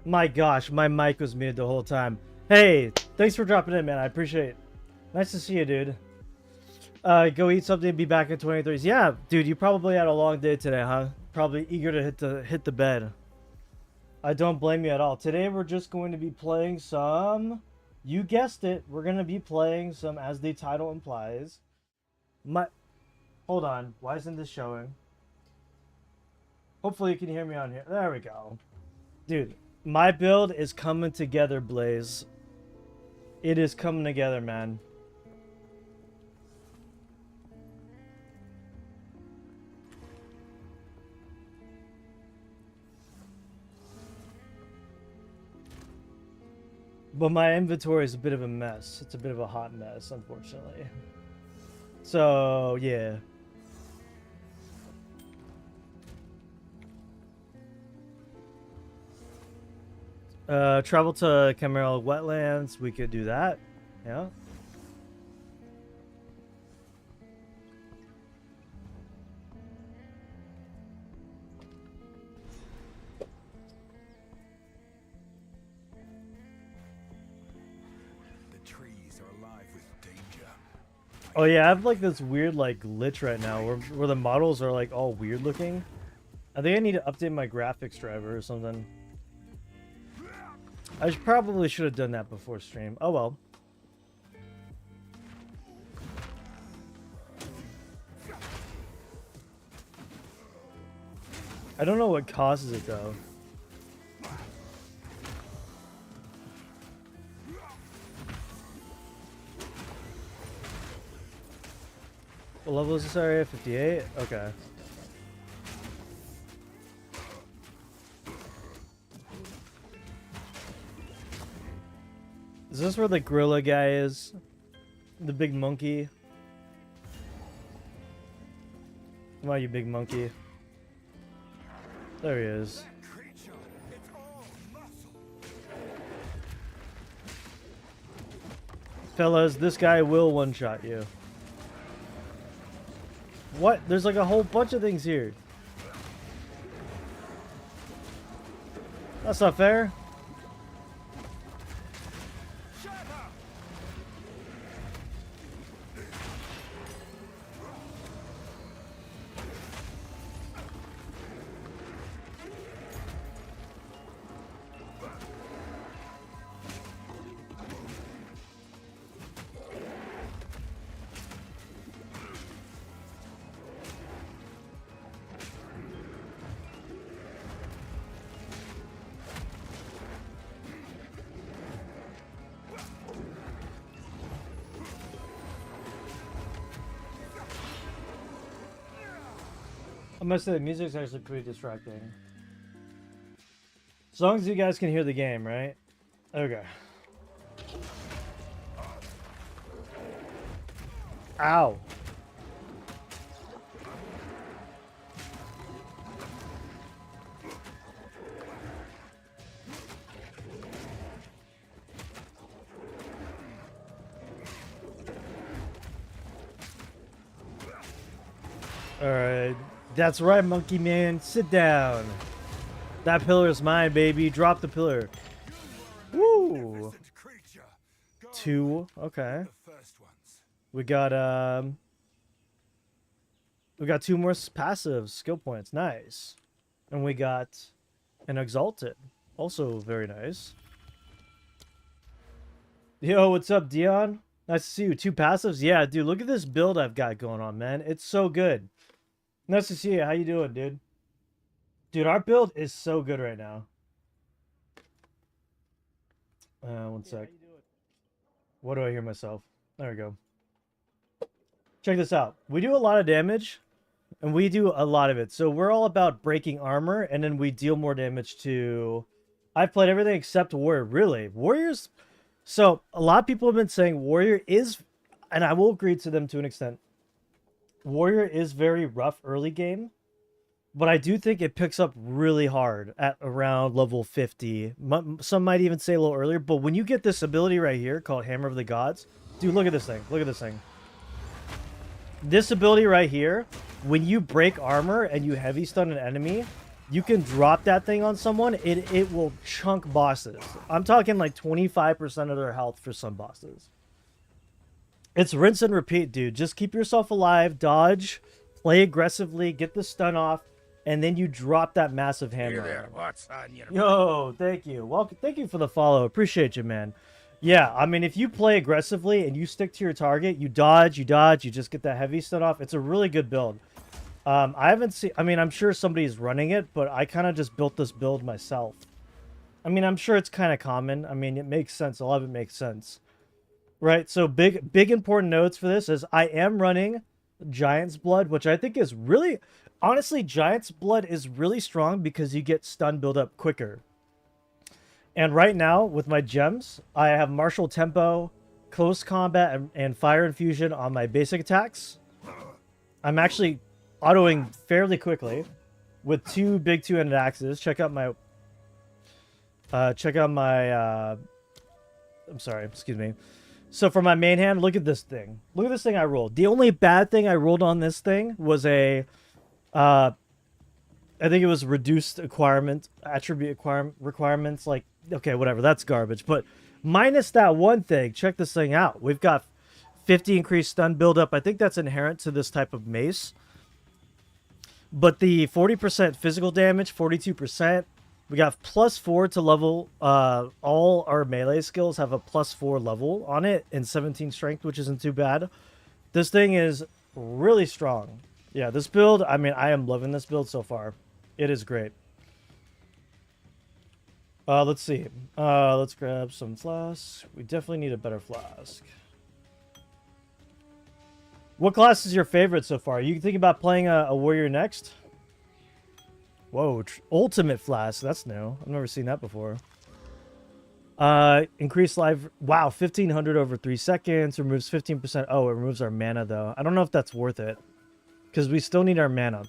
My gosh, my mic was muted the whole time. Hey, thanks for dropping in, man. I appreciate it. Nice to see you, dude. Go eat something and be back in 23s. Yeah, dude, you probably had a long day today, huh? Probably eager to hit the bed. I don't blame you at all. Today we're just going to be playing some... You guessed it. We're going to be playing some, as the title implies. Hold on. Why isn't this showing? Hopefully you can hear me on here. There we go. Dude, my build is coming together, Blaze. It is coming together, man. But my inventory is a bit of a mess. It's a bit of a hot mess, unfortunately. So, yeah. Travel to Cameral Wetlands. We could do that. Yeah. Oh yeah, I have like this weird like glitch right now where the models are like all weird looking. I think I need to update my graphics driver or something. Probably should have done that before stream. Oh well. I don't know what causes it though. What level is this area? 58? Okay. Is this where the gorilla guy is? The big monkey? Come on, you big monkey. There he is. Fellas, this guy will one-shot you. What? There's like a whole bunch of things here. That's not fair. I must say, the music's actually pretty distracting. As long as you guys can hear the game, right? Okay. Ow. Alright. That's right, monkey man. Sit down. That pillar is mine, baby. Drop the pillar. Woo. 2. Okay. We got 2 more passive skill points. Nice. And we got an exalted. Also very nice. Yo, what's up, Dion? Nice to see you. 2 passives? Yeah, dude, look at this build I've got going on, man. It's so good. Nice to see you. How you doing, dude? Dude, our build is so good right now. One sec. What do I hear myself? There we go. Check this out. We do a lot of damage, and we do a lot of it. So we're all about breaking armor, and then we deal more damage to... I've played everything except Warrior. Really? Warriors... So, a lot of people have been saying Warrior is... And I will agree to them to an extent. Warrior is very rough early game, but I do think it picks up really hard at around level 50. Some might even say a little earlier, but when you get this ability right here called Hammer of the Gods, dude, look at this thing. Look at this thing. This ability right here, when you break armor and you heavy stun an enemy, you can drop that thing on someone, it will chunk bosses. I'm talking like 25% of their health for some bosses. It's rinse and repeat, dude. Just keep yourself alive, dodge, play aggressively, get the stun off, and then you drop that massive hammer. Hey there, what's on your Yo, thank you. Welcome, thank you for the follow. Appreciate you, man. Yeah, I mean, if you play aggressively and you stick to your target, you dodge, you just get that heavy stun off. It's a really good build. I haven't seen... I mean, I'm sure somebody's running it, but I kind of just built this build myself. I mean, I'm sure it's kind of common. I mean, it makes sense. A lot of it makes sense. Right, so big important notes for this is I am running Giant's Blood, which I think is really... Honestly, Giant's Blood is really strong because you get stun build up quicker. And right now, with my gems, I have Martial Tempo, Close Combat, and Fire Infusion on my basic attacks. I'm actually autoing fairly quickly with 2 big 2-handed axes. Check out my... I'm sorry, excuse me. So for my main hand, look at this thing. Look at this thing I rolled. The only bad thing I rolled on this thing was a... I think it was reduced attribute requirements. Like, okay, whatever, that's garbage. But minus that one thing, check this thing out. We've got 50 increased stun buildup. I think that's inherent to this type of mace. But the 40% physical damage, 42%. We got +4 to level. All our melee skills have a +4 level on it and 17 strength, which isn't too bad. This thing is really strong. Yeah, this build, I mean, I am loving this build so far. It is great. Let's see. Let's grab some flasks. We definitely need a better flask. What class is your favorite so far? You thinking about playing a warrior next? Whoa, ultimate flask. That's new. I've never seen that before. Increase life. Wow, 1500 over 3 seconds. Removes 15%. Oh, it removes our mana, though. I don't know if that's worth it. Because we still need our mana.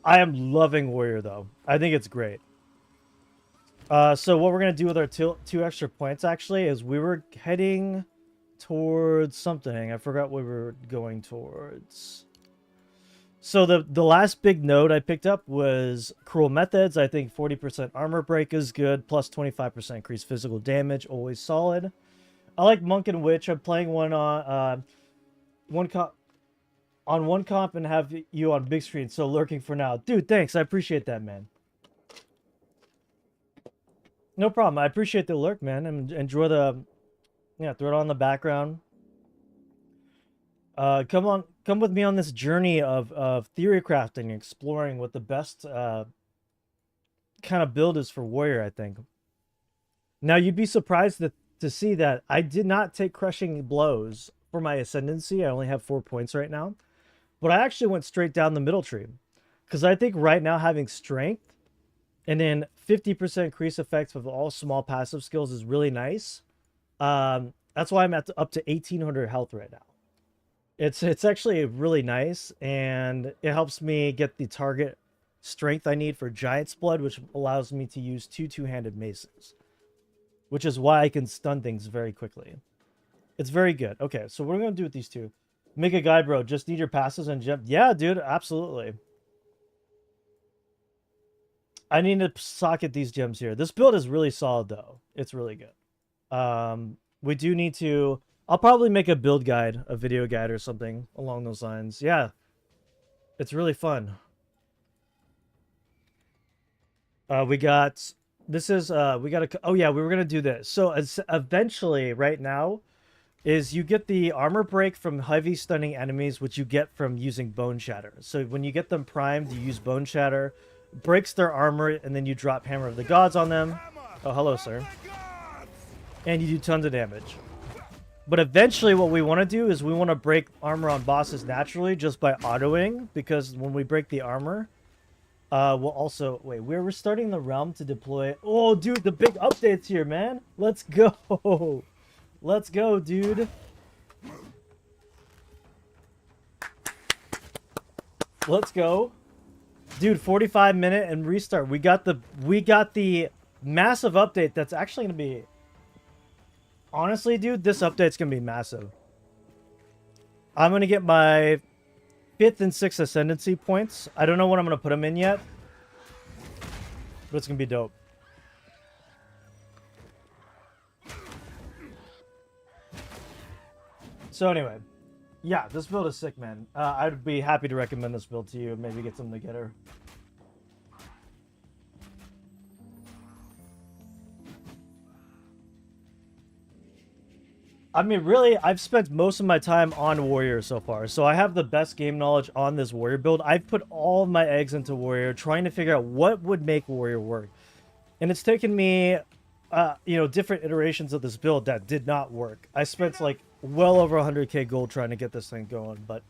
I am loving warrior, though. I think it's great. So what we're going to do with our 2 extra points, actually, is we were heading towards something. I forgot what we were going towards. So the last big node I picked up was Cruel Methods. I think 40% armor break is good, plus 25% increased physical damage, always solid. I like Monk and Witch. I'm playing one on one comp and have you on big screen, so lurking for now. Dude, thanks. I appreciate that, man. No problem. I appreciate the lurk, man. And enjoy the... Yeah, throw it on the background. Come with me on this journey of theory crafting, exploring what the best kind of build is for warrior, I think. Now, you'd be surprised to see that I did not take crushing blows for my ascendancy. I only have 4 points right now. But I actually went straight down the middle tree. Because I think right now having strength and then 50% increase effects with all small passive skills is really nice. That's why I'm up to 1800 health right now. It's actually really nice, and it helps me get the target strength I need for Giant's Blood, which allows me to use 2 two-handed maces, which is why I can stun things very quickly. It's very good. Okay, so what are we going to do with these 2? Make a guide, bro. Just need your passes and jump. Yeah, dude, absolutely. I need to socket these gems here. This build is really solid, though. It's really good. We do need to... I'll probably make a build guide, a video guide or something along those lines. Yeah, it's really fun. We got... This is... we got a... Oh, yeah, we were going to do this. So, eventually, right now, is you get the armor break from heavy stunning enemies, which you get from using Bone Shatter. So, when you get them primed, you use Bone Shatter, breaks their armor, and then you drop Hammer of the Gods on them. Oh, hello, sir. And you do tons of damage. But eventually what we want to do is we want to break armor on bosses naturally just by autoing, because when we break the armor, we'll also... Wait, we're restarting the realm to deploy... Oh, dude, the big updates here, man. Let's go. Let's go, dude. Let's go. Dude, 45-minute and restart. We got the massive update that's actually going to be... Honestly, dude, this update's going to be massive. I'm going to get my 5th and 6th ascendancy points. I don't know what I'm going to put them in yet, but it's going to be dope. So anyway, yeah, this build is sick, man. I'd be happy to recommend this build to you. Maybe get something together. I mean, really, I've spent most of my time on Warrior so far, so I have the best game knowledge on this Warrior build. I've put all of my eggs into Warrior, trying to figure out what would make Warrior work. And it's taken me, you know, different iterations of this build that did not work. I spent, like, well over 100k gold trying to get this thing going, but...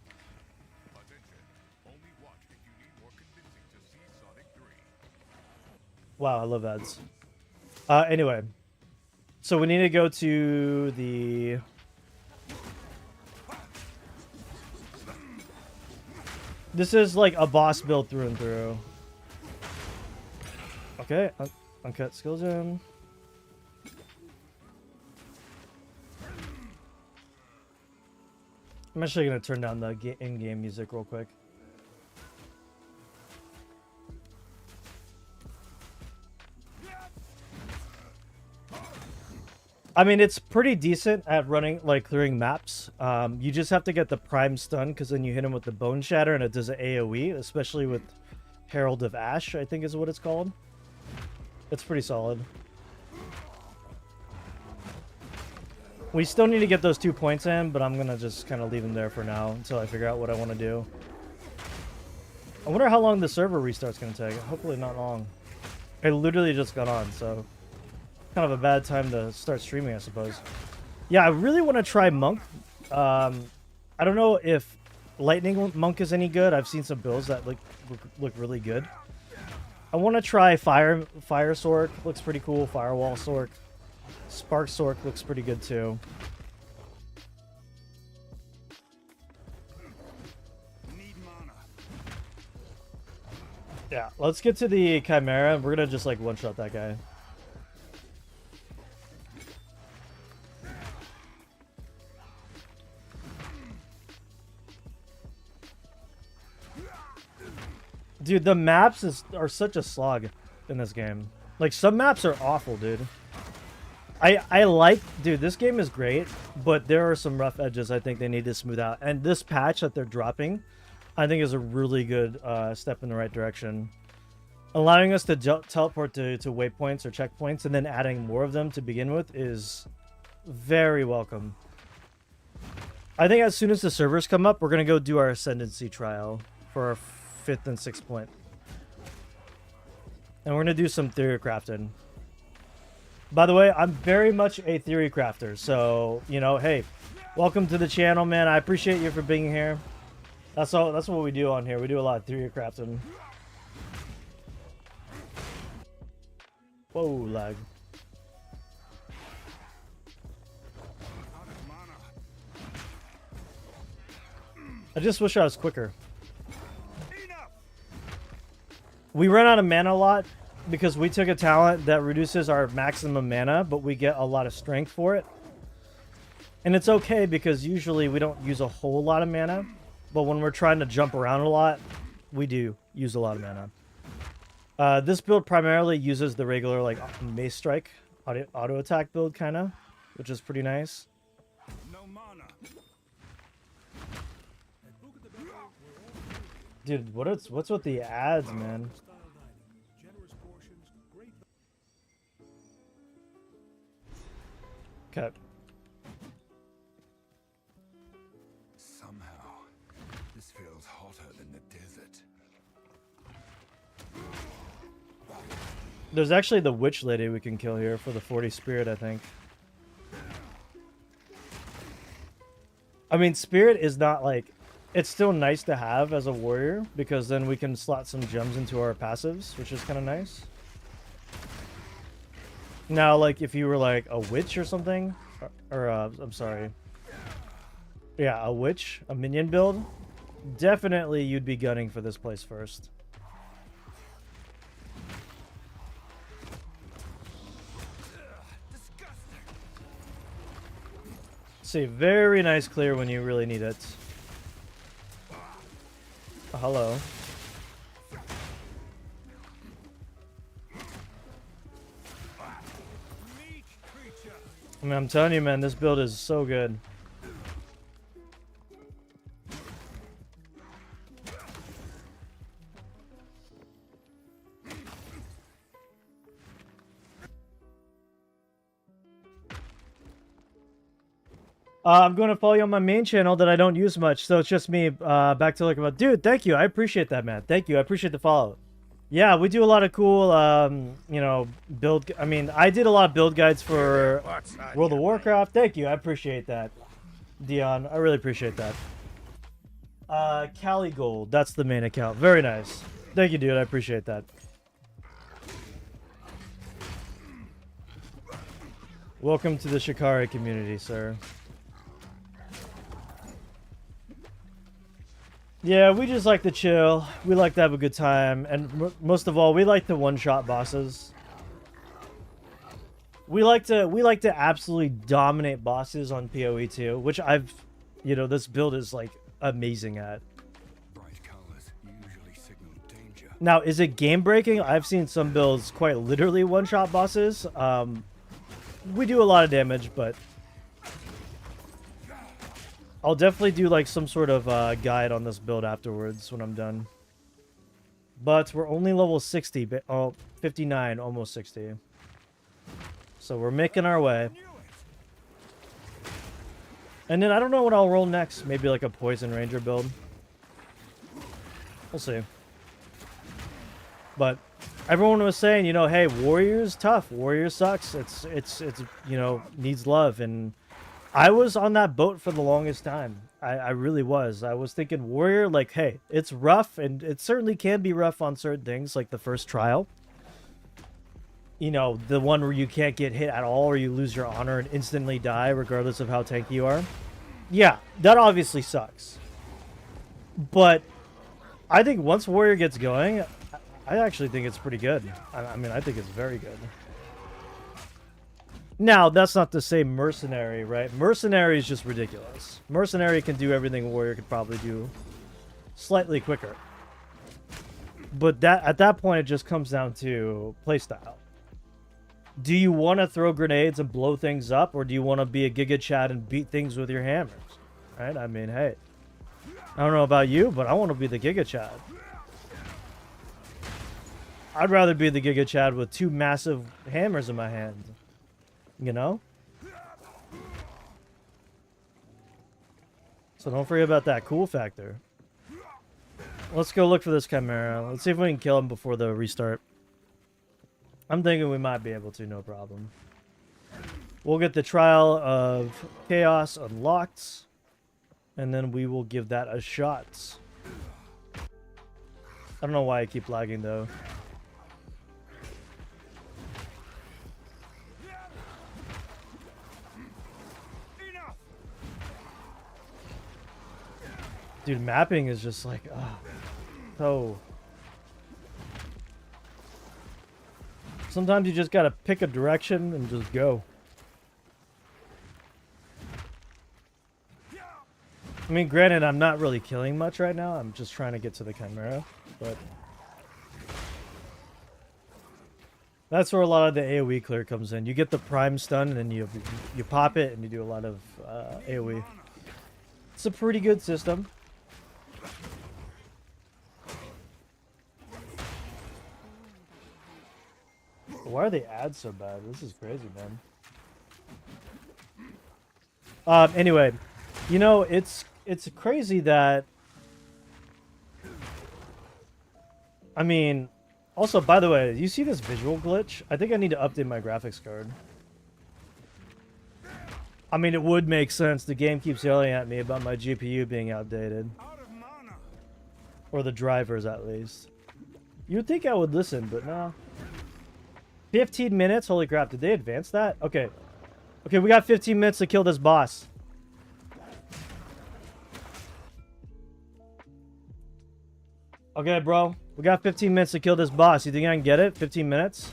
Wow, I love ads. Anyway... So we need to go to the... This is like a boss build through and through. Okay, uncut skill gem. I'm actually going to turn down the in-game music real quick. I mean, it's pretty decent at running, like, clearing maps. You just have to get the prime stun, because then you hit him with the Bone Shatter, and it does an AoE, especially with Herald of Ash, I think is what it's called. It's pretty solid. We still need to get those 2 points in, but I'm going to just kind of leave them there for now, until I figure out what I want to do. I wonder how long the server restart's going to take. Hopefully not long. It literally just got on, so... Kind of a bad time to start streaming, I suppose. Yeah, I really want to try Monk. I don't know if Lightning Monk is any good. I've seen some builds that look really good. I want to try Fire Sork. Looks pretty cool. Firewall Sork. Spark Sork looks pretty good too. Yeah, let's get to the Chimera. We're gonna just like one-shot that guy. Dude, the maps are such a slog in this game. Like, some maps are awful, dude. I like... Dude, this game is great, but there are some rough edges I think they need to smooth out. And this patch that they're dropping, I think is a really good step in the right direction. Allowing us to teleport to waypoints or checkpoints and then adding more of them to begin with is very welcome. I think as soon as the servers come up, we're going to go do our Ascendancy trial for our 5th and 6th point. And we're going to do some theory crafting. By the way, I'm very much a theory crafter, so, you know, hey, welcome to the channel, man. I appreciate you for being here. That's what we do on here. We do a lot of theory crafting. Whoa, lag. I just wish I was quicker. We run out of mana a lot because we took a talent that reduces our maximum mana, but we get a lot of strength for it. And it's okay because usually we don't use a whole lot of mana, but when we're trying to jump around a lot, we do use a lot of mana. This build primarily uses the regular like Mace Strike auto attack build kind of, which is pretty nice. Dude, what's with the ads, man? Okay. Somehow, this feels hotter than the desert. There's actually the witch lady we can kill here for the 40 spirit, I think. I mean, spirit is not like... It's still nice to have as a warrior, because then we can slot some gems into our passives, which is kind of nice. Now, like, if you were, like, a witch or something, I'm sorry. Yeah, a witch, a minion build, definitely you'd be gunning for this place first. See, very nice clear when you really need it. Oh, hello. I mean, I'm telling you, man, this build is so good. I'm going to follow you on my main channel that I don't use much, so it's just me back to look about. Dude, thank you. I appreciate that, man. Thank you. I appreciate the follow. Yeah, we do a lot of cool, you know, build. I mean, I did a lot of build guides for World of Warcraft. Thank you. I appreciate that, Dion. I really appreciate that. Cali Gold. That's the main account. Very nice. Thank you, dude. I appreciate that. Welcome to the Shikari community, sir. Yeah, we just like to chill. We like to have a good time, and most of all, we like to one-shot bosses. We like to absolutely dominate bosses on PoE too, which you know, this build is like amazing at. Bright colors usually signal danger. Now, is it game breaking? I've seen some builds quite literally one-shot bosses. We do a lot of damage, but I'll definitely do like some sort of guide on this build afterwards when I'm done. But we're only level 60, 59, almost 60. So we're making our way. And then I don't know what I'll roll next. Maybe like a Poison Ranger build. We'll see. But everyone was saying, you know, hey, Warrior's tough. Warrior sucks. It's you know, needs love. And I was on that boat for the longest time. I really was. I was thinking Warrior, like, hey, it's rough, and it certainly can be rough on certain things, like the first trial. You know, the one where you can't get hit at all, or you lose your honor and instantly die, regardless of how tanky you are. Yeah, that obviously sucks. But I think once Warrior gets going, I actually think it's pretty good. I mean, I think it's very good. Now, that's not to say Mercenary, right? Mercenary is just ridiculous. Mercenary can do everything Warrior could probably do slightly quicker. But at that point, it just comes down to playstyle. Do you want to throw grenades and blow things up, or do you want to be a Giga Chad and beat things with your hammers? Right? I mean, hey. I don't know about you, but I want to be the Giga Chad. I'd rather be the Giga Chad with 2 massive hammers in my hand. You know? So don't forget about that cool factor. Let's go look for this Chimera. Let's see if we can kill him before the restart. I'm thinking we might be able to, no problem. We'll get the Trial of Chaos unlocked. And then we will give that a shot. I don't know why I keep lagging, though. Dude, mapping is just like, so... Sometimes you just gotta pick a direction and just go. I mean, granted, I'm not really killing much right now. I'm just trying to get to the Chimera, but... That's where a lot of the AoE clear comes in. You get the prime stun, and then you pop it, and you do a lot of AoE. It's a pretty good system. Why are the ads so bad? This is crazy, man. Anyway, you know, it's crazy that... I mean... Also, by the way, you see this visual glitch? I think I need to update my graphics card. I mean, it would make sense. The game keeps yelling at me about my GPU being outdated. Or the drivers, at least. You'd think I would listen, but no. 15 minutes? Holy crap, did they advance that? Okay. Okay, we got 15 minutes to kill this boss. Okay, bro. We got 15 minutes to kill this boss. You think I can get it? 15 minutes?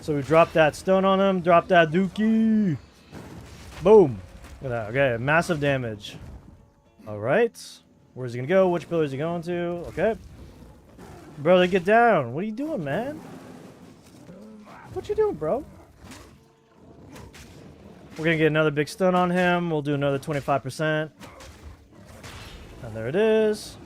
So we drop that stone on him. Drop that dookie. Boom. Look at that. Okay, massive damage. All right. Where's he gonna go? Which pillar is he going to? Okay. Brother, get down. What are you doing, man? What you doing, bro? We're gonna get another big stun on him. We'll do another 25%. And there it is.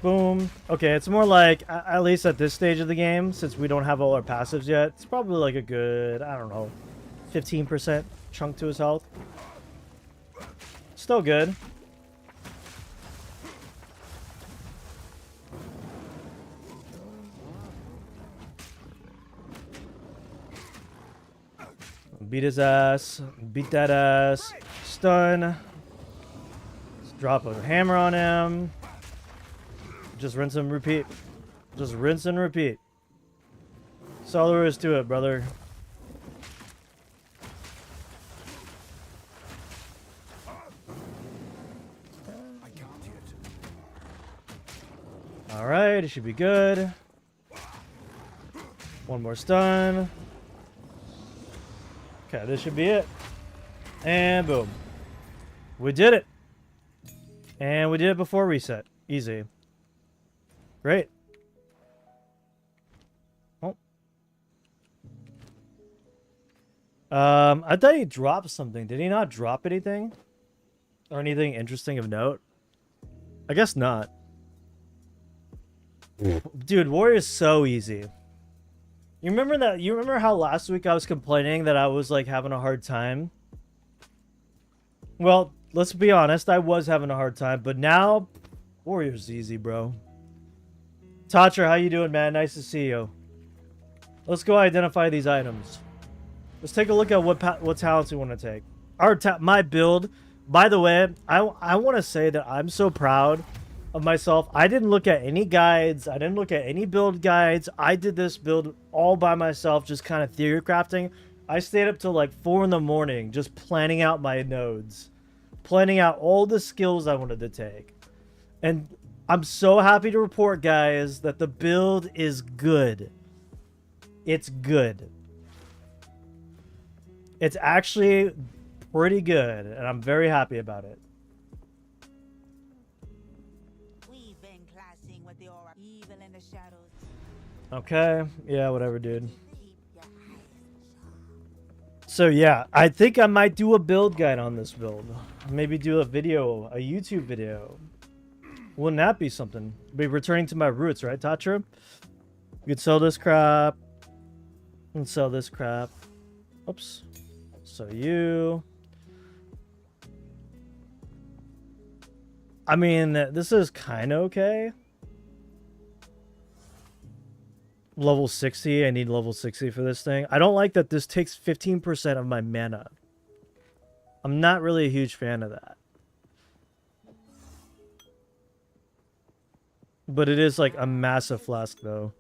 Boom. Okay, it's more like, at least at this stage of the game, since we don't have all our passives yet, it's probably like a good, I don't know, 15% chunk to his health. Still good. Beat his ass. Beat that ass. Stun. Let's drop a hammer on him. Just rinse and repeat. Just rinse and repeat. That's all there is to it, brother. Alright, it should be good. One more stun. Okay, this should be it. And boom. We did it. And we did it before reset. Easy. Great. Oh. I thought he dropped something. Did he not drop anything? Or anything interesting of note? I guess not. Dude, Warrior is so easy. You remember that? You remember how last week I was complaining that I was like having a hard time? Well, let's be honest, I was having a hard time, but now Warrior's easy, bro. Tatra, how you doing, man? Nice to see you. Let's go identify these items. Let's take a look at what talents we want to take. My build. By the way, I want to say that I'm so proud of myself. I didn't look at any guides. I didn't look at any build guides. I did this build all by myself, just kind of theory crafting. I stayed up till like 4 in the morning just planning out my nodes, planning out all the skills I wanted to take. And I'm so happy to report, guys, that the build is good. It's good. It's actually pretty good, and I'm very happy about it. Okay, yeah, whatever, dude. So yeah, I think I might do a build guide on this build. Maybe do a video, a YouTube video. Wouldn't that be something? Be returning to my roots, right, Tatra? You could sell this crap. And sell this crap. Oops. So you... I mean, this is kind of okay. Level 60. I need level 60 for this thing. I don't like that this takes 15% of my mana. I'm not really a huge fan of that. But it is like a massive flask, though.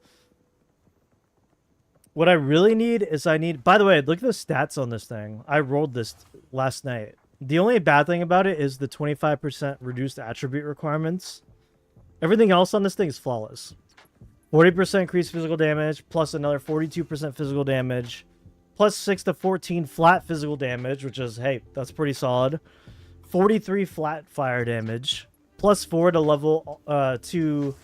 What I really need is By the way, look at the stats on this thing. I rolled this last night. The only bad thing about it is the 25% reduced attribute requirements. Everything else on this thing is flawless. 40% increased physical damage, plus another 42% physical damage, plus 6 to 14 flat physical damage, which is, hey, that's pretty solid. 43 flat fire damage, plus 4 to level to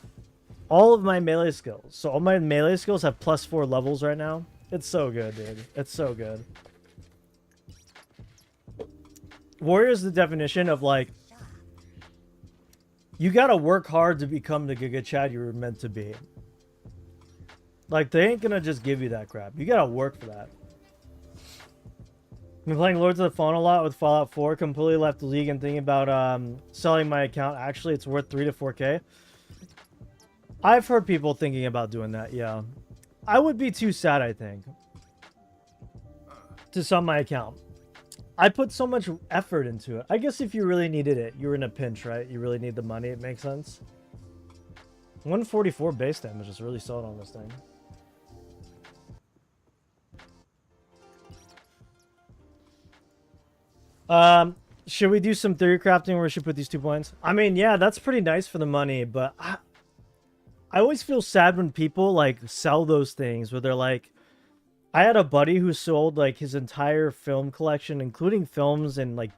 all of my melee skills. So all my melee skills have plus 4 levels right now. It's so good, dude. It's so good. Warrior is the definition of, like, you gotta work hard to become the Giga Chad you were meant to be. Like, they ain't gonna just give you that crap. You gotta work for that. I've been playing Lords of the Fallen a lot with Fallout 4. Completely left the league and thinking about selling my account. Actually, it's worth 3 to 4K. I've heard people thinking about doing that, yeah. I would be too sad, I think, to sell my account. I put so much effort into it. I guess if you really needed it, you were in a pinch, right? You really need the money, it makes sense. 144 base damage is really solid on this thing. Should we do some theory crafting where we should put these 2 points? I mean, yeah, that's pretty nice for the money, but I always feel sad when people like sell those things where they're like, I had a buddy who sold like his entire film collection, including films and like,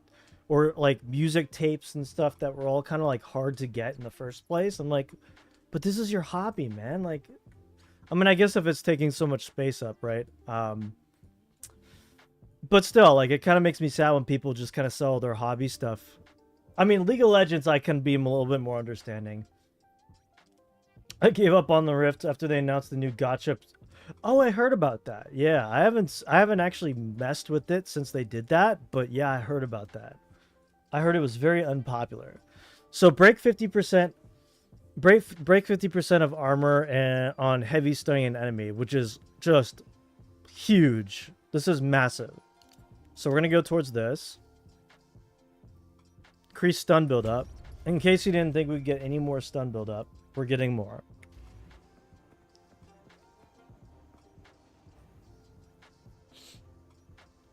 or like music tapes and stuff that were all kind of like hard to get in the first place. I'm like, but this is your hobby, man. Like, I mean, I guess if it's taking so much space up, right? But still, like, it kind of makes me sad when people just kind of sell their hobby stuff. I mean, League of Legends, I can be a little bit more understanding. I gave up on the Rift after they announced the new gacha. Oh, I heard about that. Yeah, I haven't actually messed with it since they did that, but yeah, I heard about that. I heard it was very unpopular. So break 50%, break 50% of armor and on heavy stunning an enemy, which is just huge. This is massive. So we're gonna go towards this. Increase stun build up. In case you didn't think we'd get any more stun build up, we're getting more.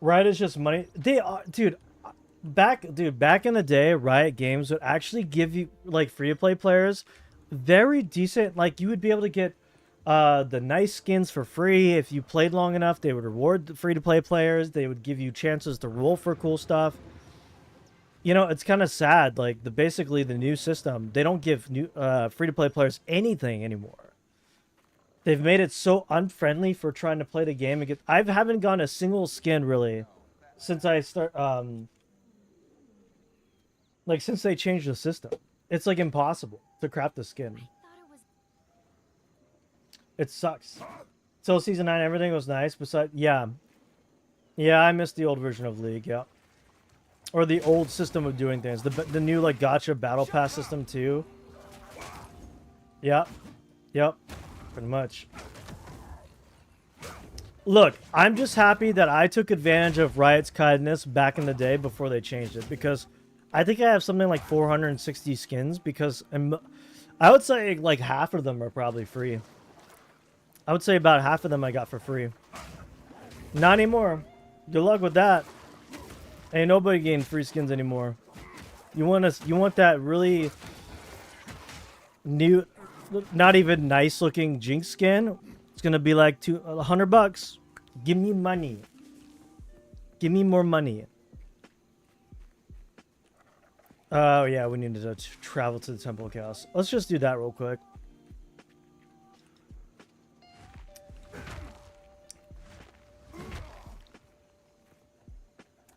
Riot is just money. They are, dude. Back in the day, Riot Games would actually give you like free to play players very decent. Like you would be able to get the nice skins for free if you played long enough. They would reward the free to play players. They would give you chances to roll for cool stuff. You know, it's kind of sad. Like basically the new system, they don't give new free to play players anything anymore. They've made it so unfriendly for trying to play the game. I haven't gotten a single skin really since I start like since they changed the system. It's like impossible to craft the skin. It sucks. Till season 9 everything was nice besides yeah. Yeah, I missed the old version of League, yeah. Or the old system of doing things. The new like gacha battle pass system too. Yep. Yep. Pretty much. Look, I'm just happy that I took advantage of Riot's kindness back in the day before they changed it, because I think I have something like 460 skins, because I would say like half of them are probably free. I would say about half of them I got for free. Not anymore. Good luck with that. Ain't nobody getting free skins anymore. You want that really new, not even nice looking Jinx skin? It's gonna be like $100. Give me money. Give me more money. Oh yeah, we need to travel to the Temple of Chaos. Let's just do that real quick.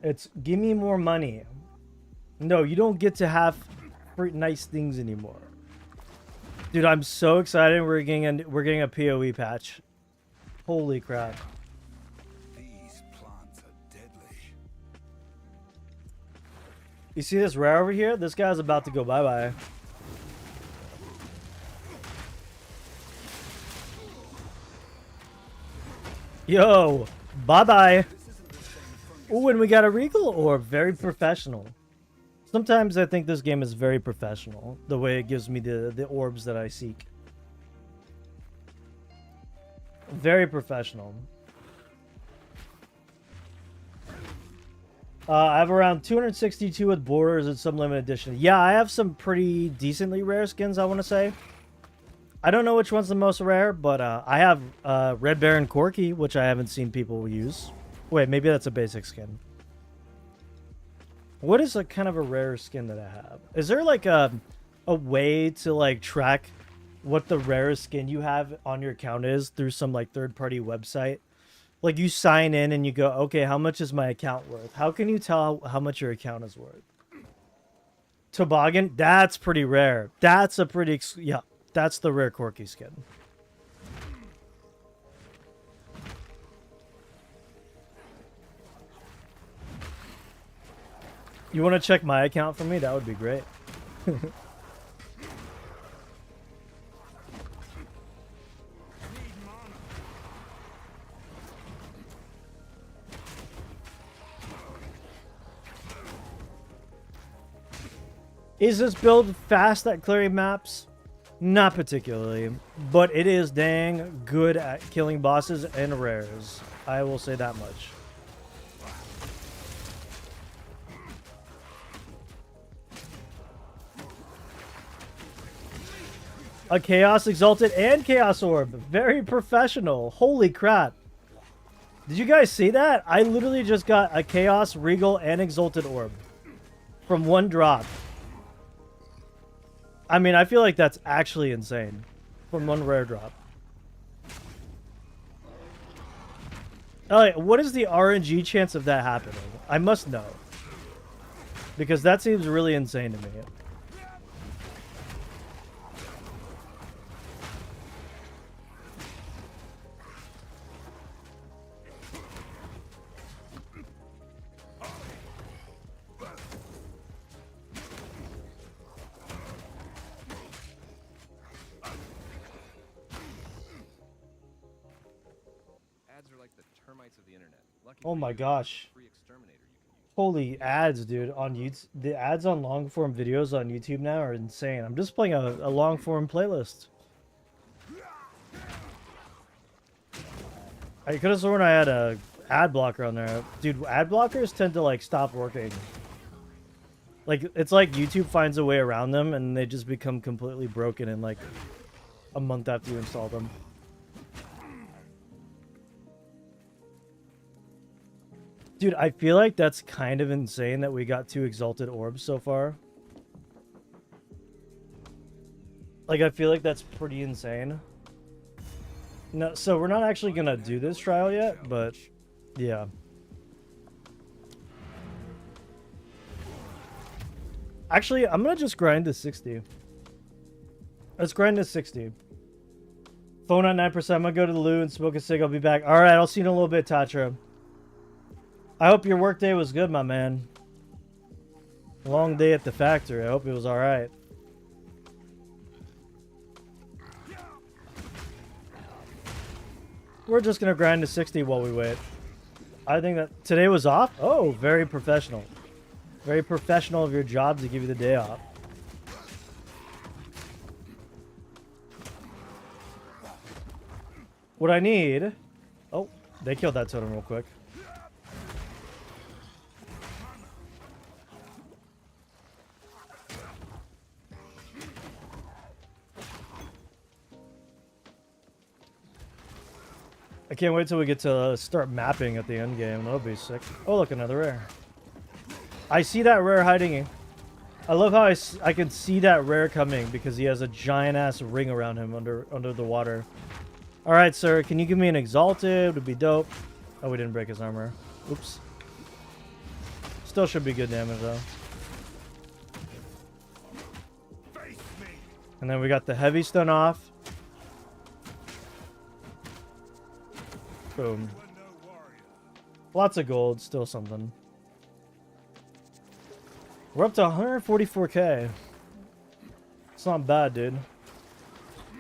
It's give me more money. No, you don't get to have nice things anymore. Dude, I'm so excited we're getting a PoE patch. Holy crap. These plants are deadly. You see this rare over here? This guy's about to go bye-bye. Yo, bye-bye. Ooh, and we got a Regal Orb. Very professional. Sometimes I think this game is very professional, the way it gives me the orbs that I seek. Very professional. I have around 262 with borders and some limited edition. Yeah, I have some pretty decently rare skins, I want to say. I don't know which one's the most rare, but I have Red Baron Corki, which I haven't seen people use. Wait, maybe that's a basic skin. What is a kind of a rare skin that I have? Is there like a way to like track what the rarest skin you have on your account is through some like third-party website? Like you sign in and you go, okay, how much is my account worth? How can you tell how much your account is worth? Toboggan? That's pretty rare. That's a pretty... Yeah, that's the rare Corki skin. You want to check my account for me? That would be great. Is this build fast at clearing maps? Not particularly, but it is dang good at killing bosses and rares. I will say that much. A Chaos Exalted and Chaos Orb. Very professional. Holy crap. Did you guys see that? I literally just got a Chaos, Regal, and Exalted Orb. From one drop. I mean, I feel like that's actually insane. From one rare drop. What is the RNG chance of that happening? I must know. Because that seems really insane to me. Oh my gosh. Holy ads, dude, on YouTube. The ads on long form videos on YouTube now are insane. I'm just playing a long form playlist. I could have sworn I had a ad blocker on there. Dude, ad blockers tend to like stop working. Like, it's like YouTube finds a way around them and they just become completely broken in like a month after you install them. Dude, I feel like that's kind of insane that we got 2 Exalted Orbs so far. Like, I feel like that's pretty insane. No, so we're not actually going to do this trial yet, but yeah. Actually, I'm going to just grind to 60. Let's grind to 60. Phone at 9%. I'm going to go to the loo and smoke a cig. I'll be back. All right, I'll see you in a little bit, Tatra. I hope your workday was good, my man. Long day at the factory. I hope it was alright. We're just going to grind to 60 while we wait. I think that today was off. Oh, very professional. Very professional of your job to give you the day off. What I need... Oh, they killed that totem real quick. I can't wait till we get to start mapping at the end game. That'll be sick. Oh, look, another rare. I see that rare hiding. I love how I can see that rare coming because he has a giant-ass ring around him under the water. All right, sir. Can you give me an Exalted? Would be dope. Oh, we didn't break his armor. Oops. Still should be good damage, though. And then we got the heavy stun off. Boom. Lots of gold, still something. We're up to 144k. It's not bad, dude.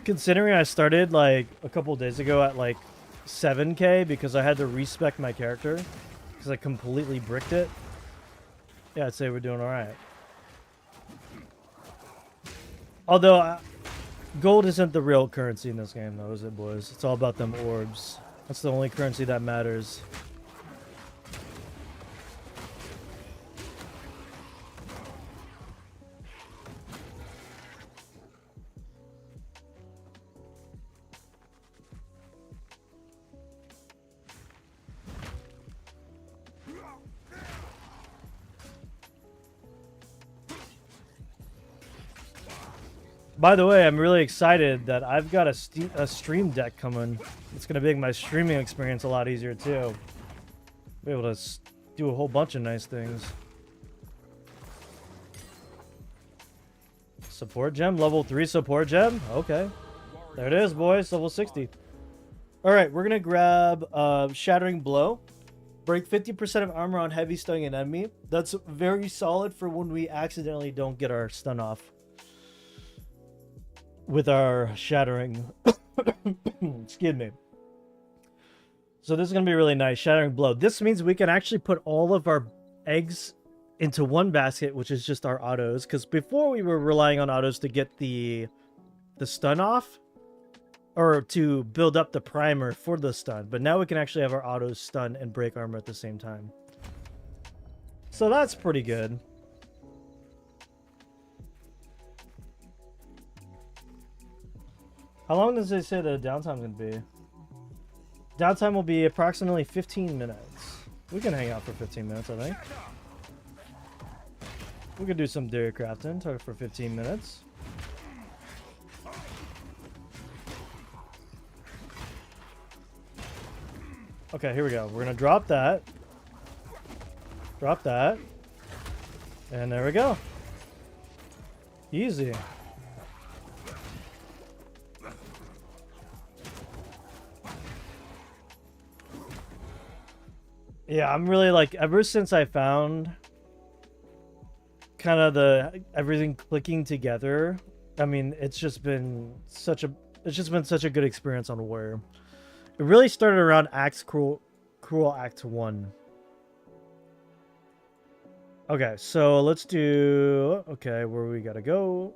Considering I started like a couple days ago at like 7k because I had to respec my character because I completely bricked it. Yeah, I'd say we're doing alright. Although, gold isn't the real currency in this game though, is it, boys? It's all about them orbs. That's the only currency that matters. By the way, I'm really excited that I've got a stream deck coming. It's going to make my streaming experience a lot easier, too. Be able to do a whole bunch of nice things. Support gem? Level 3 support gem? Okay. There it is, boys. Level 60. Alright, we're going to grab Shattering Blow. Break 50% of armor on heavy stunning an enemy. That's very solid for when we accidentally don't get our stun off with our shattering. Excuse me. So this is going to be really nice. Shattering Blow. This means we can actually put all of our eggs into one basket, which is just our autos. Because before we were relying on autos to get the stun off, or to build up the primer for the stun. But now we can actually have our autos stun and break armor at the same time. So that's pretty good. How long does they say the downtime's gonna be? Downtime will be approximately 15 minutes. We can hang out for 15 minutes, I think. We could do some dairy crafting for 15 minutes. Okay, here we go. We're gonna drop that. Drop that. And there we go. Easy. Yeah, I'm really like, ever since I found kind of the everything clicking together, I mean, it's just been such a good experience on Warrior. It really started around Cruel Act 1. Okay, so let's do, okay, where we gotta go.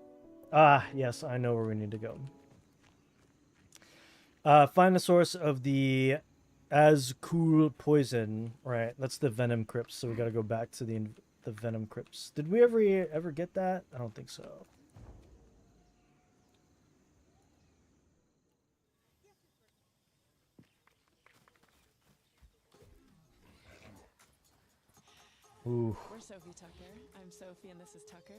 Ah, yes, I know where we need to go. Find the source of the Azkul poison. Right, that's the Venom Crypts, so we gotta go back to the Venom Crypts. Did we ever get that? I don't think so. Ooh. We're Sophie Tucker. I'm Sophie and this is Tucker.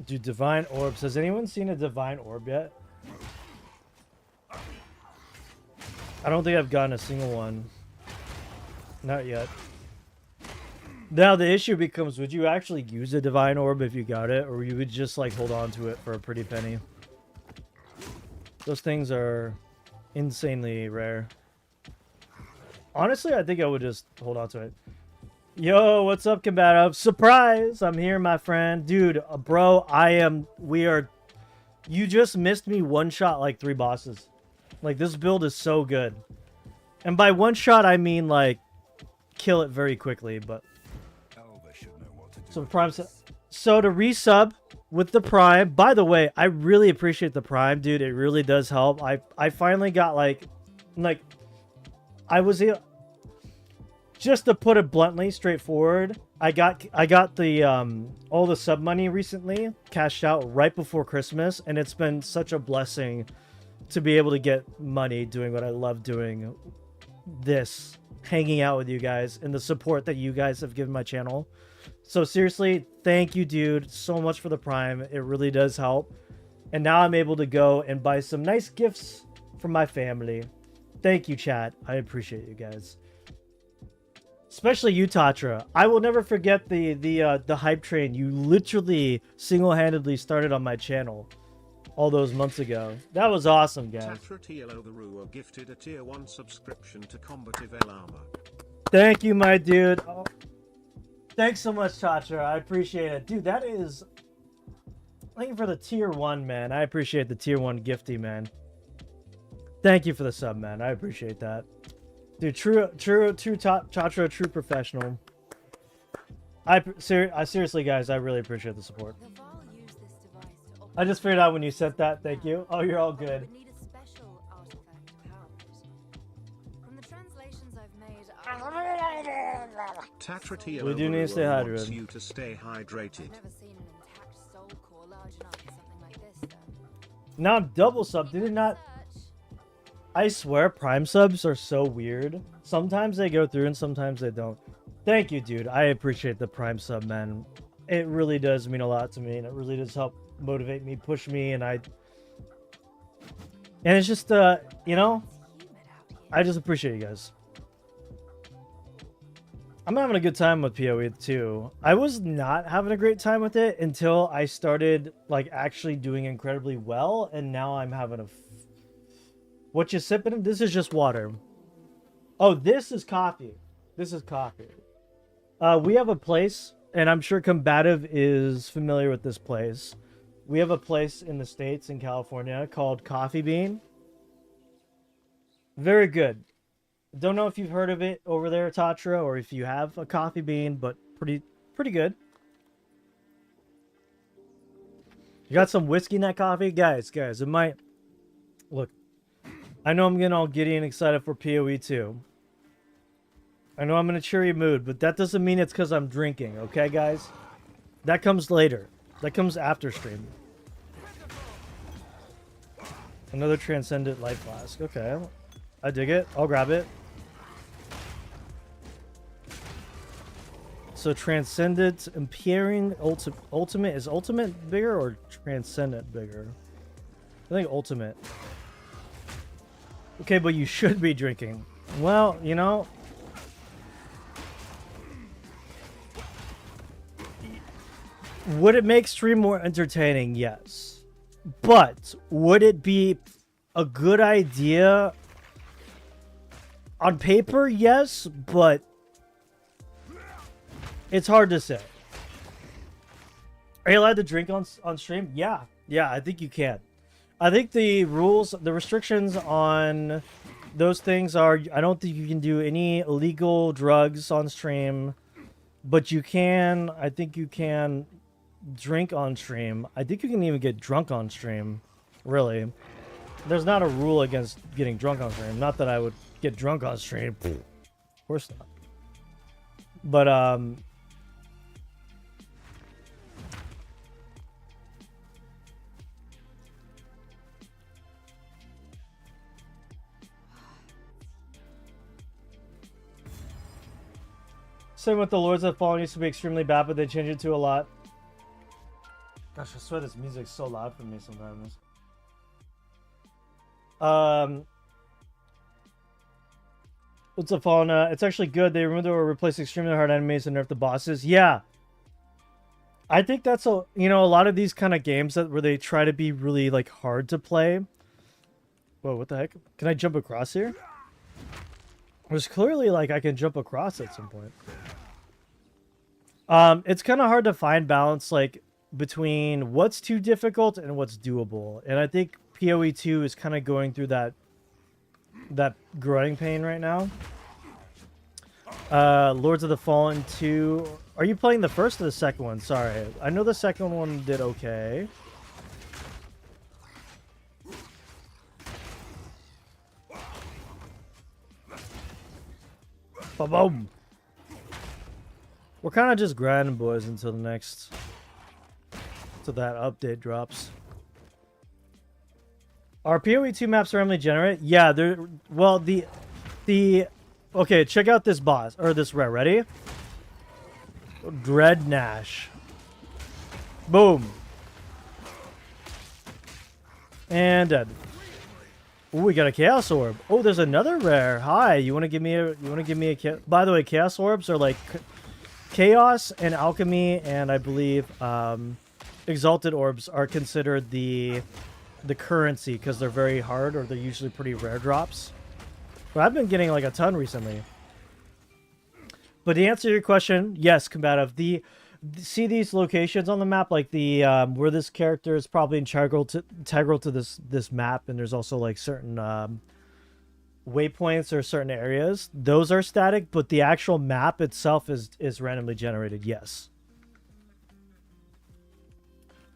Dude, Divine Orbs. Has anyone seen a Divine Orb yet? I don't think I've gotten a single one. Not yet. Now the issue becomes, would you actually use a Divine Orb if you got it? Or you would just like hold on to it for a pretty penny? Those things are insanely rare. Honestly, I think I would just hold on to it. Yo, what's up, combative? Surprise! I'm here, my friend. Dude, bro, you just missed me one shot like 3 bosses. Like, this build is so good. And by one shot, I mean, like, kill it very quickly, but... So, Prime... So, to resub with the Prime... By the way, I really appreciate the Prime, dude. It really does help. I finally got, like... I was... Just to put it bluntly, straightforward, I got the all the sub money recently cashed out right before Christmas, and it's been such a blessing to be able to get money doing what I love doing, this, hanging out with you guys, and the support that you guys have given my channel. So seriously, thank you, dude, so much for the Prime. It really does help. And now I'm able to go and buy some nice gifts for my family. Thank you, chat. I appreciate you guys. Especially you, Tatra. I will never forget the hype train you literally single-handedly started on my channel all those months ago. That was awesome, guys. Tatra TLO the Rua gifted a tier 1 subscription to Combative El Armor. Thank you, my dude. Oh, thanks so much, Tatra. I appreciate it. Dude, that is... Thank you for the tier 1, man. I appreciate the tier 1 gifty, man. Thank you for the sub, man. I appreciate that. Dude, true Tatra, true professional. Seriously, guys, I really appreciate the support. I just figured out when you said that. Thank you. Oh, you're all good. Tatra TLO We do need to stay hydrated. wants you to stay hydrated. Now I'm double sub. Did it not? I swear, Prime subs are so weird. Sometimes they go through and sometimes they don't. Thank you, dude. I appreciate the Prime sub, man. It really does mean a lot to me, and it really does help motivate me, push me, and it's just, you know, I just appreciate you guys. I'm having a good time with PoE too. I was not having a great time with it until I started, like, actually doing incredibly well, and now I'm having a... What you sipping? This is just water. Oh, this is coffee. This is coffee. We have a place, and I'm sure Combative is familiar with this place. We have a place in the States, in California, called Coffee Bean. Very good. Don't know if you've heard of it over there, Tatra, or if you have a Coffee Bean, but pretty good. You got some whiskey in that coffee? Guys, it might... Look. I know I'm getting all giddy and excited for PoE too. I know I'm in a cheery mood, but that doesn't mean it's because I'm drinking, okay, guys? That comes later. That comes after stream. Another transcendent life flask. Okay. I dig it. I'll grab it. So transcendent, appearing, ultimate. Is ultimate bigger or transcendent bigger? I think ultimate. Okay, but you should be drinking. Well, you know. Would it make stream more entertaining? Yes. But would it be a good idea? On paper, yes, but it's hard to say. Are you allowed to drink on stream? Yeah. Yeah, I think you can. I think the rules, the restrictions on those things are, I don't think you can do any illegal drugs on stream, but you can, I think you can drink on stream. I think you can even get drunk on stream, really. There's not a rule against getting drunk on stream. Not that I would get drunk on stream. Of course not. But, same with the Lords of the Fallen. Used to be extremely bad, but they changed it to a lot. Gosh, I swear this music's so loud for me sometimes. What's the Fallen? It's actually good. They removed or replaced extremely hard enemies and nerfed the bosses. Yeah. I think that's a lot of these kind of games that where they try to be really like hard to play. Whoa, what the heck? Can I jump across here? There's clearly like I can jump across at some point. It's kind of hard to find balance like between what's too difficult and what's doable. And I think PoE 2 is kind of going through that growing pain right now. Lords of the Fallen 2. Are you playing the first or the second one? Sorry. I know the second one did okay. Ba-boom! We're kind of just grinding, boys, until the next... until that update drops. Are PoE 2 maps randomly generated? Yeah, they're... well, the... okay, check out this boss. Or this rare. Ready? Dread Nash. Boom. And dead. Ooh, we got a Chaos Orb. Oh, there's another rare. Hi, you want to give me a... By the way, Chaos Orbs are like... Chaos and Alchemy and I believe Exalted Orbs are considered the currency because they're very hard or they're usually pretty rare drops. But I've been getting like a ton recently. But to answer your question, yes, combative. See these locations on the map, like the where this character is probably integral to this map, and there's also like certain waypoints or certain areas. Those are static, but the actual map itself is randomly generated. Yes.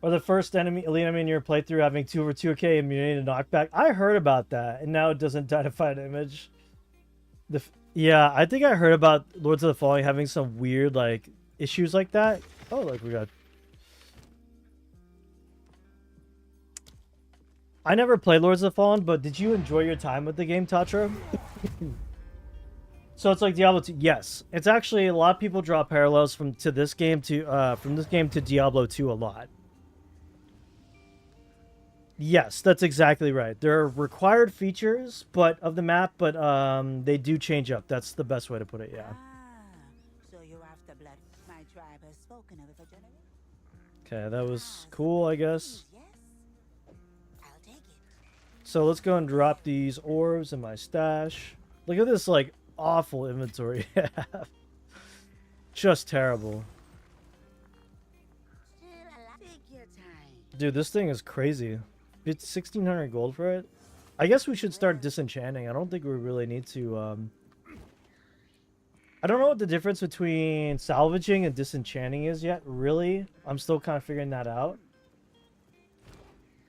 Or the first elite enemy in your playthrough having 2 over 2k immunity to knockback. I heard about that, and now it doesn't identify an image. Yeah, I think I heard about Lords of the Fallen having some weird like issues like that. Oh, like we got. I never played Lords of the Fallen, but did you enjoy your time with the game, Tatra? So it's like Diablo 2. Yes, it's actually a lot of people draw parallels from this game to Diablo 2 a lot. Yes, that's exactly right. There are required features, of the map, but they do change up. That's the best way to put it. Yeah. So you're after blood. My tribe has spoken of it for generations. Okay, that was cool, I guess. Yes, I'll take it. So let's go and drop these orbs in my stash. Look at this like awful inventory. Just terrible. Take your time. Dude, this thing is crazy. It's 1,600 gold for it. I guess we should start disenchanting. I don't think we really need to. I don't know what the difference between salvaging and disenchanting is yet, really. I'm still kind of figuring that out.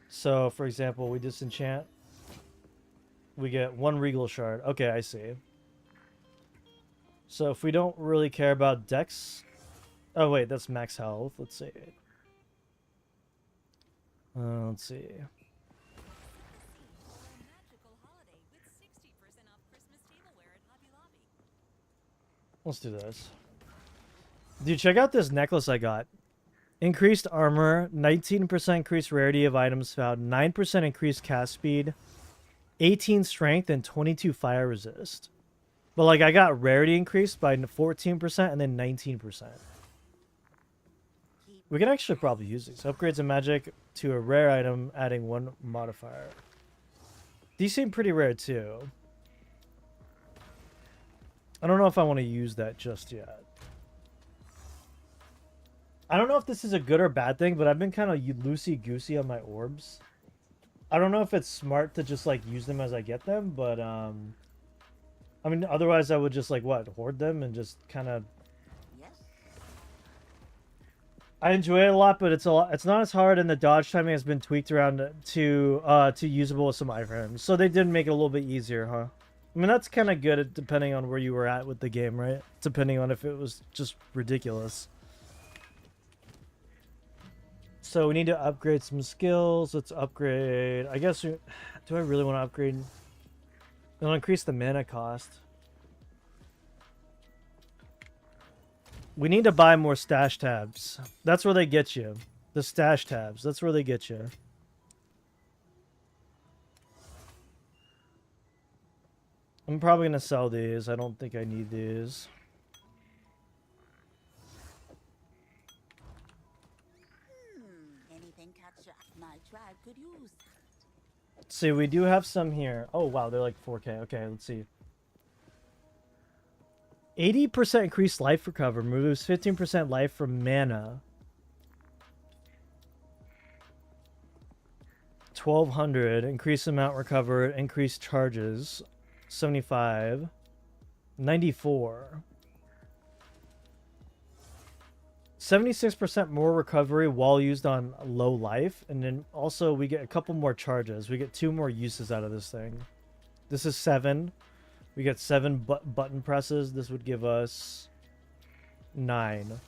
So, for example, we disenchant. We get 1 regal shard. Okay, I see. So if we don't really care about dex... Oh, wait, that's max health. Let's see. Let's see. Let's do this. Dude, check out this necklace I got. Increased armor, 19% increased rarity of items found, 9% increased cast speed, 18 strength, and 22 fire resist. But like I got rarity increased by 14% and then 19%. We can actually probably use these. Upgrades a magic to a rare item, adding 1 modifier. These seem pretty rare too. I don't know if I want to use that just yet. I don't know if this is a good or bad thing, but I've been kind of loosey-goosey on my orbs. I don't know if it's smart to just, like, use them as I get them, but, I mean, otherwise I would just, like, what, hoard them and just kind of... Yes. I enjoy it a lot, but it's not as hard, and the dodge timing has been tweaked around to usable with some iframes. So they did make it a little bit easier, huh? I mean, that's kind of good depending on where you were at with the game, right? Depending on if it was just ridiculous. So we need to upgrade some skills. Let's upgrade. I guess. Do I really want to upgrade? It'll increase the mana cost. We need to buy more stash tabs. That's where they get you. The stash tabs. That's where they get you. I'm probably going to sell these. I don't think I need these. Anything catch your eye? My tribe could use. Let's see, we do have some here. Oh, wow, they're like 4K. Okay, let's see. 80% increased life recover. Removes 15% life from mana. 1200. Increased amount recovered. Increased charges. 75. 94. 76% more recovery while used on low life. And then also we get a couple more charges. We get 2 more uses out of this thing. This is 7. We get 7 button presses. This would give us 9.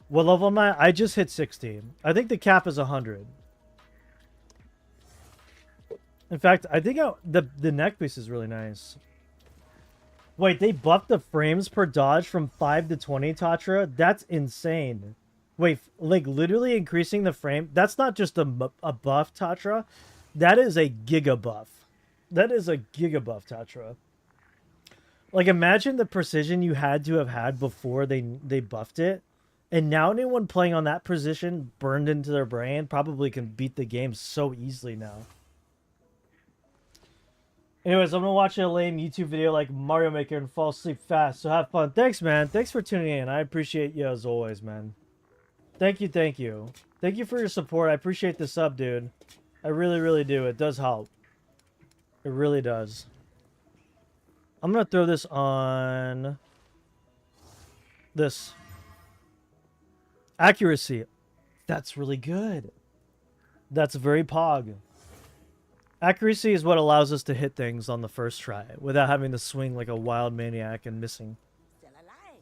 What level am I? I just hit 16. I think the cap is 100. In fact, I think the neck piece is really nice. Wait, they buffed the frames per dodge from 5 to 20, Tatra? That's insane. Wait, like literally increasing the frame? That's not just a buff, Tatra. That is a giga buff. That is a giga buff, Tatra. Like, imagine the precision you had to have had before they buffed it. And now anyone playing on that position burned into their brain probably can beat the game so easily now. Anyways, I'm going to watch a lame YouTube video like Mario Maker and fall asleep fast. So have fun. Thanks, man. Thanks for tuning in. I appreciate you as always, man. Thank you, thank you. Thank you for your support. I appreciate the sub, dude. I really, really do. It does help. It really does. I'm going to throw this on... this. Accuracy. That's really good. That's very pog. Accuracy is what allows us to hit things on the first try without having to swing like a wild maniac and missing. Still alive.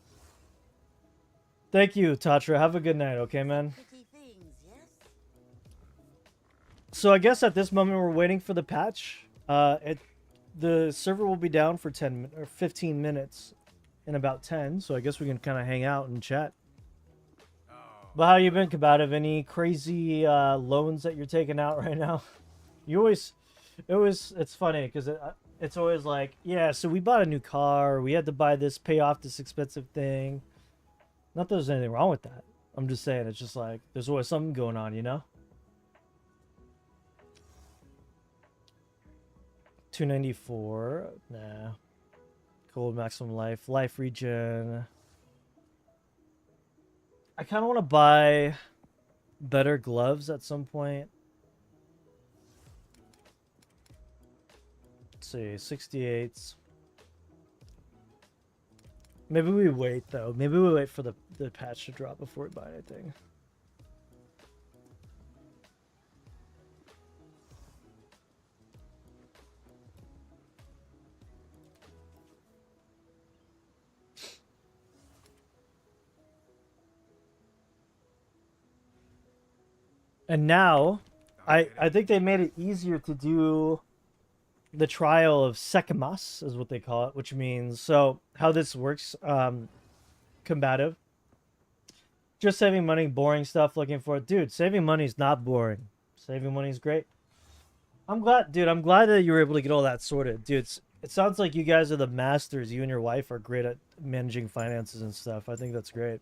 Thank you, Tatra. Have a good night, okay, man? Pretty things, yes? So I guess at this moment we're waiting for the patch. The server will be down for 10 or 15 minutes in about 10, so I guess we can kind of hang out and chat. But how you been, Combative? Any crazy loans that you're taking out right now? You always... It's funny because it's always like, yeah, so we bought a new car, we had to buy this, pay off this expensive thing. Not that there's anything wrong with that. I'm just saying, it's just like, there's always something going on, you know? 294, nah. Cold maximum life, life regen. I kind of want to buy better gloves at some point. See, 68s. Maybe we wait though. Maybe we wait for the patch to drop before we buy anything. And now, I think they made it easier to do the trial of Sekimas is what they call it, which means, so how this works, combative. Just saving money, boring stuff, looking for it. Dude, saving money is not boring. Saving money is great. I'm glad, dude, I'm glad that you were able to get all that sorted. Dude, it sounds like you guys are the masters. You and your wife are great at managing finances and stuff. I think that's great.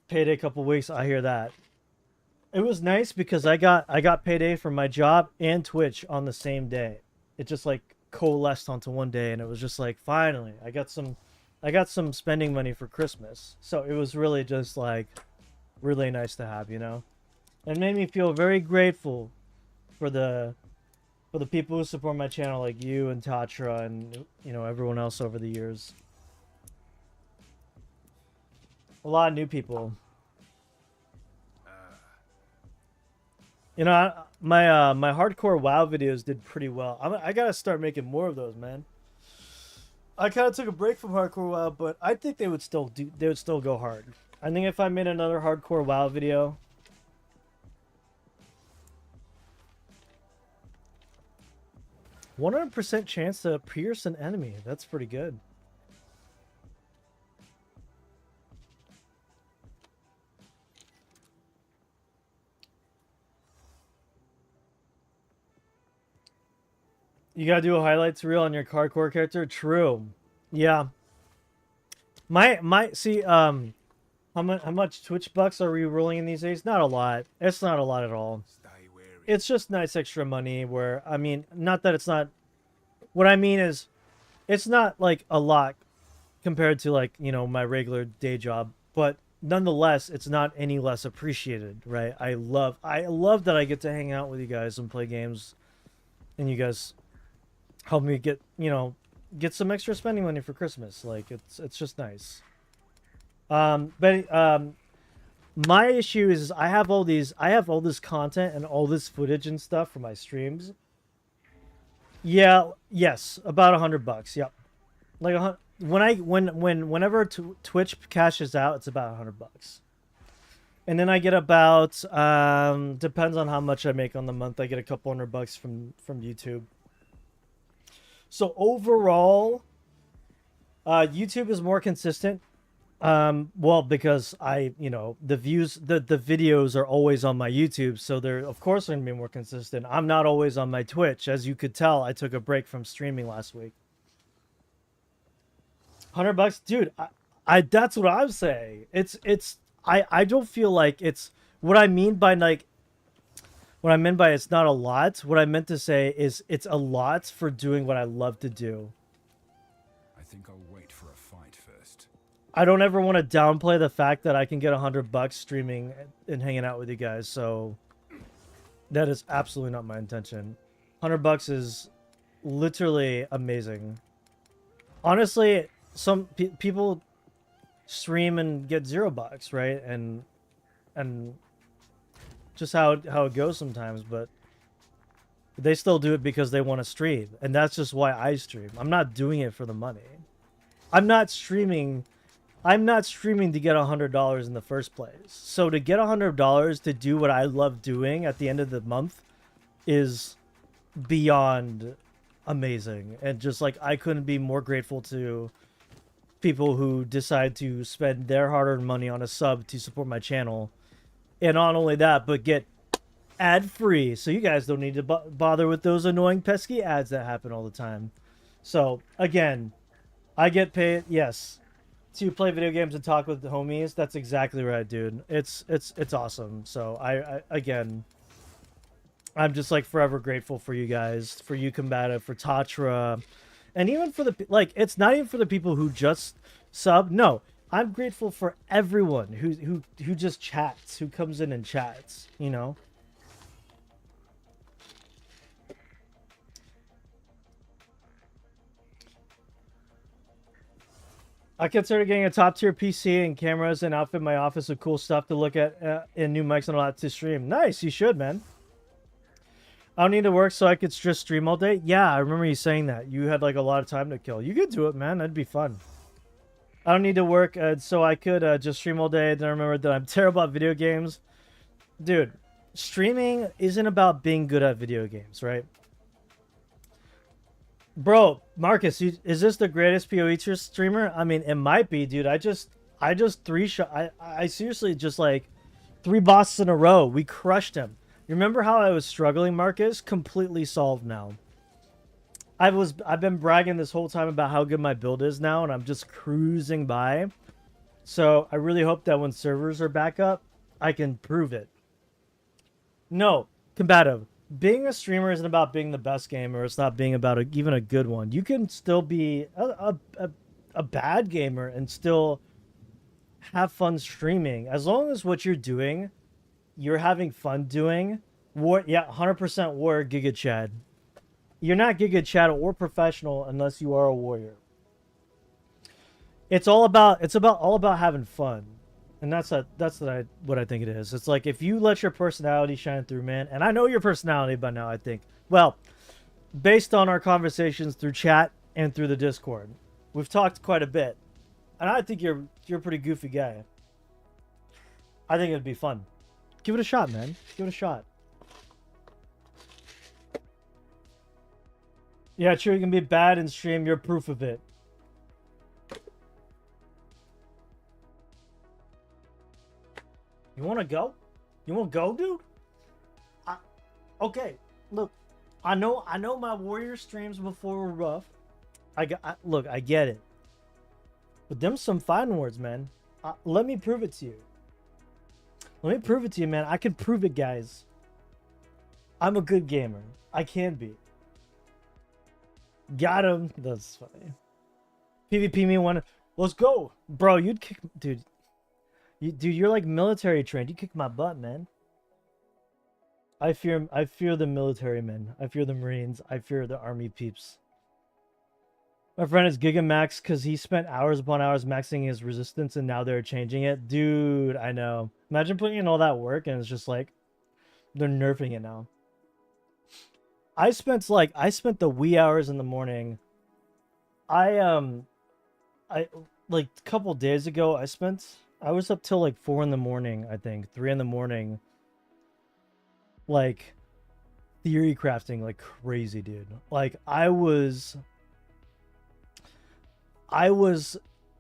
Payday couple weeks, I hear that. It was nice because I got payday from my job and Twitch on the same day. It just like coalesced onto one day, and it was just like, finally, I got some spending money for Christmas. So it was really just like really nice to have, you know. It made me feel very grateful for the people who support my channel, like you and Tatra and, you know, everyone else over the years. A lot of new people. You know, my hardcore WoW videos did pretty well. I gotta start making more of those, man. I kind of took a break from hardcore WoW, but I think they would still go hard. I think if I made another hardcore WoW video, 100% chance to pierce an enemy. That's pretty good. You gotta do a highlights reel on your hardcore character. True. Yeah. See, how much Twitch bucks are we rolling in these days? Not a lot. It's not a lot at all. Stay wary. It's just nice extra money where, I mean, not that it's not, what I mean is, it's not like a lot compared to, like, you know, my regular day job, but nonetheless, it's not any less appreciated, right? I love that I get to hang out with you guys and play games, and you guys help me get, you know, get some extra spending money for Christmas. Like, it's just nice. My issue is I have all this content and all this footage and stuff for my streams. Yeah, yes, about $100. Yep. Like whenever Twitch cashes out, it's about $100. And then I get about depends on how much I make on the month. I get a couple $100 from YouTube. So overall, YouTube is more consistent. Well, because you know, the videos are always on my YouTube, so they're of course going to be more consistent. I'm not always on my Twitch, as you could tell. I took a break from streaming last week. $100, dude. I that's what I'm saying. I don't feel like it's what I mean by like. What I meant by it's not a lot. What I meant to say is it's a lot for doing what I love to do. I think I'll wait for a fight first. I don't ever want to downplay the fact that I can get $100 streaming and hanging out with you guys. So that is absolutely not my intention. $100 is literally amazing. Honestly, some people stream and get $0, right? And just how it goes sometimes, but they still do it because they want to stream, and that's just why I stream. I'm not doing it for the money. I'm not streaming to get $100 in the first place. So to get $100 to do what I love doing at the end of the month is beyond amazing, and just like I couldn't be more grateful to people who decide to spend their hard-earned money on a sub to support my channel. And not only that, but get ad-free, so you guys don't need to bother with those annoying pesky ads that happen all the time. So, again, I get paid, yes, to play video games and talk with the homies. That's exactly right, dude. It's awesome. So, again, I'm just, like, forever grateful for you guys, for you, Combative, for Tatra, and even for the, like, it's not even for the people who just sub. No. I'm grateful for everyone who just chats, who comes in and chats, you know? I consider getting a top-tier PC and cameras and outfit my office with cool stuff to look at and new mics and all that to stream. Nice, you should, man. I don't need to work so I could just stream all day. Yeah, I remember you saying that. You had, like, a lot of time to kill. You could do it, man. That'd be fun. I don't need to work, so I could just stream all day. Then I remember that I'm terrible at video games. Dude, streaming isn't about being good at video games, right? Bro, Marcus, is this the greatest PoE streamer? I mean, it might be, dude. I just three shot. I seriously just like 3 bosses in a row. We crushed him. You remember how I was struggling, Marcus? Completely solved now. I've been bragging this whole time about how good my build is now, and I'm just cruising by. So I really hope that when servers are back up, I can prove it. No, combative. Being a streamer isn't about being the best gamer. It's not being about even a good one. You can still be a bad gamer and still have fun streaming. As long as what you're doing, you're having fun doing. Yeah, 100% warrior Giga Chad. You're not Giga Chad or professional unless you are a warrior. It's all about having fun. And that's what I think it is. It's like if you let your personality shine through, man. And I know your personality by now, I think. Well, based on our conversations through chat and through the Discord, we've talked quite a bit. And I think you're a pretty goofy guy. I think it'd be fun. Give it a shot, man. Give it a shot. Yeah, true. You can be bad in stream. You're proof of it. You want to go? You want to go, dude? Okay, look. I know my warrior streams before were rough. Look, I get it. But them some fighting words, man. Let me prove it to you. Let me prove it to you, man. I can prove it, guys. I'm a good gamer. I can be. Got him. That's funny. PvP me one. Let's go, bro. You'd kick, dude. Dude, you're like military trained. You kick my butt, man. I fear the military men. I fear the Marines. I fear the army peeps. My friend is Gigamax because he spent hours upon hours maxing his resistance and now they're changing it. Dude, I know. Imagine putting in all that work and it's just like they're nerfing it now. I spent the wee hours in the morning. I like a couple days ago I was up till like 4 in the morning, I think, 3 in the morning, like theory crafting like crazy, dude. Like I was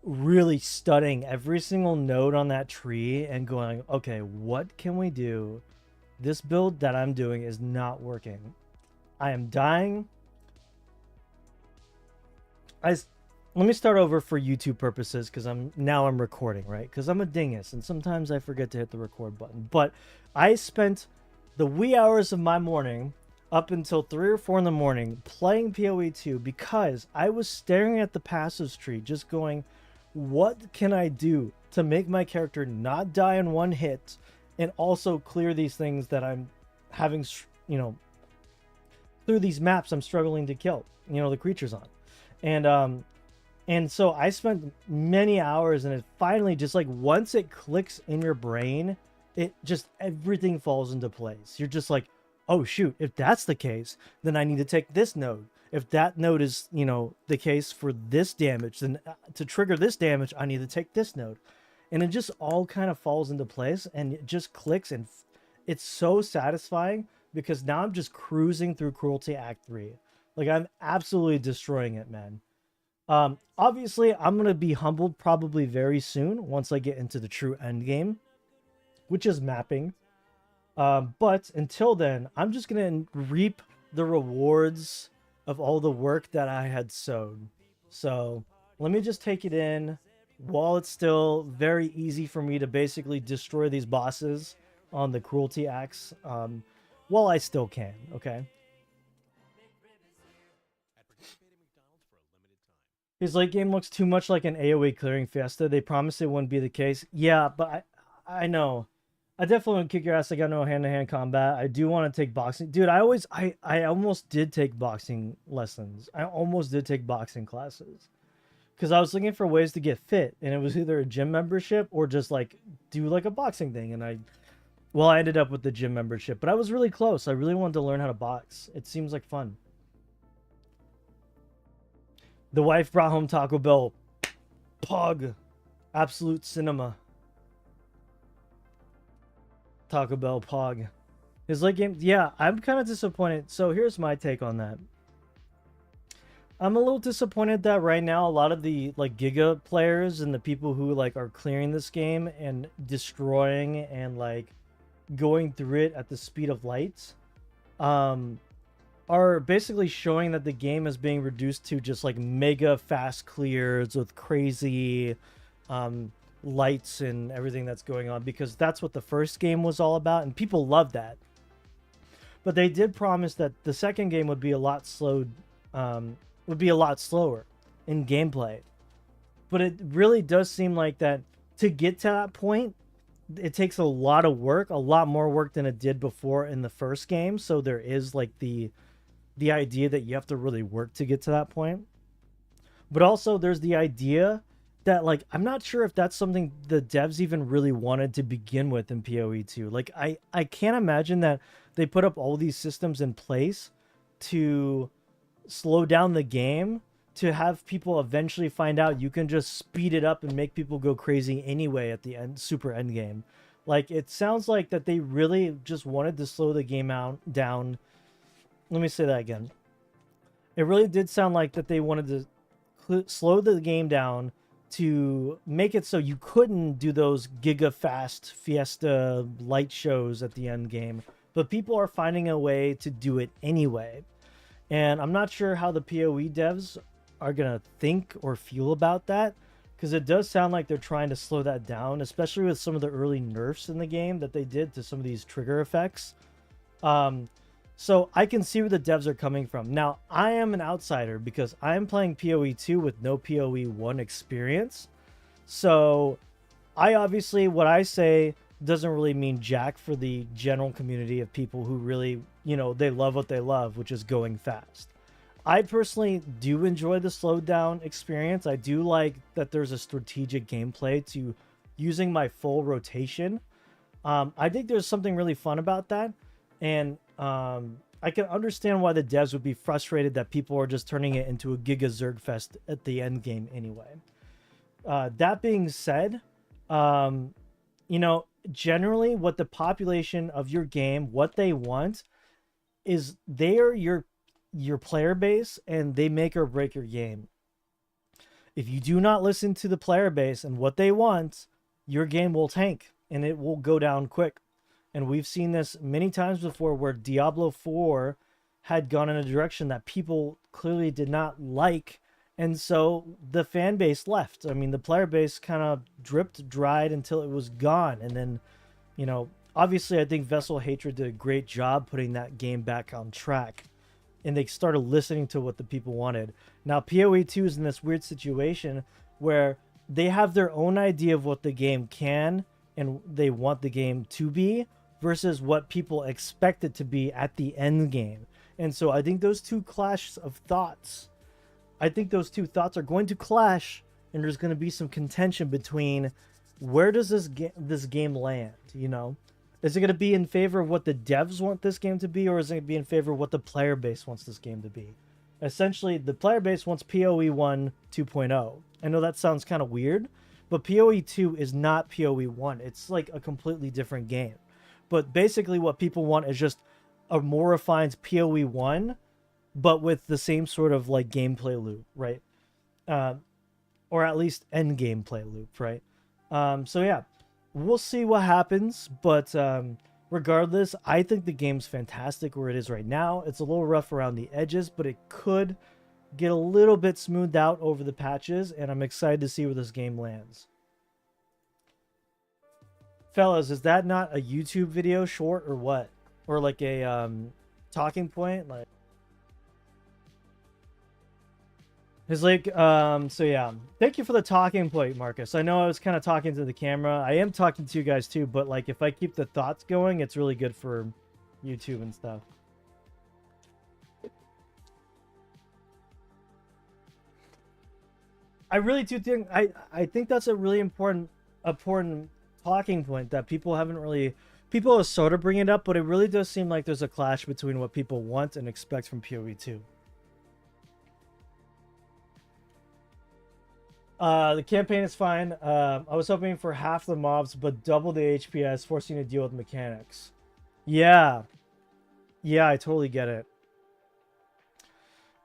really studying every single node on that tree and going, okay, what can we do? This build that I'm doing is not working. I am dying. Let me start over for YouTube purposes because I'm recording, right? Because I'm a dingus and sometimes I forget to hit the record button. But I spent the wee hours of my morning up until 3 or 4 in the morning playing PoE 2 because I was staring at the passives tree just going, what can I do to make my character not die in one hit and also clear these things that I'm having, through these maps I'm struggling to kill, the creatures on. And so I spent many hours and it finally just like once it clicks in your brain, it just everything falls into place. You're just like, oh shoot, if that's the case, then I need to take this node. If that node is, the case for this damage, then to trigger this damage, I need to take this node. And it just all kind of falls into place and it just clicks and it's so satisfying because now I'm just cruising through Cruelty Act 3. Like I'm absolutely destroying it, man. Obviously, I'm going to be humbled probably very soon once I get into the true end game, which is mapping. But until then, I'm just going to reap the rewards of all the work that I had sowed. So let me just take it in while it's still very easy for me to basically destroy these bosses on the cruelty axe while I still can, okay? His late game looks too much like an AoE clearing fiesta. They promised it wouldn't be the case. Yeah, but I know. I definitely would kick your ass. I got no hand-to-hand combat. I do want to take boxing. Dude, I almost did take boxing lessons. I almost did take boxing classes. Because I was looking for ways to get fit. And it was either a gym membership or just like do like a boxing thing. And I ended up with the gym membership. But I was really close. I really wanted to learn how to box. It seems like fun. The wife brought home Taco Bell. Pog. Absolute cinema. Taco Bell Pog. His late game, yeah, I'm kind of disappointed. So here's my take on that. I'm a little disappointed that right now a lot of the like Giga players and the people who like are clearing this game and destroying and like going through it at the speed of light, are basically showing that the game is being reduced to just like mega fast clears with crazy lights and everything that's going on, because that's what the first game was all about and people love that. But they did promise that the second game would be a lot slowed, would be a lot slower in gameplay. But it really does seem like that to get to that point, it takes a lot of work, a lot more work than it did before in the first game. So there is like the idea that you have to really work to get to that point. But also there's the idea that like I'm not sure if that's something the devs even really wanted to begin with in PoE 2. Like I can't imagine that they put up all these systems in place to slow down the game to have people eventually find out you can just speed it up and make people go crazy anyway at the end, super end game. Like it sounds like that they really just wanted to slow the game down. Let me say that again. It really did sound like that they wanted to slow the game down to make it so you couldn't do those giga fast fiesta light shows at the end game, but people are finding a way to do it anyway. And I'm not sure how the PoE devs are gonna think or feel about that, because it does sound like they're trying to slow that down, especially with some of the early nerfs in the game that they did to some of these trigger effects. So I can see where the devs are coming from. Now, I am an outsider because I am playing PoE 2 with no PoE 1 experience. So I obviously, what I say doesn't really mean jack for the general community of people who really, you know, they love what they love, which is going fast. I personally do enjoy the slowed down experience. I do like that there's a strategic gameplay to using my full rotation. I think there's something really fun about that. And I can understand why the devs would be frustrated that people are just turning it into a Giga Zergfest at the end game anyway. That being said, you know, generally what the population of your game, what they want is they are your player base and they make or break your game. If you do not listen to the player base and what they want, your game will tank and it will go down quick. And we've seen this many times before where Diablo 4 had gone in a direction that people clearly did not like. And so the fan base left. I mean, the player base kind of dried until it was gone. And then, you know, obviously I think Vessel Hatred did a great job putting that game back on track. And they started listening to what the people wanted. Now, PoE 2 is in this weird situation where they have their own idea of what the game can and they want the game to be, versus what people expect it to be at the end game. And so I think those two clash of thoughts. I think those two thoughts are going to clash, and there's going to be some contention between where does this game land, you know? Is it going to be in favor of what the devs want this game to be, or is it going to be in favor of what the player base wants this game to be? Essentially, the player base wants PoE 1 2.0. I know that sounds kind of weird, but PoE 2 is not PoE 1. It's like a completely different game. But basically what people want is just a more refined PoE 1, but with the same sort of like gameplay loop, right? Or at least end gameplay loop, right? So yeah, we'll see what happens. But regardless, I think the game's fantastic where it is right now. It's a little rough around the edges, but it could get a little bit smoothed out over the patches. And I'm excited to see where this game lands. Fellas, is that not a YouTube video short or what? Or like a talking point? Like, it's like, so yeah. Thank you for the talking point, Marcus. I know I was kind of talking to the camera. I am talking to you guys too, but like if I keep the thoughts going, it's really good for YouTube and stuff. I really do think I think that's a really important talking point that people have sort of bring it up, but it really does seem like there's a clash between what people want and expect from PoE 2. The campaign is fine. I was hoping for half the mobs, but double the HPS, forcing you to deal with mechanics. Yeah, Yeah, I totally get it.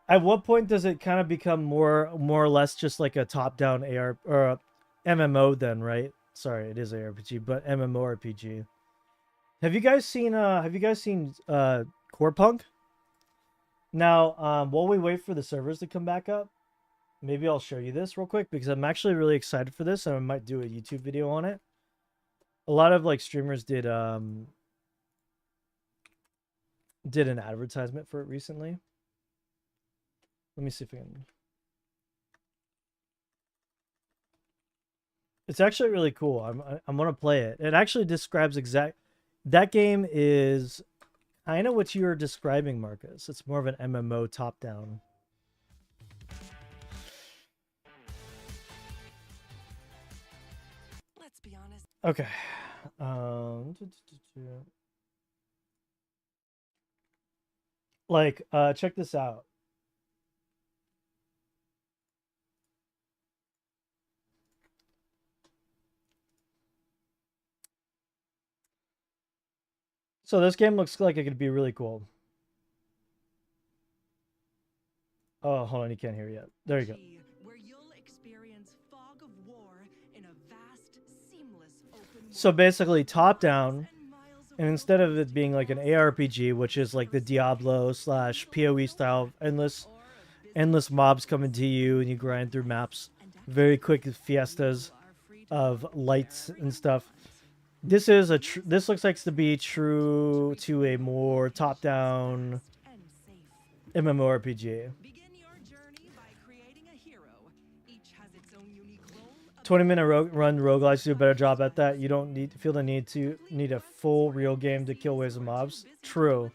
At what point does it kind of become more or less just like a top-down AR or a MMO then, right? Sorry, it is ARPG, but MMORPG. Have you guys seen Core Punk? Now, while we wait for the servers to come back up, maybe I'll show you this real quick because I'm actually really excited for this and I might do a YouTube video on it. A lot of like streamers did an advertisement for it recently. Let me see if I can. It's actually really cool. I'm gonna play it. It actually describes exact. That game is kind of what you were describing, Marcus. It's more of an MMO top down. Let's be honest. Okay. Like, check this out. So this game looks like it could be really cool. Oh, hold on, you can't hear yet. There you go. Where you'll experience fog of war in a vast, seamless open So world. basically, top down, And miles of and instead of it being like an ARPG, which is like the Diablo / PoE style, endless mobs coming to you and you grind through maps, very quick fiestas of lights and stuff. This is this looks like to be true to a more top-down MMORPG. Begin your journey by creating a hero. Each has its own unique role. 20-minute run roguelikes do a better job at that. You don't feel the need a full real game to kill waves of mobs. True.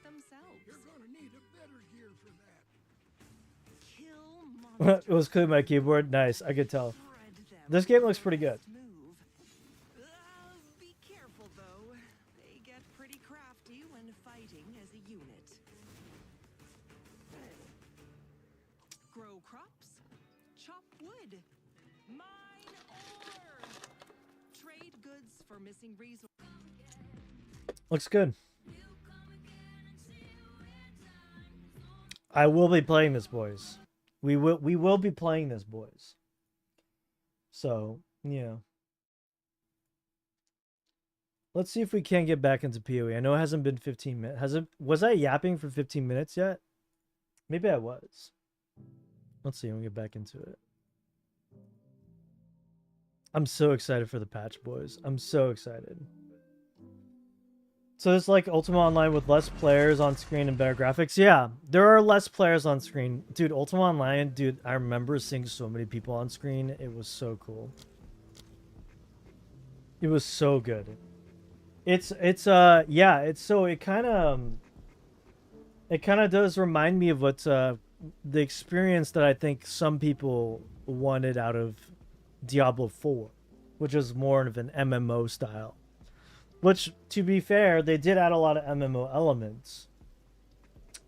It was clear my keyboard. Nice, I could tell. This game looks pretty good. Be careful though. They get pretty crafty when fighting as a unit. Grow crops, chop wood, mine ore, trade goods for missing resources. Looks good. I will be playing this, boys. We will be playing this, boys. So, yeah. Let's see if we can get back into PoE. I know it hasn't been 15 minutes. Was I yapping for 15 minutes yet? Maybe I was. Let's see when we get back into it. I'm so excited for the patch, boys. I'm so excited. So it's like Ultima Online with less players on screen and better graphics. Yeah, there are less players on screen. Dude, Ultima Online, dude, I remember seeing so many people on screen. It was so cool. It was so good. Yeah, it kind of does remind me of what the experience that I think some people wanted out of Diablo 4, which is more of an MMO style. Which, to be fair, they did add a lot of MMO elements.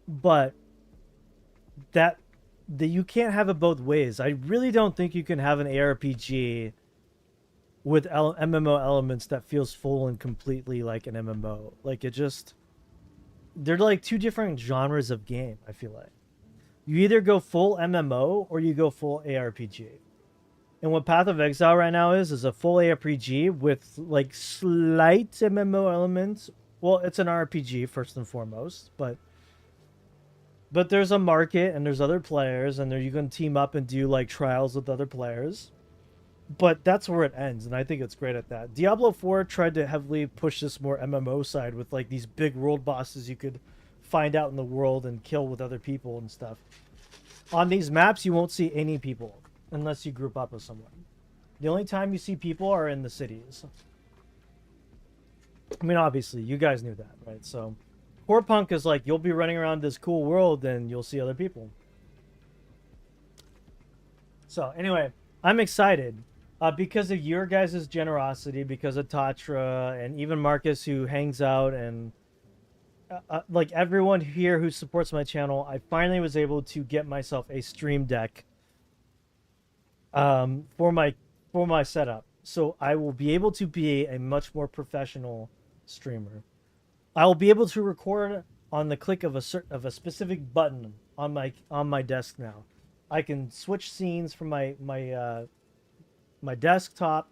But you can't have it both ways. I really don't think you can have an ARPG with MMO elements that feels full and completely like an MMO. Like, they're like two different genres of game, I feel like. You either go full MMO or you go full ARPG. And what Path of Exile right now is a full ARPG with like slight MMO elements. Well, it's an RPG first and foremost, but there's a market and there's other players and there you can team up and do like trials with other players. But that's where it ends, and I think it's great at that. Diablo 4 tried to heavily push this more MMO side with like these big world bosses you could find out in the world and kill with other people and stuff. On these maps, you won't see any people unless you group up with someone. The only time you see people are in the cities. I mean, obviously, you guys knew that, right? So, Core Punk is like, you'll be running around this cool world and you'll see other people. So, anyway, I'm excited. Because of your guys' generosity, because of Tatra, and even Marcus, who hangs out, and like everyone here who supports my channel, I finally was able to get myself a stream deck for my setup. So I will be able to be a much more professional streamer. I will be able to record on the click of a specific button on my desk now. I can switch scenes from my desktop.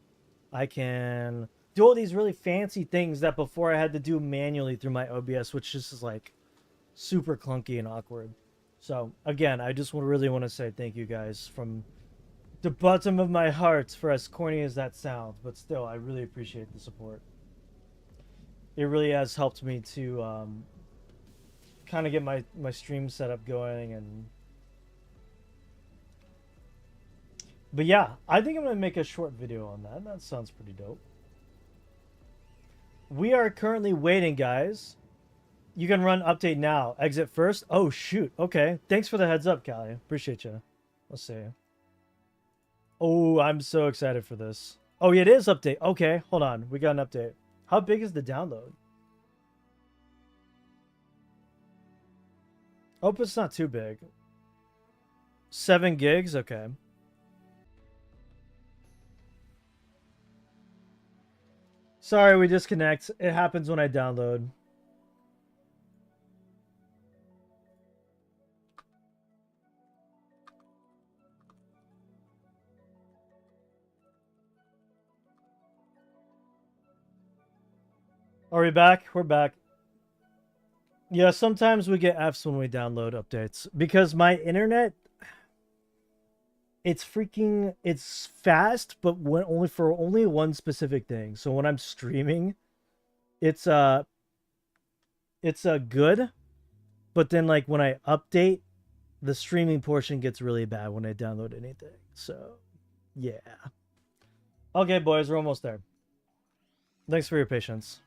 I can do all these really fancy things that before I had to do manually through my OBS, which just is like super clunky and awkward. So again, I just really want to say thank you guys from the bottom of my heart, for as corny as that sounds, but still, I really appreciate the support. It really has helped me to kind of get my stream setup going. But yeah, I think I'm going to make a short video on that. That sounds pretty dope. We are currently waiting, guys. You can run update now. Exit first. Oh, shoot. Okay. Thanks for the heads up, Callie. Appreciate you. Let's see. Oh, I'm so excited for this. Oh, it is update. Okay, hold on. We got an update. How big is the download? Oh, it's not too big. 7 gigs? Okay. Sorry, we disconnect. It happens when I download. Are we back? We're back. Yeah, sometimes we get Fs when we download updates because my internet, it's fast, but only for one specific thing. So when I'm streaming, it's good, but then like when I update, the streaming portion gets really bad when I download anything. So yeah. Okay, boys, we're almost there. Thanks for your patience.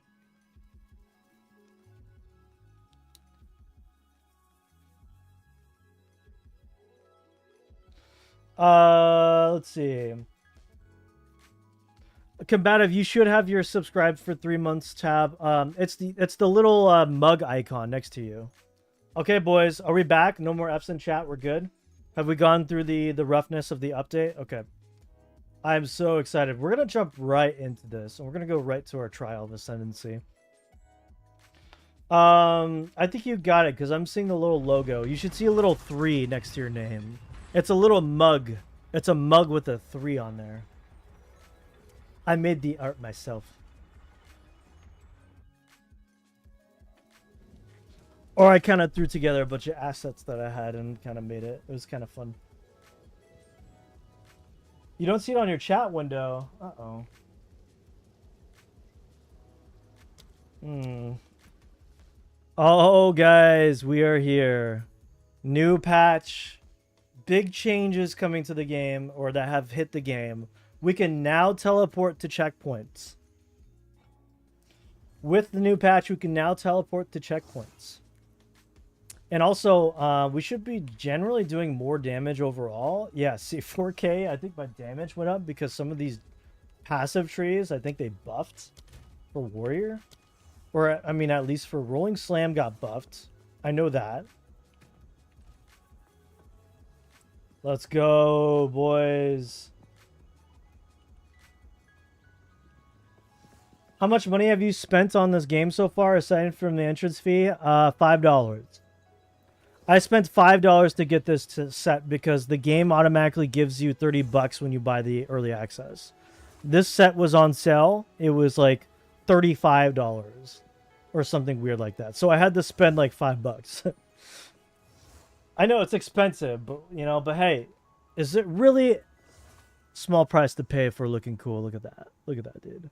Let's see. Combative, you should have your subscribed for 3 months tab. It's the little mug icon next to you. Okay, boys, are we back? No more Fs in chat. We're good. Have we gone through the roughness of the update? Okay. I'm so excited. We're gonna jump right into this, and we're gonna go right to our trial of ascendancy. I think you got it because I'm seeing the little logo. You should see a little 3 next to your name. It's a little mug. It's a mug with a 3 on there. I made the art myself. Or I kind of threw together a bunch of assets that I had and kind of made it. It was kind of fun. You don't see it on your chat window. Uh-oh. Oh, guys, we are here. New patch. Big changes coming to the game, or that have hit the game. We can now teleport to checkpoints. With the new patch, we can now teleport to checkpoints. And also, we should be generally doing more damage overall. Yeah, see, 4K, I think my damage went up because some of these passive trees, I think they buffed for Warrior. Or, I mean, at least for Rolling Slam got buffed. I know that. Let's go, boys. How much money have you spent on this game so far, aside from the entrance fee? $5. I spent $5 to get this set because the game automatically gives you $30 when you buy the early access. This set was on sale. It was like $35 or something weird like that. So I had to spend like $5. I know it's expensive, but you know, but hey, is it really small price to pay for looking cool? Look at that. Look at that, dude.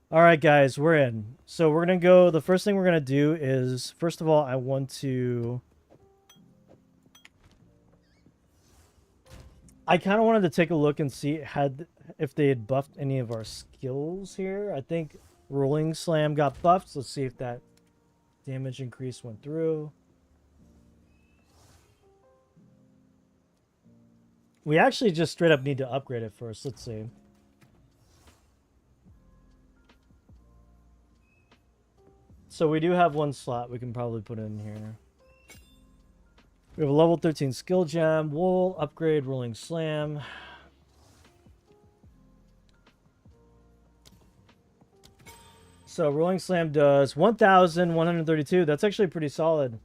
All right, guys, we're in. So we're going to go. The first thing we're going to do is, first of all, I want to. I kind of wanted to take a look and see if they had buffed any of our skills here. I think Rolling Slam got buffed. So let's see if that damage increase went through. We actually just straight up need to upgrade it first. Let's see. So we do have one slot we can probably put in here. We have a level 13 skill gem. We'll upgrade Rolling Slam. So Rolling Slam does 1,132. That's actually pretty solid.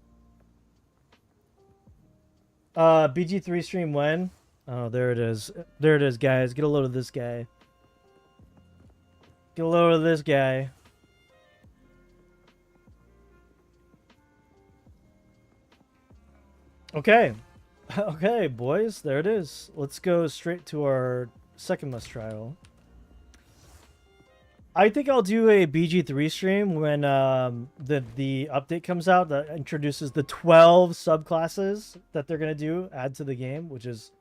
BG3 stream when? Oh, there it is. There it is, guys. Get a load of this guy. Get a load of this guy. Okay. Okay, boys. There it is. Let's go straight to our second must trial. I think I'll do a BG3 stream when the update comes out that introduces the 12 subclasses that they're going to do, add to the game, which is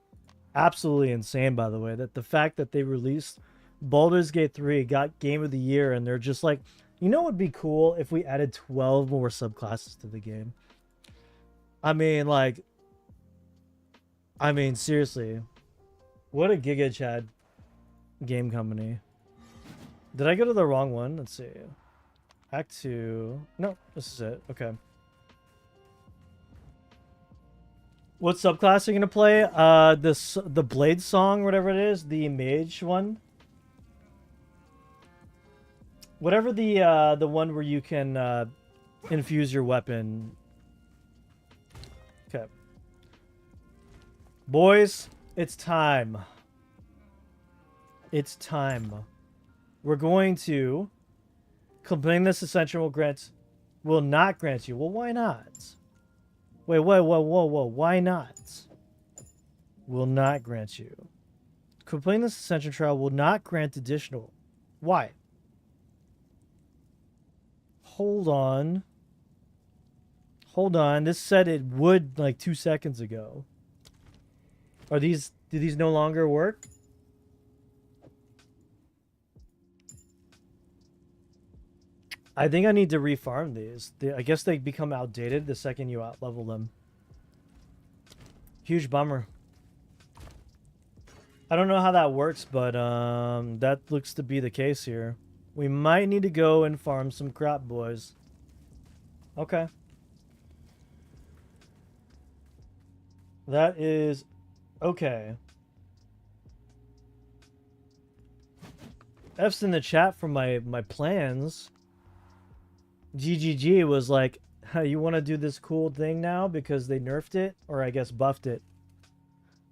absolutely insane, by the way. That the fact that they released Baldur's Gate 3, got Game of the Year, and they're just like, you know what would be cool if we added 12 more subclasses to the game? I mean, like, seriously. What a Giga Chad game company. Did I go to the wrong one? Let's see. Act 2. No, this is it. Okay. What subclass are you going to play? The Blade Song, whatever it is. The Mage one. Whatever the one where you can infuse your weapon. Okay. Boys, it's time. It's time. We're going to completing this ascension will not grant you. Well, why not? Wait, whoa, why not? Will not grant you. Completing this ascension trial will not grant additional. Why? Hold on. Hold on. This said it would like 2 seconds ago. Do these no longer work? I think I need to refarm these. I guess they become outdated the second you out-level them. Huge bummer. I don't know how that works, but that looks to be the case here. We might need to go and farm some crap, boys. Okay. That is okay. F's in the chat for my plans. GGG was like, hey, you want to do this cool thing now because they nerfed it? Or I guess buffed it.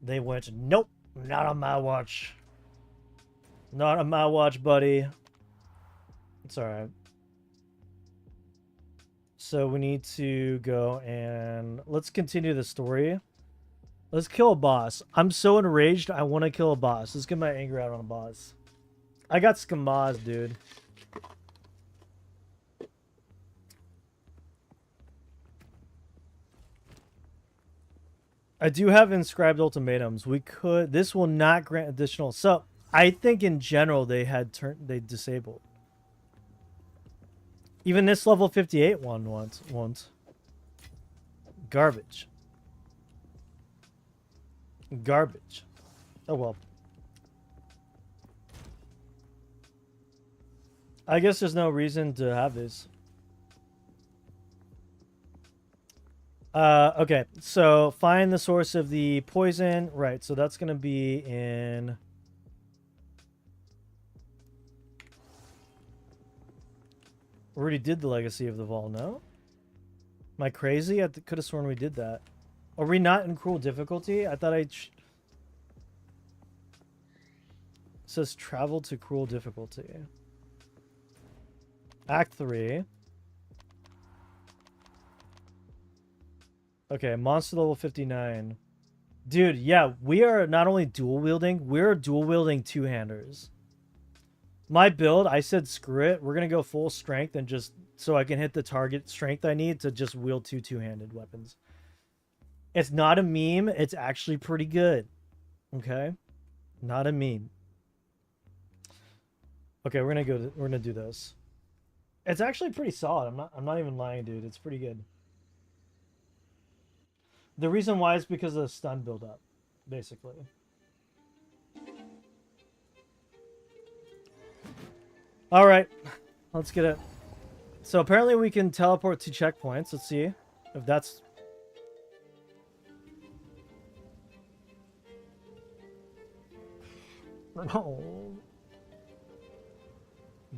They went, nope, not on my watch. Not on my watch, buddy. It's alright. So we need to go and let's continue the story. Let's kill a boss. I'm so enraged, I want to kill a boss. Let's get my anger out on a boss. I got Skamaz, dude. I do have inscribed ultimatums. This will not grant additional. So I think in general they disabled. Even this level 58 one won't. Garbage. Garbage. Oh well. I guess there's no reason to have this. Okay, so find the source of the poison. Right, so that's going to be in... Already did the Legacy of the Vol, no? Am I crazy? I could have sworn we did that. Are we not in Cruel Difficulty? I thought It says travel to Cruel Difficulty. Act 3. Okay, monster level 59. Dude, yeah, we are not only dual wielding, we're dual wielding two-handers. My build, I said screw it. We're going to go full strength and just so I can hit the target strength I need to just wield two-handed weapons. It's not a meme. It's actually pretty good. Okay? Not a meme. Okay, we're going to do this. It's actually pretty solid. I'm not even lying, dude. It's pretty good. The reason why is because of the stun buildup, basically. All right, let's get it. So apparently we can teleport to checkpoints. Let's see if that's... No.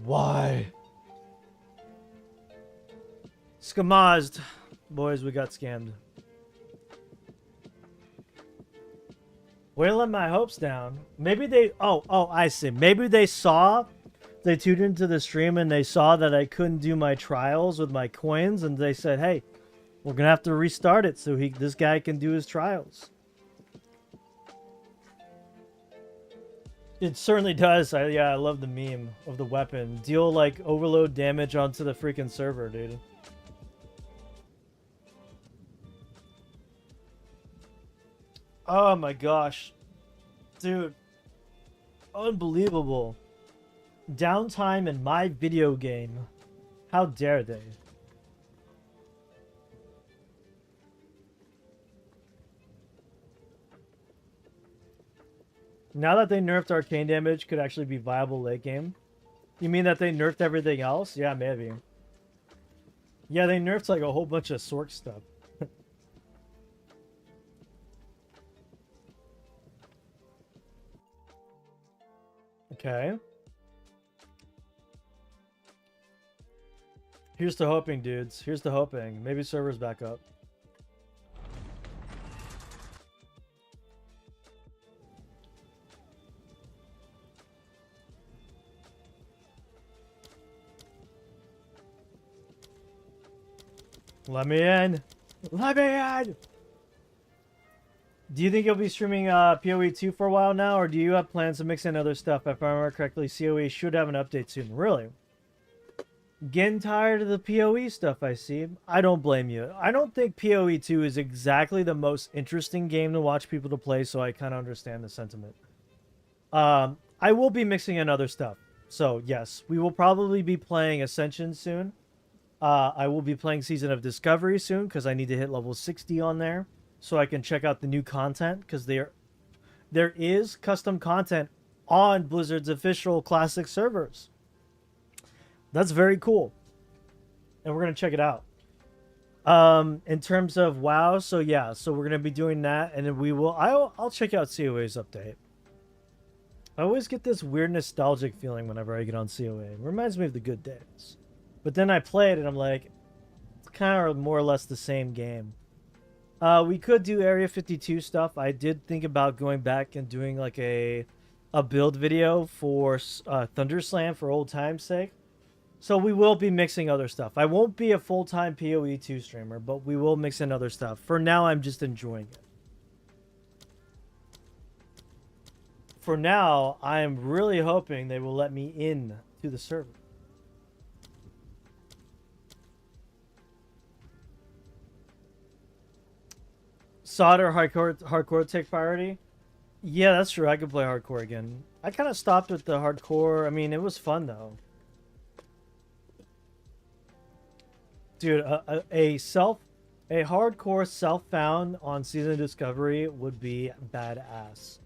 Why? Skamazed. Boys, we got scammed. Way to let my hopes down. Maybe they... Oh, I see. Maybe they saw... They tuned into the stream and they saw that I couldn't do my trials with my coins. And they said, hey, we're going to have to restart it so this guy can do his trials. It certainly does. Yeah, I love the meme of the weapon. Deal, like, overload damage onto the freaking server, dude. Oh my gosh. Dude. Unbelievable. Downtime in my video game. How dare they? Now that they nerfed arcane damage could actually be viable late game. You mean that they nerfed everything else? Yeah, maybe. Yeah, they nerfed like a whole bunch of Sork stuff. Okay. Here's to hoping, dudes. Here's to hoping. Maybe server's back up. Let me in. Let me in. Do you think you'll be streaming PoE 2 for a while now, or do you have plans to mix in other stuff? If I remember correctly, CoE should have an update soon. Really? Getting tired of the PoE stuff, I see. I don't blame you. I don't think PoE 2 is exactly the most interesting game to watch people to play, so I kind of understand the sentiment. I will be mixing in other stuff. So, yes, we will probably be playing Ascension soon. I will be playing Season of Discovery soon, because I need to hit level 60 on there, so I can check out the new content, because there is custom content on Blizzard's official classic servers. That's very cool. And we're going to check it out. In terms of WoW, so yeah, so we're going to be doing that, and then I'll check out COA's update. I always get this weird nostalgic feeling whenever I get on COA. It reminds me of the good days. But then I play it and I'm like, it's kind of more or less the same game. We could do Area 52 stuff. I did think about going back and doing like a build video for Thunderslam for old time's sake. So we will be mixing other stuff. I won't be a full-time PoE 2 streamer, but we will mix in other stuff. For now, I'm just enjoying it. For now, I am really hoping they will let me in to the server. Solder hardcore take priority? Yeah, that's true. I could play hardcore again. I kind of stopped with the hardcore. I mean, it was fun though. Dude, a hardcore self-found on Season of Discovery would be badass.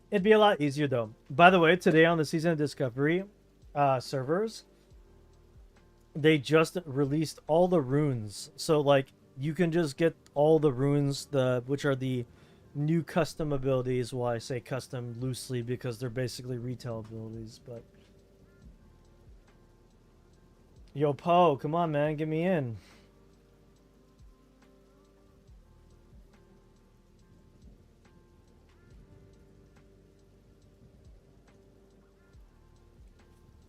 It'd be a lot easier though. By the way, today on the Season of Discovery servers, they just released all the runes. So like you can just get all the runes, which are the new custom abilities. Well, I say custom loosely because they're basically retail abilities, but yo, Poe, come on, man, get me in.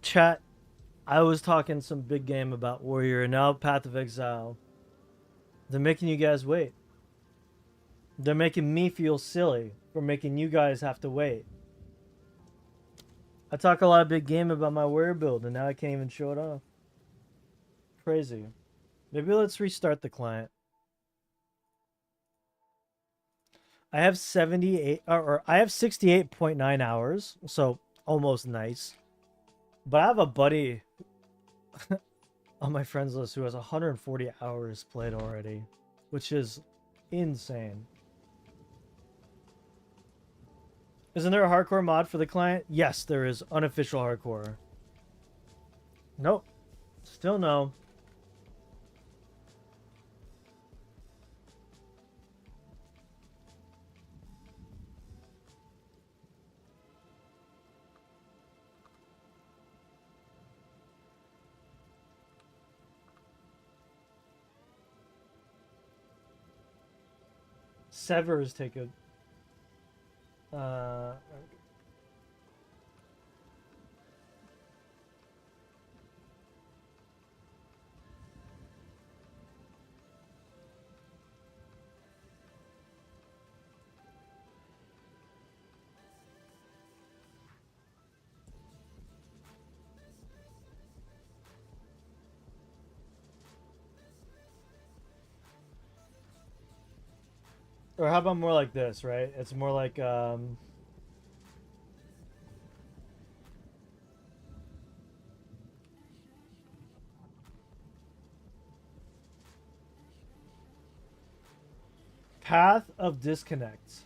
Chat, I was talking some big game about Warrior and now Path of Exile. They're making you guys wait. They're making me feel silly for making you guys have to wait. I talk a lot of big game about my Warrior build and now I can't even show it off. Crazy. Maybe let's restart the client. I have 78 or I have 68.9 hours, so almost nice. But I have a buddy on my friends list who has 140 hours played already, which is insane. Isn't there a hardcore mod for the client? Yes, there is unofficial hardcore. Nope. Still no. Severs take a... Or how about more like this, right? It's more like, Path of Disconnect.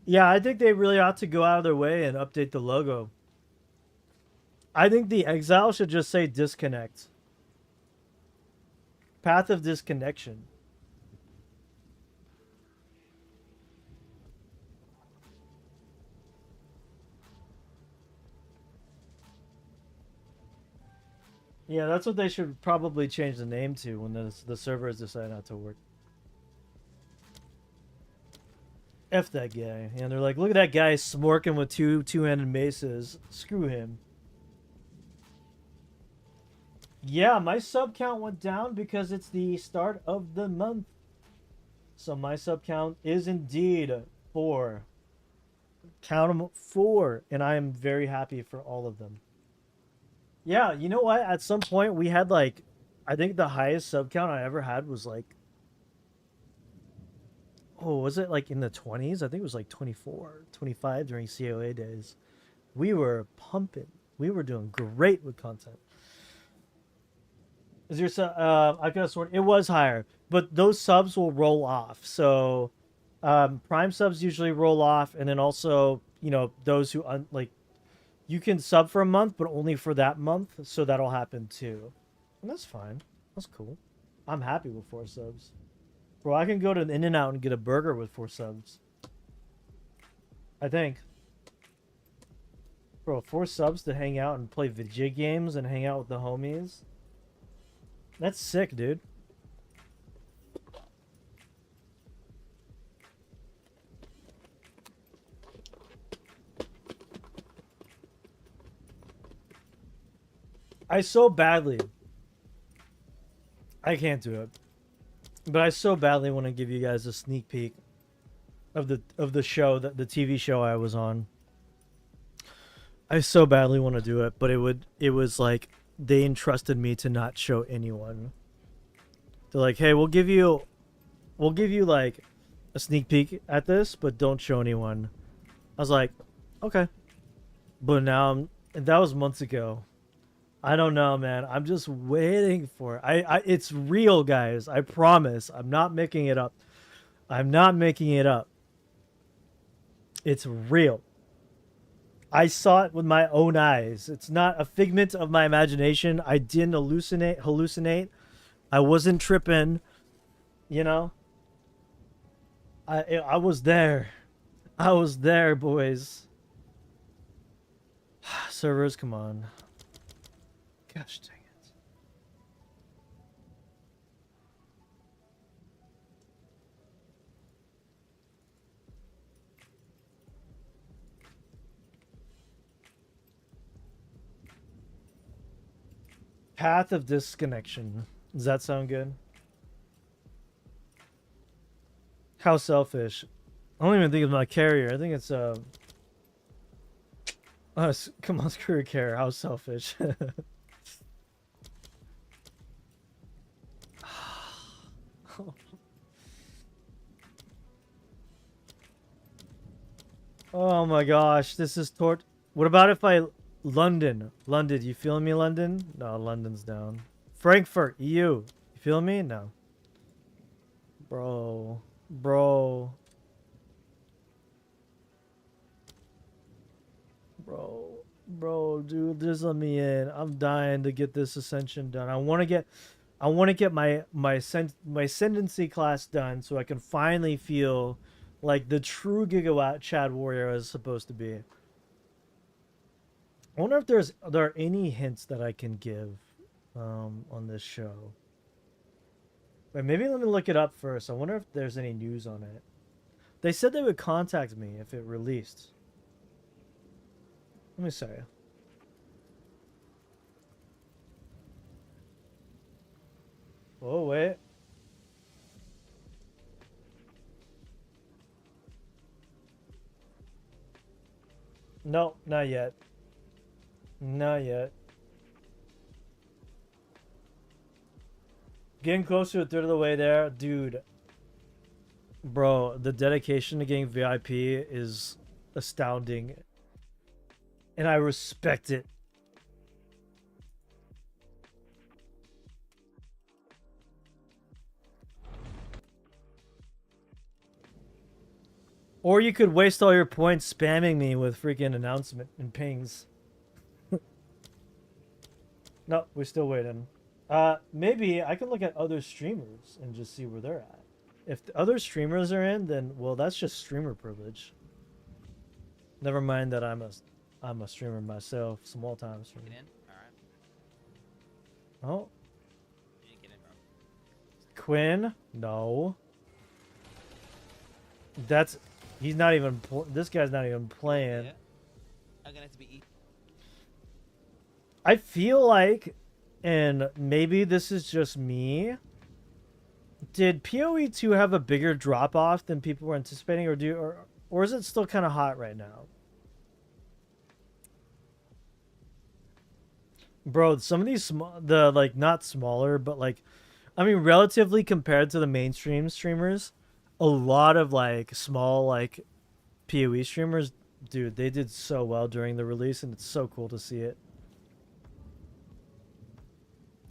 Yeah, I think they really ought to go out of their way and update the logo. I think the Exile should just say Disconnect. Path of Disconnection. Yeah, that's what they should probably change the name to when the servers decide not to work. F that guy. And they're like, look at that guy smorking with two-handed maces. Screw him. Yeah, my sub count went down because it's the start of the month. So my sub count is indeed 4. Count them 4. And I am very happy for all of them. Yeah, you know what? At some point we had like, I think the highest sub count I ever had was like, oh, was it like in the 20s? I think it was like 24, 25 during COA days. We were pumping. We were doing great with content. Is your sub? I could have sworn it was higher, but those subs will roll off. So, Prime subs usually roll off, and then also, you know, those who like, you can sub for a month, but only for that month. So that'll happen too, and that's fine. That's cool. I'm happy with 4 subs. Bro, I can go to an In-N-Out and get a burger with 4 subs. I think. Bro, 4 subs to hang out and play video games and hang out with the homies. That's sick, dude. I so badly... I can't do it. But I so badly want to give you guys a sneak peek of the show, that the TV show I was on. I so badly want to do it, but it was like they entrusted me to not show anyone. They're like, "Hey, we'll give you like a sneak peek at this, but don't show anyone." I was like, "Okay." But now and that was months ago. I don't know, man. I'm just waiting for it. It's real, guys. I promise. I'm not making it up. I'm not making it up. It's real. I saw it with my own eyes. It's not a figment of my imagination. I didn't hallucinate. I wasn't tripping. You know? I was there. I was there, boys. Servers, come on. Gosh dang it. Path of Disconnection. Does that sound good? How selfish. I don't even think it's my carrier. I think it's come on, screw a carrier. How selfish. Oh my gosh, this is tort. What about if I London? London, you feeling me, London? No, London's down. Frankfurt, EU. You feel me? No. Bro. Bro. Bro, dude, just let me in. I'm dying to get this ascension done. I want to get my ascendancy class done so I can finally feel like the true gigawatt Chad warrior is supposed to be. I wonder if there are any hints that I can give on this show. Wait, maybe let me look it up first. I wonder if there's any news on it. They said they would contact me if it released. Let me see. Oh, wait. No, not yet. Not yet. Getting close to a third of the way there. Dude. Bro, the dedication to getting VIP is astounding. And I respect it. Or you could waste all your points spamming me with freaking announcement and pings. No, we're still waiting. Maybe I can look at other streamers and just see where they're at. If the other streamers are in, then well, that's just streamer privilege. Never mind that I'm a streamer myself, small time streamer. Get in? Alright. Oh, You didn't get in, bro. Quinn? No. That's he's not even. This guy's not even playing. Yeah. I'm gonna have to be. I feel like, and maybe this is just me. Did PoE 2 have a bigger drop off than people were anticipating, or is it still kind of hot right now? Bro, some of these not smaller, but like, I mean, relatively compared to the mainstream streamers, a lot of like small like PoE streamers, dude, they did so well during the release, and it's so cool to see it.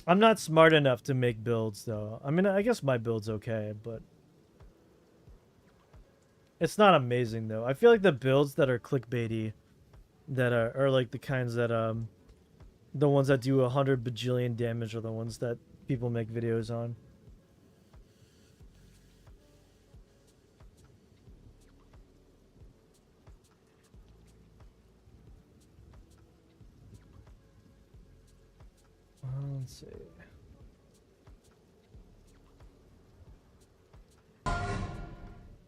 I'm not smart enough to make builds, though. I mean, I guess my build's okay, but it's not amazing, though. I feel like the builds that are clickbaity, that are like the kinds that the ones that do 100 bajillion damage are the ones that people make videos on. Let's see.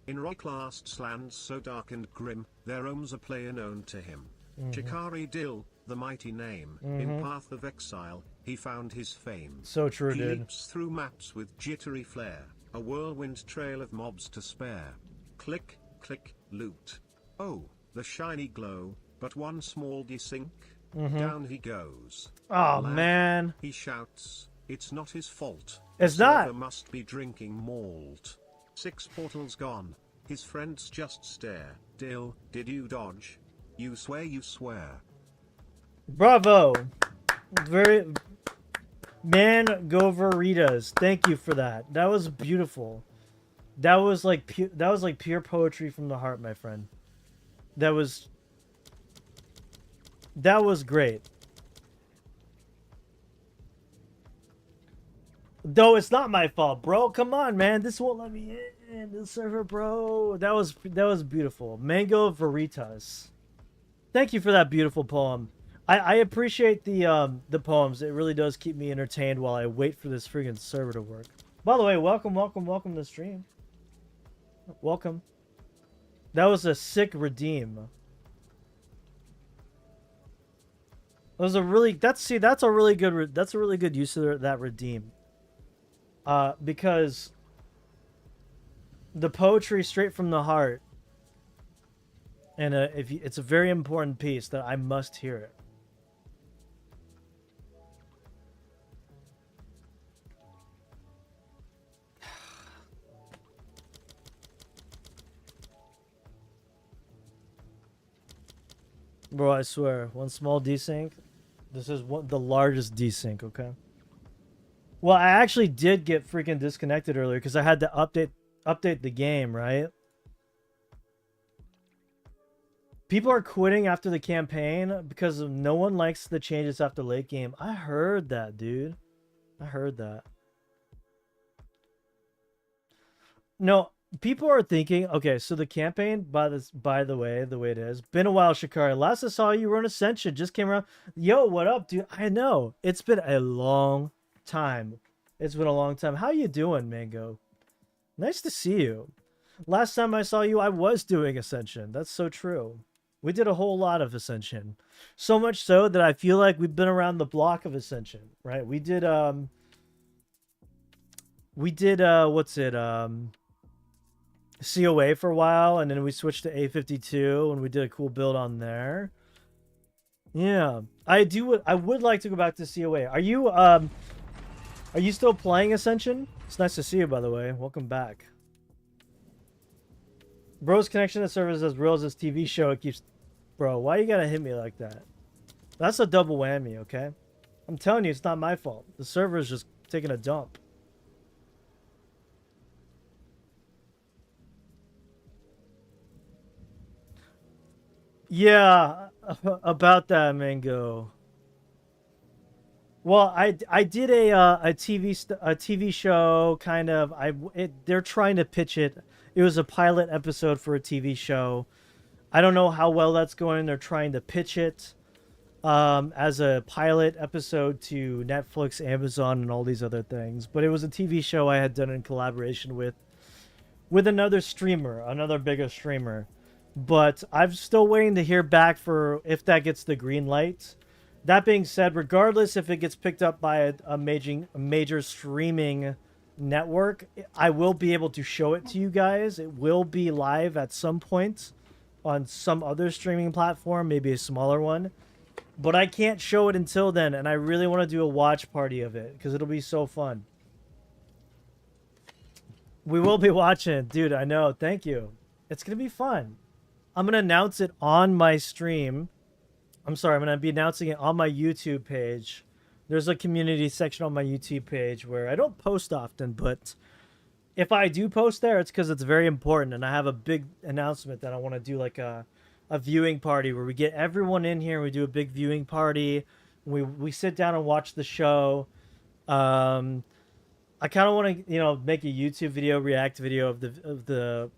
In Roiklast's lands so dark and grim, there roams a player known to him. Chikari Dil, the mighty name. In Path of Exile, he found his fame. So true, He dude. leaps through maps with jittery flair, a whirlwind trail of mobs to spare. Click, click, loot. Oh, the shiny glow, but one small desync. Down he goes. Oh, Lad, man. he shouts, it's not his fault. It's The not. server must be drinking malt. 6 portals gone. His friends just stare. Dill, did you dodge? You swear, you swear. Bravo. Very... Man, go Veritas. Thank you for that. That was beautiful. That was like pure poetry from the heart, my friend. That was great. Though it's not my fault, bro. Come on, man. This won't let me in the server, bro. That was beautiful. Mango Veritas. Thank you for that beautiful poem. I appreciate the poems. It really does keep me entertained while I wait for this friggin' server to work. By the way, welcome to the stream. Welcome. That was a sick redeem. That was a really that's a really good use of that redeem. Because the poetry straight from the heart, and it's a very important piece that I must hear it. Bro, I swear, one small desync. This is the largest desync, okay? Well, I actually did get freaking disconnected earlier because I had to update the game, right? People are quitting after the campaign because no one likes the changes after late game. I heard that, dude. I heard that. No, people are thinking, okay, so the campaign, by the way it is, been a while, Shikari. Last I saw you were on Ascension, just came around. Yo, what up, dude? I know. It's been a long time. It's been a long time. How you doing, Mango? Nice to see you. Last time I saw you, I was doing Ascension. That's so true. We did a whole lot of Ascension. So much so that I feel like we've been around the block of Ascension, right? We did what's it? COA for a while, and then we switched to A52 and we did a cool build on there. Yeah. I would like to go back to COA. Are you still playing Ascension? It's nice to see you, by the way. Welcome back. Bro's connection to servers as real as this TV show. It keeps... Bro, why you gotta hit me like that? That's a double whammy, okay? I'm telling you, it's not my fault. The server's just taking a dump. Yeah, about that, Mango. Well, I did a TV show kind of. They're trying to pitch it. It was a pilot episode for a TV show. I don't know how well that's going. They're trying to pitch it as a pilot episode to Netflix, Amazon, and all these other things. But it was a TV show I had done in collaboration with another streamer, another bigger streamer. But I'm still waiting to hear back for if that gets the green light. That being said, regardless if it gets picked up by a major streaming network, I will be able to show it to you guys. It will be live at some point on some other streaming platform, maybe a smaller one. But I can't show it until then, and I really want to do a watch party of it because it'll be so fun. We will be watching. Dude, I know. Thank you. It's going to be fun. I'm going to announce it on my stream. I'm sorry, I'm going to be announcing it on my YouTube page. There's a community section on my YouTube page where I don't post often, but if I do post there, it's because it's very important, and I have a big announcement that I want to do, like a viewing party where we get everyone in here and we do a big viewing party. We sit down and watch the show. I kind of want to, make a YouTube video, react video of the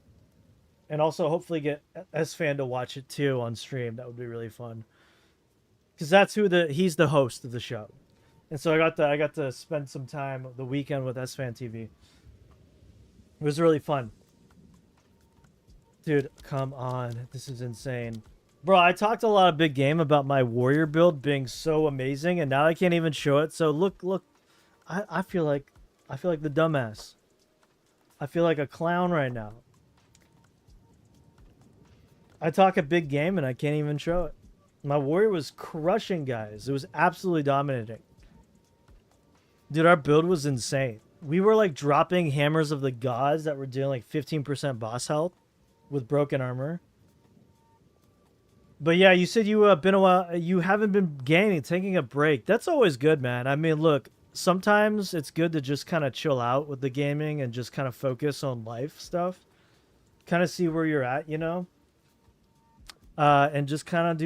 and also hopefully get S-Fan to watch it too on stream. That would be really fun. Because that's he's the host of the show. And so I got to spend some time the weekend with S-Fan TV. It was really fun. Dude, come on. This is insane. Bro, I talked a lot of big game about my warrior build being so amazing, and now I can't even show it. So look. I feel like the dumbass. I feel like a clown right now. I talk a big game and I can't even show it. My warrior was crushing guys. It was absolutely dominating. Dude, our build was insane. We were like dropping hammers of the gods that were doing like 15% boss health with broken armor. But yeah, you said you been a while. You haven't been gaming, taking a break. That's always good, man. I mean, look, sometimes it's good to just kind of chill out with the gaming and just kind of focus on life stuff. Kind of see where you're at, and just kind of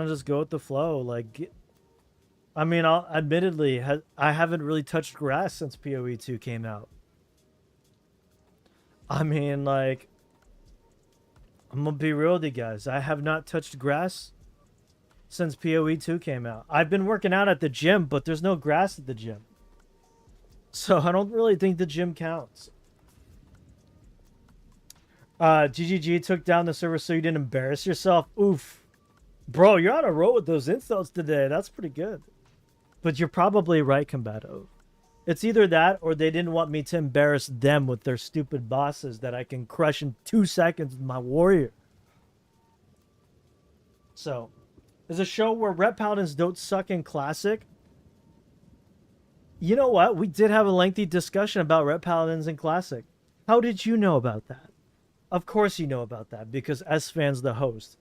just go with the flow. Like, I mean, admittedly, I haven't really touched grass since PoE 2 came out. I mean, like, I'm gonna be real with you guys. I have not touched grass since PoE 2 came out. I've been working out at the gym, but there's no grass at the gym. So I don't really think the gym counts. GGG took down the server so you didn't embarrass yourself. Oof. Bro, you're on a roll with those insults today. That's pretty good. But you're probably right, Combato. It's either that or they didn't want me to embarrass them with their stupid bosses that I can crush in 2 seconds with my warrior. So, there's a show where Ret Paladins don't suck in Classic. You know what? We did have a lengthy discussion about Ret Paladins in Classic. How did you know about that? Of course you know about that, because S-Fan's the host.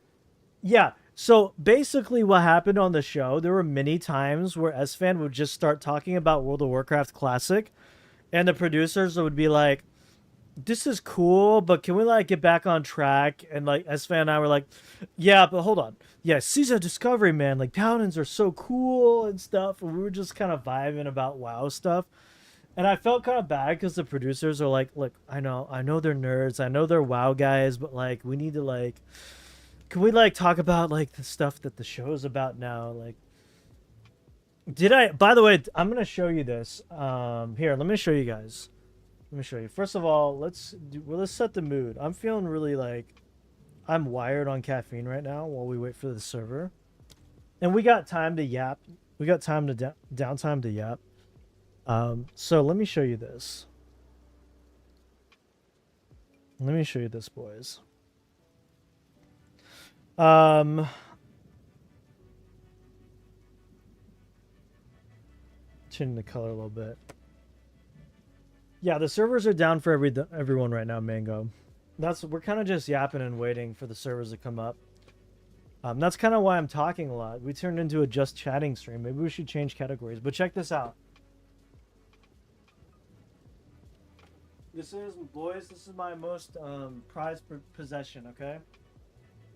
Yeah, so basically what happened on the show, there were many times where S-Fan would just start talking about World of Warcraft Classic, and the producers would be like, this is cool, but can we, like, get back on track? And, like, S-Fan and I were like, yeah, but hold on. Yeah, Season of Discovery, man. Like, Paladins are so cool and stuff. And we were just kind of vibing about WoW stuff. And I felt kind of bad because the producers are like, look, I know they're nerds, I know they're WoW guys, but like we need to like, can we like talk about like the stuff that the show's about now? Like, did I? By the way, I'm gonna show you this. Here, let me show you guys. Let me show you. First of all, let's set the mood. I'm feeling really like I'm wired on caffeine right now while we wait for the server, and we got time to yap. We got time to downtime to yap. So let me show you this. Let me show you this, boys. Changing the color a little bit. Yeah, the servers are down for everyone right now, Mango. We're kind of just yapping and waiting for the servers to come up. That's kind of why I'm talking a lot. We turned into a just chatting stream. Maybe we should change categories. But check this out. This is, boys, this is my most prized possession, okay?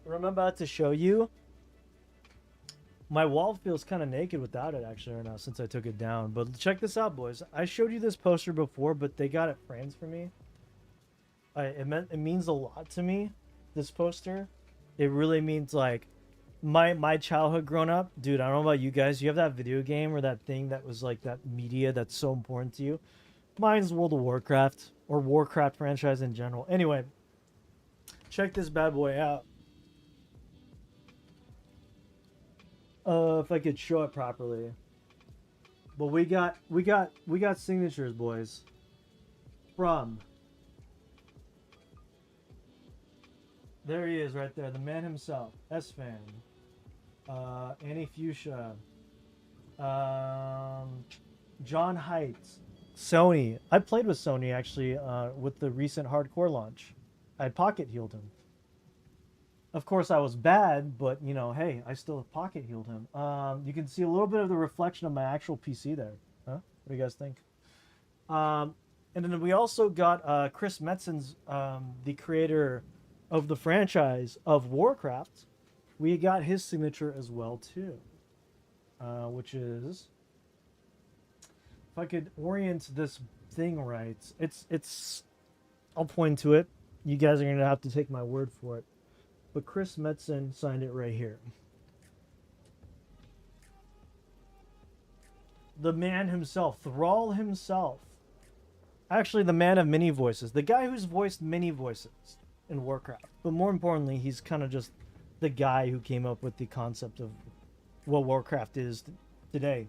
What I'm about to show you, my wall feels kind of naked without it actually right now since I took it down. But check this out, boys. I showed you this poster before, but they got it framed for me. It means a lot to me, this poster. It really means like my childhood growing up. Dude, I don't know about you guys. You have that video game or that thing that was like that media that's so important to you. Mine's World of Warcraft or Warcraft franchise in general. Anyway, check this bad boy out. If I could show it properly. But we got signatures, boys. From, there he is right there, the man himself, S-Fan, Annie Fuchsia, John Heights, Sony. I played with Sony actually with the recent hardcore launch. I pocket healed him. Of course, I was bad, but you know, hey, I still pocket healed him. You can see a little bit of the reflection of my actual PC there. Huh? What do you guys think? And then we also got Chris Metzen's, the creator of the franchise of Warcraft. We got his signature as well too, which is, if I could orient this thing right, it's. I'll point to it. You guys are gonna have to take my word for it. But Chris Metzen signed it right here. The man himself, Thrall himself. Actually, the man of many voices. The guy who's voiced many voices in Warcraft. But more importantly, he's kind of just the guy who came up with the concept of what Warcraft is today.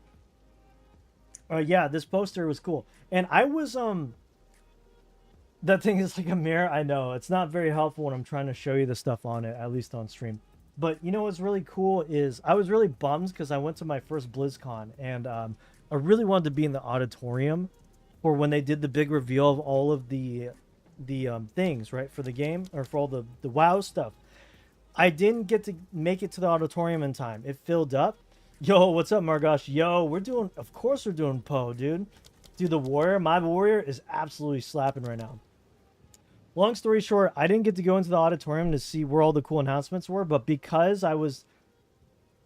Yeah, this poster was cool. And I was, that thing is like a mirror. I know it's not very helpful when I'm trying to show you the stuff on it, at least on stream. But you know what's really cool is I was really bummed because I went to my first BlizzCon and I really wanted to be in the auditorium for when they did the big reveal of all of the things, right, for the game or for all the WoW stuff. I didn't get to make it to the auditorium in time. It filled up. Yo, what's up, Margosh? Yo, of course we're doing Poe, dude. Dude, my warrior is absolutely slapping right now. Long story short, I didn't get to go into the auditorium to see where all the cool announcements were, but because I was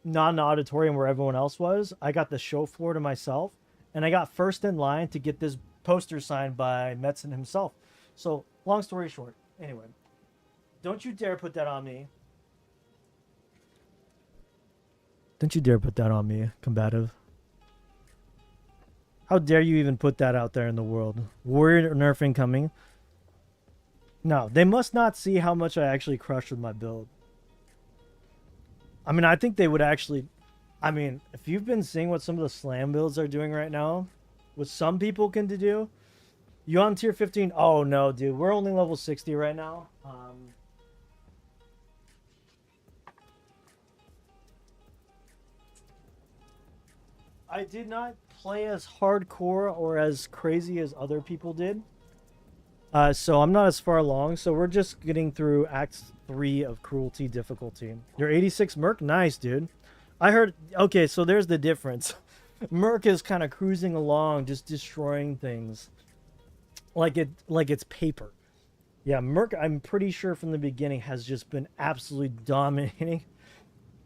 not in the auditorium where everyone else was, I got the show floor to myself, and I got first in line to get this poster signed by Metzen himself. So, long story short, anyway, don't you dare put that on me. Don't you dare put that on me, combative. How dare you even put that out there in the world? Warrior nerf incoming. No, they must not see how much I actually crushed with my build. I mean, I think they would actually... I mean, if you've been seeing what some of the slam builds are doing right now, what some people can do, you on tier 15? Oh, no, dude. We're only level 60 right now. I did not play as hardcore or as crazy as other people did. So I'm not as far along. So we're just getting through Act 3 of Cruelty difficulty. You're 86 Merc? Nice, dude. I heard... Okay, so there's the difference. Merc is kind of cruising along, just destroying things. Like it's paper. Yeah, Merc, I'm pretty sure from the beginning, has just been absolutely dominating.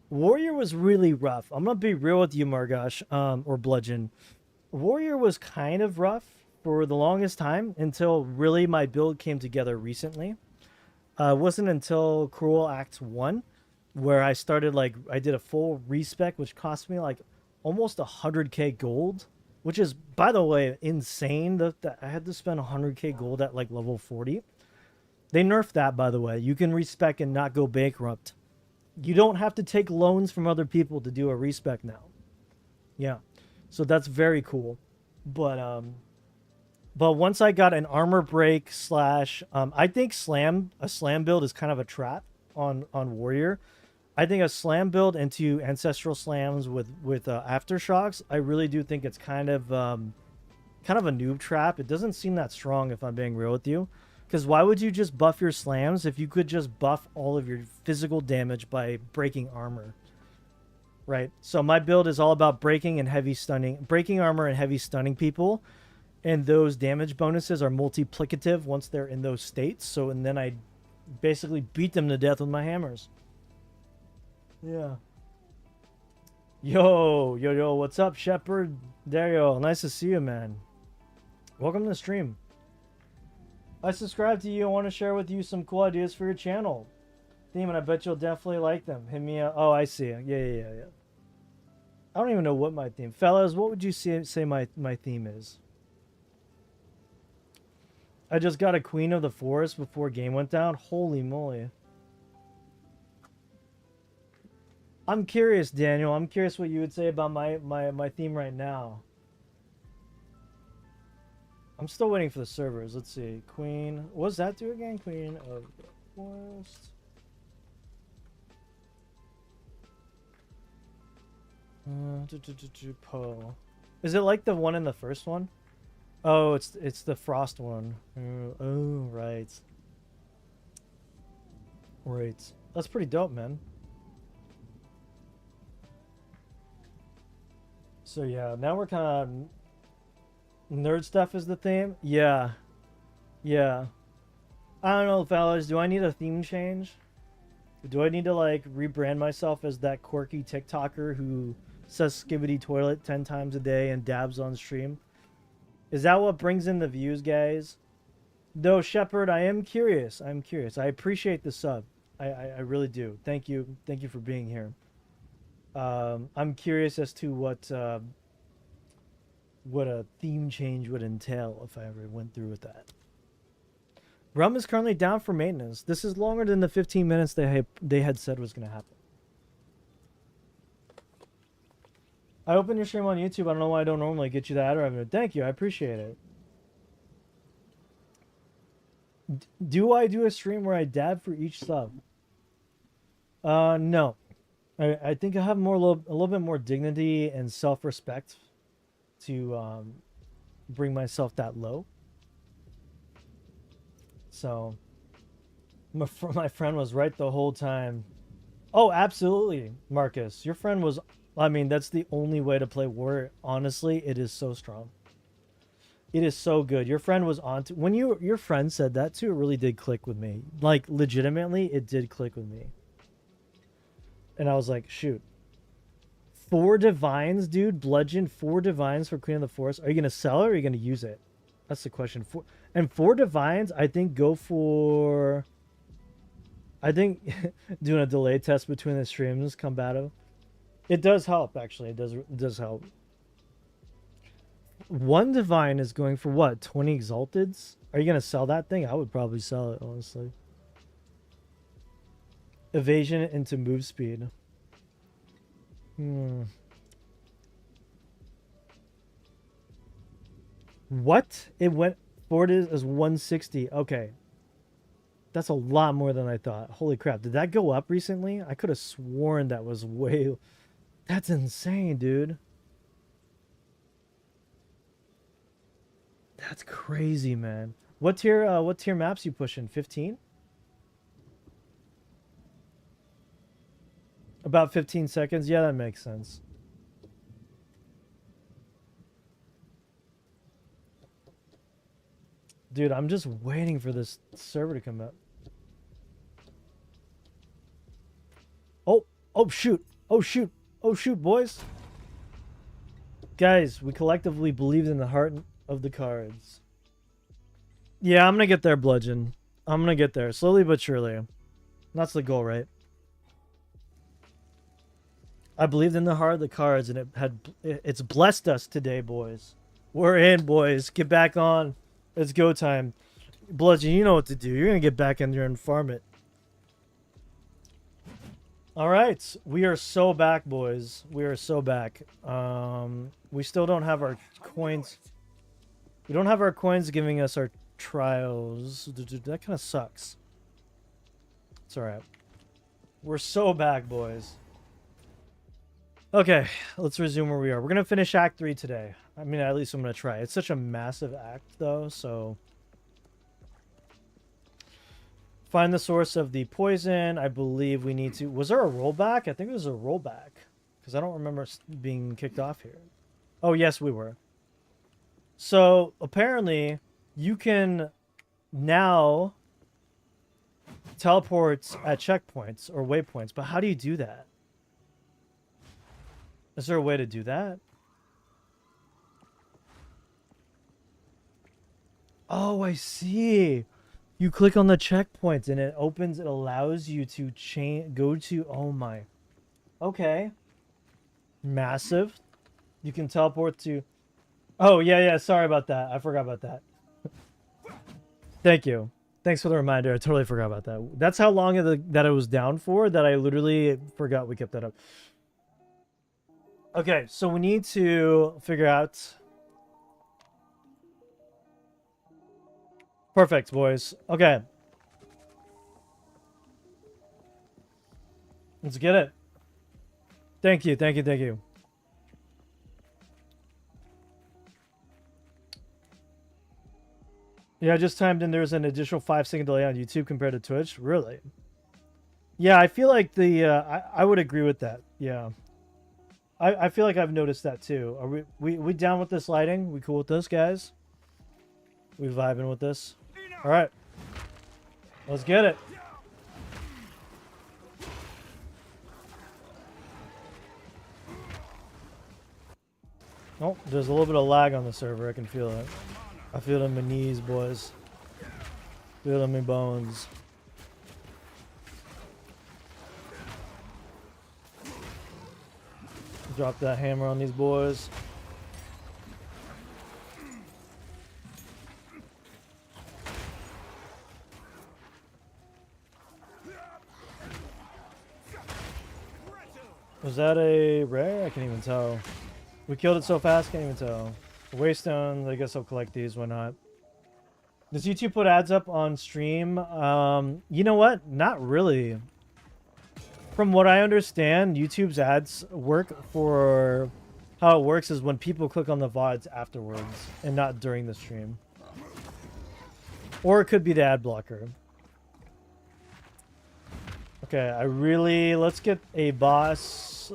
Warrior was really rough. I'm going to be real with you, Margosh, or Bludgeon. Warrior was kind of rough for the longest time until really my build came together recently. It wasn't until Cruel Act 1 where I started, like, I did a full respec, which cost me like almost 100k gold, which is, by the way, insane that I had to spend 100k gold at like level 40. They nerfed that, by the way. You can respec and not go bankrupt. You don't have to take loans from other people to do a respec now. Yeah. So that's very cool. But once I got an armor break slash I think a slam build is kind of a trap on warrior. I think a slam build into ancestral slams with aftershocks, I really do think it's kind of a noob trap. It doesn't seem that strong, if I'm being real with you. Because why would you just buff your slams if you could just buff all of your physical damage by breaking armor? Right? So my build is all about breaking armor and heavy stunning people. And those damage bonuses are multiplicative once they're in those states. So, and then I basically beat them to death with my hammers. Yeah. Yo, what's up, Shepard? Dario, nice to see you, man. Welcome to the stream. I subscribe to you. I want to share with you some cool ideas for your channel theme, and I bet you'll definitely like them. Hit me up. Oh, I see. Yeah. I don't even know what my theme. Fellas, what would you say my theme is? I just got a Queen of the Forest before game went down. Holy moly. I'm curious, Daniel. I'm curious what you would say about my theme right now. I'm still waiting for the servers. Let's see. Queen. What does that do again? Queen of the Forest. Poe. Is it like the one in the first one? Oh, it's the Frost one. Oh, right. Right. That's pretty dope, man. So yeah, now we're kind of nerd stuff is the theme. Yeah. I don't know, fellas. Do I need a theme change? Do I need to like rebrand myself as that quirky TikToker who says skibbity toilet 10 times a day and dabs on stream? Is that what brings in the views, guys? Though, Shepard, I am curious. I appreciate the sub. I really do. Thank you. Thank you for being here. I'm curious as to what a theme change would entail if I ever went through with that. Rum is currently down for maintenance. This is longer than the 15 minutes they had said was going to happen. I opened your stream on YouTube. I don't know why I don't normally get you the ad revenue. Thank you. I appreciate it. Do I do a stream where I dab for each sub? No. I think I have a little bit more dignity and self-respect to bring myself that low. So my friend was right the whole time. Oh, absolutely, Marcus. Your friend was... I mean, that's the only way to play Warrior. Honestly, it is so strong. It is so good. Your friend was on to... When your friend said that too, it really did click with me. Like, legitimately, it did click with me. And I was like, shoot. 4 divines, dude. Bludgeon 4 divines for Queen of the Forest. Are you going to sell it or are you going to use it? That's the question. 4 divines, I think, go for... I think doing a delay test between the streams, combative. It does help, actually. It does help. 1 divine is going for what? 20 exalteds? Are you going to sell that thing? I would probably sell it, honestly. Evasion into move speed. What? It went forward as 160. Okay. That's a lot more than I thought. Holy crap. Did that go up recently? I could have sworn that was way... That's insane, dude. That's crazy, man. What tier maps you pushing? 15? About 15 seconds? Yeah, that makes sense. Dude, I'm just waiting for this server to come up. Oh shoot. Oh shoot, boys. Guys, we collectively believed in the heart of the cards. Yeah, I'm gonna get there, Bludgeon. I'm gonna get there, slowly but surely. That's the goal, right? I believed in the heart of the cards, and it's blessed us today, boys. We're in, boys. Get back on. It's go time. Bludgeon, you know what to do. You're gonna get back in there and farm it. All right, we are so back, boys. We are so back. We still don't have our coins. We don't have our coins giving us our trials. That kind of sucks. It's all right. We're so back, boys. Okay, let's resume where we are. We're gonna finish Act 3 today. I mean, at least I'm gonna try. It's such a massive act, though, so. Find the source of the poison. I believe we need to... Was there a rollback? I think it was a rollback. Because I don't remember being kicked off here. Oh, yes, we were. So, apparently, you can now teleport at checkpoints or waypoints. But how do you do that? Is there a way to do that? Oh, I see. You click on the checkpoints and it opens, it allows you to go to, oh my. Okay. Massive. You can teleport to, oh yeah, sorry about that. I forgot about that. Thank you. Thanks for the reminder. I totally forgot about that. That's how long that it was down for, that I literally forgot we kept that up. Okay, so we need to figure out. Perfect, boys. Okay. Let's get it. Thank you, thank you, thank you. Yeah, I just timed in there's an additional 5-second delay on YouTube compared to Twitch. Really? Yeah, I feel like the... I would agree with that. Yeah. I feel like I've noticed that too. Are we down with this lighting? We cool with this, guys? We vibing with this? All right, let's get it. Oh, there's a little bit of lag on the server. I can feel it. I feel it in my knees, boys. Feel it in my bones. Drop that hammer on these boys. Was that a rare? I can't even tell. We killed it so fast, can't even tell. Waystones, I guess I'll collect these, why not? Does YouTube put ads up on stream? You know what? Not really. From what I understand, YouTube's ads work for... How it works is when people click on the VODs afterwards, and not during the stream. Or it could be the ad blocker. Okay, let's get a boss.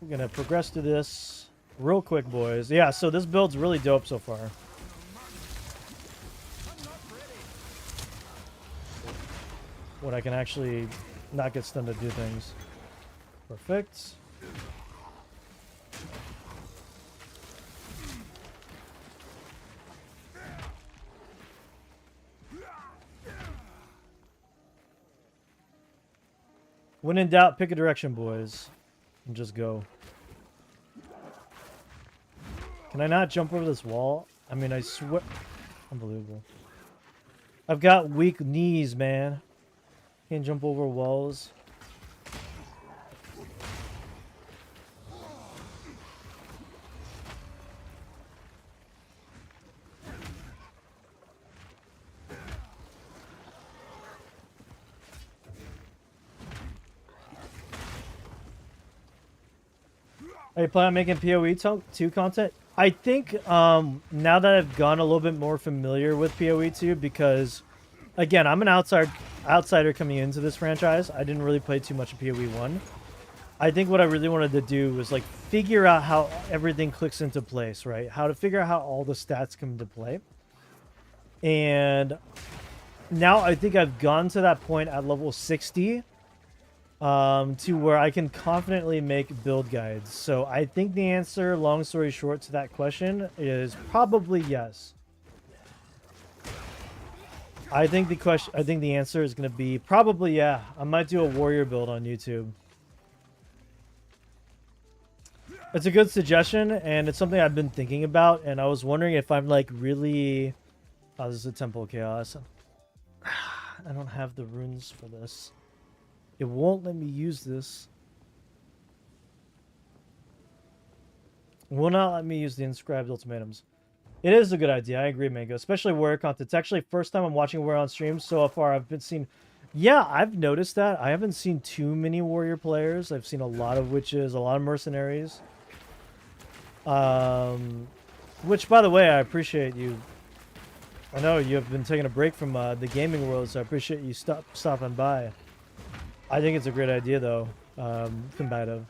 We're gonna progress to this real quick, boys. Yeah, so this build's really dope so far. When I can actually not get stunned to do things. Perfect. When in doubt, pick a direction, boys. And just go. Can I not jump over this wall? I mean, I swear... Unbelievable. I've got weak knees, man. Can't jump over walls. Are you planning on making PoE 2 content? I think now that I've gone a little bit more familiar with PoE 2, because again, I'm an outsider coming into this franchise. I didn't really play too much of PoE 1. I think what I really wanted to do was like figure out how everything clicks into place, right? How to figure out how all the stats come into play. And now I think I've gone to that point at level 60 to where I can confidently make build guides. So I think the answer, long story short, to that question is probably yes. I think the answer is going to be probably yeah. I might do a warrior build on YouTube. It's a good suggestion, and it's something I've been thinking about, and I was wondering if I'm like really... Oh, this is a Temple of Chaos. I don't have the runes for this. It won't let me use this. It will not let me use the inscribed ultimatums. It is a good idea. I agree, Mango. Especially warrior content. It's actually first time I'm watching warrior on stream. So far, I've been seen... Yeah, I've noticed that. I haven't seen too many warrior players. I've seen a lot of witches, a lot of mercenaries. Which, by the way, I appreciate you. I know you've been taking a break from the gaming world, so I appreciate you stopping by. I think it's a great idea, though. Combative.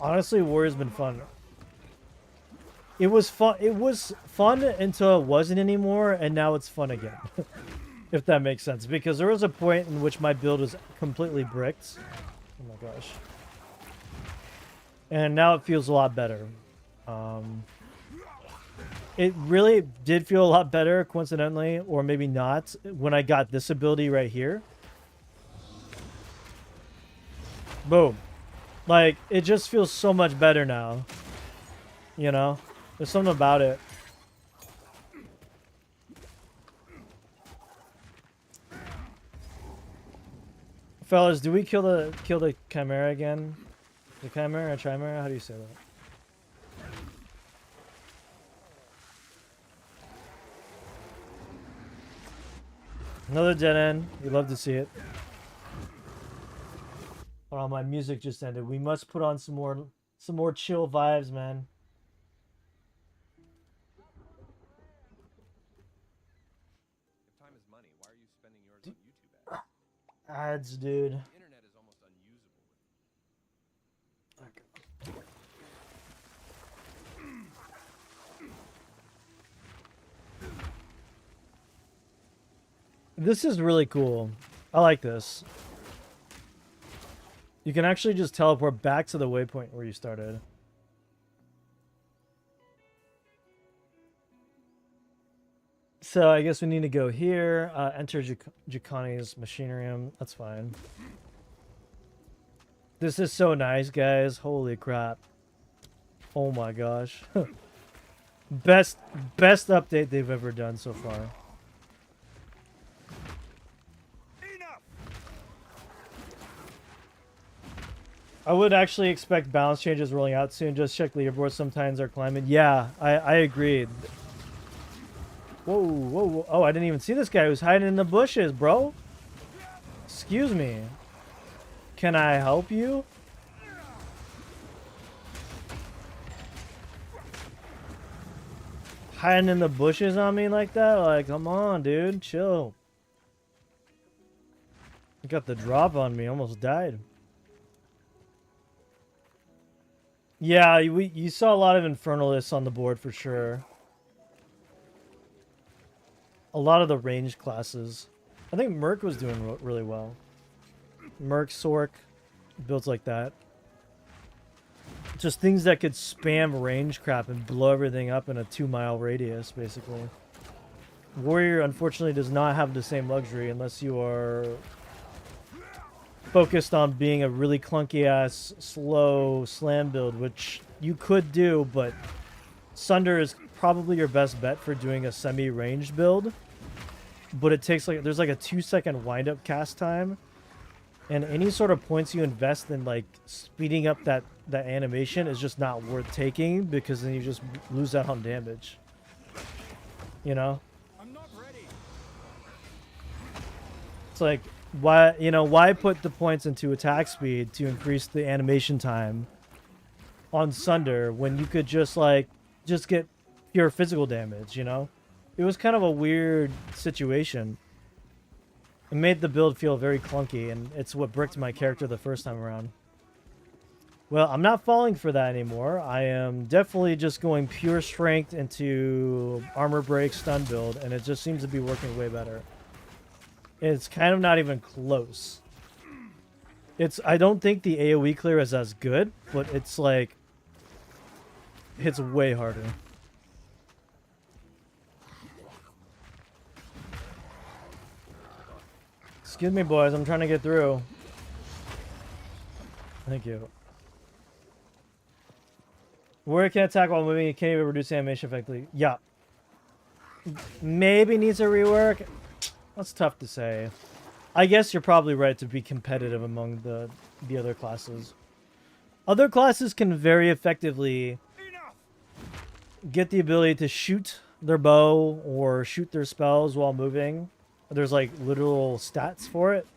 Honestly, warrior's been fun. It was fun. It was fun until it wasn't anymore, and now it's fun again. If that makes sense, because there was a point in which my build was completely bricked. Oh my gosh. And now it feels a lot better. It really did feel a lot better, coincidentally, or maybe not, when I got this ability right here. Boom. Like, it just feels so much better now. You know? There's something about it. Fellas, do we kill the Chimera again? The Chimera or Chimera? How do you say that? Another dead end. We love to see it. Oh, my music just ended. We must put on some more chill vibes, man. If time is money, why are you spending yours on YouTube ads? Ads, dude. The internet is almost unusable. This is really cool. I like this. You can actually just teleport back to the waypoint where you started. So I guess we need to go here. Enter Jacani's Machinarium. That's fine. This is so nice, guys. Holy crap. Oh my gosh. Best update they've ever done so far. I would actually expect balance changes rolling out soon. Just check leaderboards. Sometimes are climbing. Yeah, I agreed. Whoa, whoa, whoa. Oh, I didn't even see this guy who's hiding in the bushes, bro. Excuse me. Can I help you? Hiding in the bushes on me like that? Like, come on, dude. Chill. You got the drop on me. Almost died. Yeah, you saw a lot of Infernalists on the board for sure. A lot of the ranged classes. I think Merc was doing really well. Merc, Sork, builds like that. Just things that could spam range crap and blow everything up in a 2-mile radius, basically. Warrior, unfortunately, does not have the same luxury unless you are focused on being a really clunky-ass, slow slam build, which you could do, but Sunder is probably your best bet for doing a semi-ranged build. But it takes, like, there's like a 2-second wind-up cast time, and any sort of points you invest in, like, speeding up that animation is just not worth taking, because then you just lose out on damage. You know? I'm not ready. It's like, why put the points into attack speed to increase the animation time on Sunder when you could just get pure physical damage, you know? It was kind of a weird situation. It made the build feel very clunky, and it's what bricked my character the first time around. Well, I'm not falling for that anymore. I am definitely just going pure strength into armor break stun build, and it just seems to be working way better. It's kind of not even close. I don't think the AoE clear is as good, but it's like hits way harder. Excuse me, boys. I'm trying to get through. Thank you. Warrior can attack while moving. You can't even reduce animation effectively. Yeah. Maybe needs a rework. That's tough to say. I guess you're probably right to be competitive among the other classes. Other classes can very effectively get the ability to shoot their bow or shoot their spells while moving. There's like literal stats for it.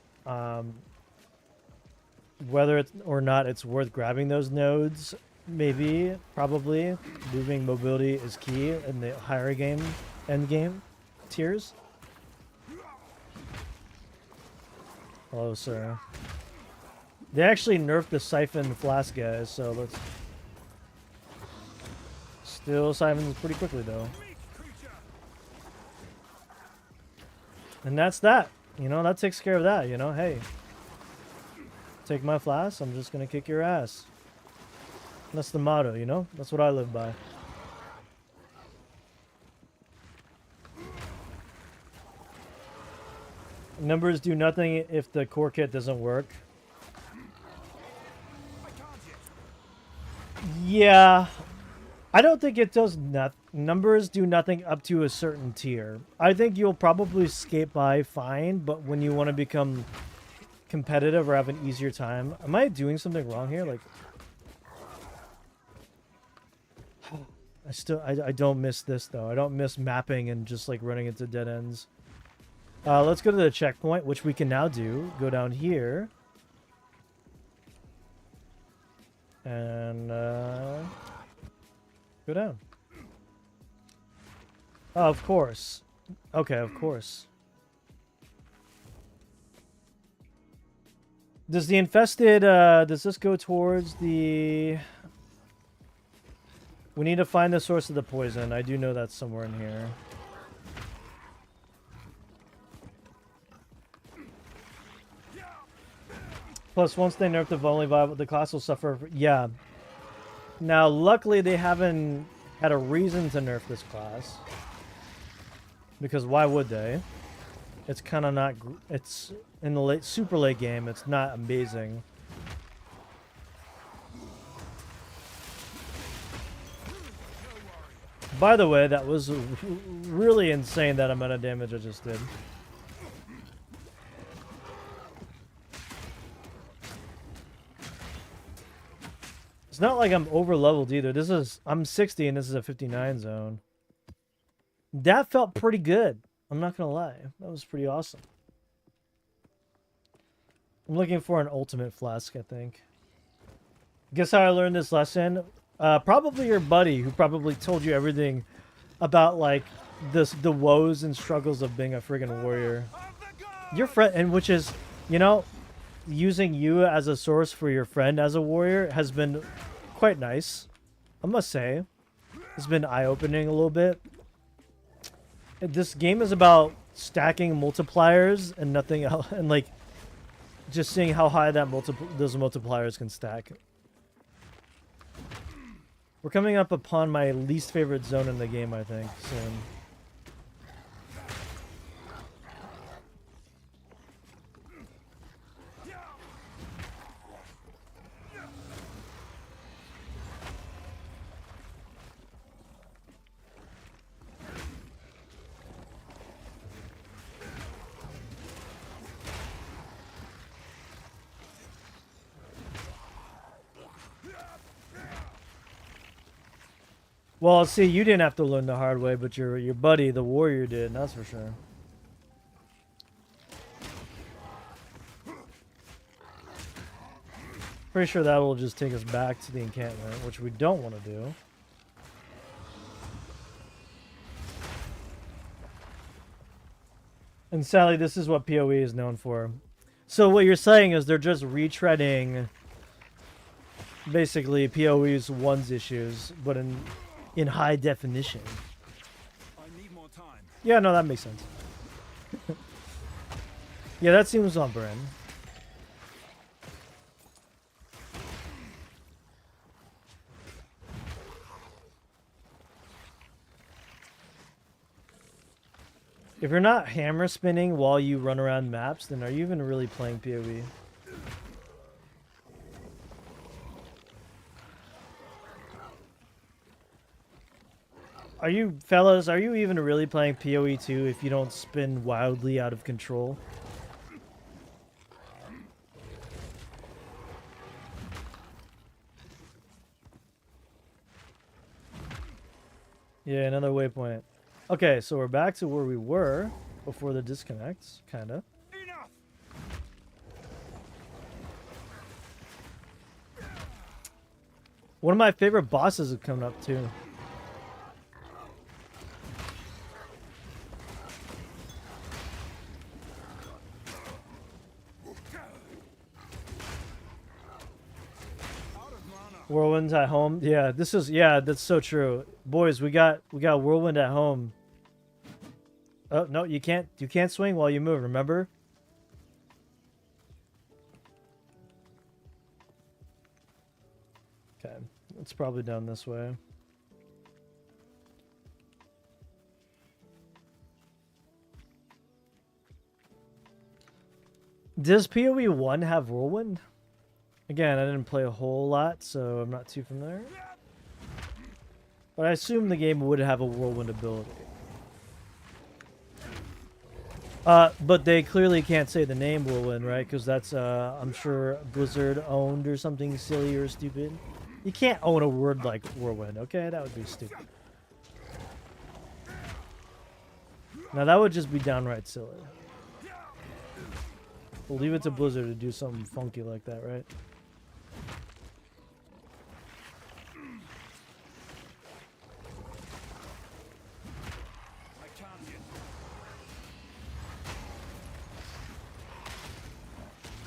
Whether it's or not it's worth grabbing those nodes, maybe, probably. Moving mobility is key in the higher end game tiers. Hello, sir. They actually nerfed the Siphon Flask guys, so let's... Still siphons pretty quickly, though. And that's that. You know, that takes care of that, you know? Hey. Take my flask, I'm just gonna kick your ass. That's the motto, you know? That's what I live by. Numbers do nothing if the core kit doesn't work. Yeah. I don't think it does numbers do nothing up to a certain tier. I think you'll probably skate by fine, but when you want to become competitive or have an easier time... Am I doing something wrong here? Like... I don't miss this, though. I don't miss mapping and just, like, running into dead ends. Let's go to the checkpoint, which we can now do. Go down here. And, go down. Oh, of course. Okay, of course. Does the infested, does this go towards the... We need to find the source of the poison. I do know that's somewhere in here. Plus, once they nerf the only viable, the class will suffer. Yeah. Now, luckily, they haven't had a reason to nerf this class. Because why would they? It's kind of not... It's in the super late game. It's not amazing. By the way, that was really insane, that amount of damage I just did. It's not like I'm over leveled either. I'm 60 and this is a 59 zone. That felt pretty good. I'm not gonna lie. That was pretty awesome. I'm looking for an ultimate flask, I think. Guess how I learned this lesson? Probably your buddy who probably told you everything about like the woes and struggles of being a friggin' warrior. Your friend, and which is, you know, using you as a source for your friend as a warrior has been quite nice. I must say, it's been eye-opening a little bit. This game is about stacking multipliers and nothing else, and like just seeing how high that those multipliers can stack. We're coming up upon my least favorite zone in the game, I think, soon. Well, see, you didn't have to learn the hard way, but your buddy, the warrior, did, that's for sure. Pretty sure that will just take us back to the encampment, which we don't want to do. And sadly, this is what PoE is known for. So what you're saying is they're just retreading basically PoE's one's issues, but in high definition. I need more time. Yeah, no, that makes sense. Yeah, that seems on brand. If you're not hammer spinning while you run around maps, then are you even really playing PoE? Are you, fellas, are you even really playing PoE 2 if you don't spin wildly out of control? Yeah, another waypoint. Okay, so we're back to where we were before the disconnects, kinda. One of my favorite bosses is coming up too. Whirlwind's at home. Yeah, this is, yeah, that's so true. Boys, we got Whirlwind at home. Oh, no, you can't swing while you move, remember? Okay, it's probably down this way. Does PoE 1 have Whirlwind? Again, I didn't play a whole lot, so I'm not too familiar. But I assume the game would have a Whirlwind ability. But they clearly can't say the name Whirlwind, right? Because that's, I'm sure, Blizzard owned or something silly or stupid. You can't own a word like Whirlwind, okay? That would be stupid. Now, that would just be downright silly. We'll leave it to Blizzard to do something funky like that, right?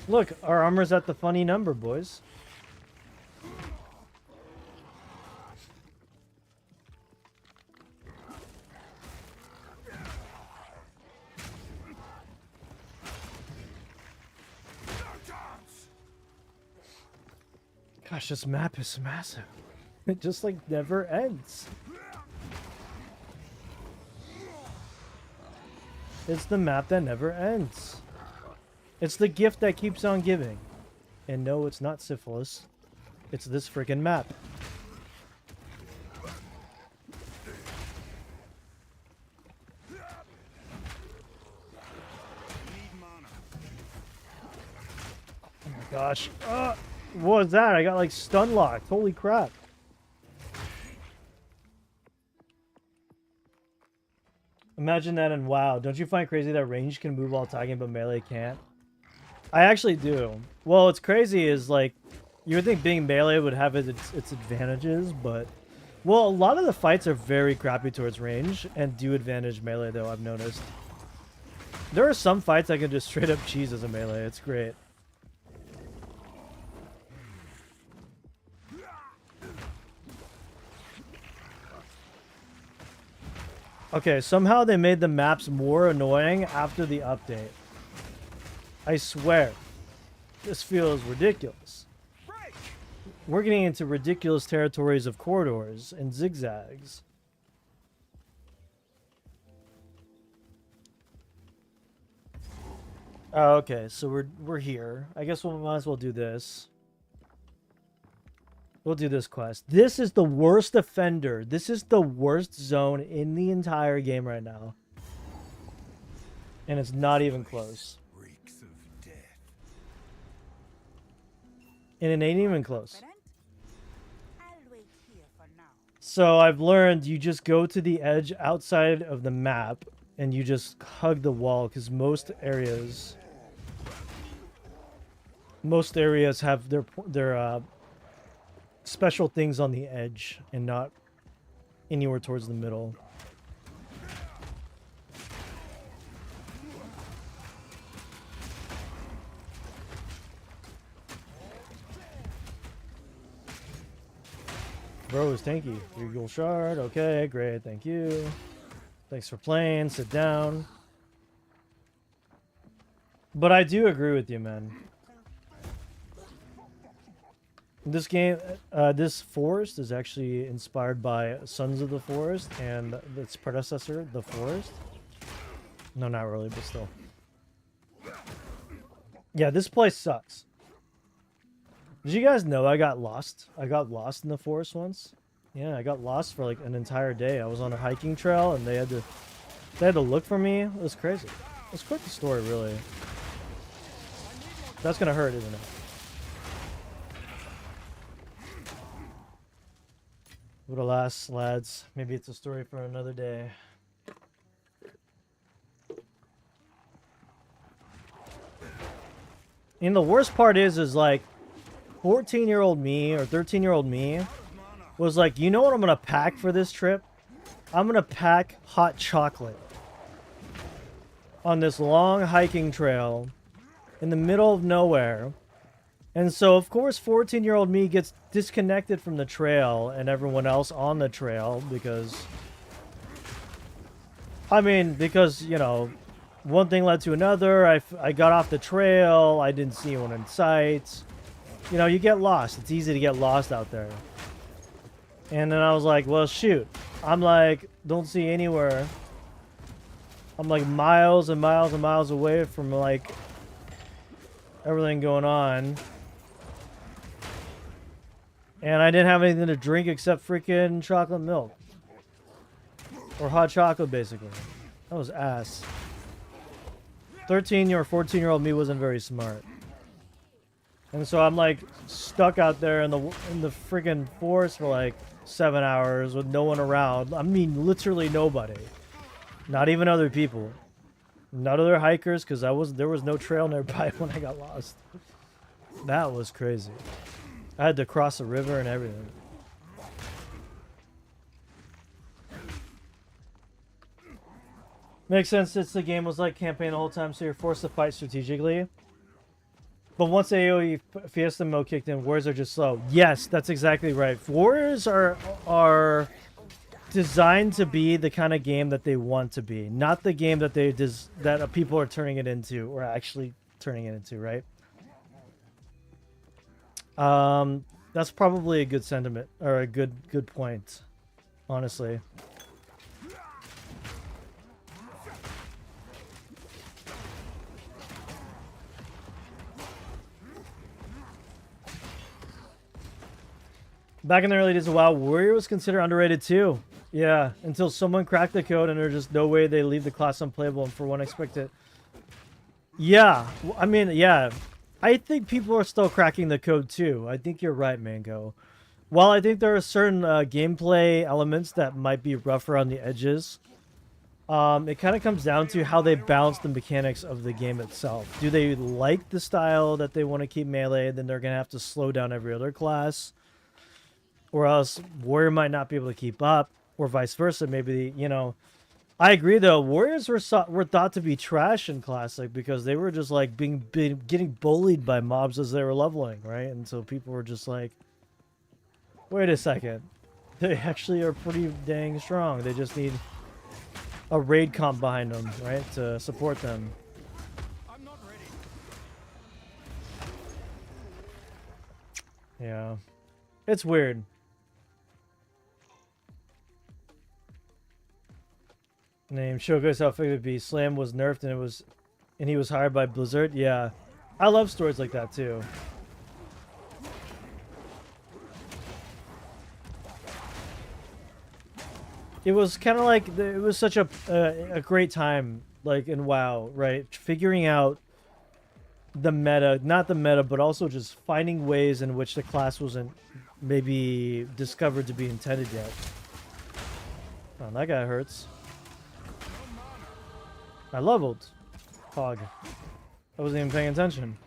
Look, our armor's at the funny number, boys. Gosh, this map is massive. It just, like, never ends. It's the map that never ends. It's the gift that keeps on giving. And no, it's not syphilis. It's this freaking map. Oh my gosh. What was that? I got like stun locked. Holy crap. Imagine that in WoW. Don't you find crazy that range can move while tagging but melee can't? I actually do. Well, what's crazy is, like, you would think being melee would have its advantages, but... Well, a lot of the fights are very crappy towards range, and do advantage melee, though, I've noticed. There are some fights I can just straight up cheese as a melee. It's great. Okay, somehow they made the maps more annoying after the update. I swear. This feels ridiculous. We're getting into ridiculous territories of corridors and zigzags. Oh, okay, so we're here. I guess we might as well do this. We'll do this quest. This is the worst offender. This is the worst zone in the entire game right now. And it's not even close. Reeks of death. And it ain't even close. I'll wait here for now. So I've learned you just go to the edge outside of the map and you just hug the wall because most areas have their special things on the edge and not anywhere towards the middle. Bro is tanky. 3 gold shard. Okay, great. Thank you. Thanks for playing. Sit down. But I do agree with you, man. This game, this forest is actually inspired by Sons of the Forest and its predecessor, The Forest. No, not really, but still. Yeah, this place sucks. Did you guys know I got lost? I got lost in the forest once. Yeah, I got lost for like an entire day. I was on a hiking trail and they had to look for me. It was crazy. It was quite the story, really. That's gonna hurt, isn't it? But alas, lads, maybe it's a story for another day. And the worst part is like 14-year-old me or 13-year-old me was like, you know what I'm gonna pack for this trip? I'm gonna pack hot chocolate on this long hiking trail in the middle of nowhere. And so, of course, 14-year-old me gets disconnected from the trail and everyone else on the trail because... I mean, because, you know, one thing led to another. I got off the trail. I didn't see anyone in sight. You know, you get lost. It's easy to get lost out there. And then I was like, well, shoot. I'm like, don't see anywhere. I'm like miles and miles and miles away from, like, everything going on. And I didn't have anything to drink except freaking chocolate milk. Or hot chocolate, basically. That was ass. 13 or 14-year-old me wasn't very smart. And so I'm like stuck out there in the freaking forest for like 7 hours with no one around. I mean, literally nobody. Not even other people. Not other hikers, because there was no trail nearby when I got lost. That was crazy. I had to cross a river and everything. Makes sense since the game was like campaign the whole time, so you're forced to fight strategically. But once AoE Fiesta mode kicked in, warriors are just slow. Yes, that's exactly right. Warriors are designed to be the kind of game that they want to be, not the game that that people are turning it into, or actually turning it into, right? That's probably a good sentiment, or a good point, honestly. Back in the early days of WoW, Warrior was considered underrated too. Yeah, until someone cracked the code and there's just no way they leave the class unplayable and for one expected. Yeah, I mean, yeah. I think people are still cracking the code too. I think you're right, Mango. While I think there are certain gameplay elements that might be rougher on the edges, it kind of comes down to how they balance the mechanics of the game itself. Do they like the style that they want to keep melee? Then they're going to have to slow down every other class. Or else Warrior might not be able to keep up, or vice versa. Maybe, you know... I agree, though. Warriors were thought to be trash in Classic because they were just, like, getting bullied by mobs as they were leveling, right? And so people were just like, wait a second. They actually are pretty dang strong. They just need a raid comp behind them, right, to support them. I'm not ready. Yeah. It's weird. Name showcase how effective be. Slam was nerfed and he was hired by Blizzard. Yeah, I love stories like that too. It was kind of like it was such a great time, like in WoW, right? Figuring out the meta, not the meta, but also just finding ways in which the class wasn't maybe discovered to be intended yet. Oh, that guy hurts. I leveled. Hog. I wasn't even paying attention.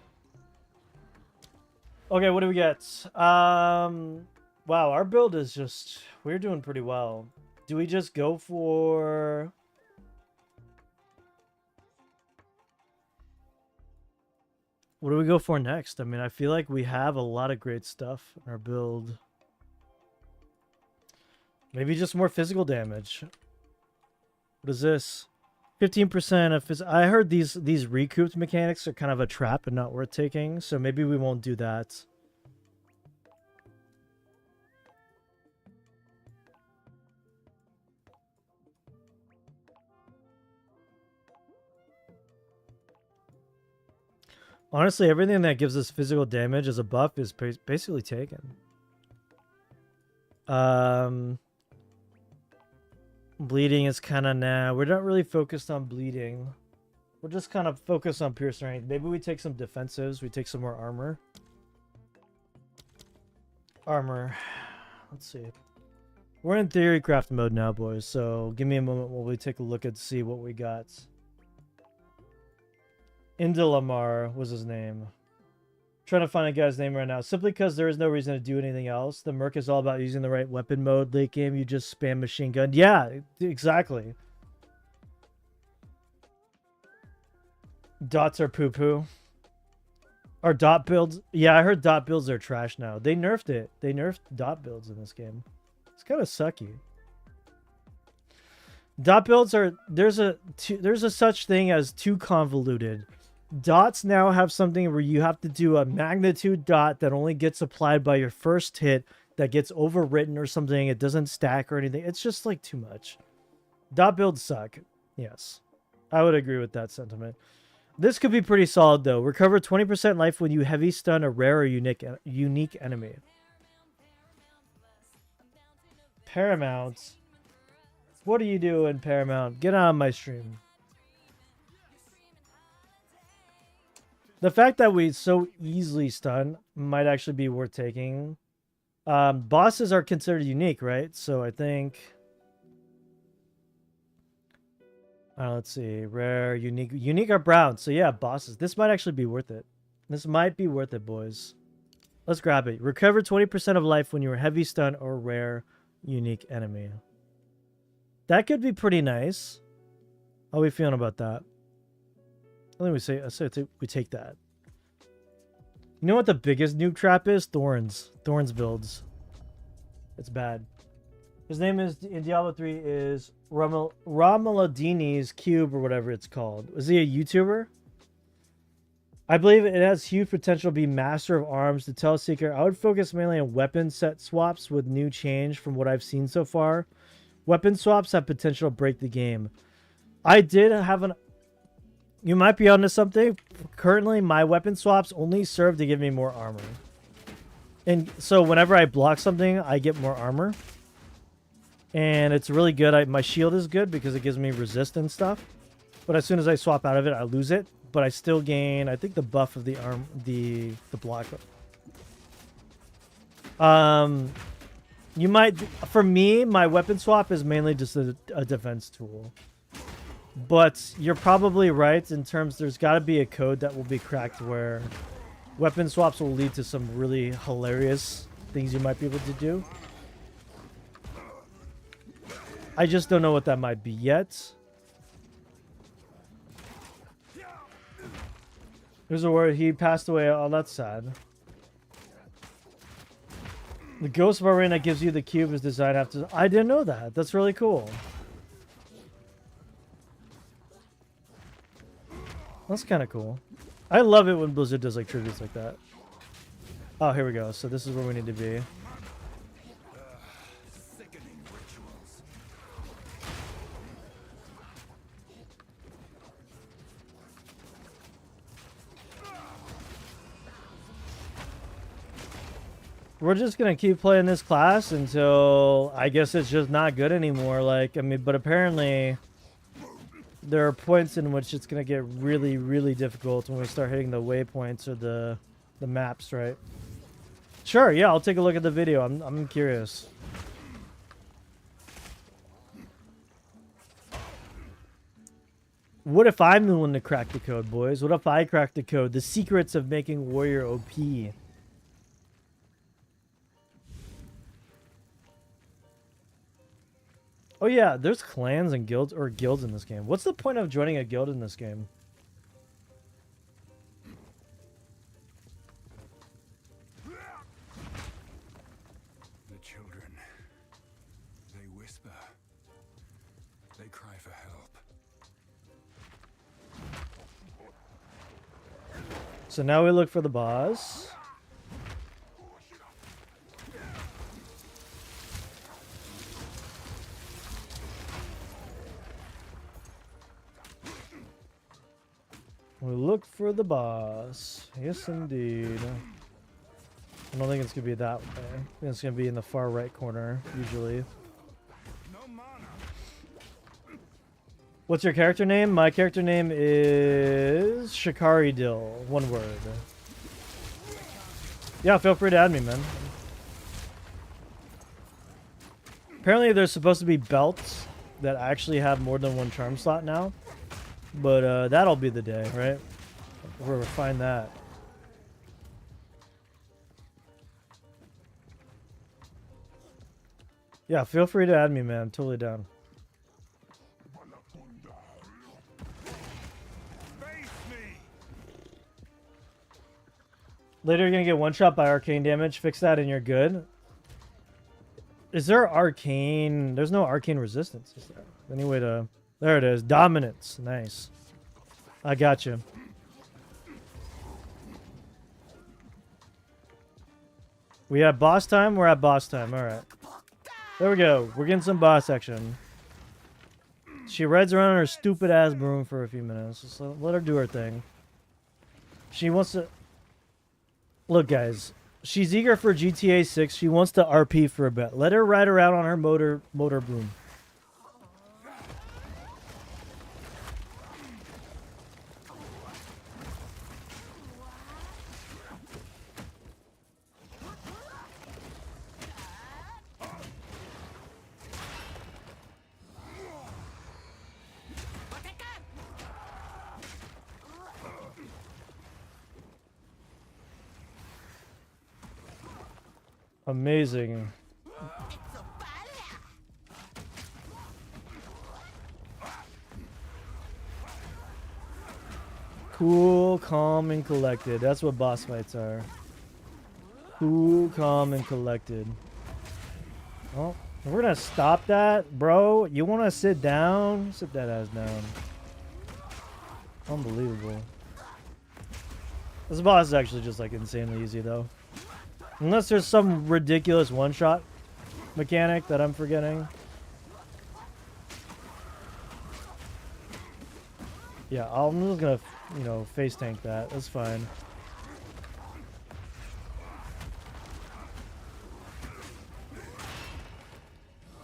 Okay, what do we get? Wow, our build is just... We're doing pretty well. Do we just go for... What do we go for next? I mean, I feel like we have a lot of great stuff in our build. Maybe just more physical damage. What is this? 15% of his. I heard these recouped mechanics are kind of a trap and not worth taking, so maybe we won't do that. Honestly, everything that gives us physical damage as a buff is basically taken. Bleeding is kind of nah. We're not really focused on bleeding. We're just kind of focused on pure strength. Maybe we take some defensives. We take some more armor. Armor. Let's see. We're in theory craft mode now, boys. So give me a moment while we take a look and see what we got. Indelamar was his name. Trying to find a guy's name right now. Simply because there is no reason to do anything else. The Merc is all about using the right weapon mode. Late game, you just spam machine gun. Yeah, exactly. Dots are poo-poo. Are dot builds? Yeah, I heard dot builds are trash now. They nerfed it. They nerfed dot builds in this game. It's kind of sucky. Dot builds are... There's a such thing as too convoluted. Dots now have something where you have to do a magnitude dot that only gets applied by your first hit, that gets overwritten or something. It doesn't stack or anything. It's just like too much. Dot builds suck. Yes. I would agree with that sentiment. This could be pretty solid though. Recover 20% life when you heavy stun a rare or unique enemy. Paramount. What are you doing, Paramount? Get on my stream. The fact that we so easily stun might actually be worth taking. Bosses are considered unique, right? So I think... let's see. Rare, unique. Unique are brown. So yeah, bosses. This might actually be worth it. This might be worth it, boys. Let's grab it. Recover 20% of life when you're heavy stun or rare, unique enemy. That could be pretty nice. How are we feeling about that? I think we take that. You know what the biggest noob trap is? Thorns. Thorns builds. It's bad. His name is in Diablo 3 is Romuladini's Cube or whatever it's called. Is he a YouTuber? I believe it has huge potential to be Master of Arms, the Teleseeker. I would focus mainly on weapon set swaps with new change from what I've seen so far. Weapon swaps have potential to break the game. I did have an... You might be onto something. Currently, my weapon swaps only serve to give me more armor. And so whenever I block something, I get more armor. And it's really good. My shield is good because it gives me resist and stuff. But as soon as I swap out of it, I lose it. But I still gain, I think, the buff of the the block. You might... For me, my weapon swap is mainly just a defense tool. But you're probably right in terms there's got to be a code that will be cracked where weapon swaps will lead to some really hilarious things you might be able to do. I just don't know what that might be yet. There's a word. He passed away. Oh, that's sad. The Ghost Barbarian that gives you the cube is designed after... I didn't know that. That's really cool. That's kind of cool. I love it when Blizzard does like tributes like that. Oh, here we go. So this is where we need to be. We're just gonna keep playing this class until I guess it's just not good anymore. Like, I mean, but apparently there are points in which it's gonna get really, really difficult when we start hitting the waypoints or the maps, right? Sure, yeah, I'll take a look at the video. I'm curious. What if I'm the one to crack the code, boys? What if I crack the code? The secrets of making warrior OP. Oh yeah, there's clans and guilds in this game. What's the point of joining a guild in this game? The children, they whisper. They cry for help. So now we look for the boss. We look for the boss. Yes, indeed. I don't think it's going to be that way. I think it's going to be in the far right corner, usually. What's your character name? My character name is Shikari Dill. One word. Yeah, feel free to add me, man. Apparently there's supposed to be belts that actually have more than one charm slot now. But that'll be the day, right? We'll find that. Yeah, feel free to add me, man. I'm totally down. Later you're gonna get one shot by arcane damage. Fix that and you're good. Is there arcane? There's no arcane resistance, is there? Any way to... There it is. Dominance. Nice. I got you. We have boss time? We're at boss time. Alright. There we go. We're getting some boss action. She rides around on her stupid ass broom for a few minutes. Just let her do her thing. She wants to... Look, guys. She's eager for GTA 6. She wants to RP for a bit. Let her ride around on her motor broom. Amazing. Cool, calm, and collected. That's what boss fights are. Cool, calm, and collected. Oh, we're gonna stop that, bro. You wanna sit down? Sit that ass down. Unbelievable. This boss is actually just like insanely easy though. Unless there's some ridiculous one-shot mechanic that I'm forgetting. Yeah, I'm just gonna, you know, face tank that. That's fine.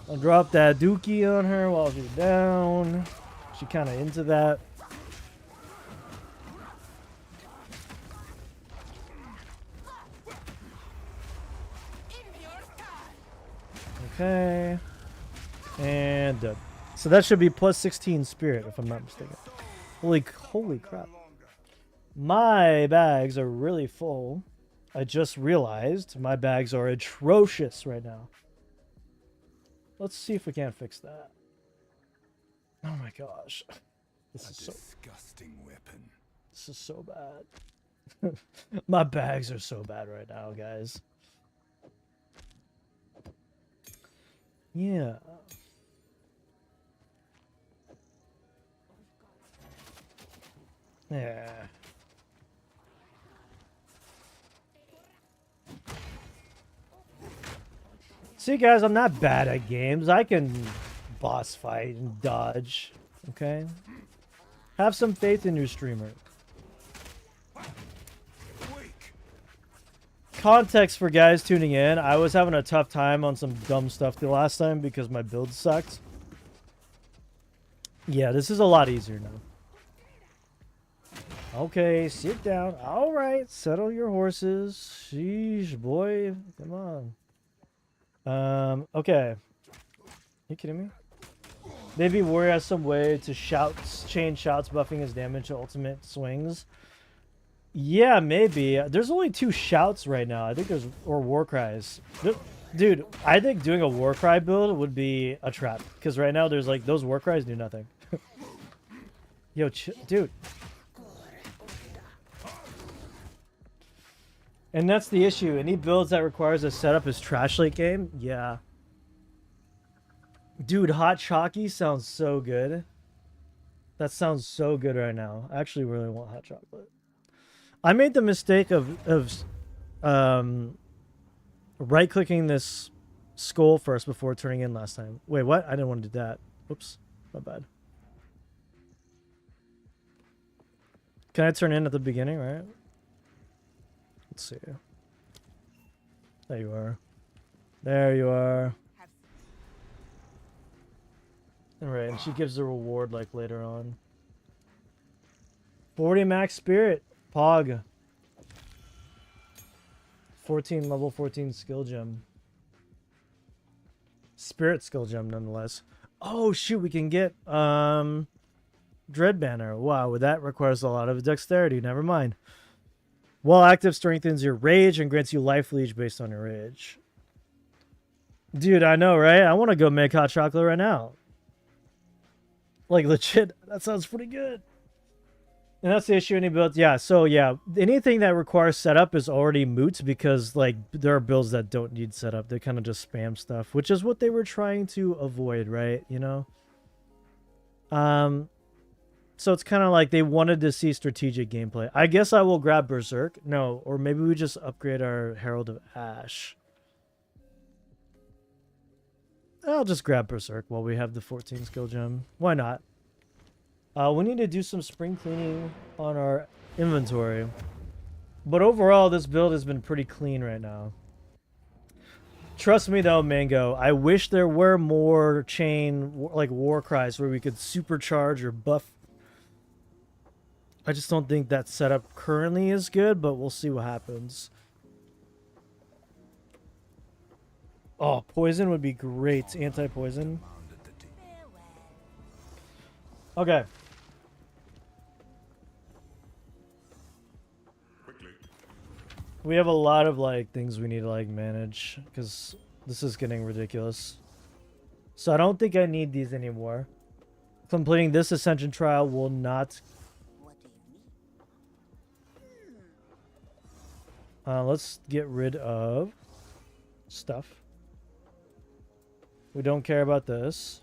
I'll drop that dookie on her while she's down. She kind of into that. Okay. And done. So that should be plus 16 spirit, if I'm not mistaken. Holy crap. My bags are really full. I just realized my bags are atrocious right now. Let's see if we can't fix that. Oh my gosh. This is disgusting weapon. This is so bad. My bags are so bad right now, guys. Yeah. Yeah. See, guys, I'm not bad at games. I can boss fight and dodge. Okay? Have some faith in your streamer. Context for guys tuning in. I was having a tough time on some dumb stuff the last time because my build sucked. Yeah, this is a lot easier now. Okay, sit down. All right, settle your horses. Sheesh, boy. Come on. Okay. You kidding me? Maybe Warrior has some way to chain shouts buffing his damage to ultimate swings. Yeah, maybe. There's only 2 shouts right now. I think there's... Or war cries. Dude, I think doing a war cry build would be a trap. Because right now there's like... Those war cries do nothing. Yo, dude. And that's the issue. Any builds that requires a setup is trash late game? Yeah. Dude, hot chalky sounds so good. That sounds so good right now. I actually really want hot chocolate. I made the mistake of right-clicking this skull first before turning in last time. Wait, what? I didn't want to do that. Oops, my bad. Can I turn in at the beginning, right? Let's see. There you are. There you are. Alright, and she gives the reward like later on. 40 max spirit. Pog. 14 level 14 skill gem. Spirit skill gem nonetheless. Oh shoot, we can get Dread Banner. Wow, that requires a lot of dexterity. Never mind. While active, strengthens your rage and grants you life leech based on your rage. Dude, I know, right? I want to go make hot chocolate right now. Like, legit, that sounds pretty good. And that's the issue any build. Yeah, so yeah, anything that requires setup is already moot because, like, there are builds that don't need setup. They kind of just spam stuff, which is what they were trying to avoid, right? You know? So it's kind of like they wanted to see strategic gameplay. I guess I will grab Berserk. No, or maybe we just upgrade our Herald of Ash. I'll just grab Berserk while we have the 14 skill gem. Why not? We need to do some spring cleaning on our inventory. But overall, this build has been pretty clean right now. Trust me though, Mango, I wish there were more chain, like war cries where we could supercharge or buff. I just don't think that setup currently is good, but we'll see what happens. Oh, poison would be great. Anti-poison. Okay. We have a lot of, like, things we need to, like, manage, because this is getting ridiculous. So I don't think I need these anymore. Completing this Ascension trial will not... let's get rid of stuff. We don't care about this.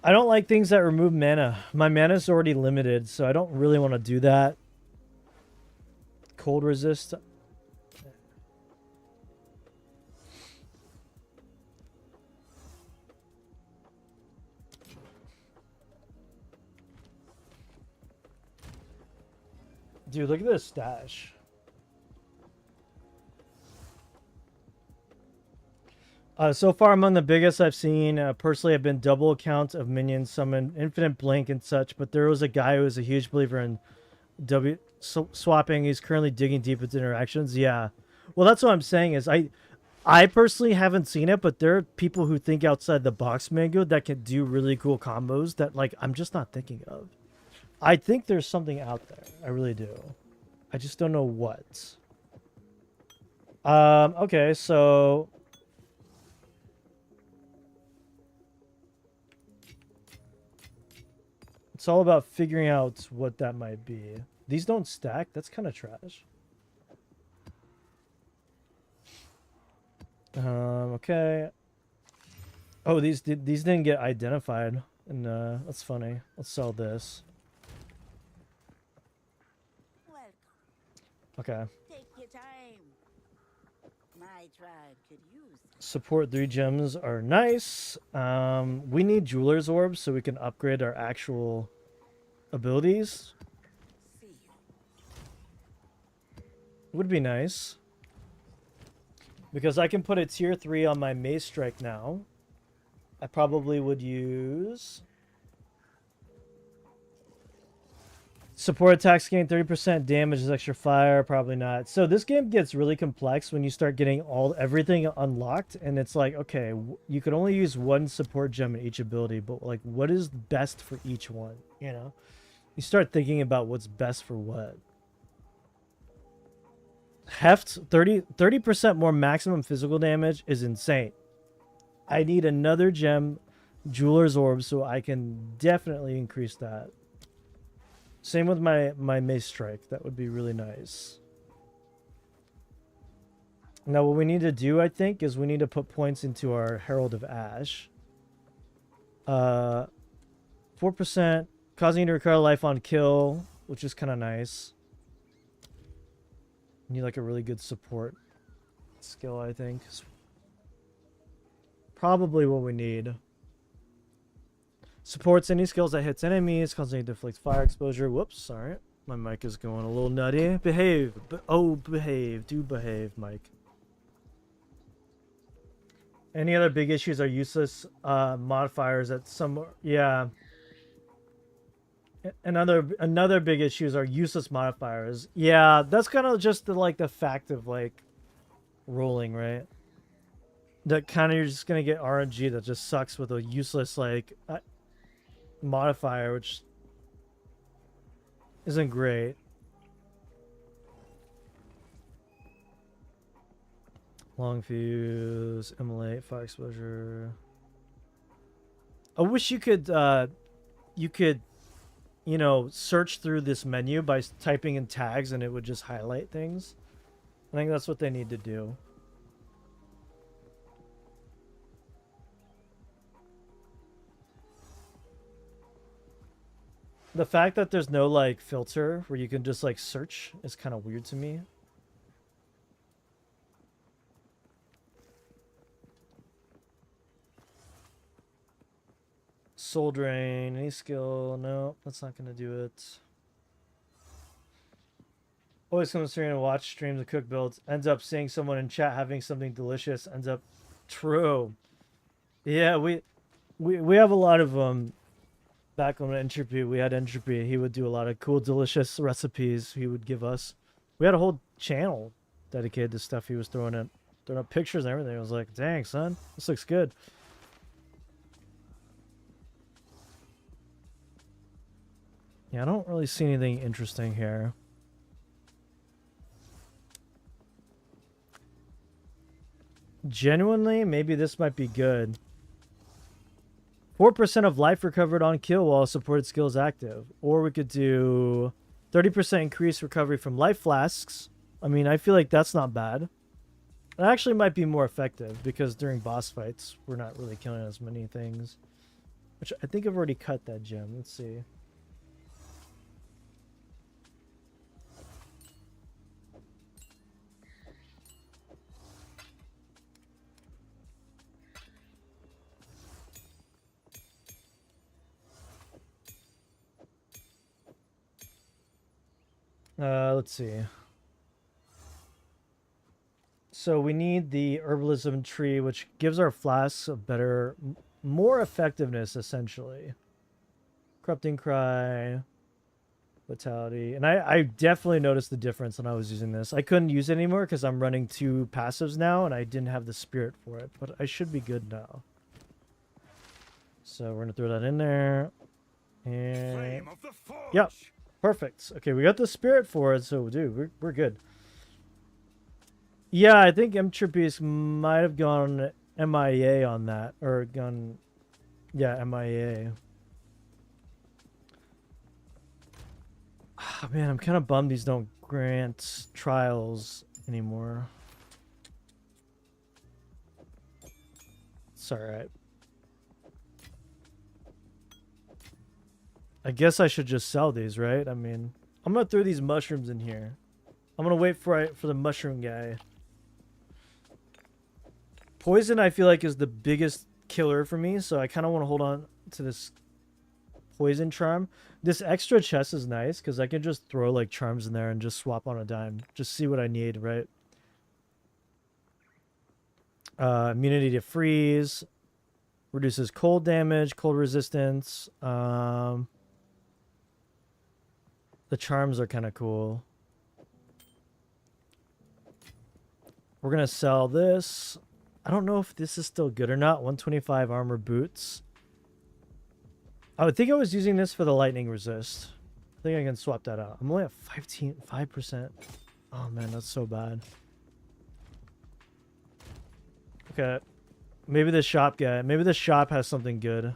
I don't like things that remove mana. My mana is already limited, so I don't really want to do that. Cold resist. Dude, look at this stash. So far among the biggest I've seen, personally, have been double count of minions summoned, infinite blink and such, but there was a guy who was a huge believer in swapping. He's currently digging deep into interactions. Yeah. Well, that's what I'm saying is I personally haven't seen it, but there are people who think outside the box, Mango, that can do really cool combos that, like, I'm just not thinking of. I think there's something out there. I really do. I just don't know what. Okay, so... It's all about figuring out what that might be. These don't stack. That's kind of trash. Okay. Oh, these didn't get identified, and that's funny. Let's sell this. Okay. Take your time. My tribe could use Support 3 gems are nice. We need Jeweler's Orbs so we can upgrade our actual abilities. see you. Would be nice. Because I can put a tier 3 on my Mace Strike now. I probably would use... Support attacks gain 30% damage as extra fire. Probably not. So this game gets really complex when you start getting everything unlocked. And it's like, okay, you can only use one support gem in each ability. But like, what is best for each one? You know? You start thinking about what's best for what. Heft, 30% more maximum physical damage is insane. I need another gem, Jeweler's Orb, so I can definitely increase that. Same with my Mace Strike. That would be really nice. Now, what we need to do, I think, is we need to put points into our Herald of Ash. 4% causing you to recover life on kill, which is kind of nice. Need like a really good support skill, I think. Probably what we need. Supports any skills that hits enemies, causing you to deflect fire exposure. Whoops, sorry. My mic is going a little nutty. Behave. Behave. Do behave, Mike. Any other big issues are useless modifiers at some... Yeah. Another big issues are useless modifiers. Yeah, that's kind of just the fact of like rolling, right? That kind of you're just gonna get RNG that just sucks with a useless like modifier, which isn't great. Long fuse, immolate, fire exposure. I wish you could you know, search through this menu by typing in tags and it would just highlight things. I think that's what they need to do. The fact that there's no like filter where you can just like search is kind of weird to me. Soul drain, any skill? No, that's not gonna do it. Always comes stream and watch streams of cook builds. Ends up seeing someone in chat having something delicious. Ends up true. Yeah, we have a lot of back on Entropy. We had Entropy. He would do a lot of cool, delicious recipes. He would give us. We had a whole channel dedicated to stuff he was throwing up pictures and everything. I was like, dang, son, this looks good. Yeah, I don't really see anything interesting here. Genuinely, maybe this might be good. 4% of life recovered on kill while supported skill is active. Or we could do 30% increased recovery from life flasks. I mean, I feel like that's not bad. It actually might be more effective because during boss fights, we're not really killing as many things. Which I think I've already cut that gem. Let's see. Let's see. So we need the herbalism tree, which gives our flasks a better, more effectiveness, essentially. Corrupting cry, vitality. And I definitely noticed the difference when I was using this. I couldn't use it anymore because I'm running 2 passives now, and I didn't have the spirit for it. But I should be good now. So we're going to throw that in there. And... Yep. Perfect. Okay, we got the spirit for it, so dude, we're good. Yeah, I think Entropy's might have gone MIA on that, or gone, yeah, MIA. Ah, man, I'm kind of bummed these don't grant trials anymore. It's alright. I guess I should just sell these, right? I mean, I'm gonna throw these mushrooms in here. I'm gonna wait for the mushroom guy. Poison, I feel like, is the biggest killer for me, so I kind of want to hold on to this poison charm. This extra chest is nice because I can just throw like charms in there and just swap on a dime. Just see what I need, right? Immunity to freeze. Reduces cold damage, cold resistance. The charms are kind of cool. We're going to sell this. I don't know if this is still good or not. 125 armor boots. I would think I was using this for the lightning resist. I think I can swap that out. I'm only at 5%. Oh man, that's so bad. Okay. Maybe the shop guy. Maybe the shop has something good.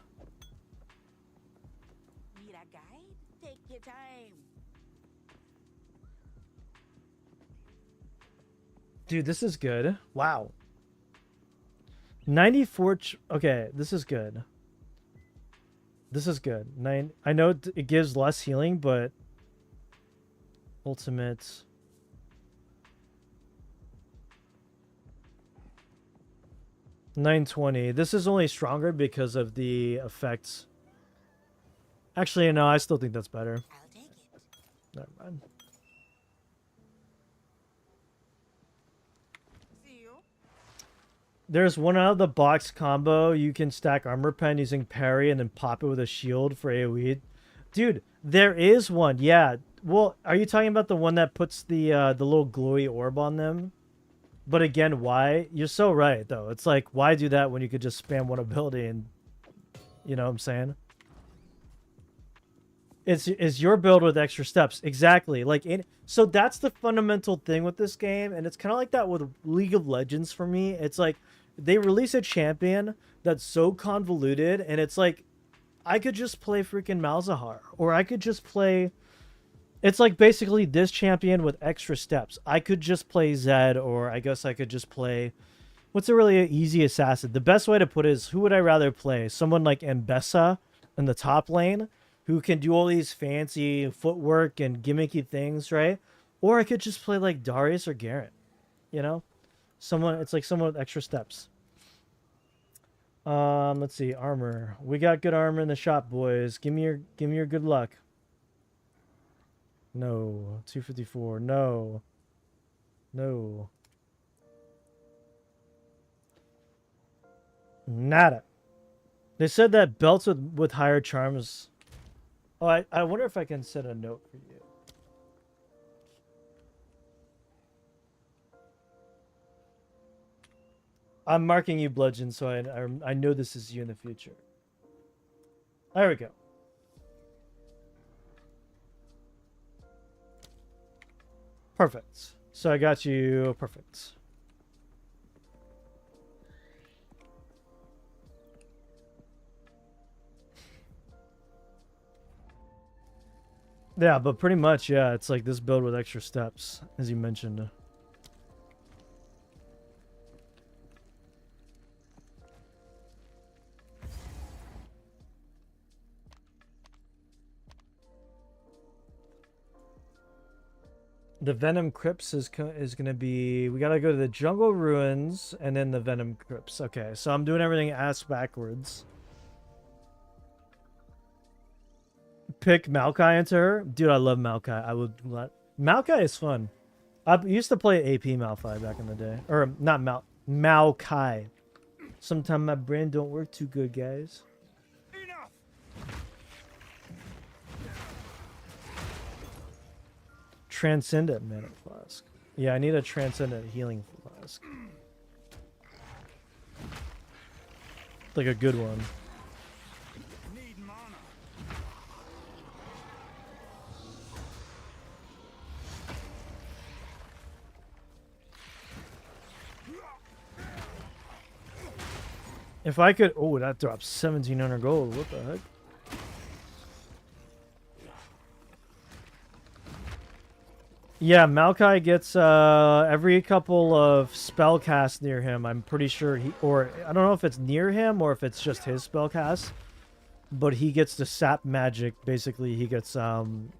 Need a guide? Take your time. Dude, this is good. Wow. 94... Okay, this is good. This is good. 9. I know it gives less healing, but ultimate. $920. This is only stronger because of the effects. Actually, no, I still think that's better. I'll take it. Never mind. See you. There's one out of the box combo. You can stack armor pen using parry and then pop it with a shield for AoE. Dude, there is one. Yeah. Well, are you talking about the one that puts the little glowy orb on them? But again, why? You're so right, though. It's like, why do that when you could just spam one ability and... You know what I'm saying? It's your build with extra steps. Exactly. Like so that's the fundamental thing with this game, and it's kind of like that with League of Legends for me. It's like they release a champion that's so convoluted, and it's like I could just play freaking Malzahar, or I could just play... It's like basically this champion with extra steps. I could just play Zed, or I guess I could just play... What's a really easy assassin? The best way to put it is, who would I rather play? Someone like Mbessa in the top lane, who can do all these fancy footwork and gimmicky things, right? Or I could just play like Darius or Garrett, you know? It's like someone with extra steps. Let's see, armor. We got good armor in the shop, boys. Give me your good luck. No. 254. No. No. Nada. They said that belts with higher charms... Oh, I wonder if I can set a note for you. I'm marking you Bludgeon, so I know this is you in the future. There we go. Perfect. So I got you perfect. Yeah, but pretty much, yeah, it's like this build with extra steps, as you mentioned. The Venom Crypts is gonna be... We gotta go to the Jungle Ruins and then the Venom Crypts. Okay, so I'm doing everything ass backwards. Pick Maokai into her? Dude, I love Maokai. I would let... Maokai is fun. I used to play AP Malphite back in the day. Or, not Maokai. Sometimes my brain don't work too good, guys. Enough! Transcendent Mana Flask. Yeah, I need a Transcendent Healing Flask. Like a good one. Need mana. If I could... Oh, that drops 1,700 gold. What the heck? Yeah, Maokai gets every couple of spell casts near him. I'm pretty sure he... Or, I don't know if it's near him or if it's just his spell cast. But he gets the sap magic. Basically, he gets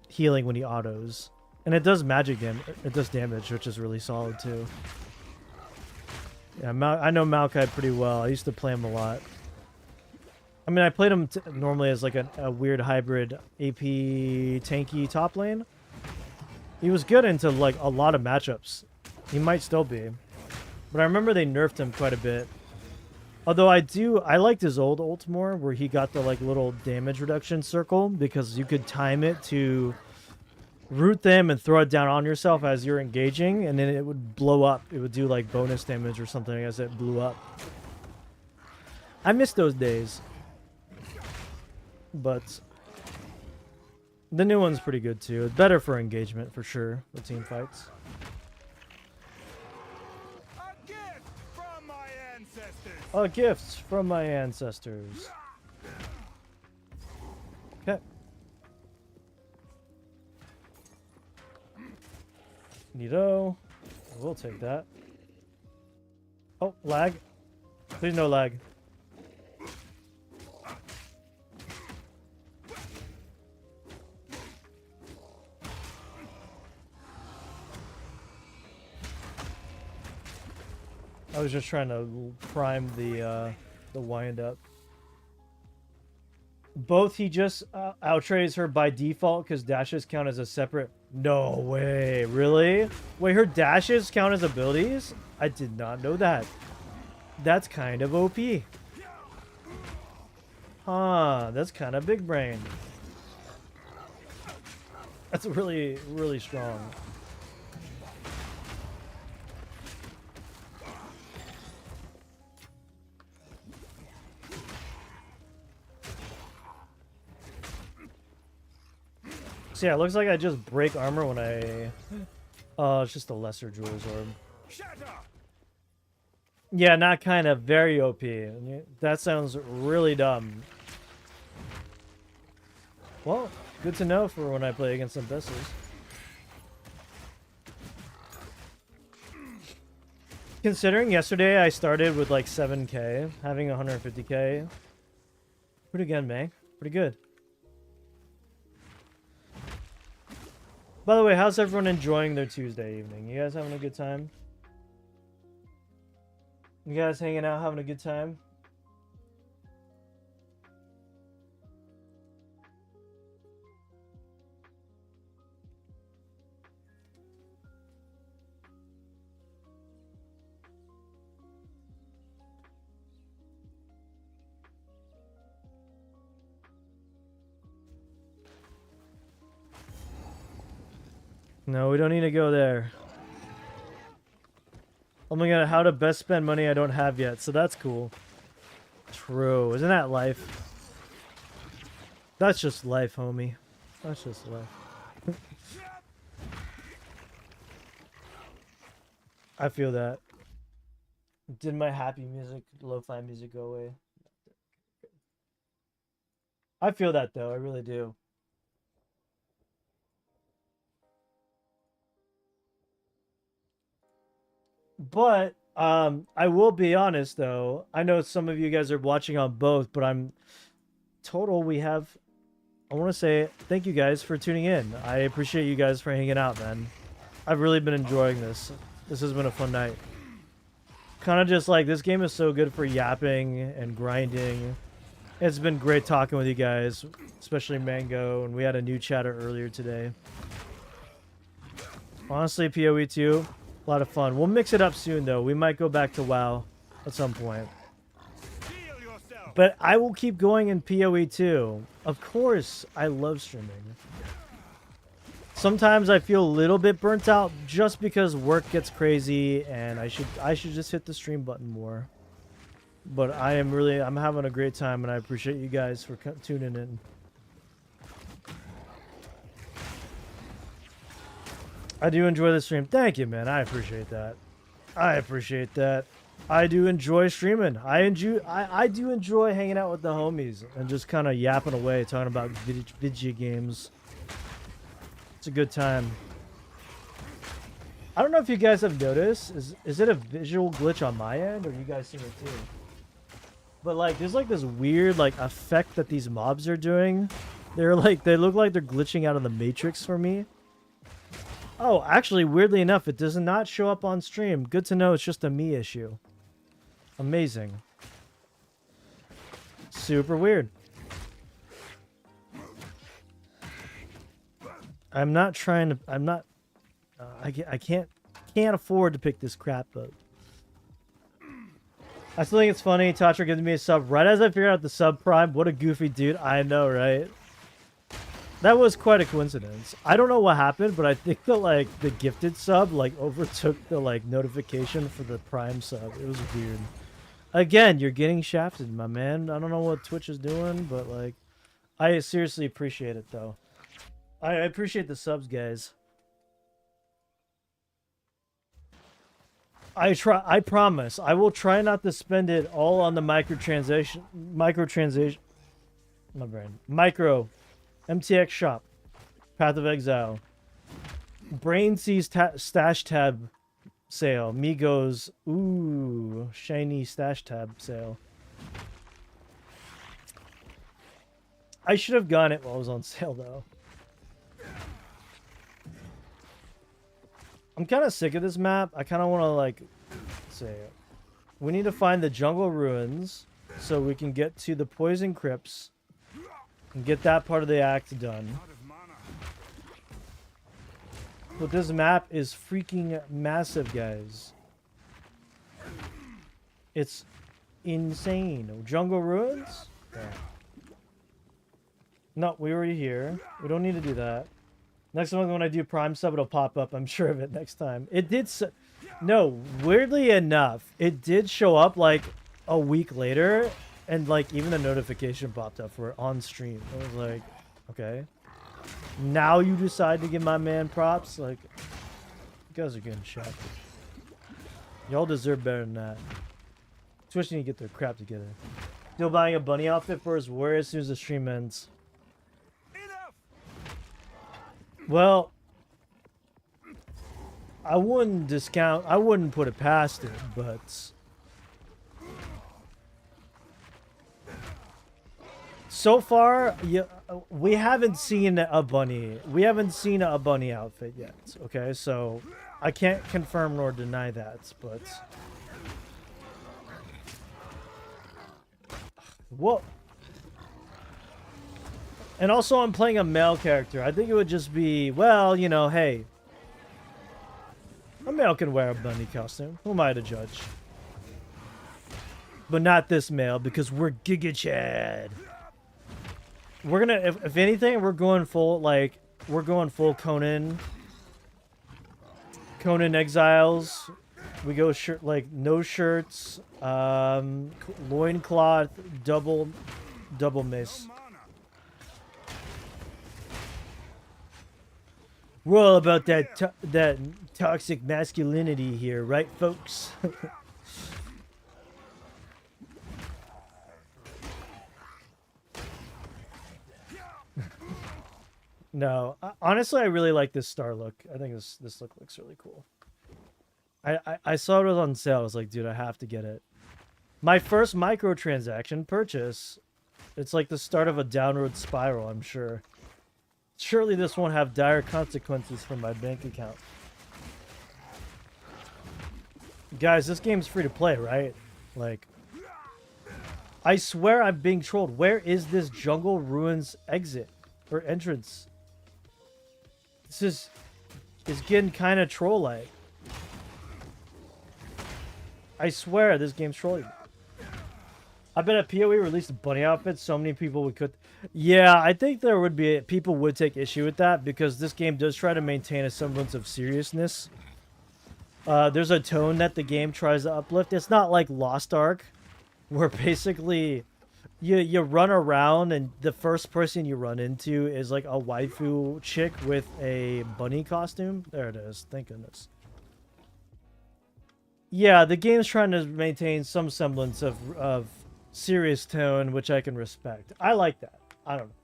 healing when he autos. And it does magic damage. It does damage, which is really solid, too. Yeah, I know Maokai pretty well. I used to play him a lot. I mean, I played him normally as like a weird hybrid AP tanky top lane. He was good into like a lot of matchups. He might still be. But I remember they nerfed him quite a bit. Although I liked his old ult more, where he got the like little damage reduction circle, because you could time it to root them and throw it down on yourself as you're engaging, and then it would blow up. It would do like bonus damage or something as it blew up. I miss those days. But the new one's pretty good too. It's better for engagement for sure, the team fights. A gift from my ancestors. A gift from my ancestors. Okay. Neato. We'll take that. Oh, lag. Please no lag. I was just trying to prime the wind up. Both he just outrays her by default because dashes count as a separate. No way, really? Wait, her dashes count as abilities? I did not know that. That's kind of OP. Huh, that's kind of big brain. That's really, really strong. So yeah, it looks like I just break armor when I... Oh, it's just a lesser Jewel's Orb. Yeah, not kind of, very OP. That sounds really dumb. Well, good to know for when I play against some besties. Considering yesterday I started with like 7k, having 150k. Pretty good, man. Pretty good. By the way, how's everyone enjoying their Tuesday evening? You guys having a good time? You guys hanging out, having a good time? No, we don't need to go there. Oh my god, how to best spend money I don't have yet, so that's cool. True, isn't that life? That's just life, homie. That's just life. I feel that. Did my happy music, lo-fi music go away? I feel that though, I really do. But I will be honest though. I know some of you guys are watching on both, but I'm total we have I want to say thank you guys for tuning in. I appreciate you guys for hanging out, man. I've really been enjoying this. This has been a fun night. Kind of just like this game is so good for yapping and grinding. It's been great talking with you guys, especially Mango, and we had a new chatter earlier today. Honestly, PoE 2, a lot of fun. We'll mix it up soon, though. We might go back to WoW at some point. But I will keep going in PoE 2. Of course, I love streaming. Sometimes I feel a little bit burnt out just because work gets crazy, and I should just hit the stream button more. But I'm having a great time, and I appreciate you guys for tuning in. I do enjoy the stream. Thank you, man. I appreciate that. I appreciate that. I do enjoy streaming. I do enjoy hanging out with the homies and just kind of yapping away, talking about video games. It's a good time. I don't know if you guys have noticed. Is it a visual glitch on my end, or you guys seeing it too? But like, there's like this weird like effect that these mobs are doing. They look like they're glitching out of the Matrix for me. Oh, actually, weirdly enough, it does not show up on stream. Good to know. It's just a me issue. Amazing. Super weird. I'm not trying to. I'm not. I can't afford to pick this crap up. I still think it's funny. Tatra gives me a sub right as I figured out the sub prime. What a goofy dude. I know, right? That was quite a coincidence. I don't know what happened, but I think the the gifted sub overtook the notification for the prime sub. It was weird. Again, you're getting shafted, my man. I don't know what Twitch is doing, but I seriously appreciate it though. I appreciate the subs, guys. I promise. I will try not to spend it all on the microtransaction. My brain. Micro. MTX shop. Path of Exile. Brain sees stash tab sale. Migos. Ooh. Shiny stash tab sale. I should have gotten it while it was on sale though. I'm kind of sick of this map. I kind of want to say We need to find the jungle ruins so we can get to the poison crypts and get that part of the act done. But this map is freaking massive, guys. It's insane. Jungle ruins? Yeah. No, we already here. We don't need to do that. Next time when I do Prime sub, it'll pop up. I'm sure of it next time. It did. No, weirdly enough, it did show up like a week later, and like even the notification popped up for on stream. I was like, okay. Now you decide to give my man props? Like, you guys are getting shafted. Y'all deserve better than that. Twitch need to get their crap together. Still buying a bunny outfit for his wear as soon as the stream ends. Well, I wouldn't put it past it, but so far, yeah, we haven't seen a bunny. We haven't seen a bunny outfit yet. Okay, so I can't confirm nor deny that, but whoa. And also, I'm playing a male character. I think it would just be, well, you know, hey, a male can wear a bunny costume. Who am I to judge? But not this male, because we're Giga Chad. We're gonna, if anything, we're going full, like, we're going full Conan. Conan Exiles. We go shirt, like, no shirts, loincloth, double mace. We're all about that toxic masculinity here, right, folks? No, honestly, I really like this star look. I think this look looks really cool. I saw it was on sale. I was like, dude, I have to get it. My first microtransaction purchase. It's like the start of a downward spiral, I'm sure. Surely this won't have dire consequences for my bank account. Guys, this game's free to play, right? Like, I swear I'm being trolled. Where is this Jungle Ruins exit or entrance? This is getting kind of troll-like. I swear this game's trolling me. I bet if PoE released a bunny outfit, so many people would Yeah, I think there would be people would take issue with that because this game does try to maintain a semblance of seriousness. There's a tone that the game tries to uplift. It's not like Lost Ark, where basically you run around and the first person you run into is like a waifu chick with a bunny costume. There it is. Thank goodness. Yeah, the game's trying to maintain some semblance of serious tone, which I can respect. I like that. I don't know.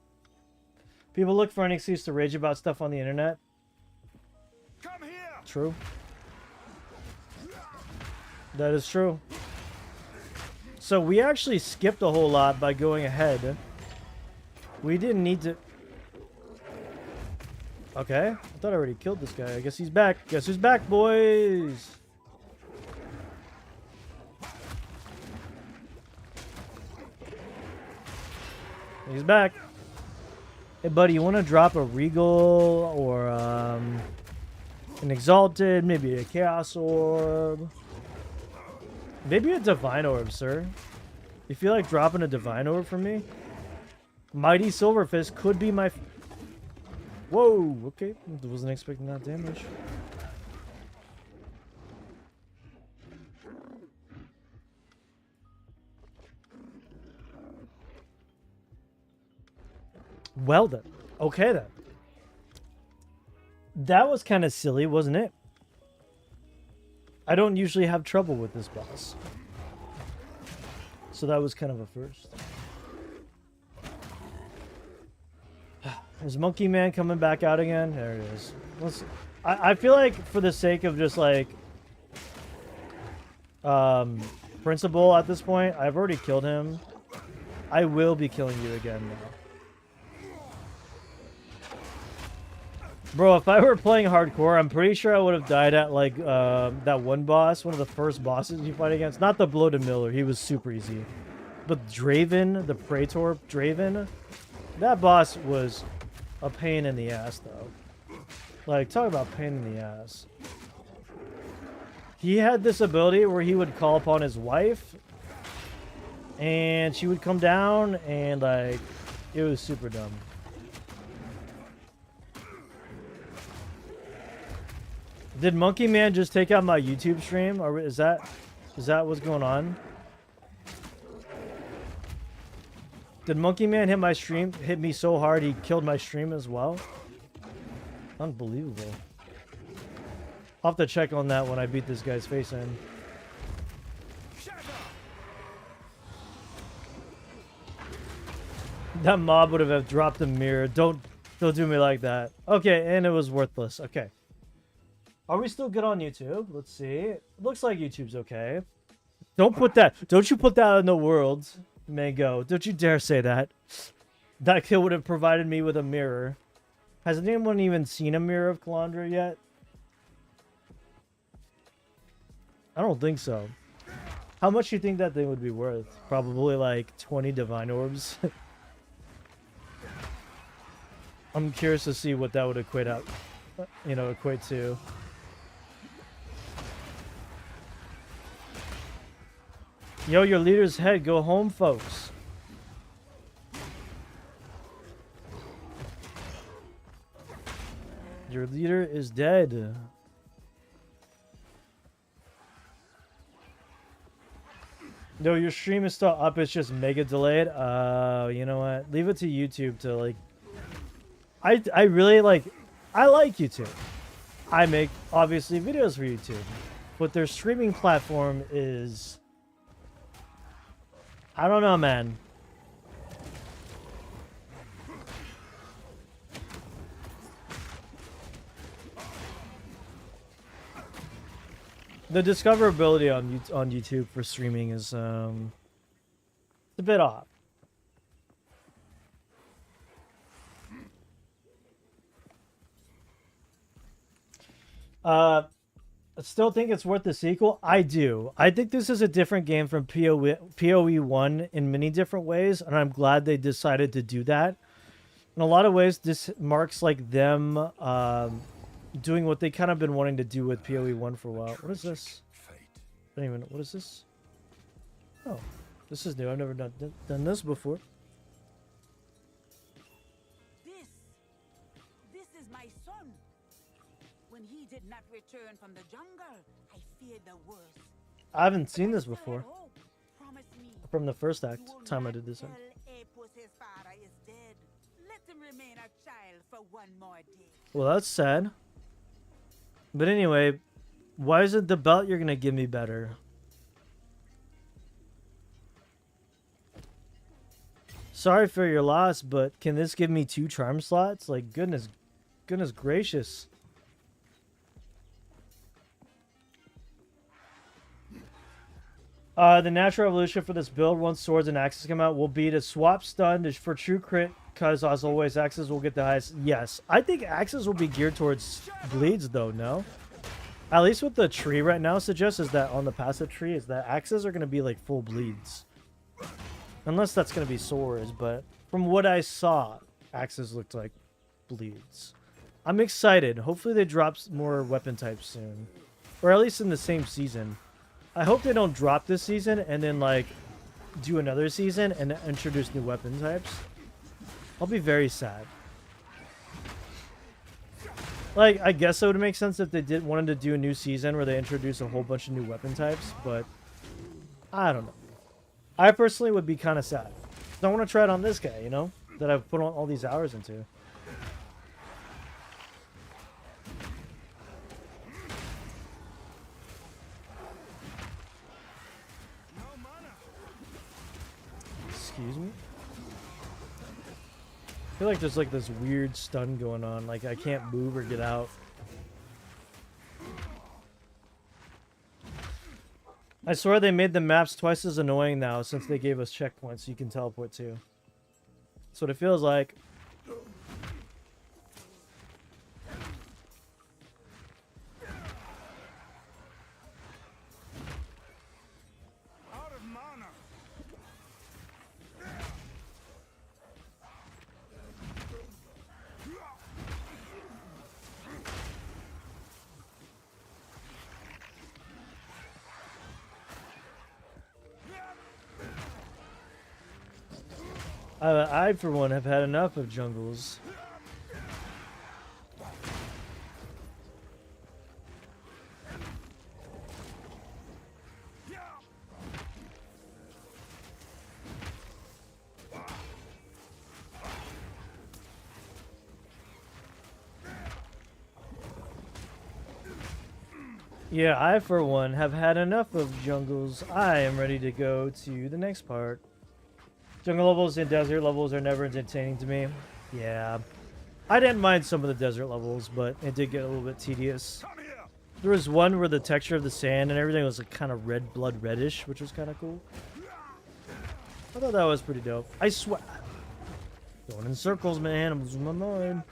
People look for an excuse to rage about stuff on the internet. Come here. True. That is true. So we actually skipped a whole lot by going ahead. We didn't need to... Okay. I thought I already killed this guy. I guess he's back. Guess who's back, boys? He's back. Hey, buddy, you want to drop a Regal or an Exalted, maybe a Chaos Orb? Maybe a Divine Orb, sir. You feel like dropping a Divine Orb for me? Mighty Silverfist could be my... Whoa, okay. Wasn't expecting that damage. Well then. Okay then. That was kind of silly, wasn't it? I don't usually have trouble with this boss. So that was kind of a first. Is Monkey Man coming back out again? There it is. I feel like for the sake of just like principle at this point, I've already killed him. I will be killing you again now. Bro, if I were playing hardcore, I'm pretty sure I would have died at, like, that one boss, one of the first bosses you fight against. Not the Bloated Miller, he was super easy. But Draven, the Praetor Draven, that boss was a pain in the ass, though. Like, talk about pain in the ass. He had this ability where he would call upon his wife, and she would come down, and, like, it was super dumb. Did Monkey Man just take out my YouTube stream? Or is that what's going on? Did Monkey Man hit my stream? Hit me so hard he killed my stream as well? Unbelievable. I'll have to check on that when I beat this guy's face in. That mob would have dropped a mirror. Don't do me like that. Okay, and it was worthless. Okay. Are we still good on YouTube? Let's see. It looks like YouTube's okay. Don't you put that in the world, Mango. Don't you dare say that. That kid would have provided me with a mirror. Has anyone even seen a mirror of Calandra yet? I don't think so. How much do you think that thing would be worth? Probably like 20 divine orbs. I'm curious to see what that would equate to. Yo, your leader's head. Go home, folks. Your leader is dead. No, your stream is still up. It's just mega delayed. You know what? Leave it to YouTube to, like... I really like... I like YouTube. I make, obviously, videos for YouTube. But their streaming platform is... I don't know, man. The discoverability on YouTube for streaming is a bit off. I still think it's worth the sequel. I do. I think this is a different game from PoE 1 in many different ways, and I'm glad they decided to do that. In a lot of ways, this marks like them doing what they kind of been wanting to do with PoE 1 for a while. What is this? I don't even know. What is this? Oh, this is new. I've never done this before. This is my son. When he did not return from the jungle, I feared the worst. I haven't seen this before. Promise me. From the first act, You will time I not did this. tell Apus his father is dead. Let him remain a child for one more day. Well, that's sad. But anyway, why is it the belt you're gonna give me better? Sorry for your loss, but can this give me 2 charm slots? Like, goodness gracious. The natural evolution for this build, once swords and axes come out, will be to swap stun for true crit, because as always, axes will get the highest. Yes, I think axes will be geared towards bleeds, though, no? At least what the tree right now suggests is that on the passive tree is that axes are going to be like full bleeds. Unless that's going to be swords, but from what I saw, axes looked like bleeds. I'm excited. Hopefully they drop more weapon types soon. Or at least in the same season. I hope they don't drop this season and then like do another season and introduce new weapon types. I'll be very sad. Like, I guess it would make sense if they wanted to do a new season where they introduce a whole bunch of new weapon types, but I don't know. I personally would be kind of sad. Don't want to try it on this guy, you know, that I've put on all these hours into. Excuse me? I feel like there's like this weird stun going on. Like I can't move or get out. I swear they made the maps twice as annoying now since they gave us checkpoints so you can teleport to. That's what it feels like. I for one have had enough of jungles. Yeah, I for one have had enough of jungles. I am ready to go to the next part. Jungle levels and desert levels are never entertaining to me. Yeah. I didn't mind some of the desert levels, but it did get a little bit tedious. There was one where the texture of the sand and everything was like kind of red blood reddish, which was kind of cool. I thought that was pretty dope. I swear. Going in circles, man. I'm losing my mind.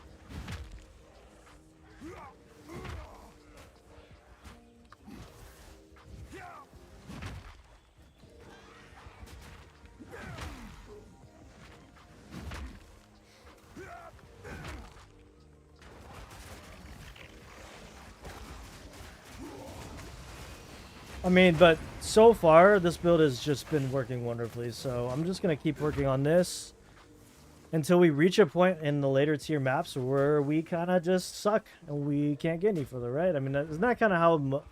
I mean, but so far, this build has just been working wonderfully, so I'm just going to keep working on this until we reach a point in the later tier maps where we kind of just suck and we can't get any further, right? I mean, isn't that kind of how...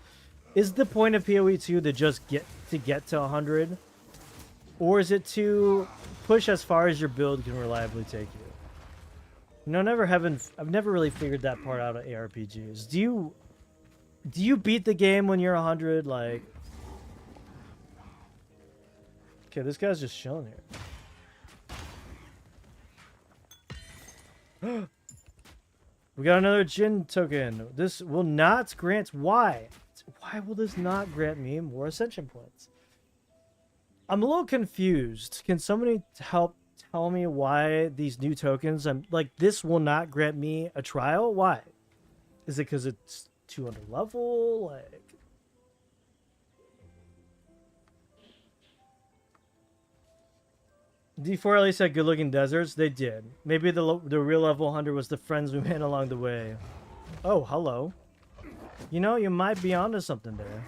Is the point of PoE 2 to just get to 100? Or is it to push as far as your build can reliably take you? You know, I've never really figured that part out of ARPGs. Do you beat the game when you're 100? Like, okay, this guy's just chilling here. We got another Jin token. This will not grant. Why? Why will this not grant me more ascension points? I'm a little confused. Can somebody help tell me why these new tokens? I'm like, this will not grant me a trial. Why? Is it because it's 200 level? Like, D4 at least had good looking deserts. They did. Maybe the real level 100 was the friends we made along the way. Oh, hello. You know, you might be onto something there.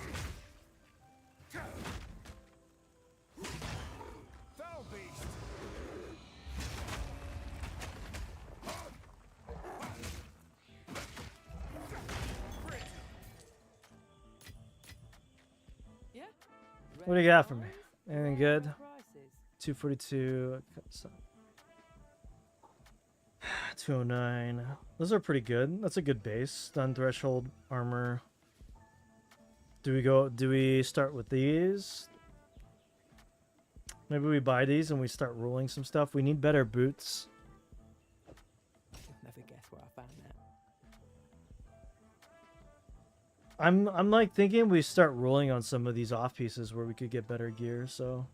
What do you got for me? Anything good? 242. 209. Those are pretty good. That's a good base. Stun threshold armor. Do we start with these? Maybe we buy these and we start rolling some stuff. We need better boots. Never guess where I found that. I'm like thinking we start rolling on some of these off pieces where we could get better gear, so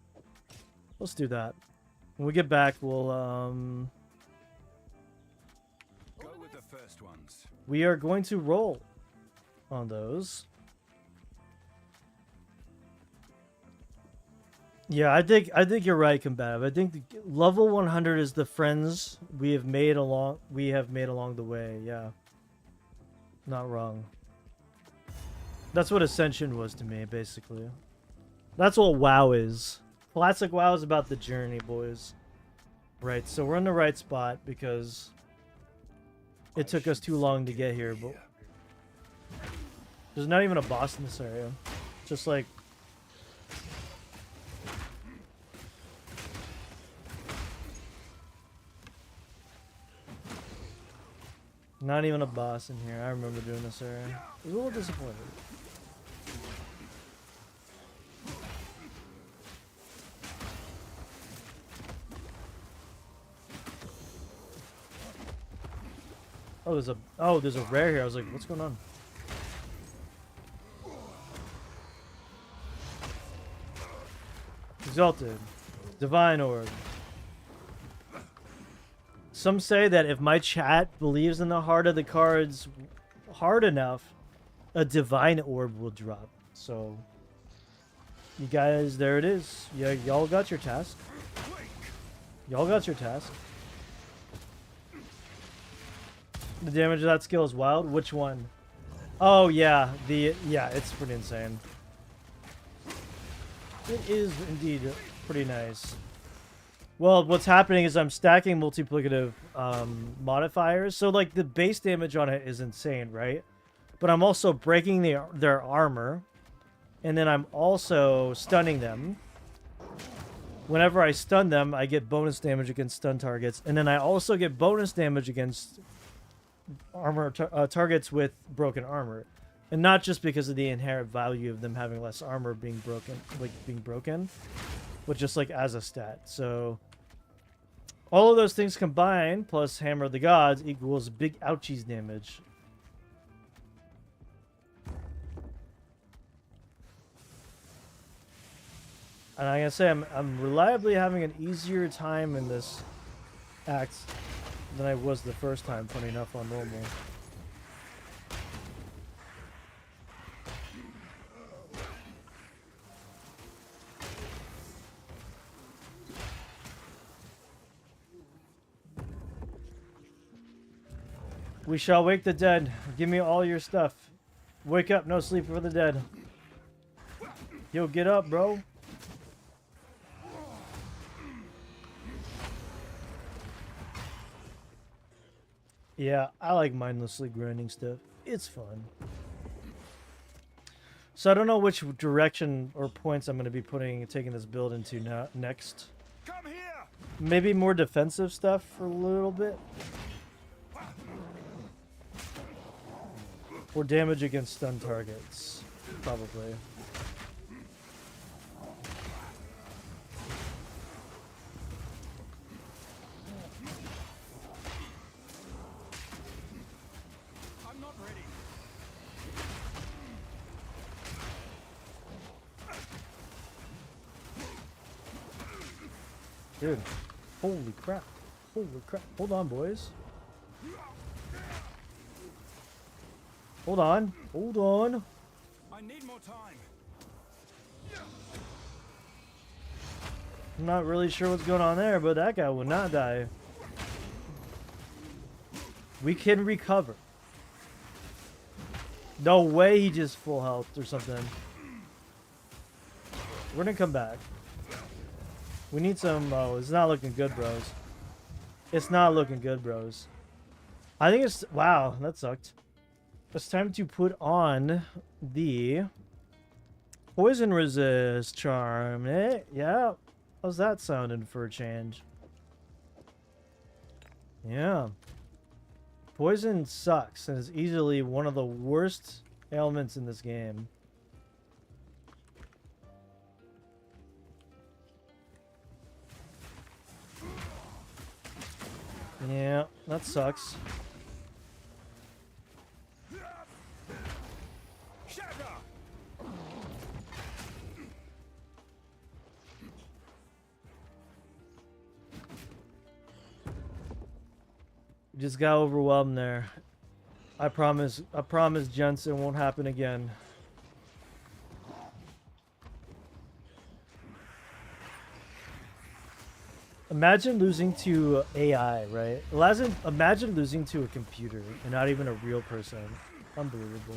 let's do that. When we get back, we'll Go with the first ones. we are going to roll on those. Yeah, I think you're right, combative. I think level 100 is the friends we have made along the way. Yeah, not wrong. That's what Ascension was to me, basically. That's what WoW is. Classic WoW is about the journey, boys. Right, so we're in the right spot because it took us too long to get here, but there's not even a boss in this area. Just like not even a boss in here. I remember doing this area. I was a little disappointed. Oh, there's a rare here. I was like, what's going on? Exalted. Divine Orb. Some say that if my chat believes in the heart of the cards hard enough, a Divine Orb will drop. So, you guys, there it is. Yeah, y'all got your task. Y'all got your task. The damage of that skill is wild. Which one? Oh yeah, it's pretty insane. It is indeed pretty nice. Well, what's happening is I'm stacking multiplicative modifiers. So, like, the base damage on it is insane, right? But I'm also breaking their armor. And then I'm also stunning them. Whenever I stun them, I get bonus damage against stun targets. And then I also get bonus damage against armor targets with broken armor. And not just because of the inherent value of them having less armor being broken, but just like as a stat. So all of those things combined, plus Hammer of the Gods, equals big ouchies damage. And I gotta say, I'm reliably having an easier time in this act than I was the first time, funny enough, on normal. We shall wake the dead. Give me all your stuff. Wake up, no sleep for the dead. Yo, get up, bro. Yeah, I like mindlessly grinding stuff. It's fun. So I don't know which direction or points I'm going to be taking this build into next. Come here! Maybe more defensive stuff for a little bit. Or damage against stun targets, probably. I'm not ready. Dude, holy crap. Holy crap. Hold on, boys. Hold on. Hold on. I need more time. I'm not really sure what's going on there, but that guy will not die. We can recover. No way he just full health or something. We're gonna come back. We need some... Oh, it's not looking good, bros. It's not looking good, bros. I think it's... Wow, that sucked. It's time to put on the poison resist charm. Eh? Yeah. How's that sounding for a change? Yeah. Poison sucks and is easily one of the worst ailments in this game. Yeah, that sucks. Just got overwhelmed there. I promise, gents, it won't happen again. Imagine losing to AI, right? Imagine losing to a computer and not even a real person. Unbelievable.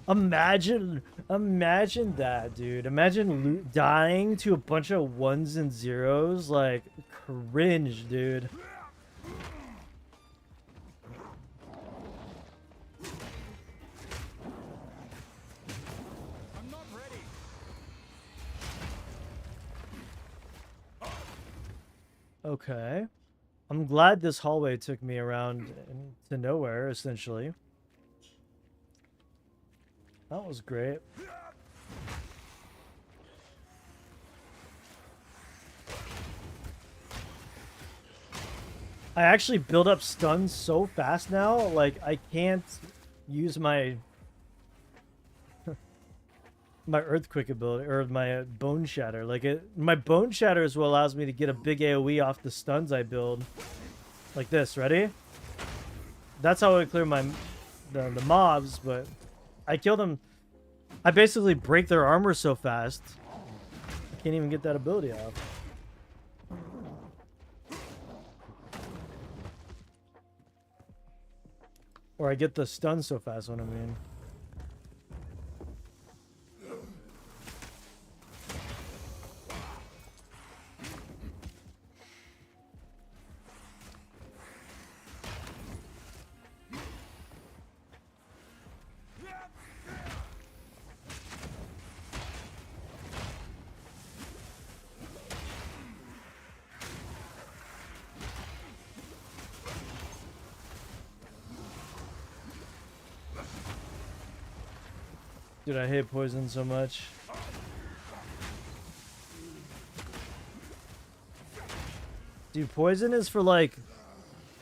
Imagine that, dude. Imagine dying to a bunch of ones and zeros. Like, cringe, dude. I'm not ready. Okay. I'm glad this hallway took me around to nowhere, essentially. That was great. I actually build up stuns so fast now, like I can't use my my earthquake ability or my bone shatter. Like my bone shatter is what allows me to get a big AoE off the stuns I build. Like this, ready? That's how I clear the mobs, but I kill them. I basically break their armor so fast. I can't even get that ability off. Or I get the stun so fast, what I mean. Dude, I hate poison so much. Dude, poison is for like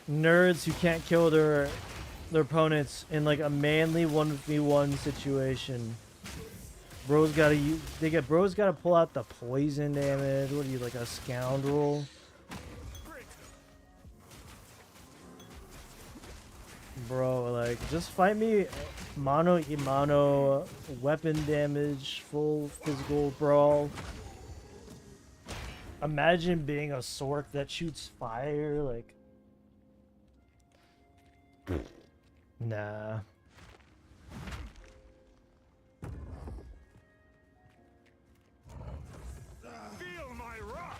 nerds who can't kill their opponents in like a manly 1v1 situation. Bro's gotta bro's gotta pull out the poison damage. What are you, like a scoundrel? Bro, like, just fight me mano a mano, weapon damage, full physical brawl. Imagine being a sork that shoots fire, like... Nah. Feel my wrath!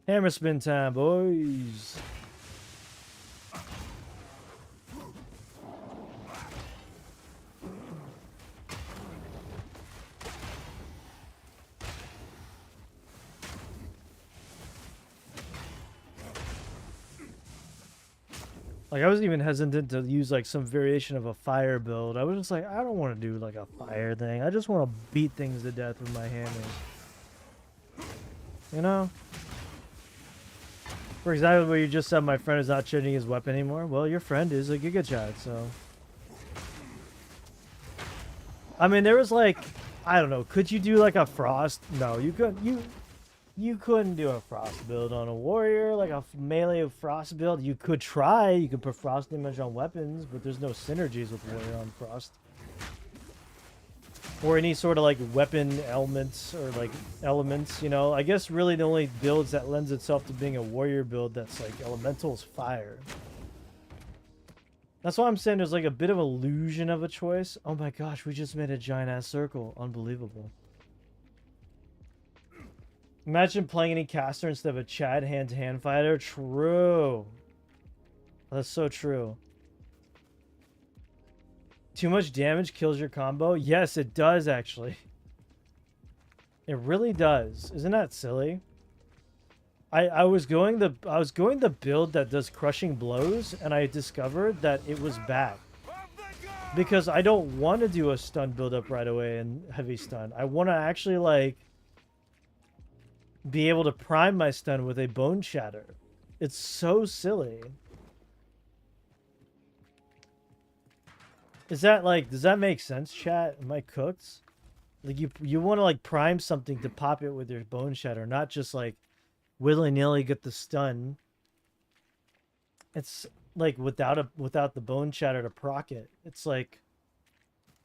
Hammer spin time, boys. Like, I was even hesitant to use like some variation of a fire build. I was just like, I don't want to do like a fire thing. I just want to beat things to death with my hammers. You know? For example, where you just said my friend is not shooting his weapon anymore. Well, your friend is a Giga Chad, so. I mean, there was like, I don't know. Could you do like a frost? No, you couldn't. You couldn't do a frost build on a warrior, like a melee frost build. You could try. You could put frost damage on weapons, but there's no synergies with warrior on frost. Or any sort of like weapon elements or like elements, you know. I guess really the only builds that lends itself to being a warrior build that's like elemental is fire. That's why I'm saying there's like a bit of illusion of a choice. Oh my gosh, we just made a giant ass circle. Unbelievable. Imagine playing any caster instead of a Chad hand-to-hand fighter. True. That's so true. Too much damage kills your combo? Yes, it does actually. It really does. Isn't that silly? I was going the build that does crushing blows, and I discovered that it was bad. Because I don't want to do a stun build up right away and heavy stun. I want to actually like be able to prime my stun with a bone shatter. It's so silly. Is that like, does that make sense, chat? Am I cooked? Like you want to like prime something to pop it with your bone shatter, not just like willy-nilly get the stun. It's like without the bone shatter to proc it. It's like,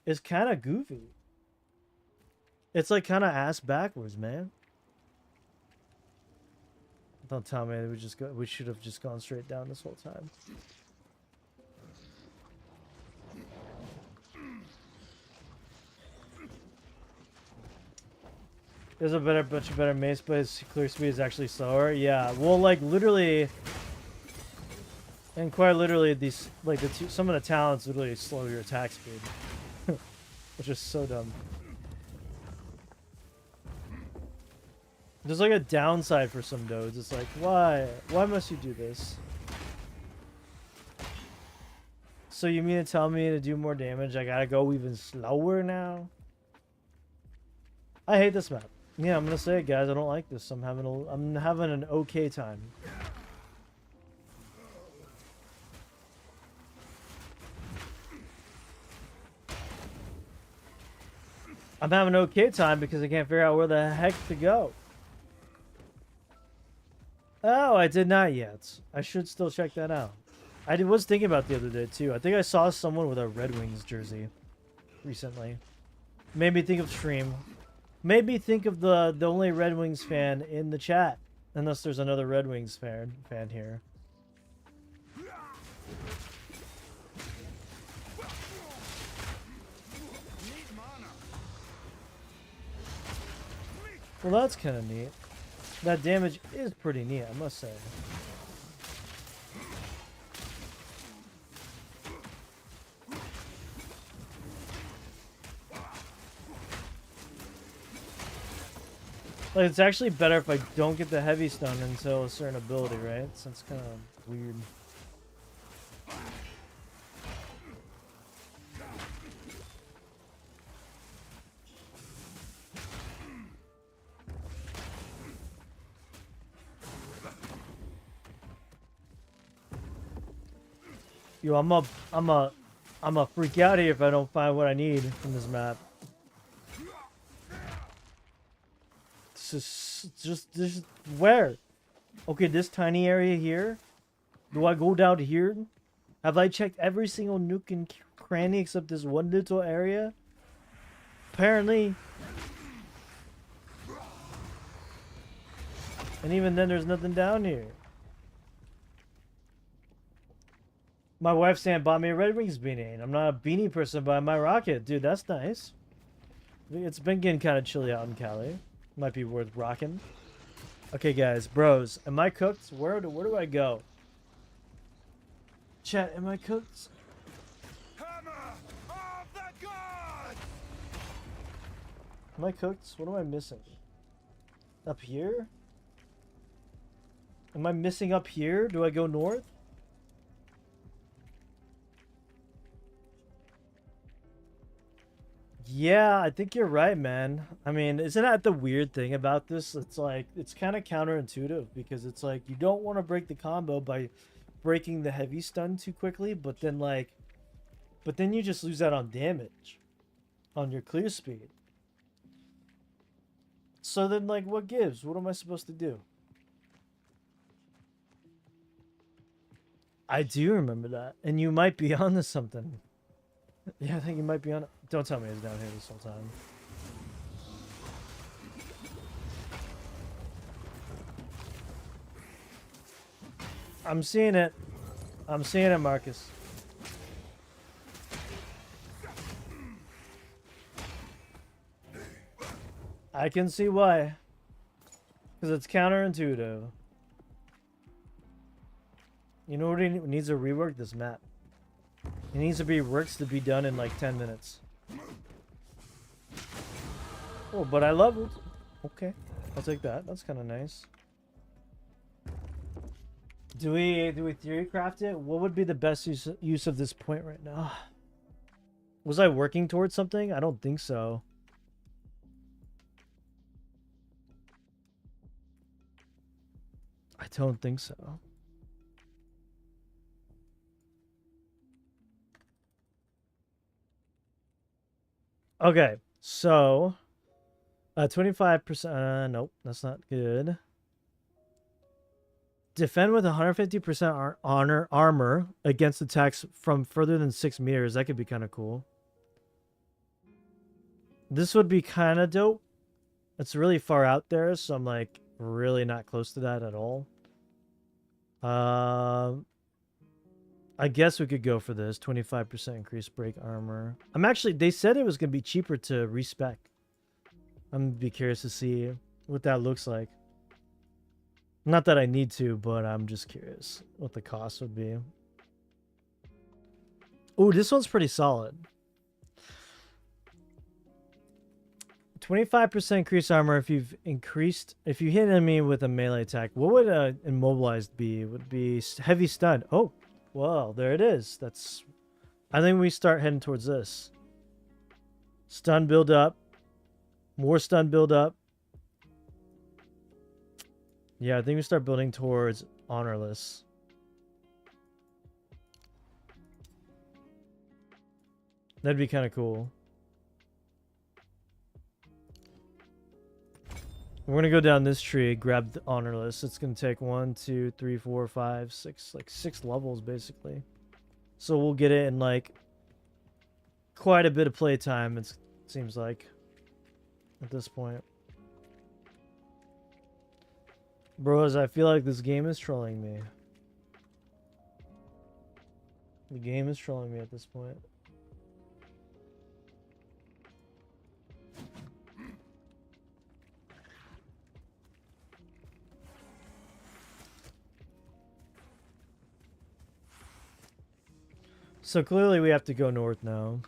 it's kind of goofy. It's like kind of ass backwards, man. Don't tell me we should have just gone straight down this whole time. There's a bunch of better mace, but his clear speed is actually slower. Yeah, well, like literally, and quite literally, these like some of the talents literally slow your attack speed, which is so dumb. There's like a downside for some nodes. It's like, why must you do this? So you mean to tell me to do more damage, I gotta go even slower now? I hate this map. Yeah, I'm gonna say it, guys. I don't like this. I'm having an okay time. I'm having an okay time because I can't figure out where the heck to go. Oh, I did not yet. I should still check that out. Was thinking about the other day too. I think I saw someone with a Red Wings jersey recently. Made me think of stream. Made me think of the only Red Wings fan in the chat. Unless there's another Red Wings fan here. Well, that's kind of neat. That damage is pretty neat, I must say. Like, it's actually better if I don't get the heavy stun until a certain ability, right? So it's kind of weird. Yo, I'm a freak out here if I don't find what I need from this map. Just where? Okay, this tiny area here. Do I go down here? Have I checked every single nook and cranny except this one little area? Apparently. And even then, there's nothing down here. My wife saying bought me a Red Wings beanie. And I'm not a beanie person, but my rocket. Dude, that's nice. It's been getting kind of chilly out in Cali. Might be worth rocking. Okay, guys, bros, am I cooked? Where do I go? Chat, am I cooked? Hammer of the god! Am I cooked? What am I missing? Up here? Am I missing up here? Do I go north? Yeah, I think you're right, man. I mean, isn't that the weird thing about this? It's like, it's kind of counterintuitive because it's like, you don't want to break the combo by breaking the heavy stun too quickly, but then you just lose out on damage on your clear speed. So then, like, what gives? What am I supposed to do? I do remember that, and you might be onto something. Yeah, I think you might be on. Don't tell me it's down here this whole time. I'm seeing it. I'm seeing it, Marcus. I can see why. Because it's counterintuitive. You know what it needs to rework? This map. It needs to be works to be done in like 10 minutes. Oh, but I love it. Okay, I'll take that. That's kind of nice. Do we theory craft it? What would be the best use of this point right now? Was I working towards something? I don't think so. I don't think so. Okay, so 25%. Nope, that's not good. Defend with 150% armor against attacks from further than 6 meters. That could be kind of cool. This would be kind of dope. It's really far out there, so I'm like really not close to that at all. I guess we could go for this 25% increased break armor. They said it was gonna be cheaper to respec. I'm gonna be curious to see what that looks like. Not that I need to, but I'm just curious what the cost would be. Oh, this one's pretty solid. 25% increased armor if you hit enemy with a melee attack. What would immobilized be? It would be heavy stun. Oh, well, there it is. I think we start heading towards this. Stun build up. More stun build up. Yeah, I think we start building towards honorless. That'd be kind of cool. We're gonna go down this tree, grab the honor list. It's gonna take 1, 2, 3, 4, 5, 6, like 6 levels basically. So we'll get it in like quite a bit of playtime. It seems like at this point. Bros, I feel like this game is trolling me. The game is trolling me at this point. So clearly we have to go north now.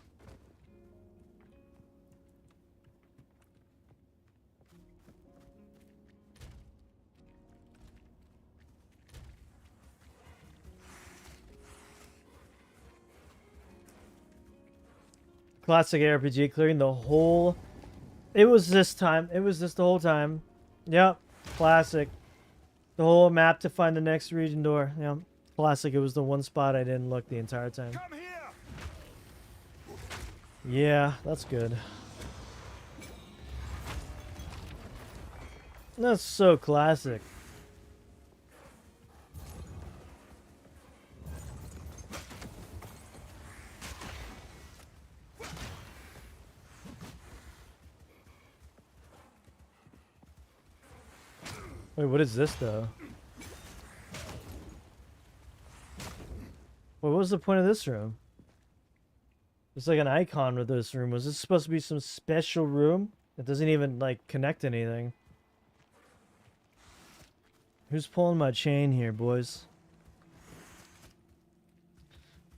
Classic RPG, clearing the whole... It was this time. It was this the whole time. Yep. Classic. The whole map to find the next region door. Yep. Classic. It was the one spot I didn't look the entire time. Come here! Yeah, that's good. That's so classic. Wait, what is this though? What was the point of this room? It's like an icon with this room. Was this supposed to be some special room? It doesn't even like connect anything. Who's pulling my chain here, boys?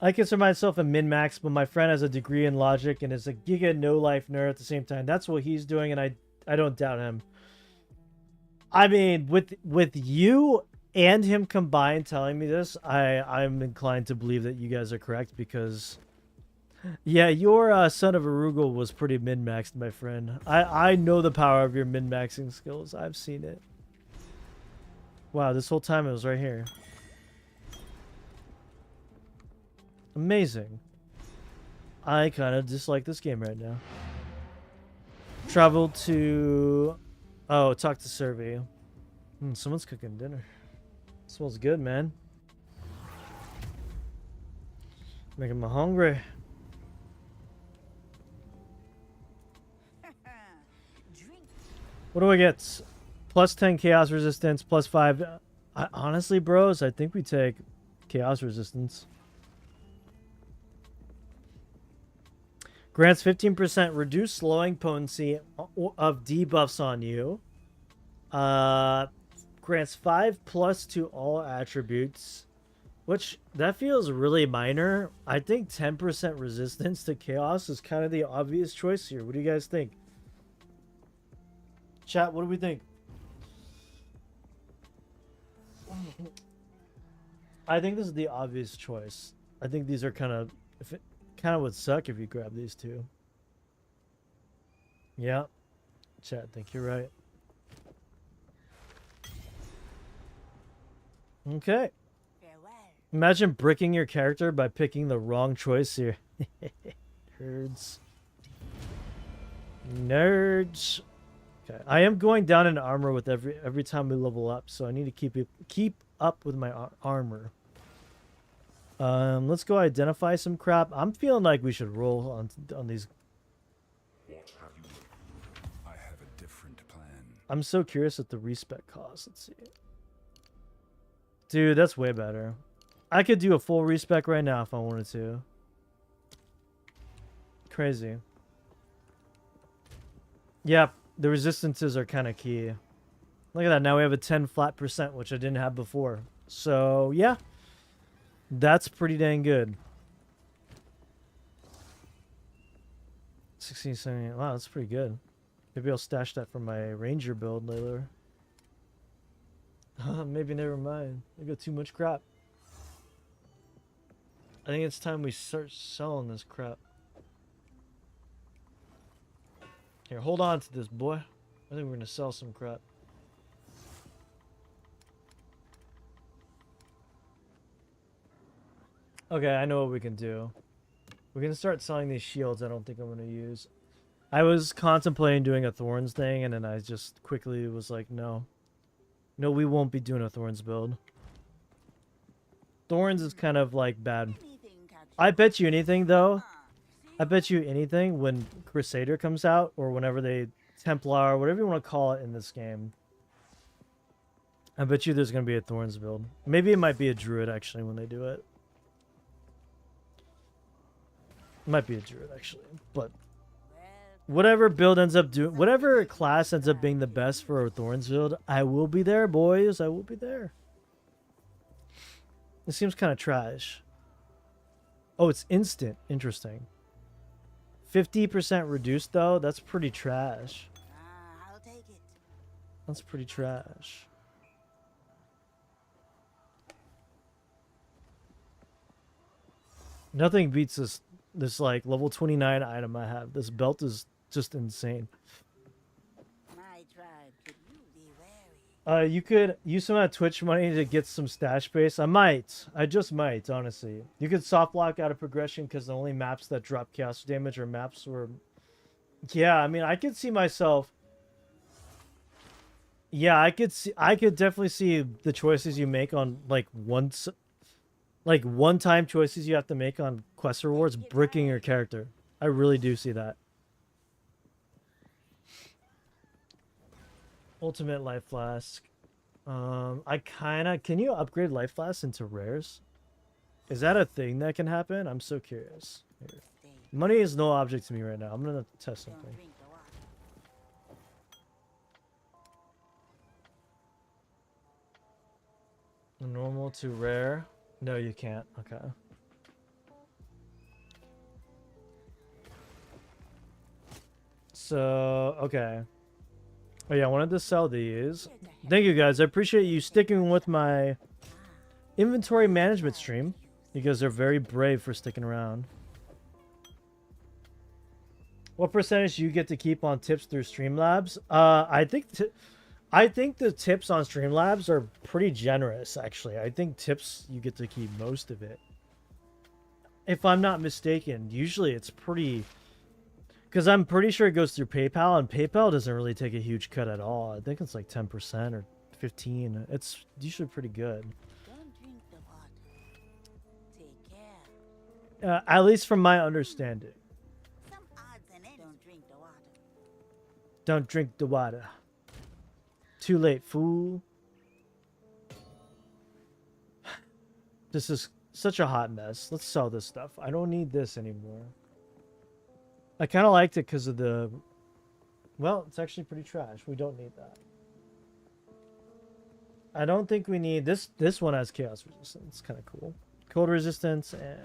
I consider myself a min-max, but my friend has a degree in logic and is a giga no-life nerd at the same time. That's what he's doing, and I don't doubt him. I mean, with you and him combined telling me this, I'm inclined to believe that you guys are correct because, yeah, your son of Arugel was pretty min-maxed, my friend. I know the power of your min-maxing skills. I've seen it. Wow, this whole time it was right here. Amazing. I kind of dislike this game right now. Travel to... Oh, talk to Survey. Someone's cooking dinner. Smells good, man. Making me hungry. What do I get? Plus 10 chaos resistance, plus 5. Honestly, bros, I think we take chaos resistance. Grants 15% reduced slowing potency of debuffs on you. Grants 5 plus to all attributes. Which, that feels really minor. I think 10% resistance to chaos is kind of the obvious choice here. What do you guys think? Chat, what do we think? I think this is the obvious choice. I think these are kind of... Kind of would suck if you grab these two. Yeah. Chat, I think you're right. Okay. Farewell. Imagine bricking your character by picking the wrong choice here. Nerds. Nerds. Okay. I am going down in armor with every time we level up, so I need to keep up with my armor. Let's go identify some crap. I'm feeling like we should roll on these. What have you? I have a different plan. I'm so curious at the respec cost. Let's see. Dude, that's way better. I could do a full respec right now if I wanted to. Crazy. Yeah, the resistances are kind of key. Look at that. Now we have a 10 flat %, which I didn't have before. So, yeah. That's pretty dang good. 16, 17. Wow, that's pretty good. Maybe I'll stash that for my ranger build later. Maybe never mind. I got too much crap. I think it's time we start selling this crap. Here, hold on to this, boy. I think we're gonna sell some crap. Okay, I know what we can do. We can start selling these shields I don't think I'm going to use. I was contemplating doing a Thorns thing, and then I just quickly was like, no. No, we won't be doing a Thorns build. Thorns is kind of like bad. I bet you anything, though. I bet you anything when Crusader comes out, or whenever they Templar, whatever you want to call it in this game. I bet you there's going to be a Thorns build. Maybe it might be a Druid, actually, when they do it. It might be a Druid, actually. But whatever build ends up doing, whatever class ends up being the best for a Thorns build, I will be there, boys. I will be there. It seems kind of trash. Oh, it's instant. Interesting. 50% reduced, though? That's pretty trash. I'll take it. That's pretty trash. Nothing beats this like level 29 item I have. This belt is just insane. My tribe could you be wary. You could use some of that Twitch money to get some stash space. I might. I just might, honestly. You could soft block out of progression because the only maps that drop chaos damage are maps where... Yeah, I mean, I could see myself... Yeah, I could definitely see the choices you make on, like, one-time choices you have to make on quest rewards bricking your character. I really do see that. Ultimate life flask. Can you upgrade life flasks into rares? Is that a thing that can happen? I'm so curious. Here. Money is no object to me right now. I'm gonna test Don't something. drink the water. Normal to rare. No, you can't. Okay. So, okay. Oh yeah, I wanted to sell these. Thank you guys. I appreciate you sticking with my inventory management stream. You guys are very brave for sticking around. What percentage do you get to keep on tips through Streamlabs? I think the tips on Streamlabs are pretty generous, actually. I think tips, you get to keep most of it. If I'm not mistaken, usually it's pretty... Because I'm pretty sure it goes through PayPal, and PayPal doesn't really take a huge cut at all. I think it's like 10% or 15%. It's usually pretty good. Don't drink the water. Take care. At least from my understanding. Some odds and ends. Don't drink the water. Don't drink the water. Too late, fool. This is such a hot mess. Let's sell this stuff. I don't need this anymore. I kind of liked it because of the... Well, it's actually pretty trash. We don't need that. I don't think we need... This one has chaos resistance. It's kind of cool. Cold resistance and...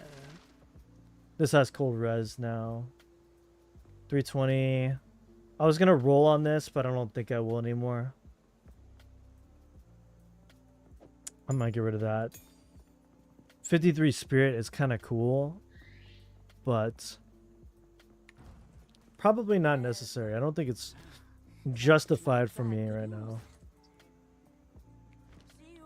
This has cold res now. 320. I was going to roll on this, but I don't think I will anymore. I might get rid of that. 53 spirit is kind of cool, but probably not necessary. I don't think it's justified for me right now. See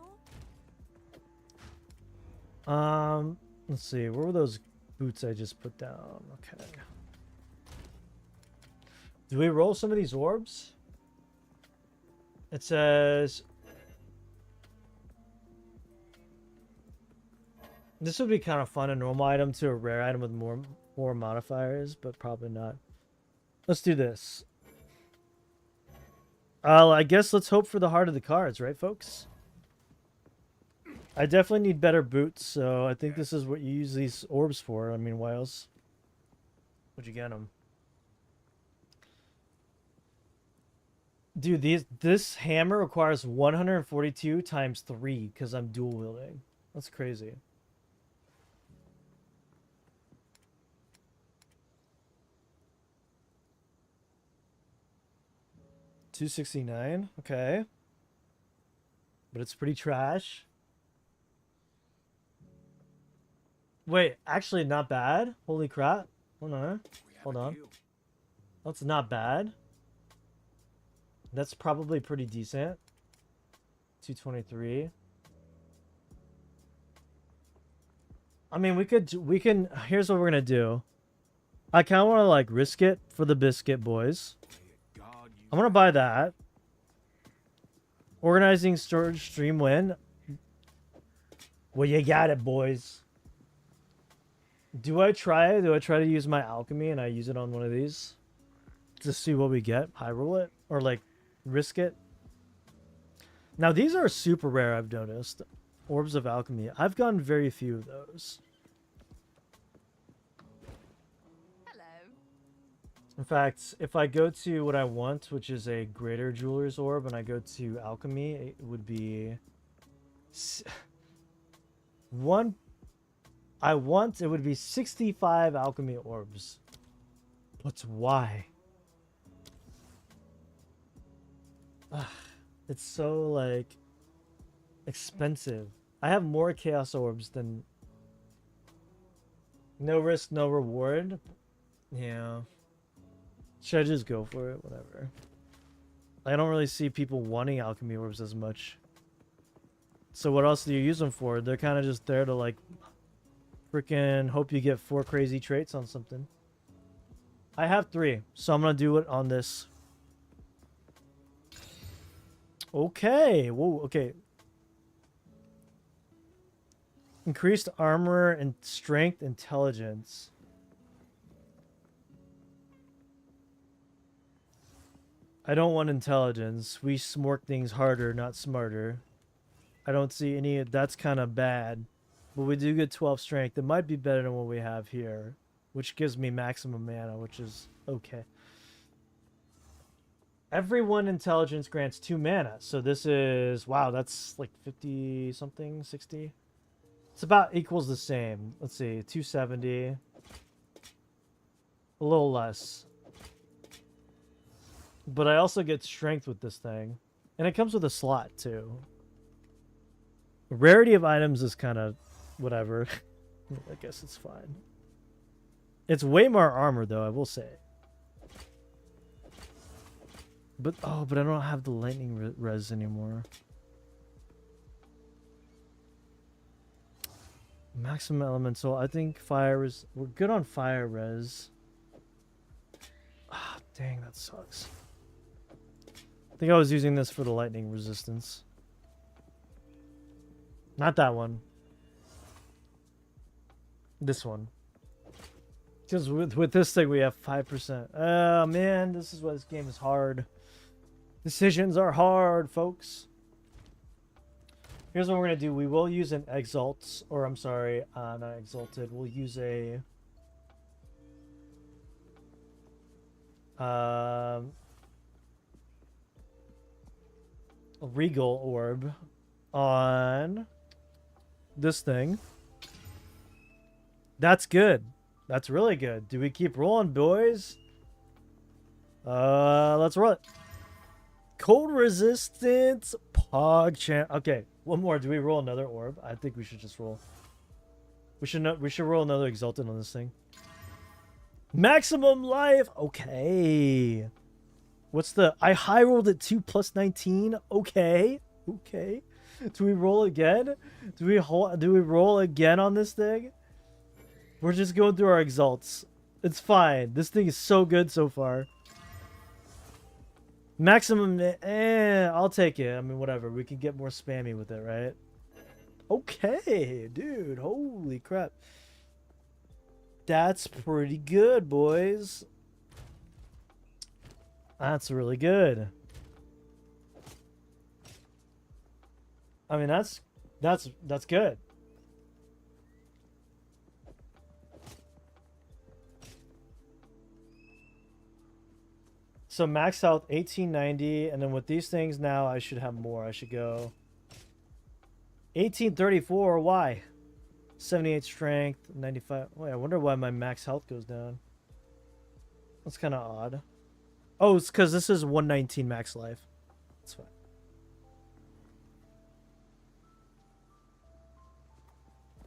you. Let's see. Where were those boots I just put down? Okay. Do we roll some of these orbs? It says... This would be kind of fun, a normal item to a rare item with more modifiers, but probably not. Let's do this. I guess let's hope for the heart of the cards, right, folks? I definitely need better boots, so I think this is what you use these orbs for. I mean, why else would you get them? Dude, this hammer requires 142 times 3 because I'm dual wielding. That's crazy. $269, okay. But it's pretty trash. Wait, actually not bad. Holy crap. Hold on. Hold on. That's not bad. That's probably pretty decent. 223. I mean, we can, here's what we're gonna do. I kind of want to like risk it for the biscuit, boys. God, you I'm gonna buy that. Organizing storage stream win. Well, you got it, boys. Do I try it? Do I try to use my alchemy and I use it on one of these? To see what we get? High roll it? Or like risk it? Now these are super rare, I've noticed. Orbs of alchemy. I've gotten very few of those. Hello. In fact, if I go to what I want, which is a greater jeweler's orb, and I go to alchemy, it would be one. I want it would be 65 alchemy orbs. But why? Ugh, it's so like expensive. I have more chaos orbs than no risk, no reward. Yeah. Should I just go for it? Whatever. I don't really see people wanting alchemy orbs as much. So what else do you use them for? They're kind of just there to like freaking hope you get 4 crazy traits on something. I have 3, so I'm gonna do it on this. Okay. Whoa. Okay. Increased armor and strength, intelligence. I don't want intelligence. We smork things harder, not smarter. I don't see any. That's kind of bad. But we do get 12 strength. It might be better than what we have here, which gives me maximum mana, which is okay. Every 1 intelligence grants 2 mana. So this is, wow, that's like 50 something, 60. It's about equals the same. Let's see, 270. A little less. But I also get strength with this thing. And it comes with a slot, too. Rarity of items is kind of whatever. I guess it's fine. It's way more armor, though, I will say. But, oh, but I don't have the lightning res anymore. Maximum elemental. I think fire is... We're good on fire res. Ah, dang, that sucks. I think I was using this for the lightning resistance. Not that one. This one. Because with this thing we have 5%. Oh man, this is why this game is hard. Decisions are hard, folks. Here's what we're going to do. We will use an Exalt, or I'm sorry, not Exalted. We'll use a... a Regal Orb on this thing. That's good. That's really good. Do we keep rolling, boys? Let's roll it. Cold resistance, Pog Champ. Okay, one more. Do we roll another orb? I think we should just roll. We should roll another Exalted on this thing. Maximum life. Okay. What's the... I high rolled at 2 plus 19. Okay. Okay. Do we roll again? Do we roll again on this thing? We're just going through our exalts. It's fine. This thing is so good so far. Maximum... I'll take it. I mean, whatever. We can get more spammy with it, right? Okay, dude. Holy crap. That's pretty good, boys. That's really good. I mean, that's good. So max health 1890, and then with these things now I should have more. I should go 1834. Why? 78 strength, 95. Wait, I wonder why my max health goes down. That's kind of odd. Oh, it's because this is 119 max life. That's fine.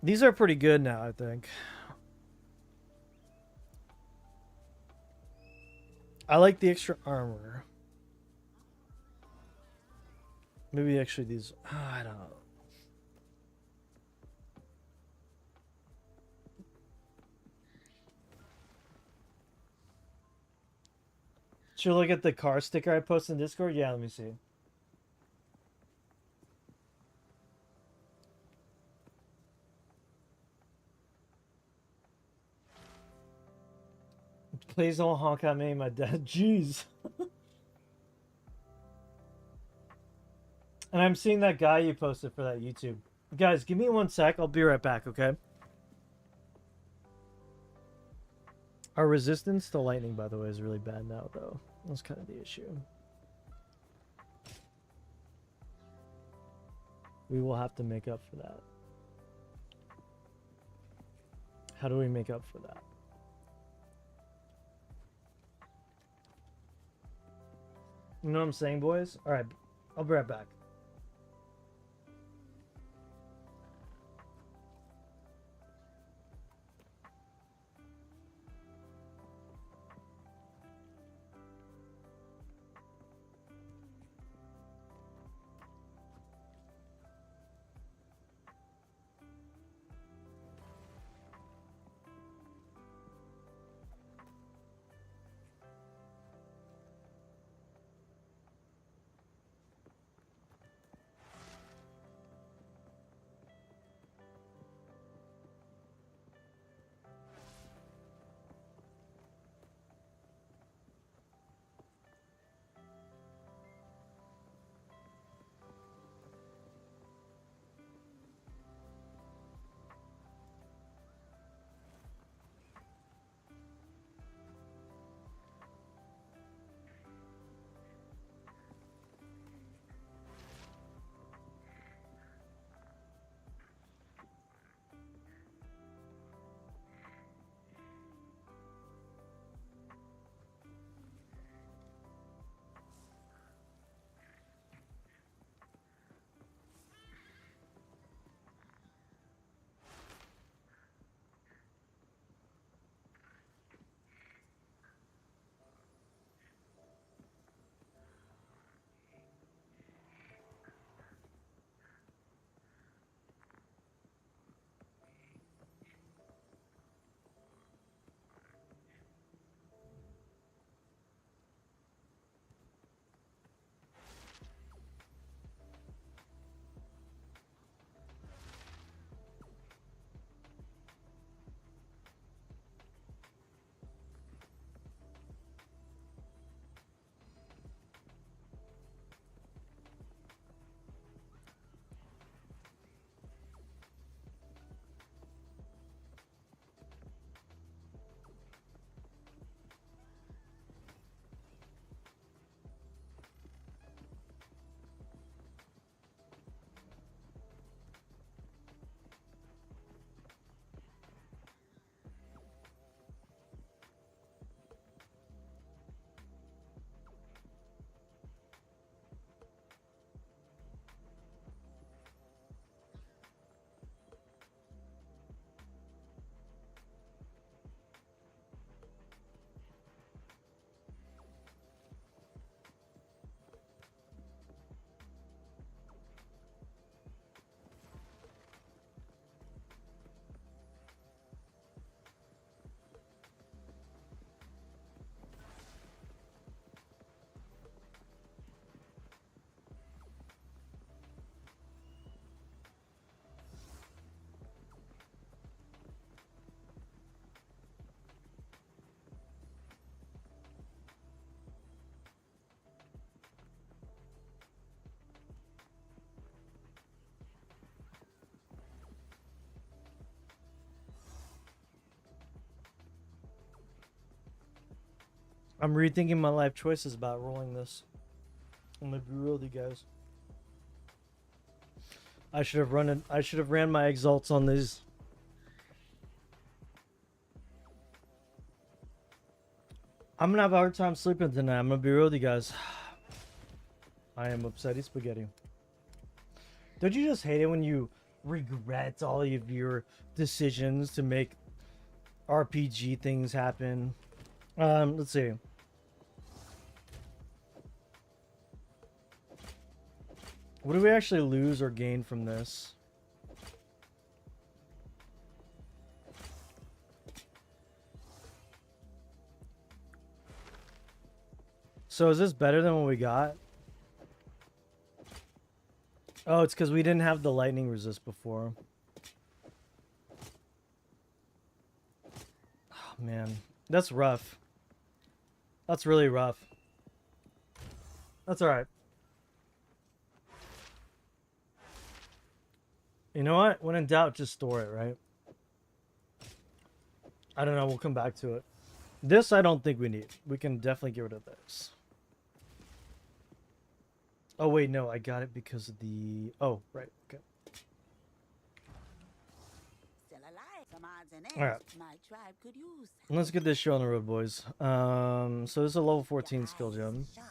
These are pretty good now, I think. I like the extra armor. Maybe actually these... I don't know. Should we look at the car sticker I posted in Discord? Yeah, let me see. Please don't honk at me, my dad. Jeez. And I'm seeing that guy you posted for that YouTube. Guys, give me 1 sec. I'll be right back, okay? Our resistance to lightning, by the way, is really bad now, though. That's kind of the issue. We will have to make up for that. How do we make up for that? You know what I'm saying, boys? All right, I'll be right back. I'm rethinking my life choices about rolling this. I'm gonna be real with you guys. I should have ran my exalts on these. I'm gonna have a hard time sleeping tonight. I'm gonna be real with you guys. I am upsetty spaghetti. Don't you just hate it when you regret all of your decisions to make RPG things happen? Let's see. What do we actually lose or gain from this? So is this better than what we got? Oh, it's because we didn't have the lightning resist before. Oh, man. That's rough. That's really rough. That's alright. You know what? When in doubt, just store it, right? I don't know. We'll come back to it. This I don't think we need. We can definitely get rid of this. Oh, wait. No, I got it because of the... Oh, right. Okay. Still alive. Some odds and ends. All right. My tribe could use. Let's get this show on the road, boys. So this is a level 14 skill gem. Sharp.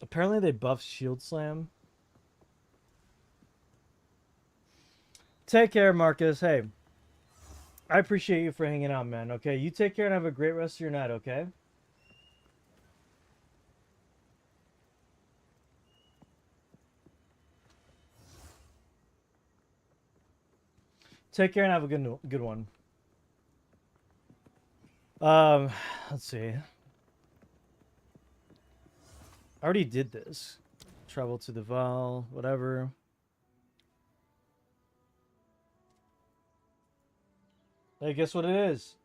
Apparently they buffed Shield Slam. Take care, Marcus. Hey, I appreciate you for hanging out, man. Okay, you take care and have a great rest of your night, okay? Take care and have a good one. Let's see. I already did this. Travel to the Val, whatever. Hey, guess what it is?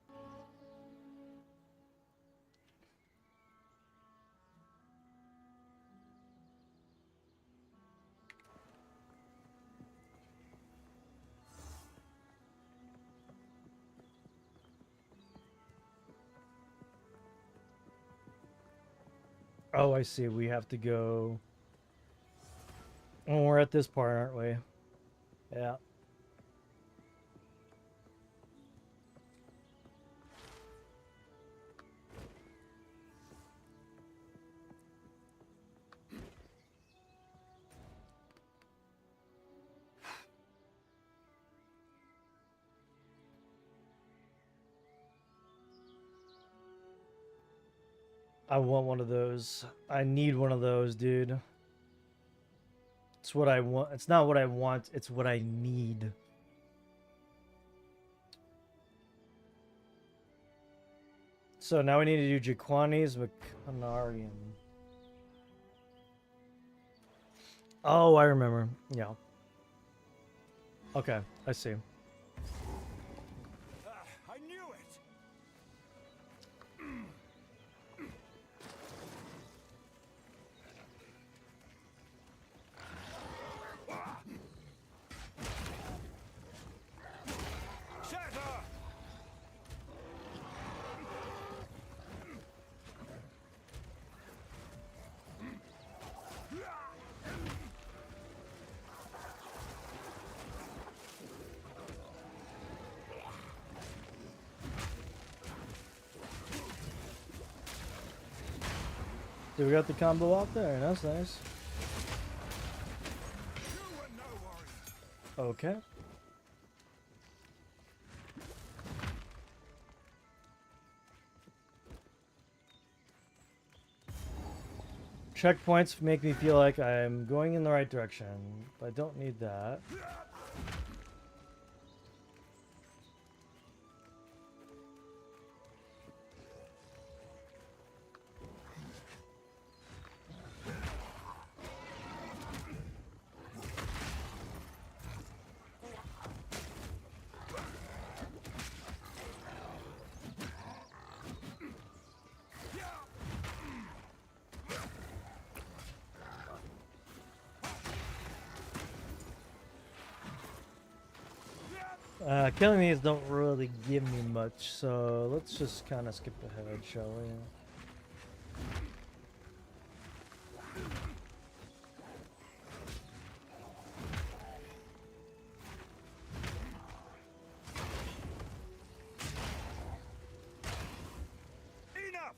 Oh, I see. We have to go... Oh, we're at this part, aren't we? Yeah. I want one of those. I need one of those, dude. It's what I want. It's not what I want. It's what I need. So now we need to do Jaquani's Macanarian. Oh, I remember. Yeah. Okay, I see. I knew it. Shatter! Dude, we got the combo out there. That's nice. You were no warrior. Okay. Checkpoints make me feel like I'm going in the right direction, but I don't need that. Killing these don't really give me much, so let's just kind of skip ahead, shall we? Enough!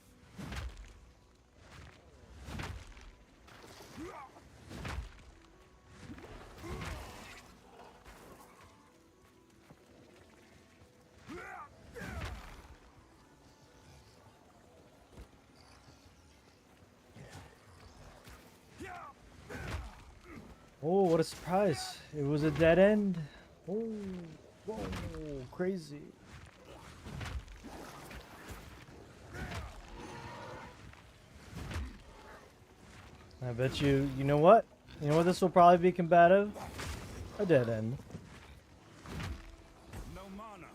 Oh, what a surprise. It was a dead end. Oh, whoa, crazy. I bet you, you know what? You know what this will probably be combative? A dead end. No mana.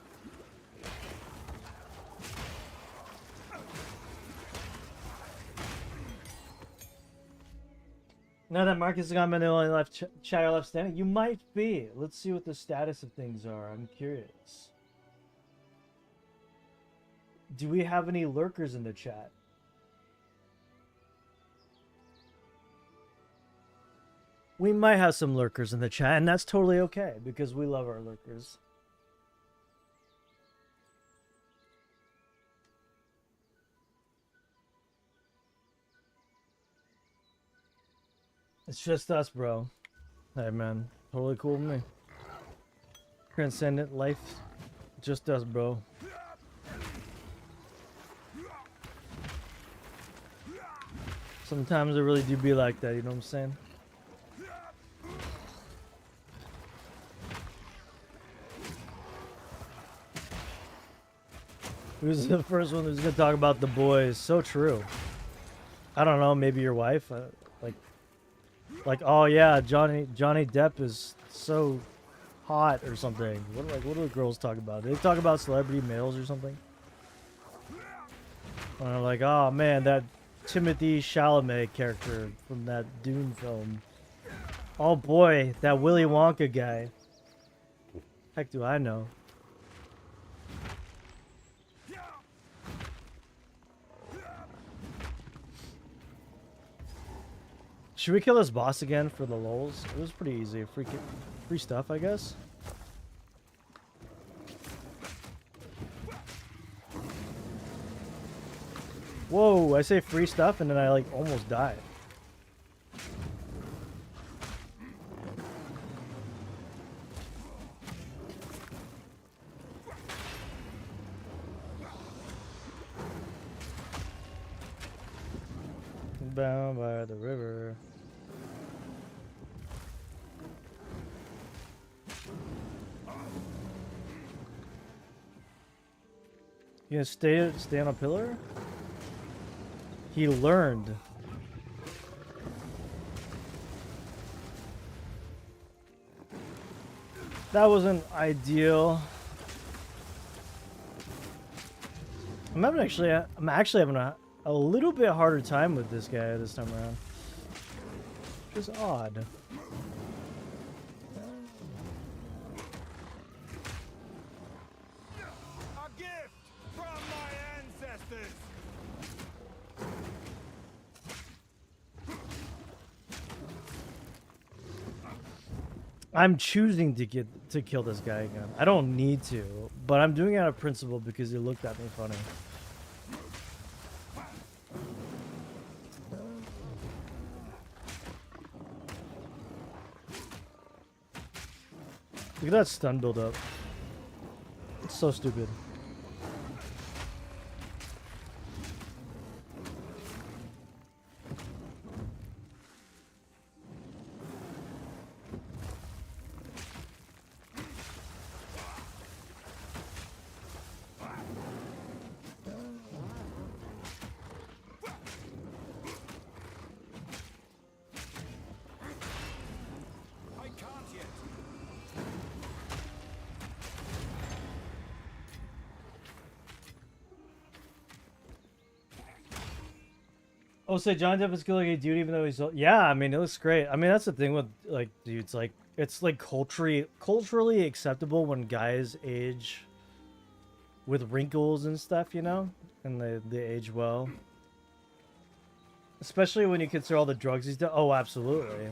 Now that Marcus has gone, the only left chatter left standing. You might be. Let's see what the status of things are. I'm curious. Do we have any lurkers in the chat? We might have some lurkers in the chat, and that's totally okay because we love our lurkers. It's just us, bro. Hey, man. Totally cool with me. Transcendent life. Just us, bro. Sometimes it really do be like that, you know what I'm saying? Who's the first one who's gonna talk about the boys? So true. I don't know, maybe your wife? Like, oh yeah, Johnny Depp is so hot or something. What do the girls talk about? They talk about celebrity males or something. And I'm like, oh man, that Timothy Chalamet character from that Dune film. Oh boy, that Willy Wonka guy. Heck do I know? Should we kill this boss again for the lulz? It was pretty easy. Free stuff, I guess. Whoa, I say free stuff and then I like almost died. Bound by the river. You gonna stay on a pillar? He learned. That wasn't ideal. I'm actually having a little bit harder time with this guy this time around. Which is odd. A gift from my ancestors. I'm choosing to kill this guy again. I don't need to, but I'm doing it out of principle because he looked at me funny. Look at that stun build up. It's so stupid. I can't yet. Oh, say John Depp is still like a dude even though he's yeah, I mean it looks great. I mean that's the thing with like dudes, like it's like culturally acceptable when guys age with wrinkles and stuff, you know? And they age well. Especially when you consider all the drugs he's done. Oh, absolutely.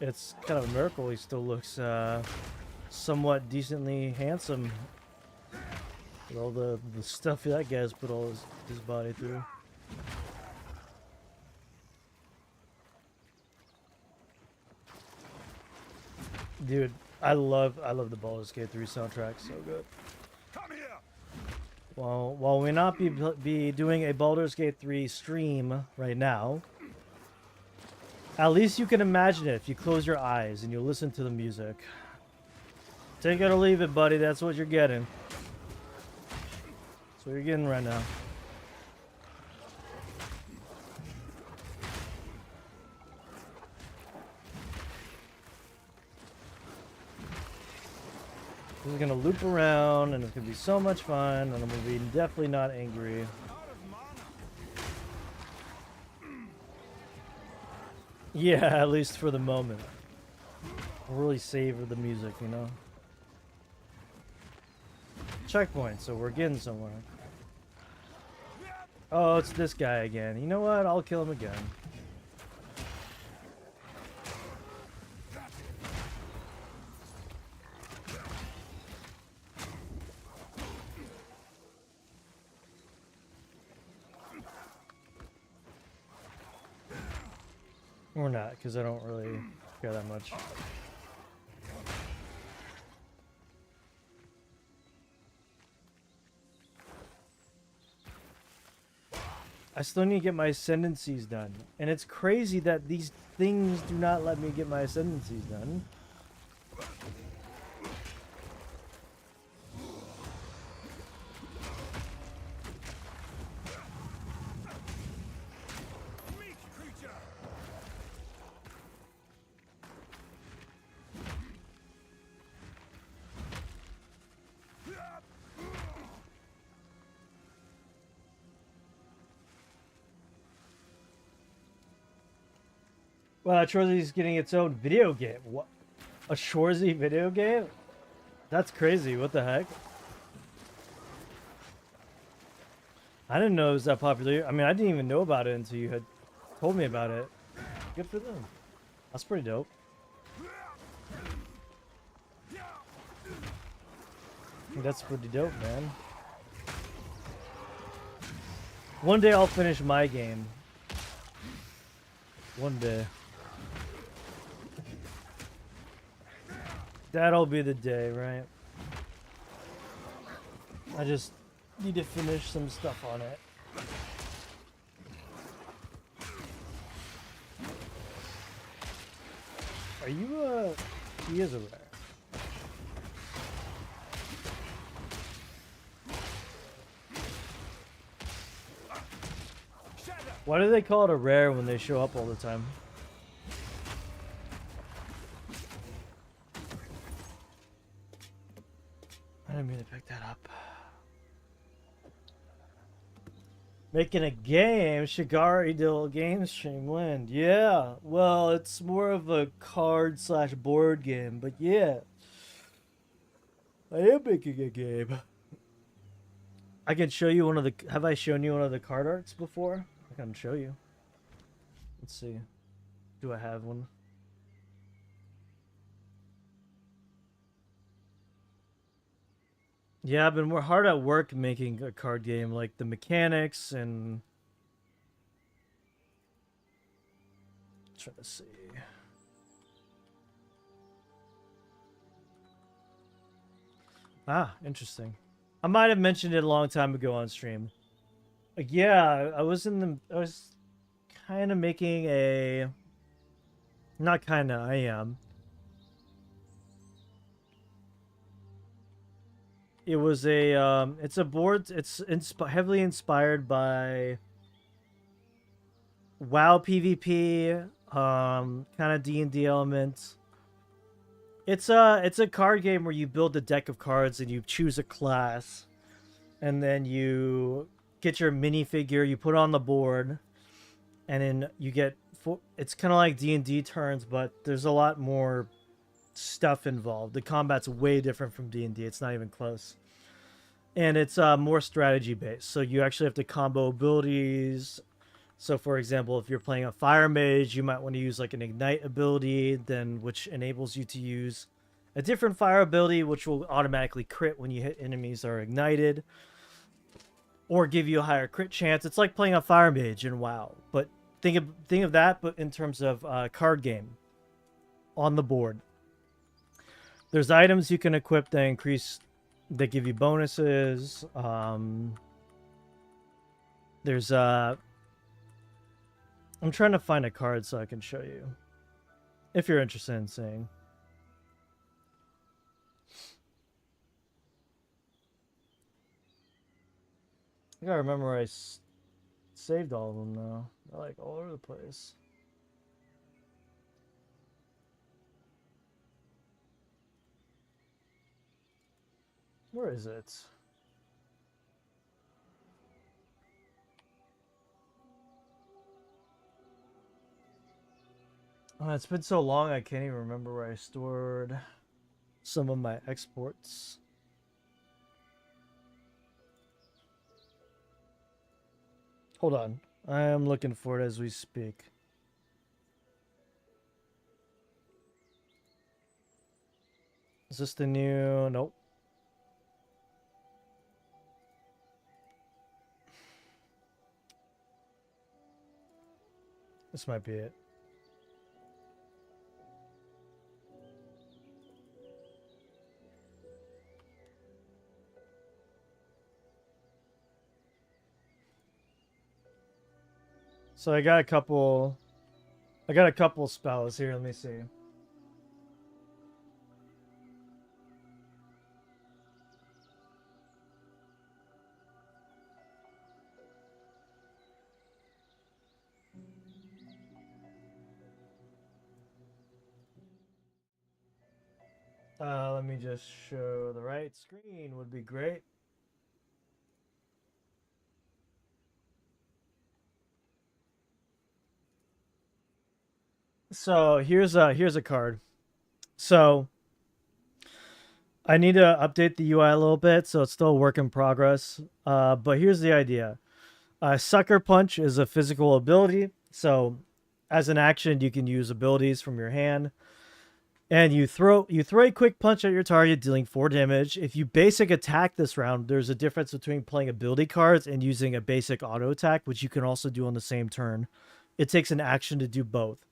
It's kind of a miracle he still looks somewhat decently handsome with all the stuff that guy's put all his body through. Dude, I love the Baldur's Gate 3 soundtrack, so good. Come here. Well, while we not be doing a Baldur's Gate 3 stream right now, at least you can imagine it if you close your eyes and you listen to the music. Take it or leave it, buddy. That's what you're getting. That's what you're getting right now. This is gonna loop around, and it's gonna be so much fun, and I'm gonna be definitely not angry. Yeah, at least for the moment. Really savor the music, you know? Checkpoint, so we're getting somewhere. Oh, it's this guy again. You know what? I'll kill him again. Or not, because I don't really care that much. I still need to get my ascendancies done. And it's crazy that these things do not let me get my ascendancies done. Well, Shorzy getting its own video game. What? A Shorzy video game? That's crazy. What the heck? I didn't know it was that popular. I mean, I didn't even know about it until you had told me about it. Good for them. That's pretty dope. That's pretty dope, man. One day I'll finish my game. One day. That'll be the day, right? I just need to finish some stuff on it. Are you, he is a rare. Why do they call it a rare when they show up all the time? I didn't mean to pick that up. Making a game, Shigari Dill game stream wind. Yeah, well, it's more of a card/board game, but yeah. I am making a game. I can show you one of the... Have I shown you one of the card arts before? I can show you. Let's see. Do I have one? Yeah, I've been hard at work making a card game, like the mechanics and... Try to see. Ah, interesting. I might have mentioned it a long time ago on stream. Yeah, I was kind of making a... Not kind of, I am. It was a, it's a board, it's heavily inspired by WoW PvP, kind of D&D elements. It's a card game where you build a deck of cards and you choose a class. And then you get your minifigure, you put it on the board, and then you get, it's kind of like D&D turns, but there's a lot more stuff involved. The combat's way different from D&D. It's not even close. And it's more strategy based. So you actually have to combo abilities. So for example, if you're playing a fire mage, you might want to use like an ignite ability, then which enables you to use a different fire ability, which will automatically crit when you hit enemies that are ignited, or give you a higher crit chance. It's like playing a fire mage in WoW, but think of that, but in terms of card game on the board. There's items you can equip that increase, that give you bonuses. There's I'm trying to find a card so I can show you, if you're interested in seeing. I gotta remember where I saved all of them though. They're like all over the place. Where is it? Oh, it's been so long I can't even remember where I stored some of my exports. Hold on. I am looking for it as we speak. Is this the new? Nope. This might be it. So I got a couple spells here. Let me see. Let me just show the right screen would be great. So here's a card. So I need to update the UI a little bit, so it's still a work in progress. But here's the idea. Sucker Punch is a physical ability. So as an action, you can use abilities from your hand. And you throw a quick punch at your target, dealing 4 damage. If you basic attack this round, there's a difference between playing ability cards and using a basic auto attack, which you can also do on the same turn. It takes an action to do both.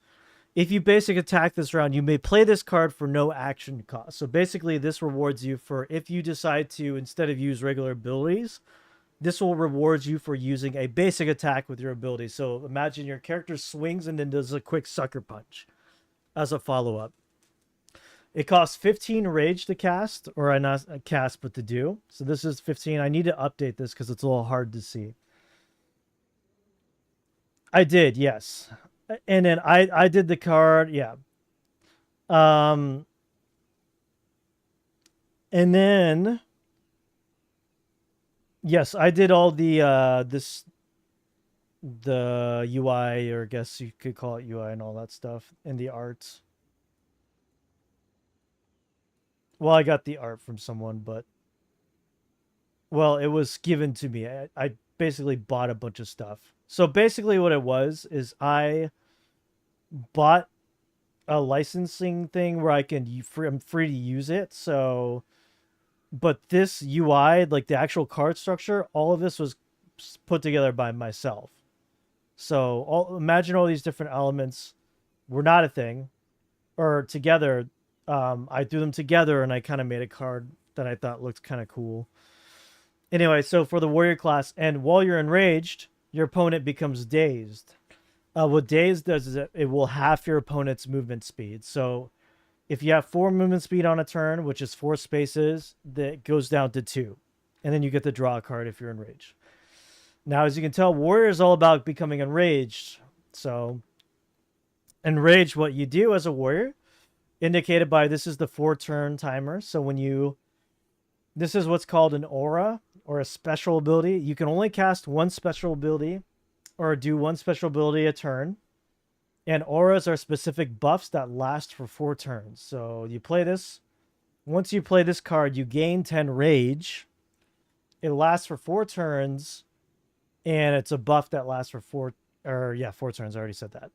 If you basic attack this round, you may play this card for no action cost. So basically, this rewards you for if you decide to, instead of use regular abilities, this will reward you for using a basic attack with your ability. So imagine your character swings and then does a quick sucker punch as a follow-up. It costs 15 rage to cast, or not cast, but to do. So this is 15. I need to update this because it's a little hard to see. I did, yes. And then I did the card, yeah. And then yes, I did all the the UI, or I guess you could call it UI and all that stuff, and the art. Well, I got the art from someone, but well, it was given to me. I basically bought a bunch of stuff. So basically what it was is I bought a licensing thing where I'm free to use it. So, but this UI, like the actual card structure, all of this was put together by myself. So imagine all these different elements were not a thing, or together. I threw them together and I kind of made a card that I thought looked kind of cool. Anyway, so for the warrior class, and while you're enraged, your opponent becomes dazed. What dazed does is it will half your opponent's movement speed. So if you have 4 movement speed on a turn, which is 4 spaces, that goes down to 2. And then you get to draw a card if you're enraged. Now, as you can tell, warrior is all about becoming enraged. So enraged, what you do as a warrior, indicated by this is the 4-turn timer. So this is what's called an aura, or a special ability. You can only cast 1 special ability or do 1 special ability a turn. And auras are specific buffs that last for 4 turns. So you play this. Once you play this card, you gain 10 rage. It lasts for 4 turns. And it's a buff that lasts for 4 turns. I already said that.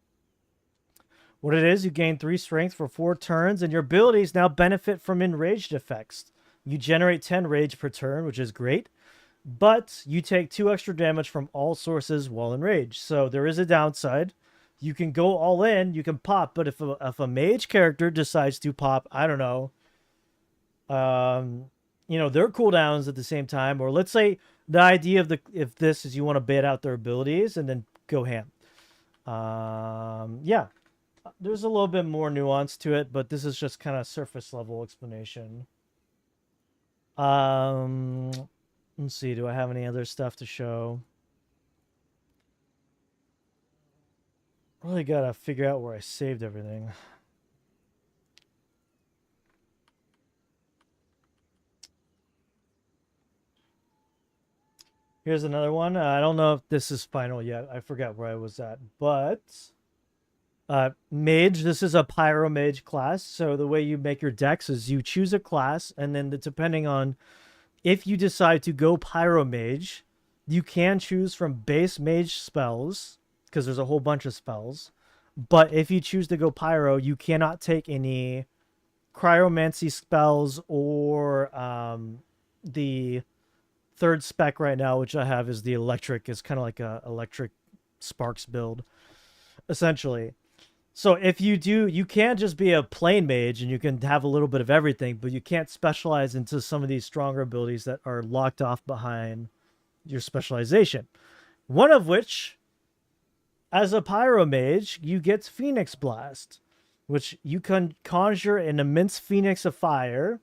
What it is, you gain 3 strength for 4 turns, and your abilities now benefit from enraged effects. You generate 10 rage per turn, which is great, but you take 2 extra damage from all sources while enraged. So there is a downside. You can go all in, you can pop, but if a mage character decides to pop, I don't know, their cooldowns at the same time, or let's say the idea of if this is you want to bait out their abilities and then go ham. Yeah. There's a little bit more nuance to it, but this is just kind of surface level explanation. Let Let's see, do I have any other stuff to show? Really gotta figure out where I saved everything. Here's another one. I don't know if this is final yet. I forgot where I was at. But mage, this is a pyro mage class. So the way you make your decks is you choose a class, and then depending on if you decide to go pyro mage, you can choose from base mage spells, because there's a whole bunch of spells. But if you choose to go pyro, you cannot take any cryomancy spells or the third spec right now, which I have, is the electric. Is kind of like a electric sparks build, essentially. So if you do, you can't just be a plain mage and you can have a little bit of everything, but you can't specialize into some of these stronger abilities that are locked off behind your specialization. One of which, as a pyro mage, you get Phoenix Blast, which you can conjure an immense phoenix of fire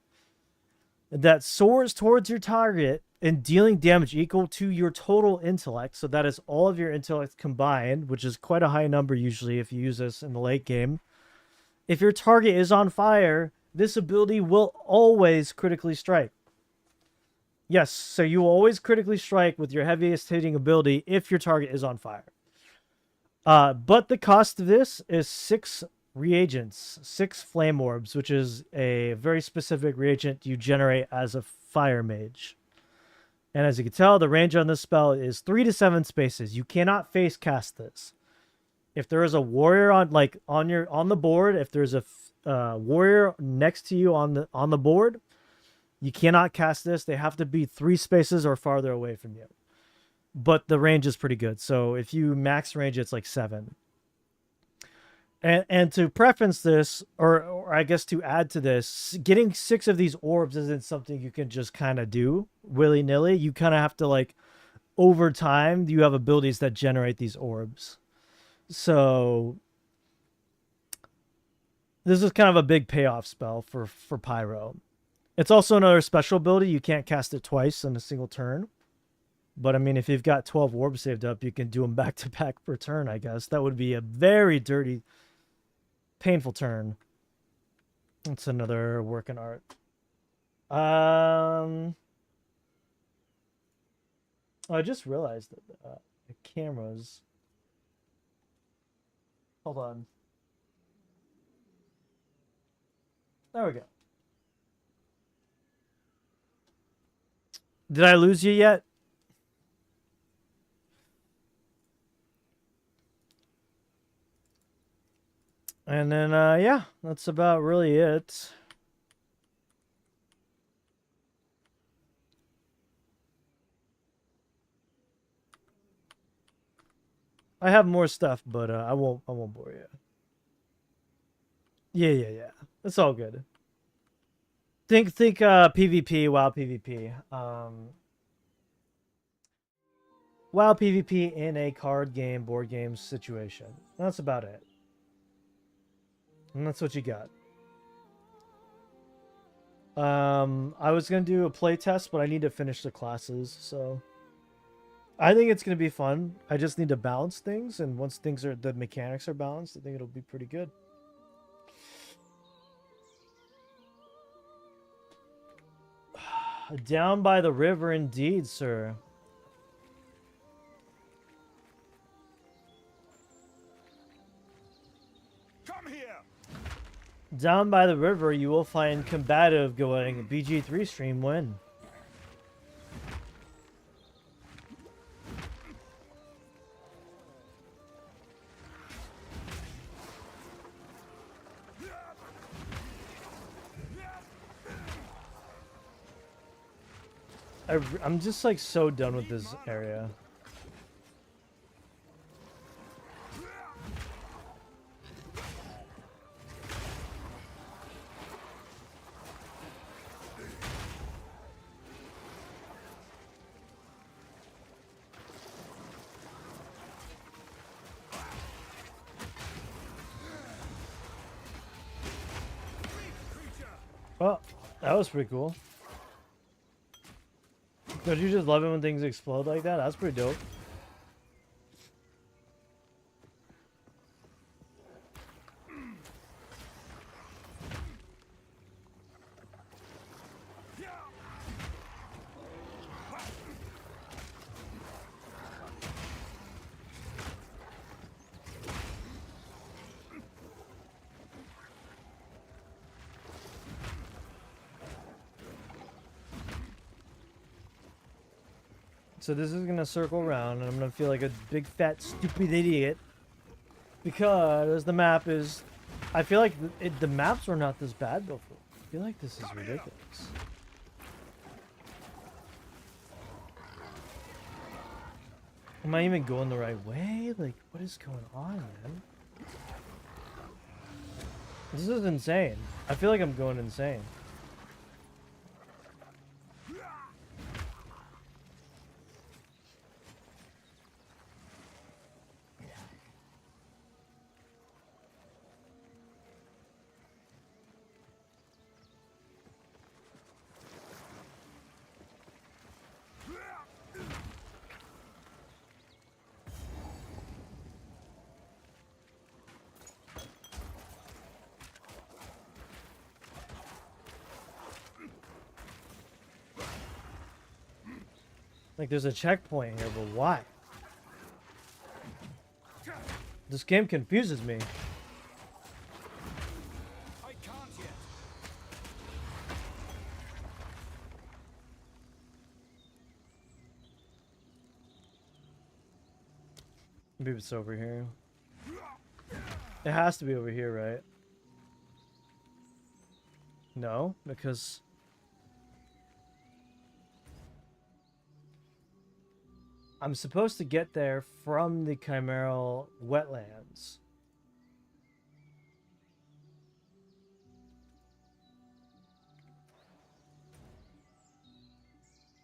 that soars towards your target and dealing damage equal to your total intellect. So that is all of your intellect combined, which is quite a high number usually if you use this in the late game. If your target is on fire, this ability will always critically strike. Yes, so you will always critically strike with your heaviest hitting ability if your target is on fire. But the cost of this is 6 reagents, 6 flame orbs, which is a very specific reagent you generate as a fire mage. And as you can tell, the range on this spell is 3 to 7 spaces. You cannot face cast this. If there is a warrior on the board, if there's a warrior next to you on the board, you cannot cast this. They have to be 3 spaces or farther away from you. But the range is pretty good. So if you max range, it's like 7. And to preference this, or I guess to add to this, getting 6 of these orbs isn't something you can just kind of do willy-nilly. You kind of have to, like, over time, you have abilities that generate these orbs. So this is kind of a big payoff spell for Pyro. It's also another special ability. You can't cast it twice in a single turn. But, I mean, if you've got 12 orbs saved up, you can do them back-to-back per turn, I guess. That would be a very dirty, painful turn. It's another work in art. I just realized that the cameras... Hold on. There we go. Did I lose you yet? And then, yeah, that's about really it. I have more stuff, but I won't bore you. Yeah. It's all good. Think PvP, WoW PvP. WoW PvP in a card game, board game situation. That's about it. And that's what you got. I was going to do a play test, but I need to finish the classes, so... I think it's going to be fun. I just need to balance things, and once the mechanics are balanced, I think it'll be pretty good. Down by the river indeed, sir. Come here. Down by the river, you will find combative going BG3 stream win. I'm just like so done with this area. Oh, that was pretty cool. Don't you just love it when things explode like that? That's pretty dope. So this is gonna circle around, and I'm gonna feel like a big fat stupid idiot because the map is. I feel like the maps were not this bad before. I feel like this is ridiculous. Am I even going the right way? Like, what is going on, man? This is insane. I feel like I'm going insane. Like, there's a checkpoint here, but why? This game confuses me. I can't yet. Maybe it's over here. It has to be over here, right? No, because... I'm supposed to get there from the Chimeral wetlands.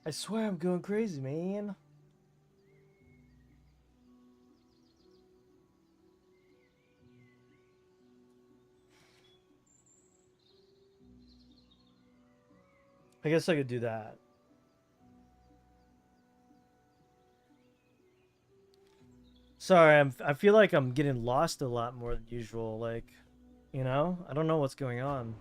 I swear I'm going crazy, man. I guess I could do that. Sorry, I feel like I'm getting lost a lot more than usual. Like, you know? I don't know what's going on.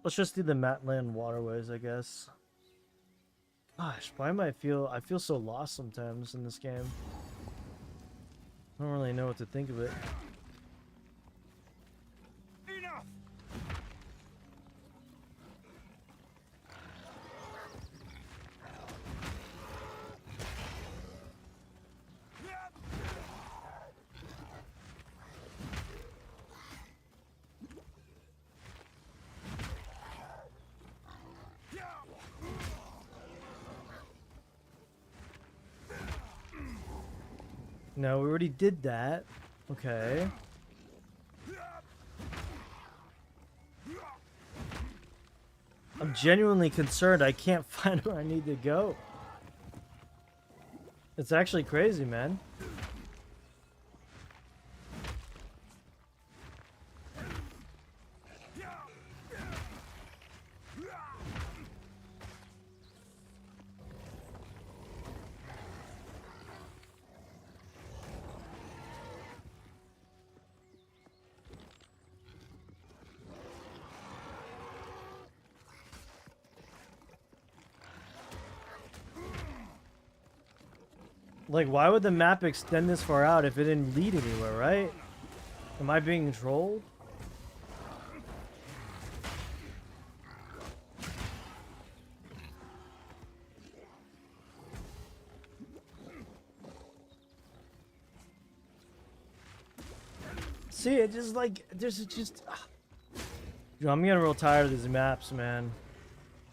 Let's just do the Matland waterways, I guess. Gosh, why am I feel so lost sometimes in this game? I don't really know what to think of it. Enough. No, we already did that. Okay. I'm genuinely concerned I can't find where I need to go. It's actually crazy, man. Like, why would the map extend this far out if it didn't lead anywhere, right? Am I being trolled? See, it just like, there's just... Yo, I'm getting real tired of these maps, man.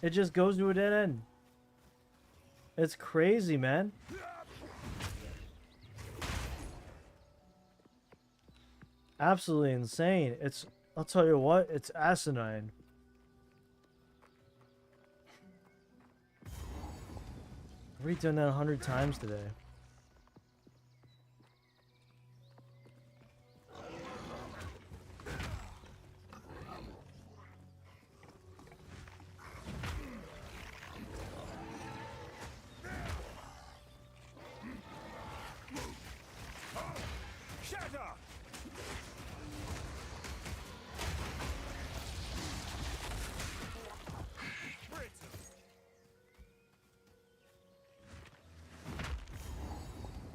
It just goes to a dead end. It's crazy, man. Absolutely insane. It's, I'll tell you what, it's asinine. I've already done that 100 times today.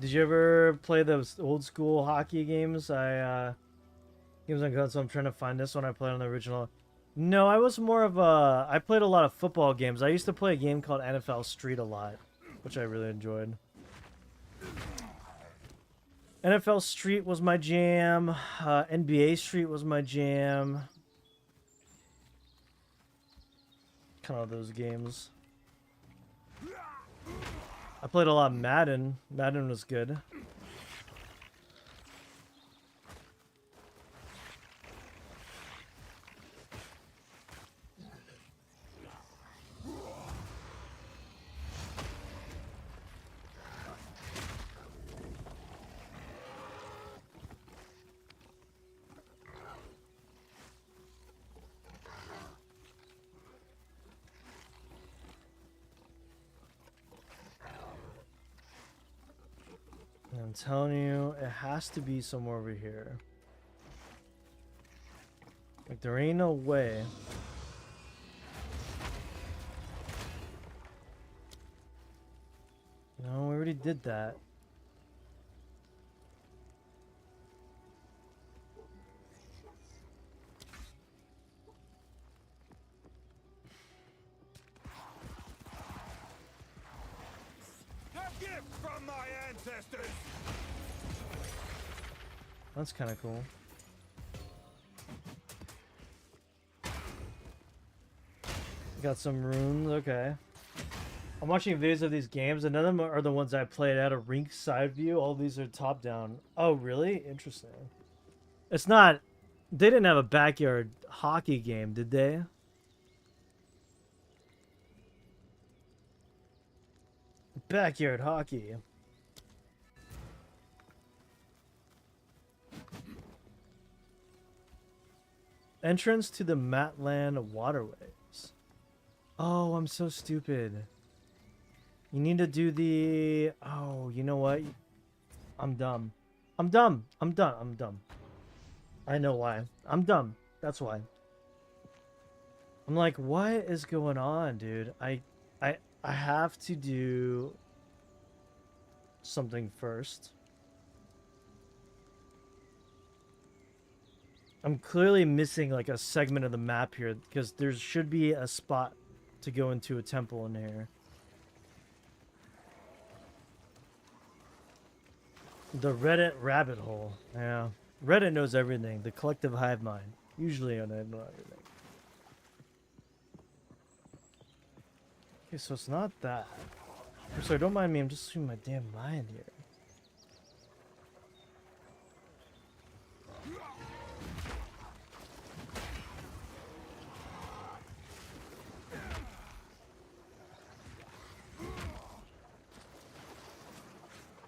Did you ever play those old school hockey games? Games on console. I'm trying to find this one. I played on the original. No, I was more of a. I played a lot of football games. I used to play a game called NFL Street a lot, which I really enjoyed. NFL Street was my jam. NBA Street was my jam. Kind of those games. I played a lot of Madden. Madden was good. I'm telling you, it has to be somewhere over here. Like, there ain't no way. No, we already did that. A gift from my ancestors. That's kind of cool. Got some runes, okay. I'm watching videos of these games, and none of them are the ones I played at a rink side view. All these are top down. Oh, really? Interesting. It's not... They didn't have a backyard hockey game, did they? Backyard hockey. Entrance to the Matland waterways. Oh, I'm so stupid. You need to do the... Oh, you know what? I'm dumb. I'm dumb. I'm done. I'm dumb. I know why. I'm dumb. That's why. I'm like, what is going on, dude? I have to do something first. I'm clearly missing like a segment of the map here because there should be a spot to go into a temple in here. The Reddit rabbit hole. Yeah. Reddit knows everything. The collective hive mind. Usually I know everything. Okay, so it's not that. I'm sorry, don't mind me. I'm just losing my damn mind here.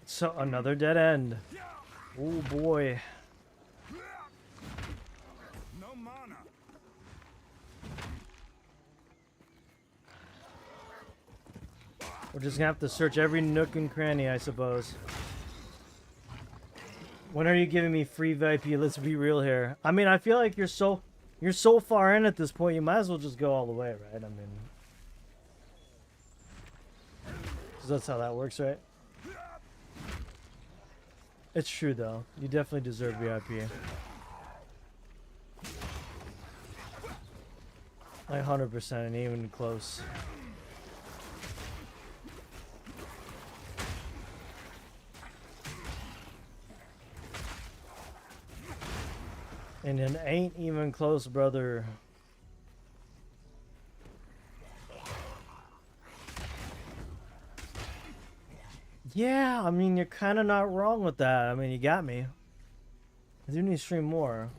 So another dead end. Oh boy. No mana. We're just gonna have to search every nook and cranny, I suppose. When are you giving me free VIP? Let's be real here. I mean, I feel like you're so far in at this point. You might as well just go all the way, right? I mean, 'cause that's how that works, right? It's true though. You definitely deserve VIP. Like 100%, and even close. And it ain't even close, brother. Yeah, I mean, you're kind of not wrong with that. I mean, you got me. I do need to stream more.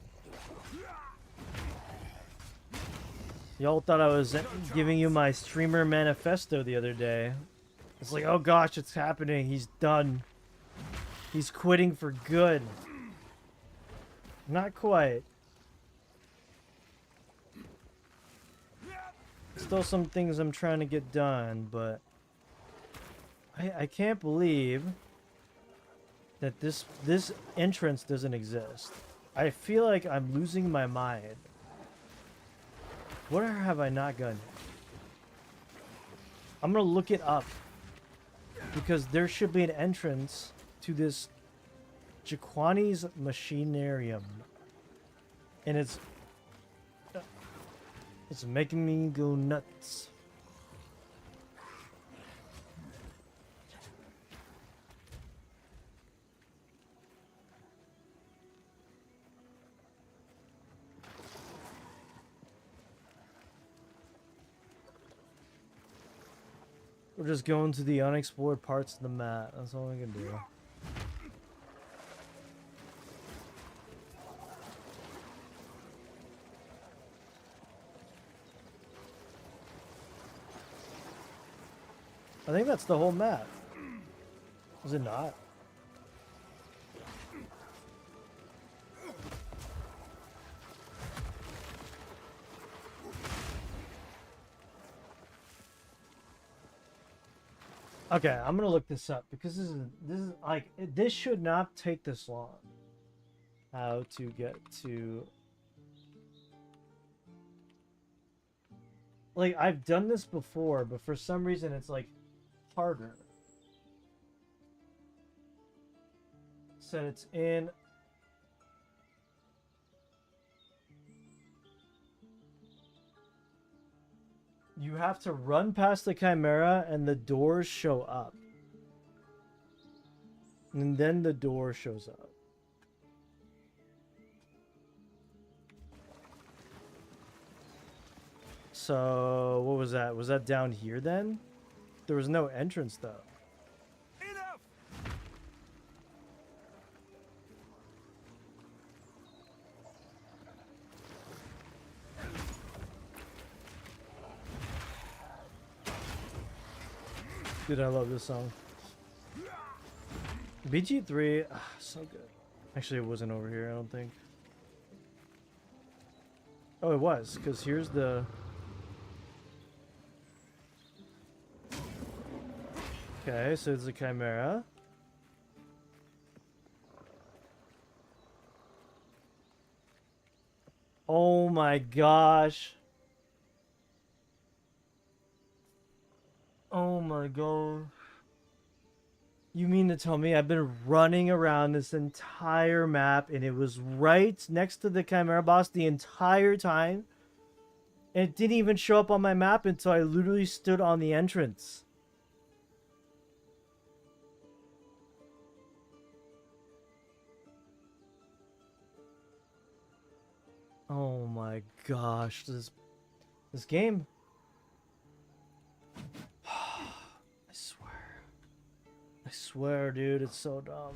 Y'all thought I was giving you my streamer manifesto the other day. It's like, oh gosh, it's happening. He's done. He's quitting for good. Not quite. Still some things I'm trying to get done, but I can't believe that this entrance doesn't exist. I feel like I'm losing my mind. What have I not done? I'm gonna look it up because there should be an entrance to this Jaquani's Machinarium. And it's making me go nuts. We're just going to the unexplored parts of the map. That's all we can do. I think that's the whole map. Is it not? Okay, I'm gonna look this up because this is like this should not take this long. How to get to, like, I've done this before, but for some reason it's like harder. Said it's in. You have to run past the Chimera and the doors show up. And then the door shows up. So, what was that? Was that down here then? There was no entrance though. Enough! Dude, I love this song. BG3, so good. Actually, it wasn't over here, I don't think. Oh, it was, because here's the... Okay, so it's a Chimera. Oh my gosh. Oh my god. You mean to tell me I've been running around this entire map and it was right next to the Chimera boss the entire time? And it didn't even show up on my map until I literally stood on the entrance. Oh my gosh, this game. I swear, dude, it's so dumb.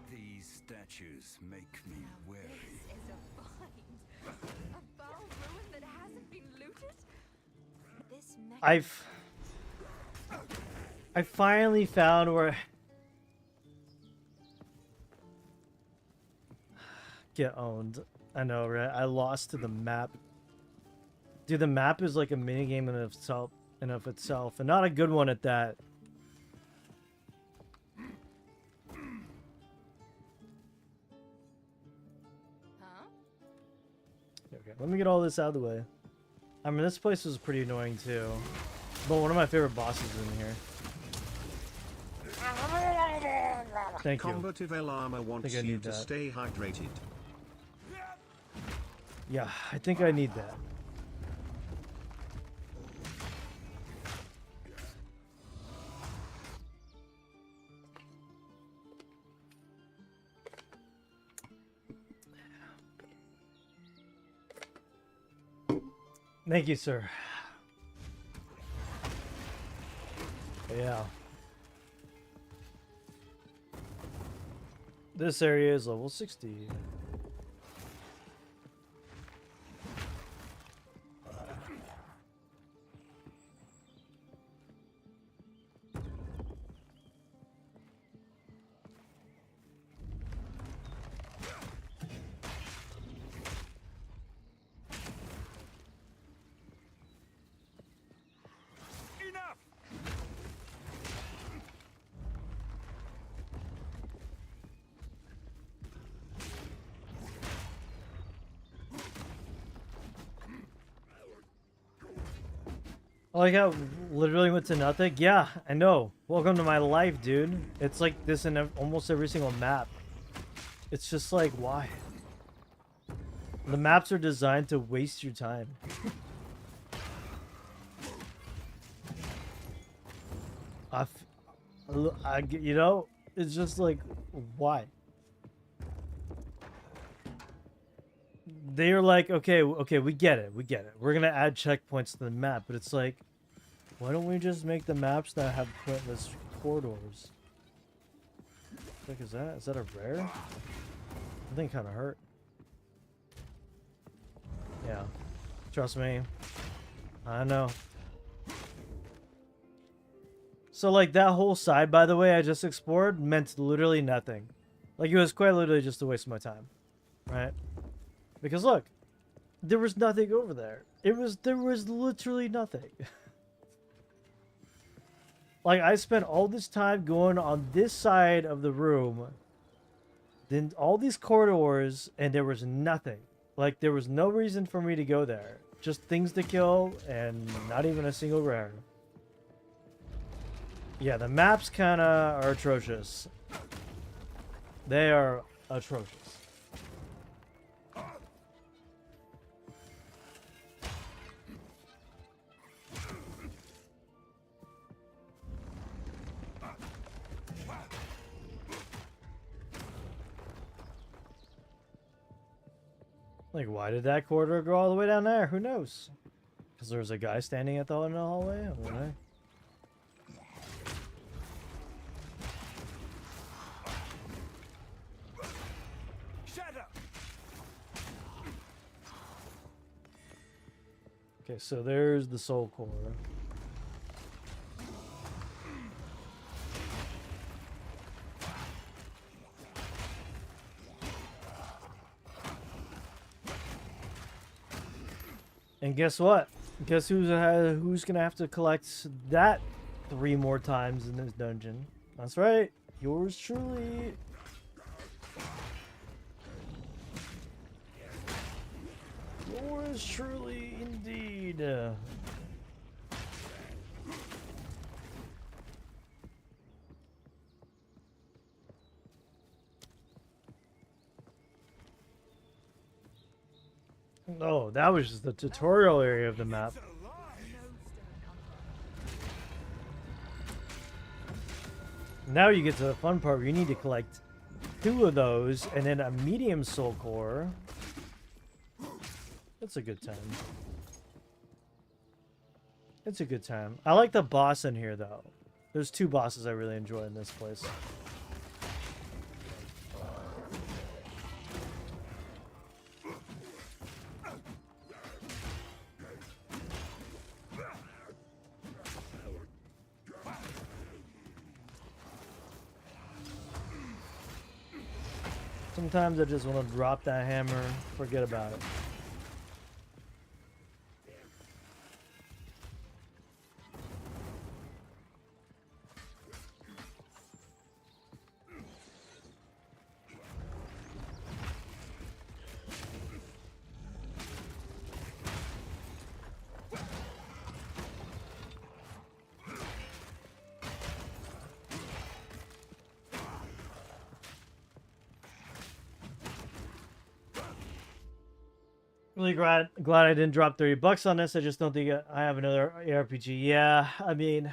These statues make me wary. This is a find. A bow ruin that hasn't been looted? This I finally found where get owned. I know, right? I lost to the map. Dude, the map is like a minigame in of itself, and not a good one at that. Huh? Okay, let me get all this out of the way. I mean, this place was pretty annoying too, but one of my favorite bosses in here. Thank you. Combative Armor wants I you need to that. stay hydrated. Yeah, I think I need that. Thank you, sir. Yeah. This area is level 60. Enough! Like how literally went to nothing? Yeah, I know. Welcome to my life, dude. It's like this in almost every single map. It's just like, why? The maps are designed to waste your time. You know, it's just like, why? They're like, okay, we get it. We're gonna add checkpoints to the map, but it's like, why don't we just make the maps that have pointless corridors? Like, is that a rare? That thing kind of hurt. Yeah, trust me, I know. So like that whole side, by the way, I just explored meant literally nothing. Like it was quite literally just a waste of my time, right? Because look, there was nothing over there. There was literally nothing. Like I spent all this time going on this side of the room, then all these corridors, and there was nothing. Like there was no reason for me to go there. Just things to kill and not even a single rare. Yeah, the maps kind of are atrocious. They are atrocious. Like, why did that corridor go all the way down there? Who knows? Because there was a guy standing at the end of the hallway? I don't know. Okay, so there's the soul core. And guess what? Guess who's gonna have to collect that 3 more times in this dungeon? That's right, yours truly. Yours truly, indeed. Oh, that was just the tutorial area of the map. Now you get to the fun part where you need to collect 2 of those and then a medium soul core. That's a good time. It's a good time. I like the boss in here though. There's 2 bosses I really enjoy in this place. Sometimes I just want to drop that hammer, forget about it. Really glad I didn't drop $30 on this. I just don't think I have another ARPG. Yeah, I mean,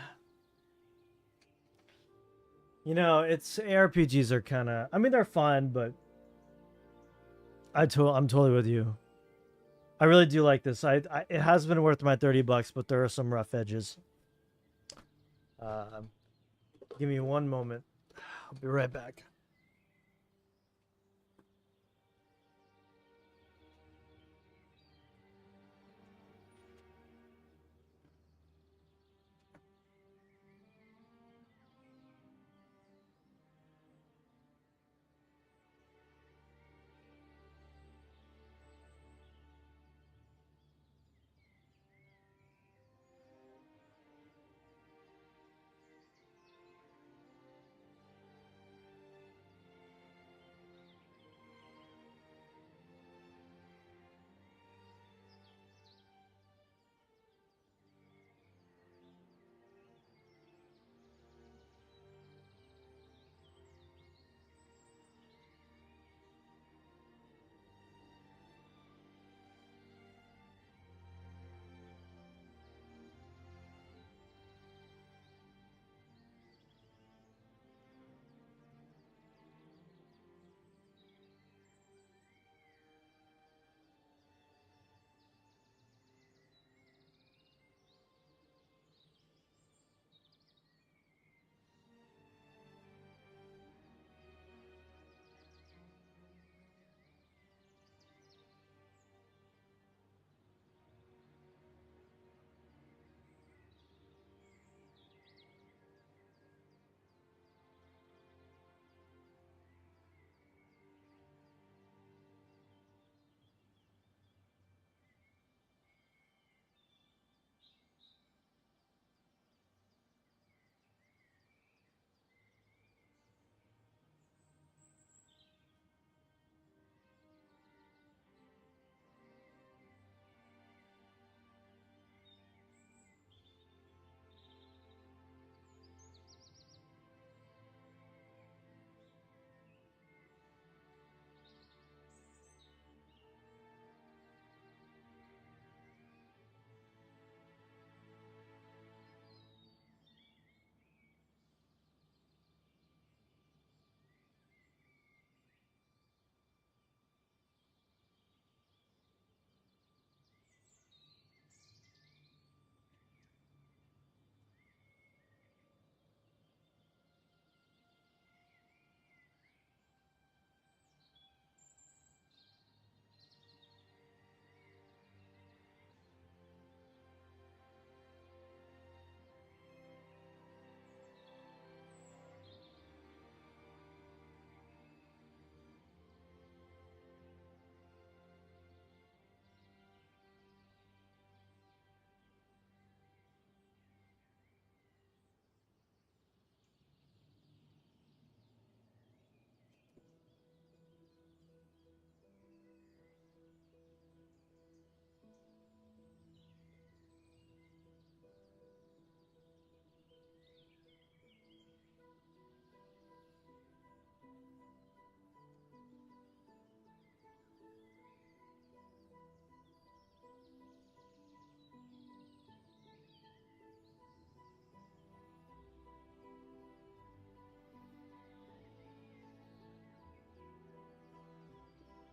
you know, it's ARPGs are kind of, I mean, they're fun, but I'm totally with you. I really do like this. It has been worth my $30, but there are some rough edges. Give me one moment. I'll be right back.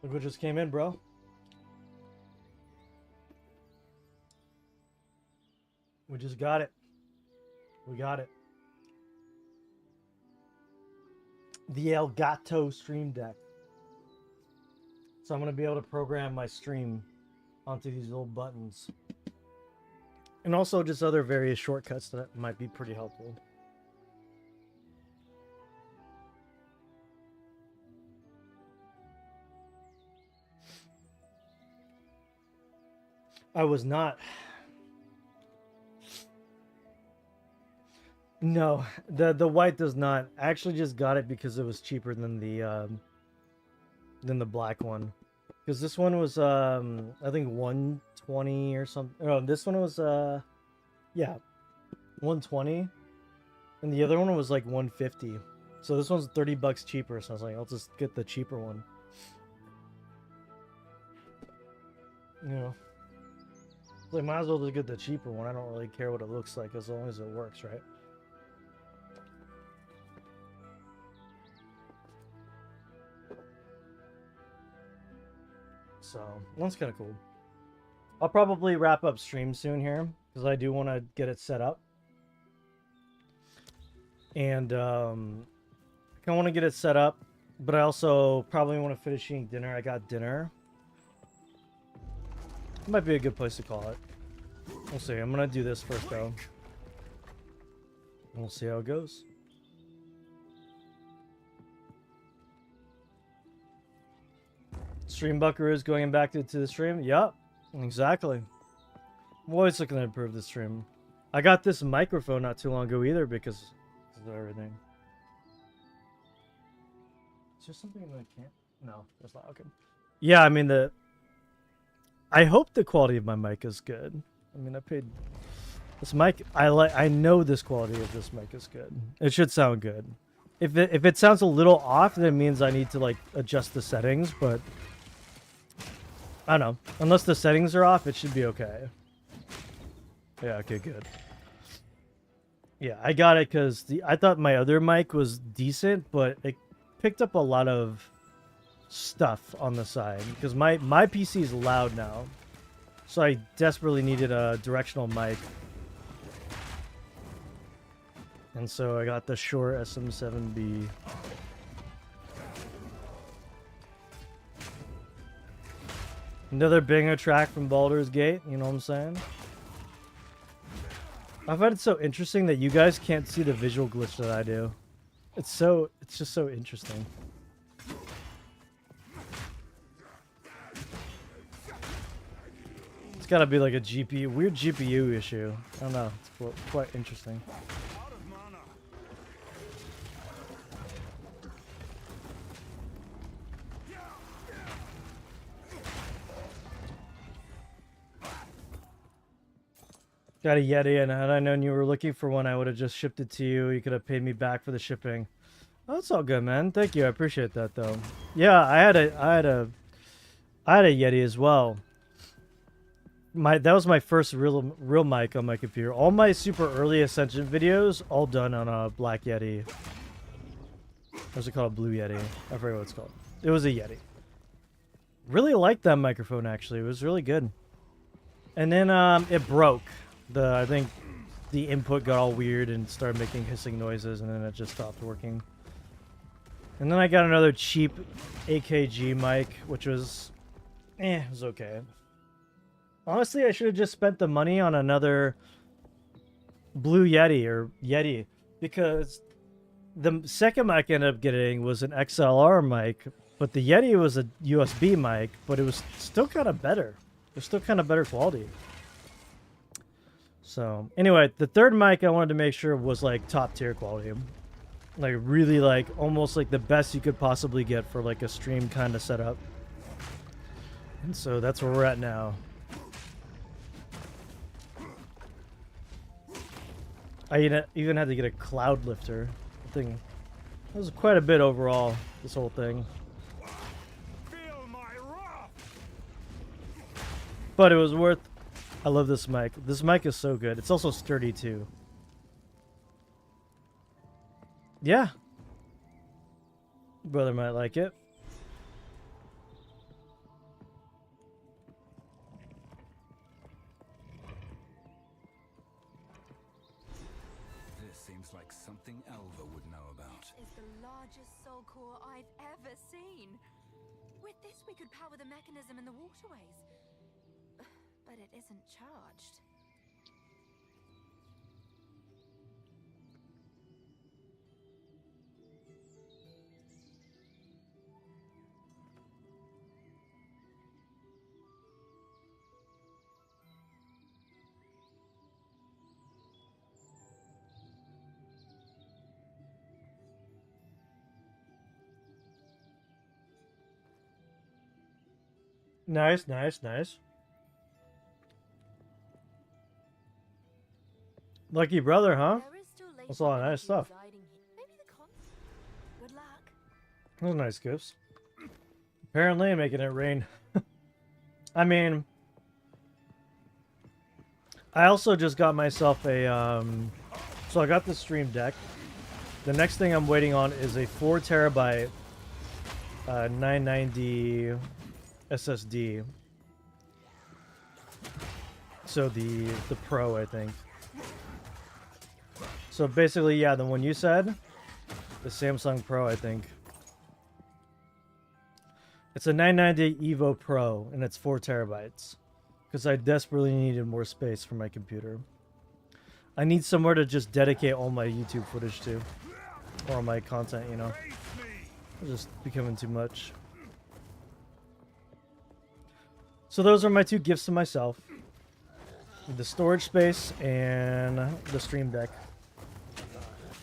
Look what just came in, bro. We just got it. We got it. The Elgato Stream Deck. So I'm going to be able to program my stream onto these little buttons. And also just other various shortcuts that might be pretty helpful. I was not. No, the white does not. I actually just got it because it was cheaper than the black one. Because this one was I think 120 or something. Oh, this one was yeah, 120, and the other one was like 150. So this one's $30 cheaper. So I was like, I'll just get the cheaper one. You know, like might as well just get the cheaper one. I don't really care what it looks like as long as it works, right? So that's kind of cool. I'll probably wrap up stream soon here because I do want to get it set up, and I kind of want to get it set up, but I also probably want to finish eating dinner. I got dinner. Might be a good place to call it. We'll see. I'm gonna do this first though. We'll see how it goes. Stream Buckaroos going back to the stream? Yup, exactly. I'm always looking to improve the stream. I got this microphone not too long ago either because of everything. Is there something that I can't? No, that's not okay. Yeah, I mean I hope the quality of my mic is good. I mean, I paid this mic. I know this quality of this mic is good. It should sound good. If it sounds a little off, then it means I need to like adjust the settings, but I don't know. Unless the settings are off, it should be okay. Yeah, okay, good. Yeah, I got it because I thought my other mic was decent, but it picked up a lot of stuff on the side because my PC is loud now. So I desperately needed a directional mic. And so I got the Shure SM7B. Another banger track from Baldur's Gate, you know what I'm saying? I find it so interesting that you guys can't see the visual glitch that I do. It's just so interesting. It's gotta be like a weird GPU issue. I don't know, it's quite interesting. Got a Yeti, and had I known you were looking for one, I would have just shipped it to you. You could have paid me back for the shipping. Oh, that's all good, man. Thank you. I appreciate that, though. Yeah, I had a Yeti as well. That was my first real mic on my computer. All my super early Ascension videos, all done on a Black Yeti. What's it called? Blue Yeti. I forget what it's called. It was a Yeti. Really liked that microphone, actually. It was really good. And then it broke. I think the input got all weird and started making hissing noises, and then it just stopped working. And then I got another cheap AKG mic, which was, it was okay. Honestly, I should have just spent the money on another Blue Yeti, because the second mic I ended up getting was an XLR mic, but the Yeti was a USB mic, but it was still kind of better. It was still kind of better quality. So, anyway, the third mic I wanted to make sure was like top tier quality. Like really like almost like the best you could possibly get for like a stream kind of setup. And so that's where we're at now. I even had to get a cloud lifter thing. That was quite a bit overall, this whole thing. But it was worth. I love this mic. This mic is so good. It's also sturdy too. Yeah. Brother might like it. like something Elva would know about. Is the largest soul core I've ever seen. With this, we could power the mechanism in the waterways. But it isn't charged. Nice, nice, nice. Lucky brother, huh? There is still That's a lot of nice stuff. residing here. Maybe the Good luck. Those are nice gifts. Apparently, I'm making it rain. I mean, I also just got myself a, so I got the Stream Deck. The next thing I'm waiting on is a 4 terabyte 990 SSD. So the Pro, I think. So basically, yeah, the one you said, the Samsung Pro, I think. It's a 990 Evo Pro, and it's 4 terabytes. Because I desperately needed more space for my computer. I need somewhere to just dedicate all my YouTube footage to. Or my content, you know. It's just becoming too much. So those are my 2 gifts to myself. The storage space and the Stream Deck.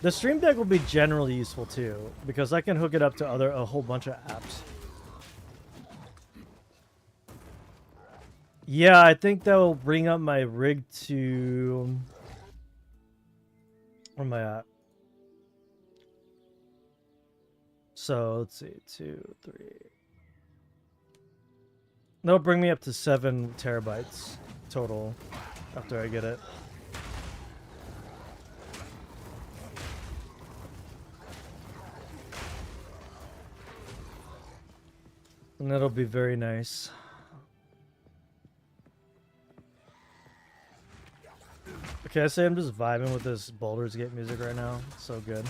The Stream Deck will be generally useful too, because I can hook it up to a whole bunch of apps. Yeah, I think that will bring up my rig to... Where am I at? So, let's see. 2, 3... That'll bring me up to 7 terabytes total after I get it. And that'll be very nice. Okay, I say I'm just vibing with this Baldur's Gate music right now. It's so good.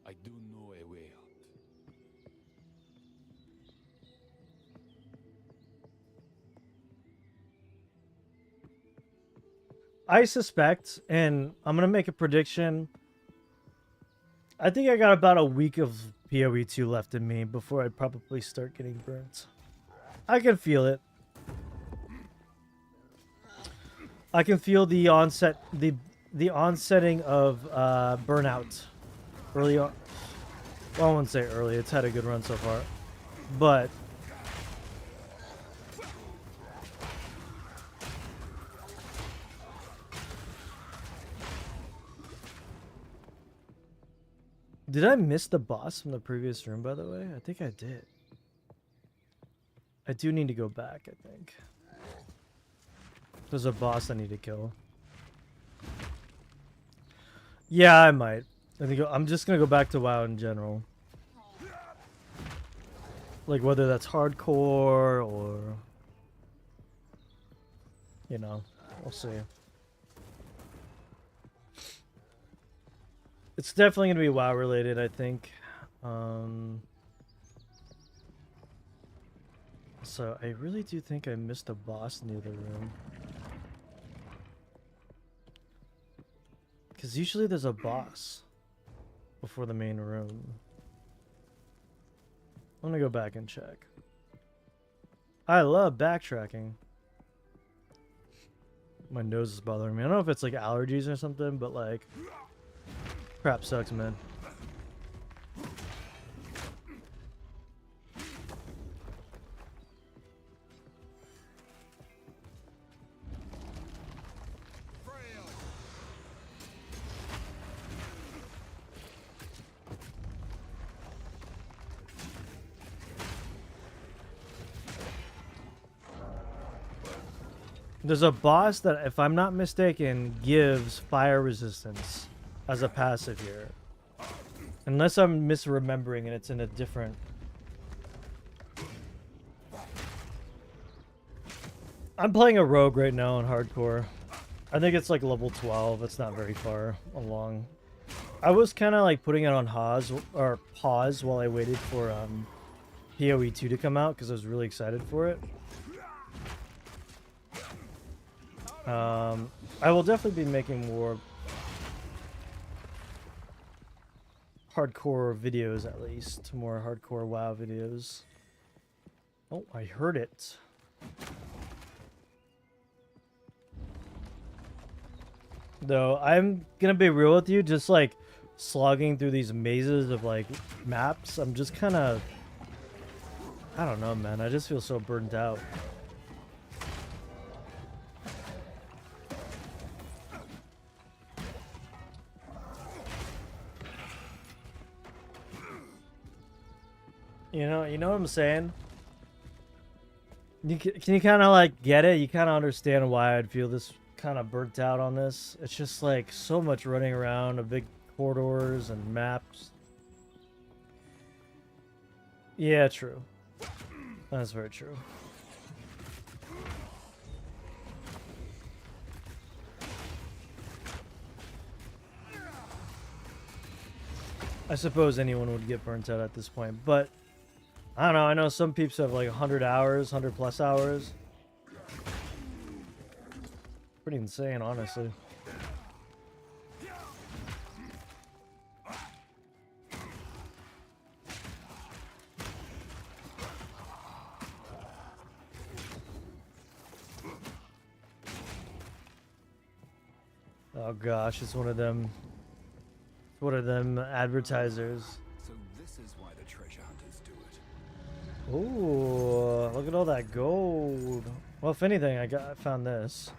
I do know a way out. I suspect, and I'm gonna make a prediction. I think I got about a week of PoE 2 left in me before I'd probably start getting burnt. I can feel it. I can feel the onset, the onsetting of burnout. Early on. Well, I wouldn't say early. It's had a good run so far, but did I miss the boss from the previous room, by the way? I think I did. I do need to go back, I think. There's a boss I need to kill. Yeah, I might. I think I'm just gonna go back to WoW in general. Like, whether that's hardcore or... You know, we'll see. It's definitely going to be WoW related, I think. So I really do think I missed a boss near the room. Because usually there's a boss before the main room. I'm going to go back and check. I love backtracking. My nose is bothering me. I don't know if it's like allergies or something, but like... Crap sucks, man. There's a boss that, if I'm not mistaken, gives fire resistance as a passive here. Unless I'm misremembering and it's in a different... I'm playing a rogue right now on hardcore. I think it's like level 12. It's not very far along. I was kind of like putting it on pause while I waited for PoE 2 to come out because I was really excited for it. I will definitely be making more hardcore videos, at least more hardcore WoW videos. Oh, I heard it. Though I'm gonna be real with you, just like slogging through these mazes of like maps, I'm just kind of, I don't know, man. I just feel so burnt out. You know what I'm saying? Can you kind of like get it? You kind of understand why I'd feel this kind of burnt out on this. It's just like so much running around of big corridors and maps. Yeah, true. That's very true. I suppose anyone would get burnt out at this point, but I don't know. I know some peeps have like 100 hours, 100 plus hours. Pretty insane, honestly. Oh gosh, it's one of them. It's one of them advertisers. So this is why the treasure hunters do it. Ooh, look at all that gold. Well, if anything, I found this.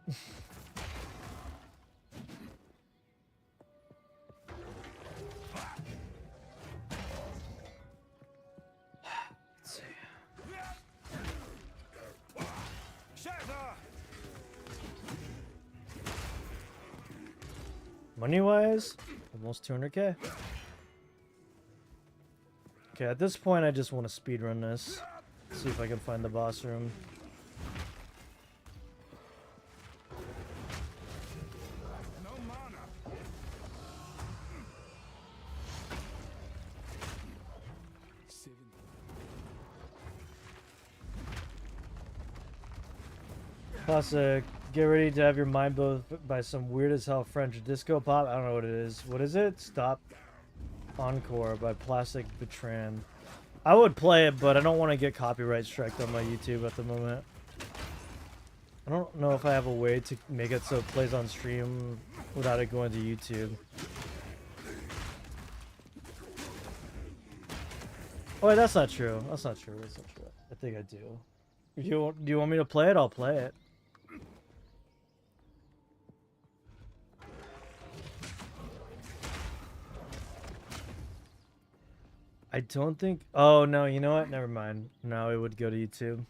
Let's see. Money-wise, almost 200k. Okay, at this point, I just want to speedrun this. See if I can find the boss room. Classic. Get ready to have your mind blown by some weird as hell French disco pop. I don't know what it is. What is it? Stop Encore by Plastic Bertrand. I would play it, but I don't want to get copyright striked on my YouTube at the moment. I don't know if I have a way to make it so it plays on stream without it going to YouTube. Oh wait, that's not true. That's not true. That's not true. I think I do. Do you want me to play it? I'll play it. I don't think... Oh, no, you know what? Never mind. No, it would go to YouTube.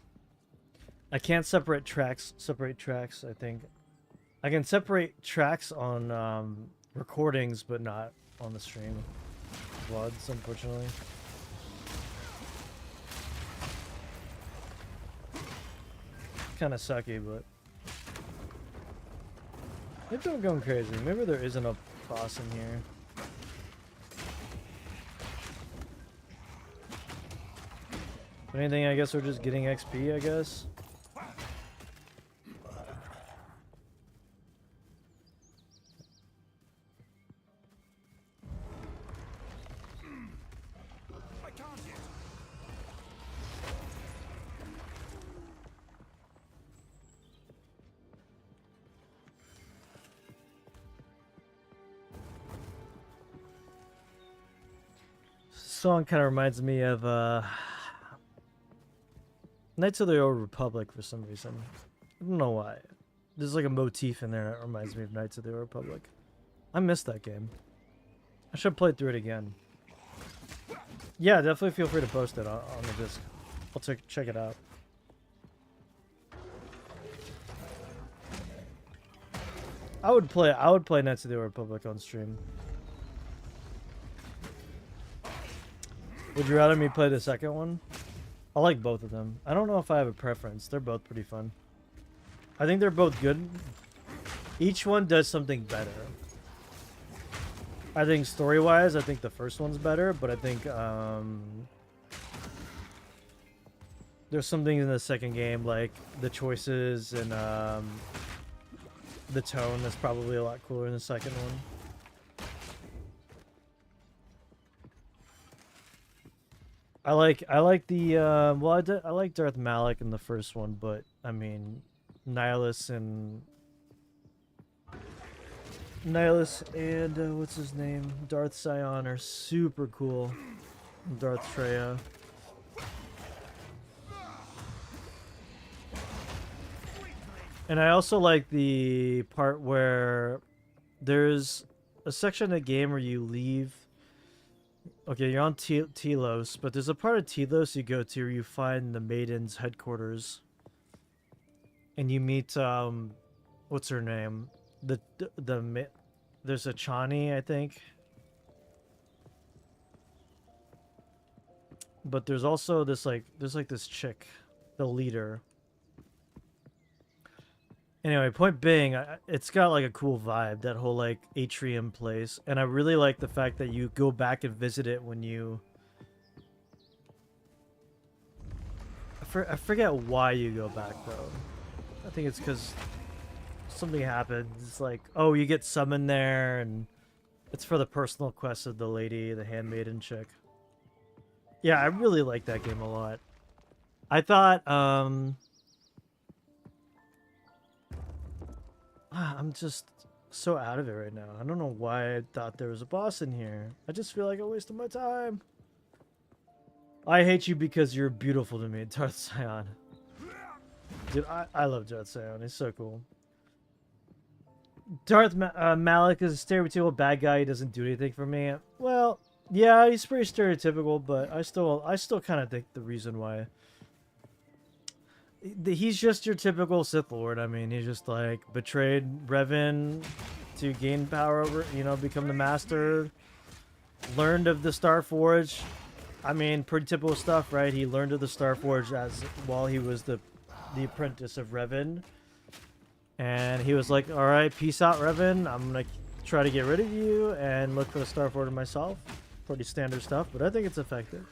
I can't separate tracks, I think. I can separate tracks on recordings, but not on the stream. VODs, unfortunately. Kind of sucky, but... Maybe I'm going crazy. Maybe there isn't a boss in here. If anything, I guess we're just getting XP, I guess. Song kind of reminds me of Knights of the Old Republic for some reason. I don't know why. There's like a motif in there that reminds me of Knights of the Old Republic. I missed that game. I should play through it again. Yeah, definitely feel free to post it on the disc. I'll check it out. I would play Knights of the Old Republic on stream. Would you rather me play the second one? I like both of them. I don't know if I have a preference. They're both pretty fun. I think they're both good. Each one does something better. I think story-wise, I think the first one's better, but I think there's something in the second game, like the choices and the tone that's probably a lot cooler in the second one. I like the I like Darth Malak in the first one, but I mean Nihilus and what's his name, Darth Sion are super cool. Darth Treya. And I also like the part where there's a section of the game where you leave. Okay, you're on Telos, but there's a part of Telos you go to where you find the Maiden's headquarters. And you meet, what's her name? There's a Chani, I think. But there's also this, there's this chick, the leader. Anyway, point being, it's got like a cool vibe, that whole like atrium place, and I really like the fact that you go back and visit it when you. I forget why you go back though. I think it's because something happened. It's like, oh, you get summoned there, and it's for the personal quest of the lady, the handmaiden chick. Yeah, I really like that game a lot. I thought, I'm just so out of it right now. I don't know why I thought there was a boss in here. I just feel like I wasted my time. I hate you because you're beautiful to me, Darth Sion. Dude, I love Darth Sion. He's so cool. Darth Malak is a stereotypical bad guy. He doesn't do anything for me. Well, yeah, he's pretty stereotypical, but I still kind of think the reason why. He's just your typical Sith Lord. I mean, he's just like betrayed Revan to gain power over, become the master. Learned of the Starforge. I mean, pretty typical stuff, right? He learned of the Starforge while he was the apprentice of Revan. And he was like, all right, peace out, Revan. I'm going to try to get rid of you and look for the Starforge myself. Pretty standard stuff, but I think it's effective.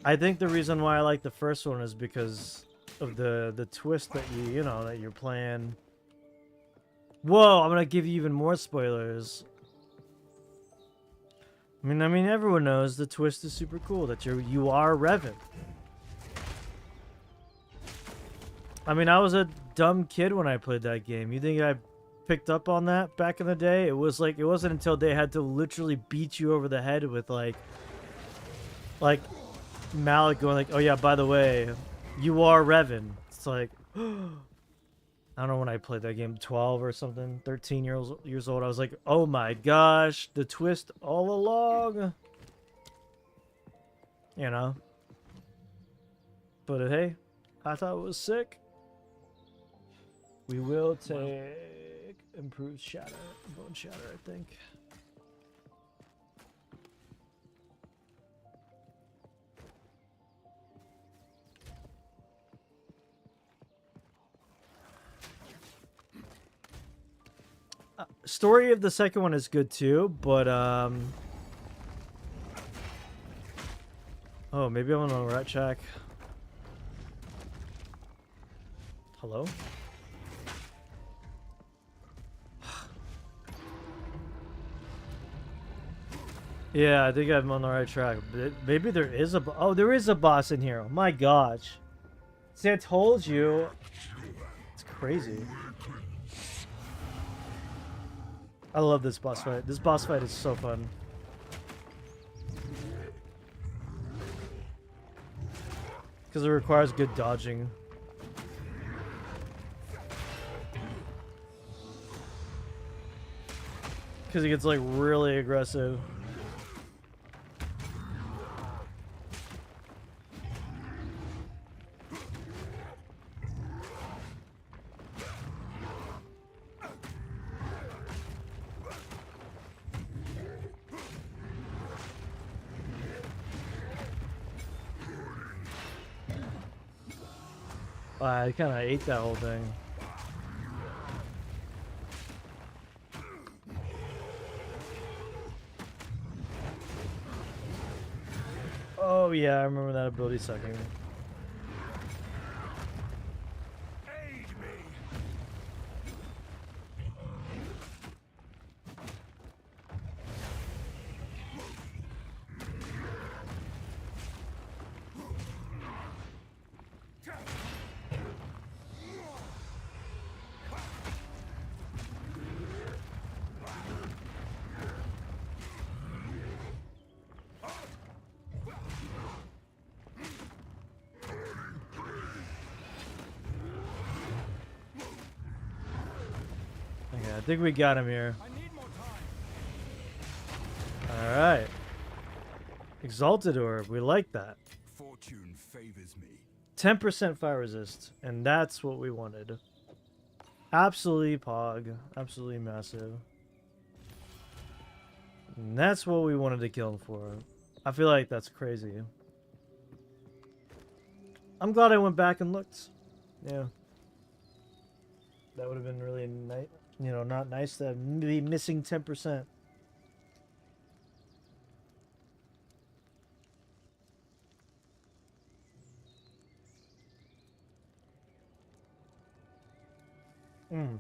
I think the reason why I like the first one is because of the twist that that you're playing. Whoa, I'm gonna give you even more spoilers. I mean, everyone knows the twist is super cool, that you are Revan. I mean, I was a dumb kid when I played that game. You think I picked up on that back in the day? It wasn't until they had to literally beat you over the head with like Malak going like, oh yeah, by the way, you are Revan. It's like, I don't know when I played that game, 12 or something, 13 years old. I was like, oh my gosh, the twist all along. But hey, I thought it was sick. We will take improved shatter, bone shatter, I think. Story of the second one is good too, but oh, maybe I'm on the right track. Hello? Yeah, I think I'm on the right track. Maybe there is there is a boss in here. Oh my gosh. See, I told you. It's crazy. I love this boss fight. This boss fight is so fun. Because it requires good dodging. Because he gets like really aggressive. I kind of ate that whole thing. Oh yeah, I remember that ability sucking. Aid me. Okay, I think we got him here. I need more time. All right. Exalted Orb, we like that. Fortune favors me. 10% fire resist, and that's what we wanted. Absolutely pog. Absolutely massive. And that's what we wanted to kill him for. I feel like that's crazy. I'm glad I went back and looked. Yeah. That would have been really nice. You know, not nice to be missing 10%. Mm.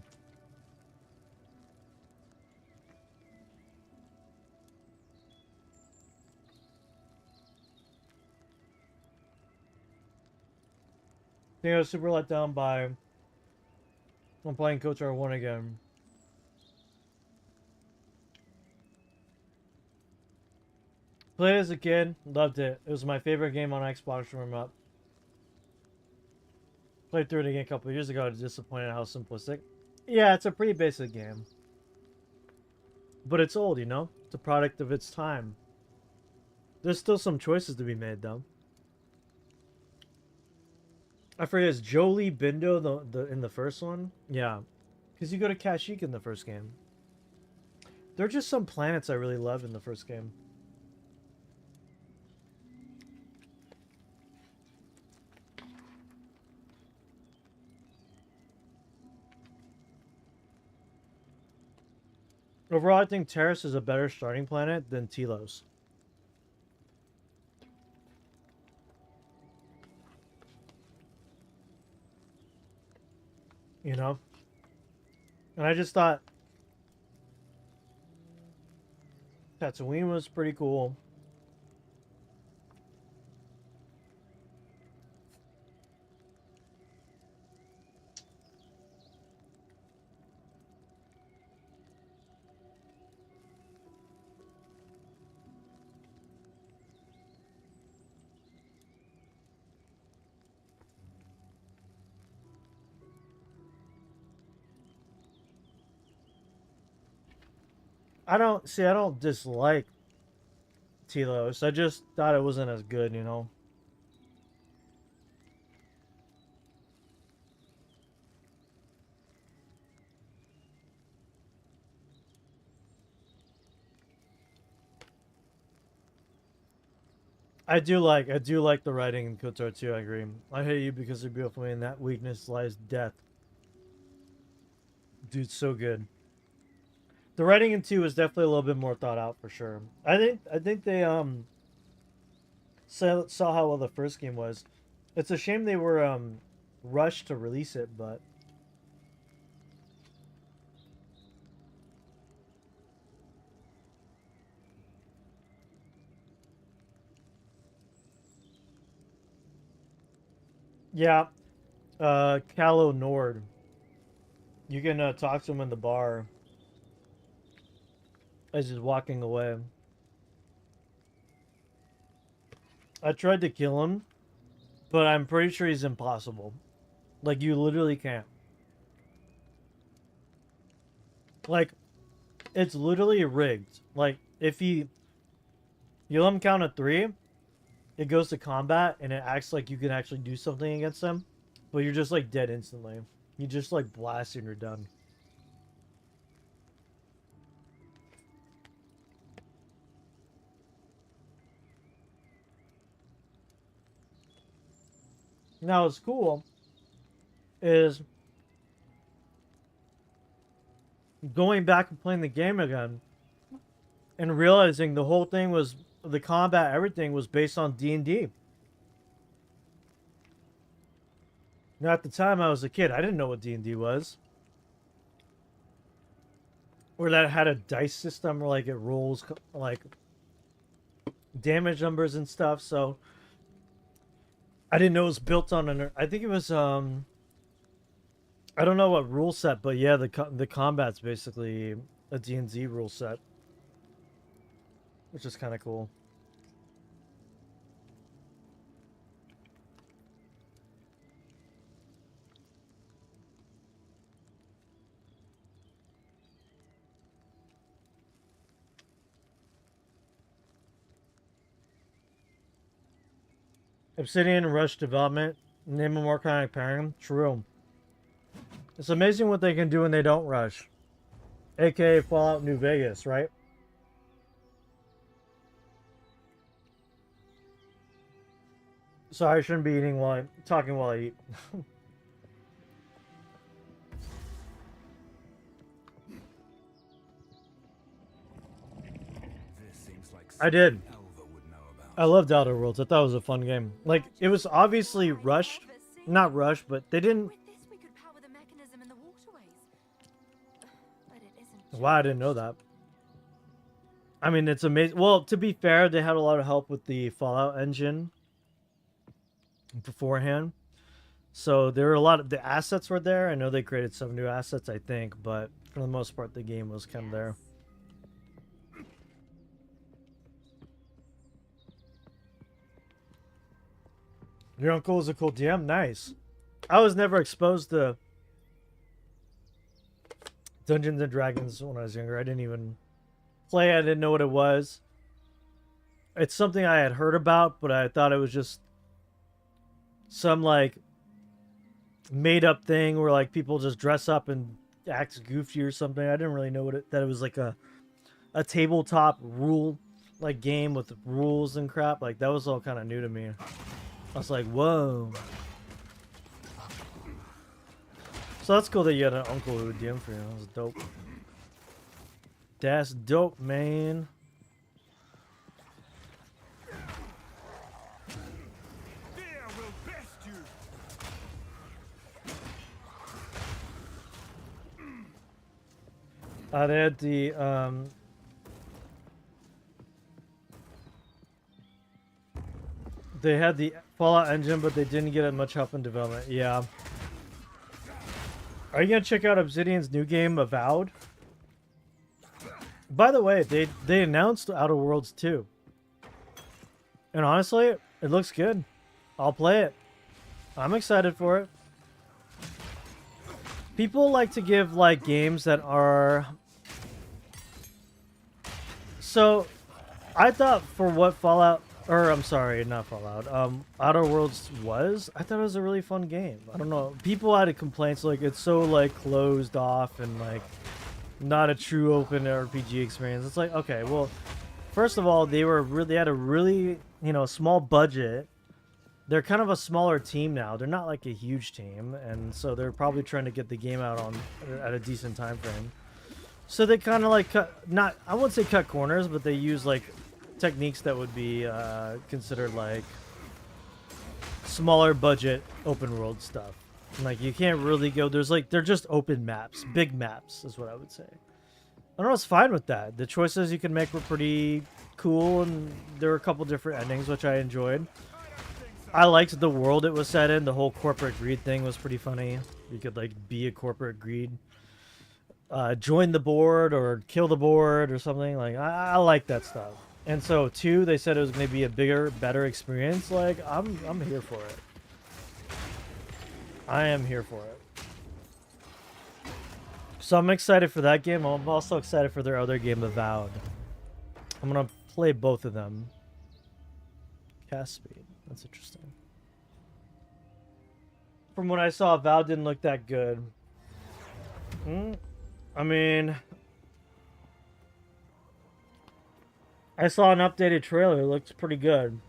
I think I was super let down by I'm playing Coach R1 again. Played as a kid, loved it. It was my favorite game on Xbox growing up. Played through it again a couple of years ago. I was disappointed at how simplistic. Yeah, it's a pretty basic game. But it's old, you know? It's a product of its time. There's still some choices to be made, though. I forget, is Jolie Bindo in the first one? Yeah. Because you go to Kashyyyk in the first game. There are just some planets I really love in the first game. Overall, I think Terrace is a better starting planet than Telos. You know? And I just thought Tatooine was pretty cool. I don't dislike Telos. I just thought it wasn't as good, you know? I do like the writing in KOTOR too, I agree. I hate you because you're beautiful and that weakness lies death. Dude, so good. The writing in 2 is definitely a little bit more thought out for sure. I think they saw how well the first game was. It's a shame they were rushed to release it, but yeah, Calo Nord. You can talk to him in the bar as he's walking away. I tried to kill him, but I'm pretty sure he's impossible. Like, you literally can't. Like, it's literally rigged. Like, if you let him count to 3, it goes to combat, and it acts like you can actually do something against them, but you're just, like, dead instantly. You just, like, blast and you're done. Now, it's cool. is going back and playing the game again and realizing the whole thing was the combat, everything was based on D&D. Now, at the time I was a kid, I didn't know what D&D was. Or that it had a dice system where like it rolls like damage numbers and stuff. So I didn't know it was built on an. I think it was I don't know what rule set, but yeah, the combat's basically a D&D rule set, which is kind of cool. Obsidian rushed development. Name a more iconic pairing. True. It's amazing what they can do when they don't rush. AKA Fallout New Vegas, right? Sorry, I shouldn't be talking while I eat. This seems like I did. something Elva would know about. I loved Outer Worlds. I thought it was a fun game. Like, it was obviously rushed. Not rushed, but they didn't... With this, we could power the mechanism in the waterways. But it isn't. Wow, I didn't know that. I mean, it's amazing. Well, to be fair, they had a lot of help with the Fallout engine beforehand. So there were a lot of... The assets were there. I know they created some new assets, I think. But for the most part, the game was kind of there. Your uncle is a cool DM? Nice. I was never exposed to Dungeons and Dragons when I was younger. I didn't even play. I didn't know what it was. It's something I had heard about, but I thought it was just some like made up thing where like people just dress up and act goofy or something. I didn't really know that it was like a tabletop rule like game with rules and crap. Like that was all kind of new to me. I was like, whoa. So that's cool that you had an uncle who would DM for you. That was dope. That's dope, man. Fear will best you. They had the they had the Fallout engine, but they didn't get much help in development. Yeah. Are you gonna check out Obsidian's new game, Avowed? By the way, they announced Outer Worlds 2. And honestly, it looks good. I'll play it. I'm excited for it. People like to give like games that are... So, I thought for what Fallout... Or, I'm sorry, not Fallout. Outer Worlds was. I thought it was a really fun game. I don't know. People had complaints like it's so like closed off and like not a true open RPG experience. It's like, okay, well, first of all, they had a really, you know, small budget. They're kind of a smaller team now. They're not like a huge team, and so they're probably trying to get the game out at a decent time frame. So they kind of like I wouldn't say cut corners, but they use like techniques that would be considered like smaller budget open world stuff. Like you can't really go. They're just open maps, big maps is what I would say. I don't know. It's fine with that. The choices you can make were pretty cool, and there were a couple different endings which I enjoyed. I liked the world it was set in. The whole corporate greed thing was pretty funny. You could like be a corporate greed, join the board or kill the board or something. Like I like that stuff. And so, 2, they said it was going to be a bigger, better experience. Like, I'm here for it. I am here for it. So I'm excited for that game. I'm also excited for their other game, Avowed. I'm going to play both of them. Cast speed. That's interesting. From what I saw, Avowed didn't look that good. I mean... I saw an updated trailer. It looks pretty good.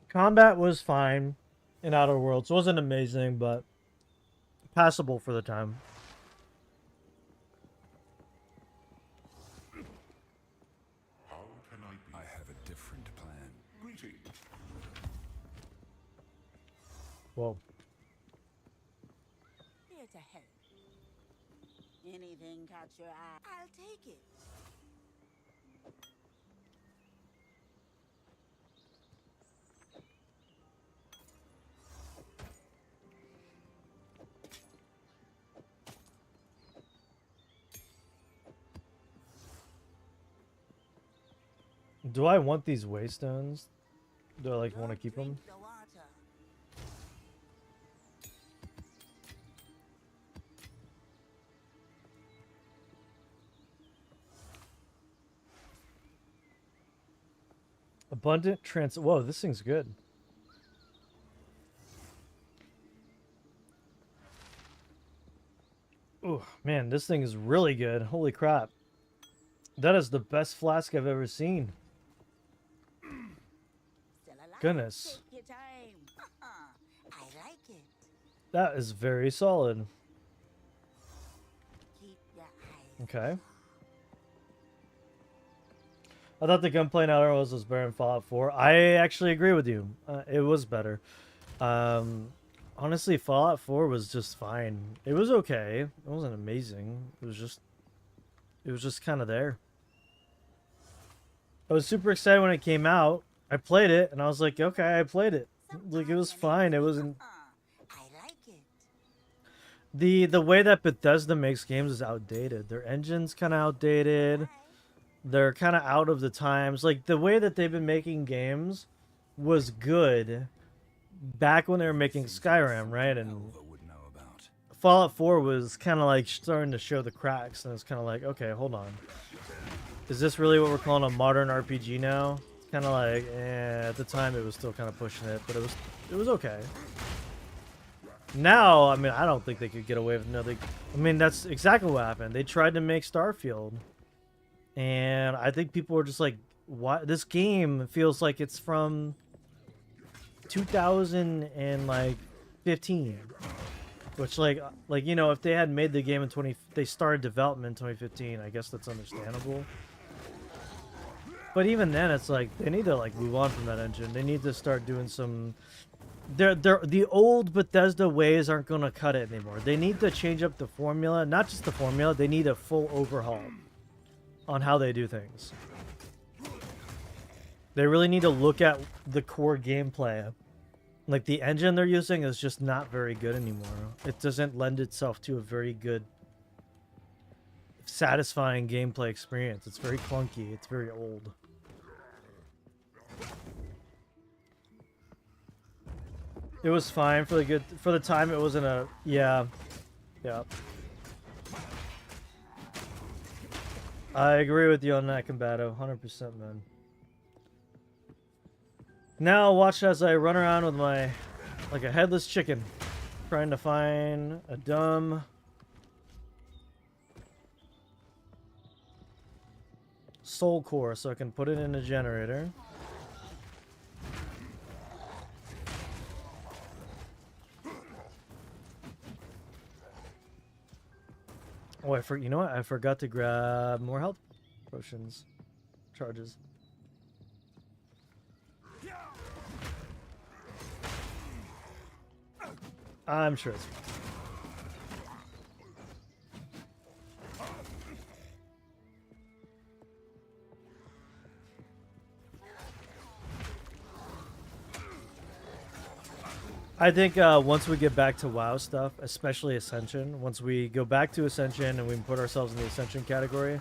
Combat was fine in Outer Worlds. It wasn't amazing, but passable for the time. How can I be? I have a different plan. Greetings. Whoa. Here to help. Anything catch your eye, I'll take it. Do I want these waystones? Do I like want to keep them? Drink the water. Abundant trans. Whoa, this thing's good. Oh man, this thing is really good. Holy crap. That is the best flask I've ever seen. Still alive. Goodness. Take your time. I like it. That is very solid. Keep your eyes. Okay. I thought the gunplay in Outer Worlds was better in Fallout 4. I actually agree with you. It was better. Honestly, Fallout 4 was just fine. It was okay. It wasn't amazing. It was just kind of there. I was super excited when it came out. I played it, and I was like, okay, I played it. Like, it was fine. It wasn't... I like it. The way that Bethesda makes games is outdated. Their engine's kind of outdated. They're kind of out of the times. Like, the way that they've been making games was good back when they were making Skyrim, right? And Alva would know about. Fallout 4 was kind of like starting to show the cracks, and it's kind of like, okay, hold on. Is this really what we're calling a modern RPG now? It's kind of like, at the time it was still kind of pushing it, but it was okay. Now, I mean, I don't think they could get away with another. I mean, that's exactly what happened. They tried to make Starfield, and I think people were just like, "What? This game feels like it's from 2015." Which, like you know, if they had made the game in they started development in 2015, I guess that's understandable. But even then, it's like they need to like move on from that engine. They need to start doing some. The old Bethesda ways aren't gonna cut it anymore. They need to change up the formula, not just the formula. They need a full overhaul on how they do things. They really need to look at the core gameplay. Like, the engine they're using is just not very good anymore. It doesn't lend itself to a very good, satisfying gameplay experience. It's very clunky. It's very old. It was fine for the time. It wasn't a, yeah. I agree with you on that, Combato. 100%, man. Now watch as I run around with my, like a headless chicken, trying to find a dumb soul core so I can put it in a generator. Oh, you know what? I forgot to grab more health potions, charges. I'm sure it's fine. I think once we get back to WoW stuff, especially Ascension, once we go back to Ascension and we put ourselves in the Ascension category,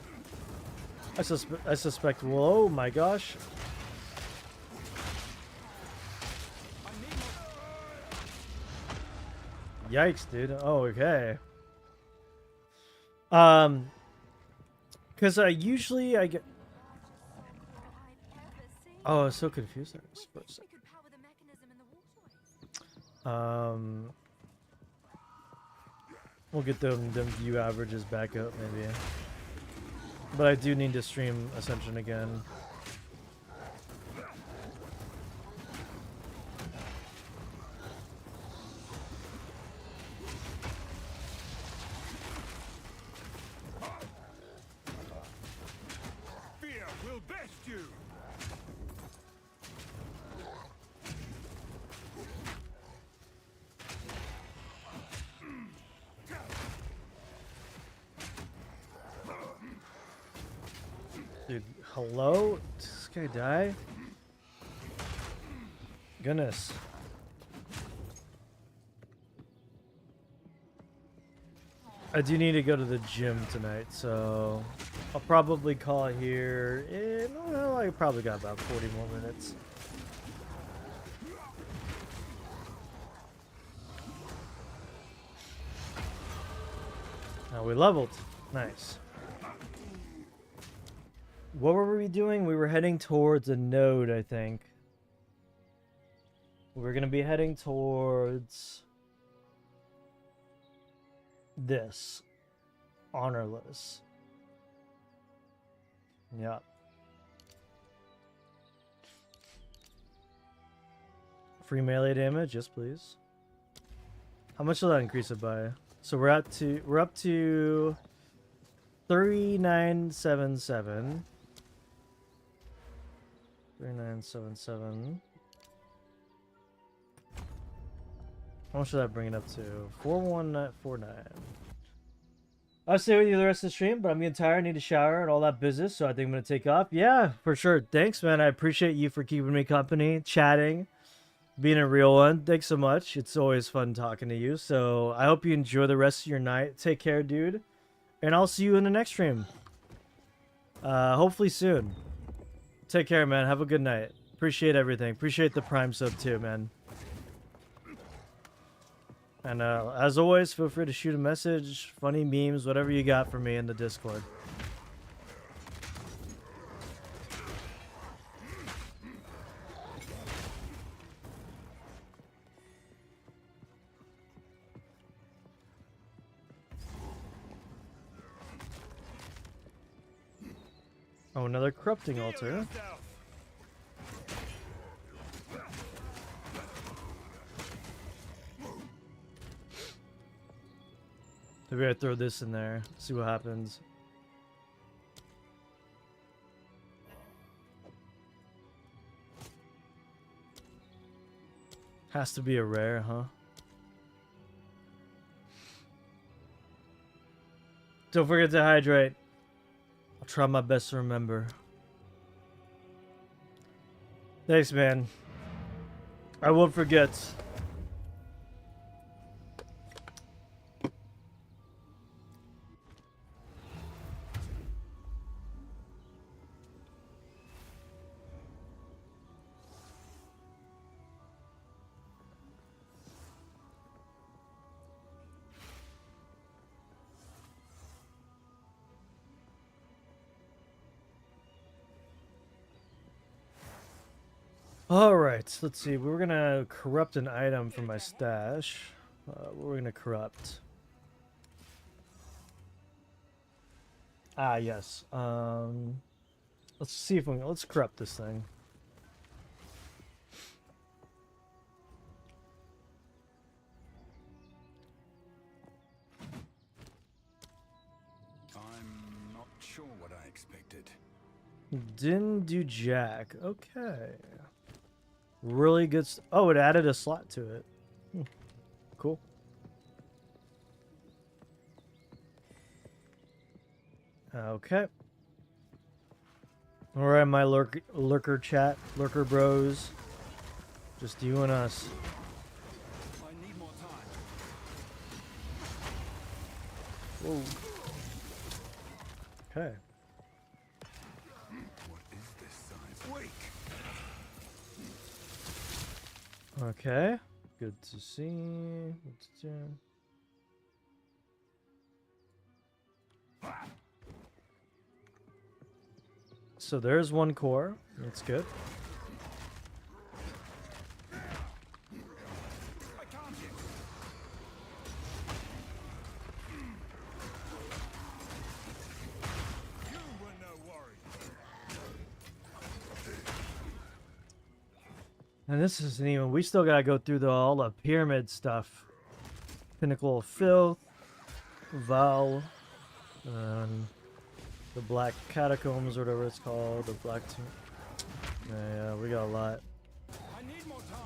I suspect, whoa, my gosh. Yikes, dude. Oh, okay. Because usually I get... Oh, I was so confused there for a second. We'll get them view averages back up, maybe. But I do need to stream Ascension again. Dude, hello? Did this guy die? Goodness. I do need to go to the gym tonight, so I'll probably call it here in, well, I probably got about 40 more minutes. Now we leveled. Nice. What were we doing? We were heading towards a node, I think. We're going to be heading towards this. Honorless. Yeah. Free melee damage, yes please. How much will that increase it by? So we're up to 3977. 3977. How much should that bring it up to? 41949. I'll stay with you the rest of the stream, but I'm getting tired. I need a shower and all that business, so I think I'm going to take off. Yeah, for sure. Thanks, man. I appreciate you for keeping me company, chatting, being a real one. Thanks so much. It's always fun talking to you. So I hope you enjoy the rest of your night. Take care, dude. And I'll see you in the next stream. Hopefully soon. Take care, man. Have a good night. Appreciate everything. Appreciate the Prime sub too, man. And as always, feel free to shoot a message, funny memes, whatever you got for me in the Discord. Oh, another corrupting altar. Maybe I throw this in there, see what happens. Has to be a rare, huh? Don't forget to hydrate. I'll try my best to remember. Thanks, man. I won't forget. Alright, let's see. We were gonna corrupt an item from my stash. What we're gonna corrupt. Ah, yes. Let's see if we can, let's corrupt this thing. I'm not sure what I expected. Didn't do jack. Okay. Really good. Oh, it added a slot to it. Cool. Okay. All right, my lurker chat, lurker bros. Just you and us. I need more time. Whoa. Okay. What is this size? Wake! Okay. Good to see. Good to see. So there's one core. That's good. I can't hit. You were no worry. And this isn't even. We still gotta go through all the pyramid stuff. Pinnacle of Filth, Val, and the Black Catacombs, or whatever it's called. The Black Tomb. Yeah, we got a lot. I need more time.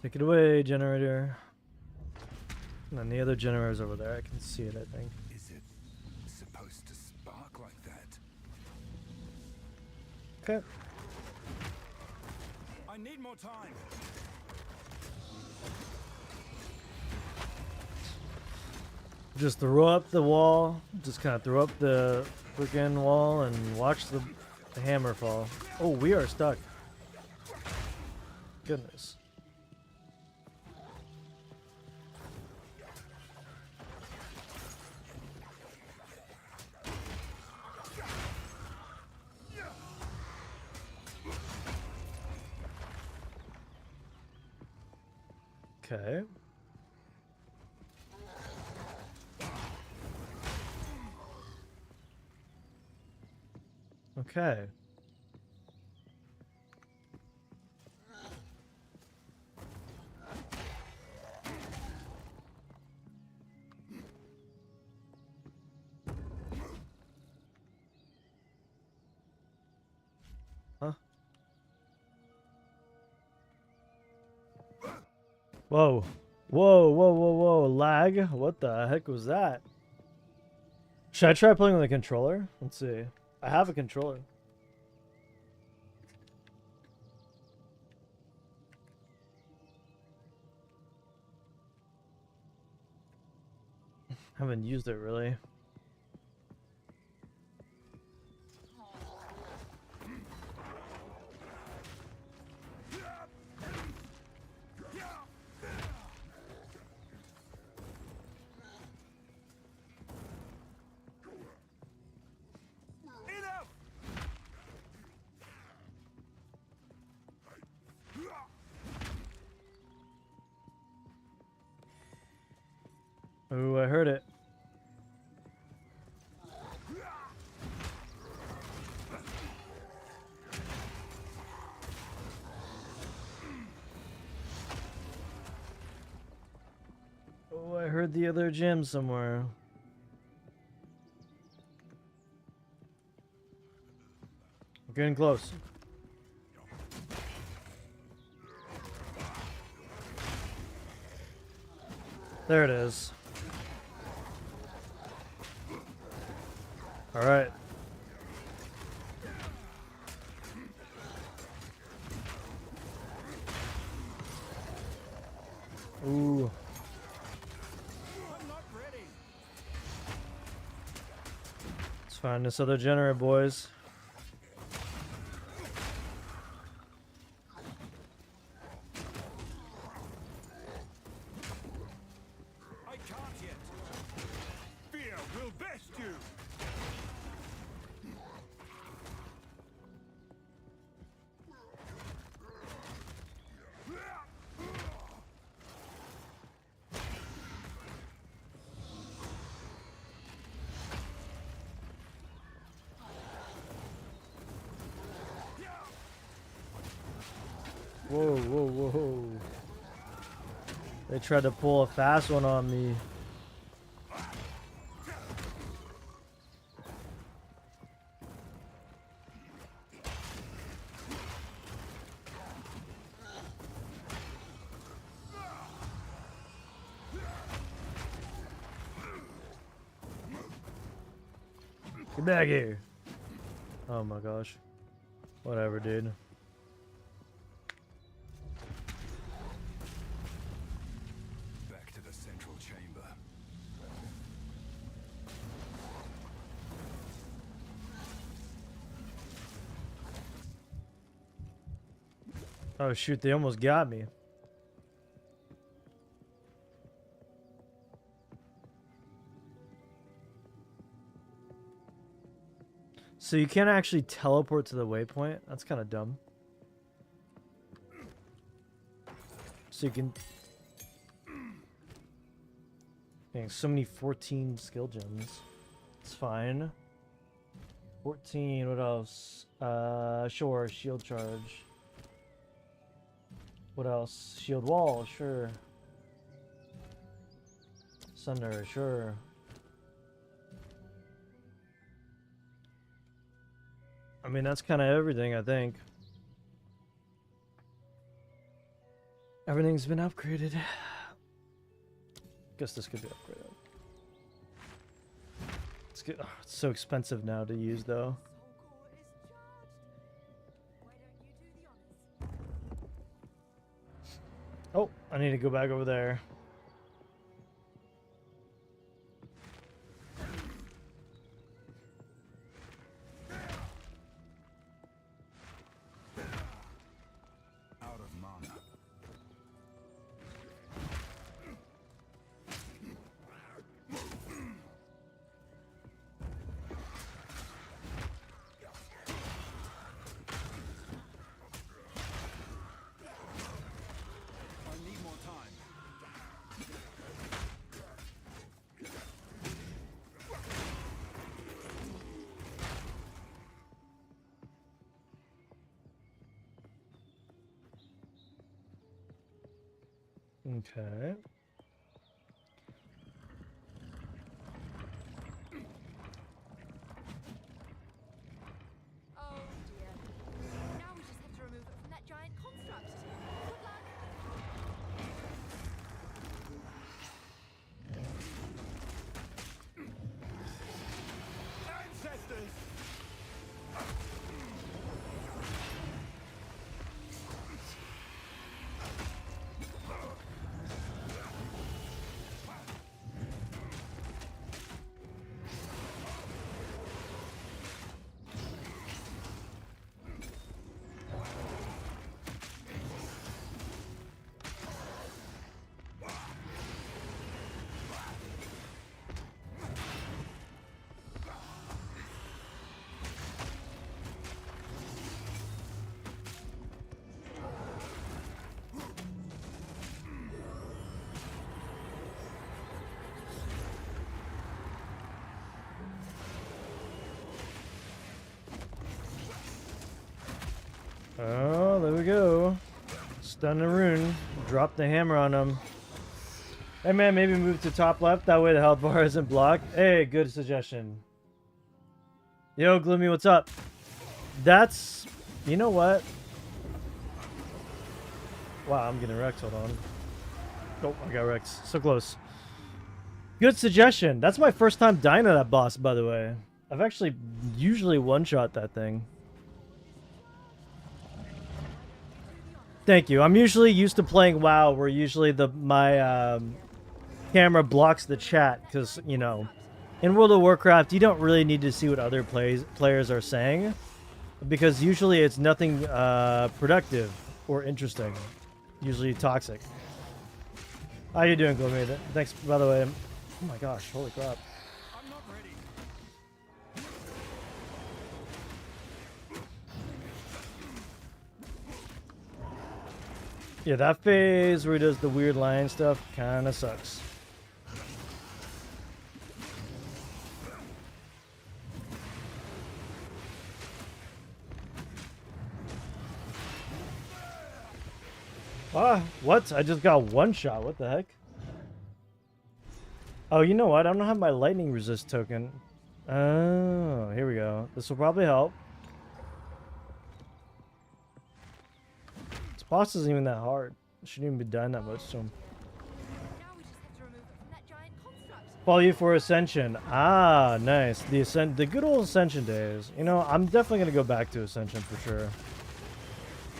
Take it away, generator. And then the other generator's over there. I can see it, I think. Is it supposed to spark like that? Okay. I need more time. Just throw up the wall. Just kind of throw up the freaking wall and watch the hammer fall. Oh, we are stuck. Goodness. Okay. Okay. Huh? Whoa. Whoa, whoa, whoa, whoa. Lag? What the heck was that? Should I try playing with a controller? Let's see. I have a controller. Haven't used it really. Ooh, I heard it. Oh, I heard the other gem somewhere. We're getting close. There it is. All right. Ooh. Let's find this other generator, boys. I can't yet. Fear will best you. Whoa, whoa, whoa. They tried to pull a fast one on me. Get back here. Oh my gosh. Whatever, dude. Back to the central chamber. Oh shoot, they almost got me. So you can't actually teleport to the waypoint? That's kind of dumb. So you can... Dang, so many 14 skill gems. It's fine. 14, what else? Sure, shield charge. What else? Shield wall, sure. Sunder, sure. I mean, that's kind of everything, I think. Everything's been upgraded. Guess this could be upgraded. It's good. Oh, it's so expensive now to use though. Oh, I need to go back over there. Out of mana. I need more time. Okay. Oh dear. Now we just have to remove it from that giant construct. Good luck. Ancestors! Oh, there we go. Stun the rune. Drop the hammer on him. Hey man, maybe move to top left. That way the health bar isn't blocked. Hey, good suggestion. Yo, Gloomy, what's up? That's... You know what? Wow, I'm getting wrecked. Hold on. Oh, I got wrecked. So close. Good suggestion. That's my first time dying to that boss, by the way. I've actually usually one-shot that thing. Thank you. I'm usually used to playing WoW, where usually my camera blocks the chat because, you know, in World of Warcraft, you don't really need to see what other players are saying because usually it's nothing productive or interesting. Usually toxic. How you doing, Gloomy? Thanks, by the way. Oh my gosh, holy crap. I'm not ready. Yeah, that phase where he does the weird line stuff kind of sucks. Ah, what? I just got one shot. What the heck? Oh, you know what? I don't have my lightning resist token. Oh, here we go. This will probably help. This boss isn't even that hard. It shouldn't even be done that much to him. Now we just have to remove it from that giant construct. Follow you for Ascension. Ah, nice. The good old Ascension days. You know, I'm definitely gonna go back to Ascension for sure.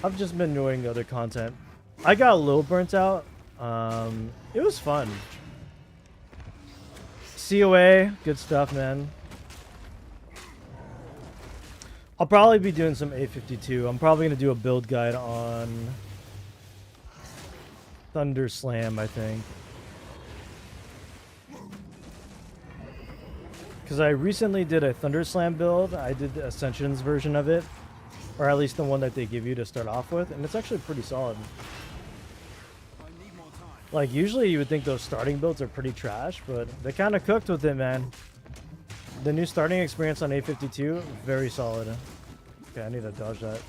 I've just been enjoying the other content. I got a little burnt out. It was fun. COA, good stuff, man. I'll probably be doing some A52. I'm probably gonna do a build guide on Thunder Slam, I think. Because I recently did a Thunder Slam build. I did the Ascension's version of it. Or at least the one that they give you to start off with. And it's actually pretty solid. Like, usually you would think those starting builds are pretty trash, but they kind of cooked with it, man. The new starting experience on A52, very solid. Okay, I need to dodge that.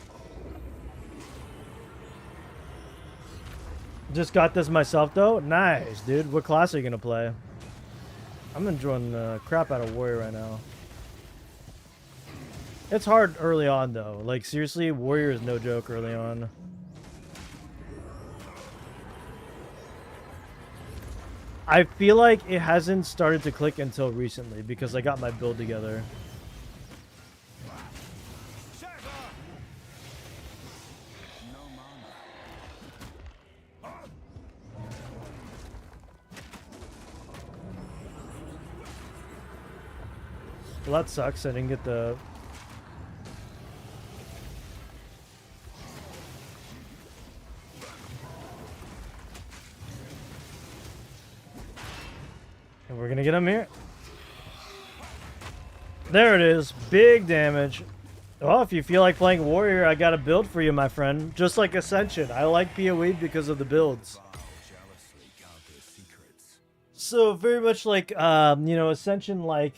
Just got this myself, though. Nice, dude. What class are you going to play? I'm enjoying the crap out of Warrior right now. It's hard early on, though. Like, seriously, Warrior is no joke early on. I feel like it hasn't started to click until recently because I got my build together. Well, that sucks. I didn't get the... And we're gonna get him here. There it is. Big damage. Well, if you feel like playing Warrior, I got a build for you, my friend. Just like Ascension. I like PoE because of the builds. So, very much like, you know, Ascension, like...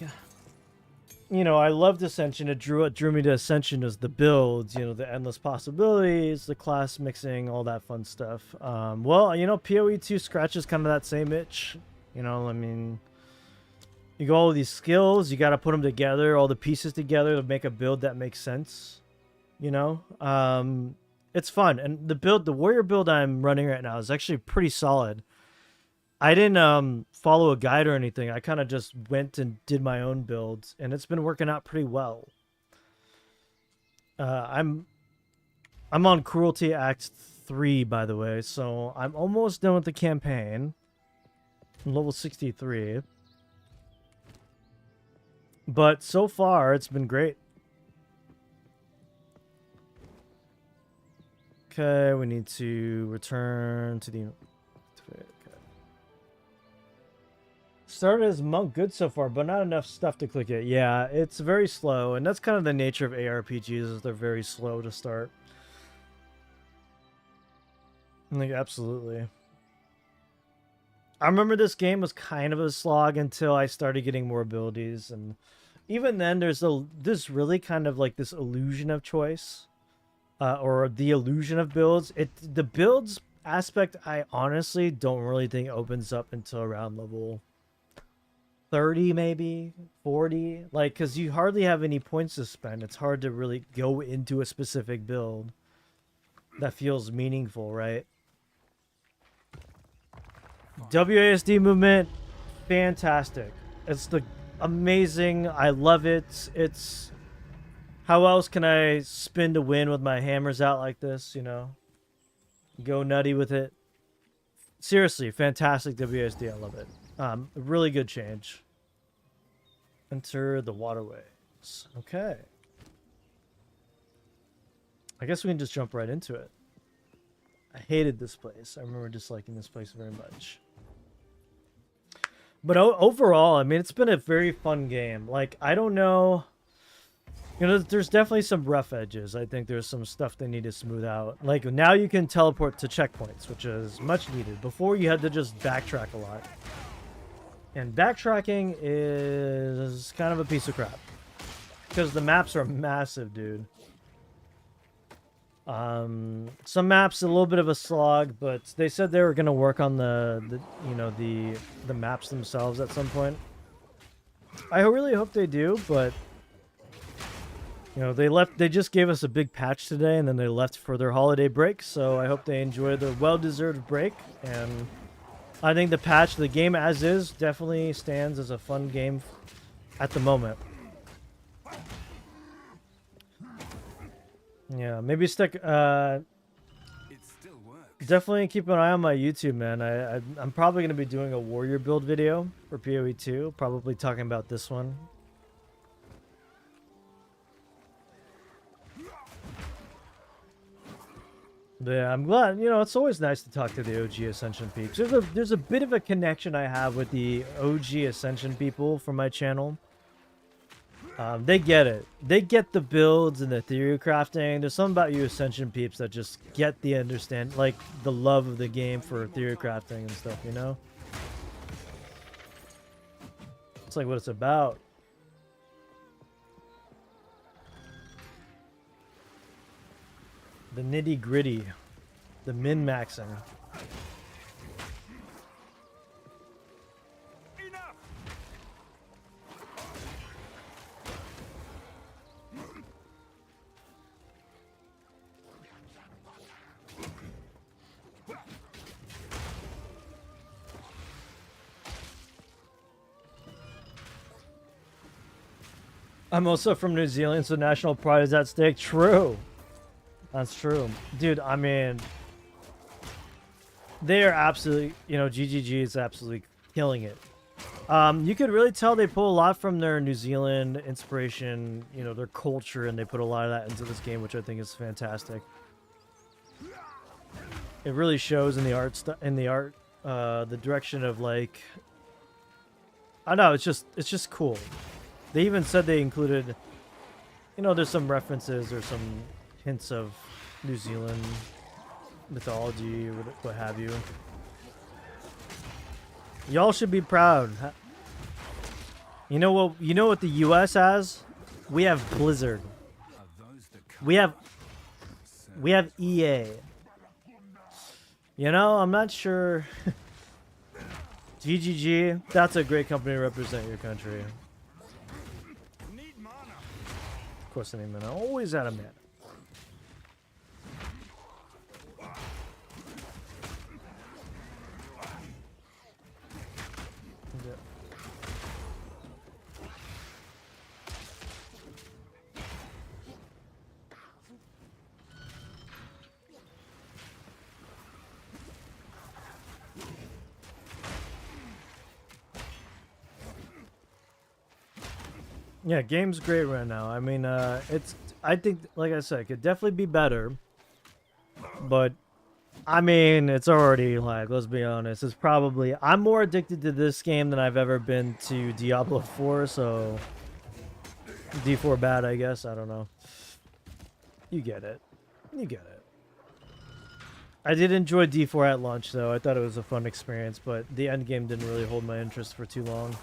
You know, I loved Ascension. It drew me to Ascension as the builds, you know, the endless possibilities, the class mixing, all that fun stuff. Well, you know, PoE 2 scratches kind of that same itch. You know, I mean, you got all these skills, you got to put them together, all the pieces together to make a build that makes sense. You know, it's fun. And the Warrior build I'm running right now is actually pretty solid. I didn't follow a guide or anything. I kind of just went and did my own builds, and it's been working out pretty well. I'm on Cruelty Act 3, by the way, so I'm almost done with the campaign. I'm level 63. But so far, it's been great. Okay, we need to return to the... Started as monk, good so far, but not enough stuff to click it. Yeah, it's very slow, and that's kind of the nature of ARPGs, is they're very slow to start. Like, absolutely. I remember this game was kind of a slog until I started getting more abilities, and even then there's this really kind of like this illusion of choice, or the illusion of builds. The builds aspect I honestly don't really think opens up until around level 30, maybe 40, like, because you hardly have any points to spend. It's hard to really go into a specific build that feels meaningful, right? WASD movement, fantastic. It's amazing. I love it. It's how else can I spin to win with my hammers out like this, you know? Go nutty with it. Seriously, fantastic WASD. I love it. Really good change. Enter the waterways. Okay. I guess we can just jump right into it. I hated this place. I remember disliking this place very much. But overall, I mean, it's been a very fun game. Like, I don't know... You know, there's definitely some rough edges. I think there's some stuff they need to smooth out. Like, now you can teleport to checkpoints, which is much needed. Before, you had to just backtrack a lot. And backtracking is kind of a piece of crap. Because the maps are massive, dude. Some maps a little bit of a slog, but they said they were going to work on the maps themselves at some point. I really hope they do, but you know, they just gave us a big patch today, and then they left for their holiday break, so I hope they enjoy their well-deserved break. And I think the game as is definitely stands as a fun game at the moment. Yeah, maybe stick definitely keep an eye on my YouTube, man. I'm probably going to be doing a warrior build video for PoE 2, probably talking about this one. But yeah, I'm glad, you know, it's always nice to talk to the OG Ascension peeps. There's a bit of a connection I have with the OG Ascension people from my channel. They get it. They get the builds and the theory crafting. There's something about you Ascension peeps that just get the like, the love of the game for theory crafting and stuff, you know? It's like what it's about. The nitty gritty, the min-maxing. I'm also from New Zealand, so national pride is at stake. True. That's true. Dude, I mean, they are absolutely, you know, GGG is absolutely killing it. You could really tell they pull a lot from their New Zealand inspiration, you know, their culture, and they put a lot of that into this game, which I think is fantastic. It really shows in the art, the direction of like, I don't know, it's just cool. They even said they included, you know, there's some references or some hints of New Zealand mythology or what have you. Y'all should be proud. You know what? You know what the U.S. has? We have Blizzard. We have EA. You know, I'm not sure. GGG. That's a great company to represent your country. Of course, I need mana. Always out of mana. Yeah, game's great right now. I mean, I think, like I said, it could definitely be better. But, I mean, it's already, like, let's be honest, it's probably, I'm more addicted to this game than I've ever been to Diablo 4, so D4 bad, I guess, I don't know. You get it. You get it. I did enjoy D4 at launch, though. I thought it was a fun experience, but the end game didn't really hold my interest for too long.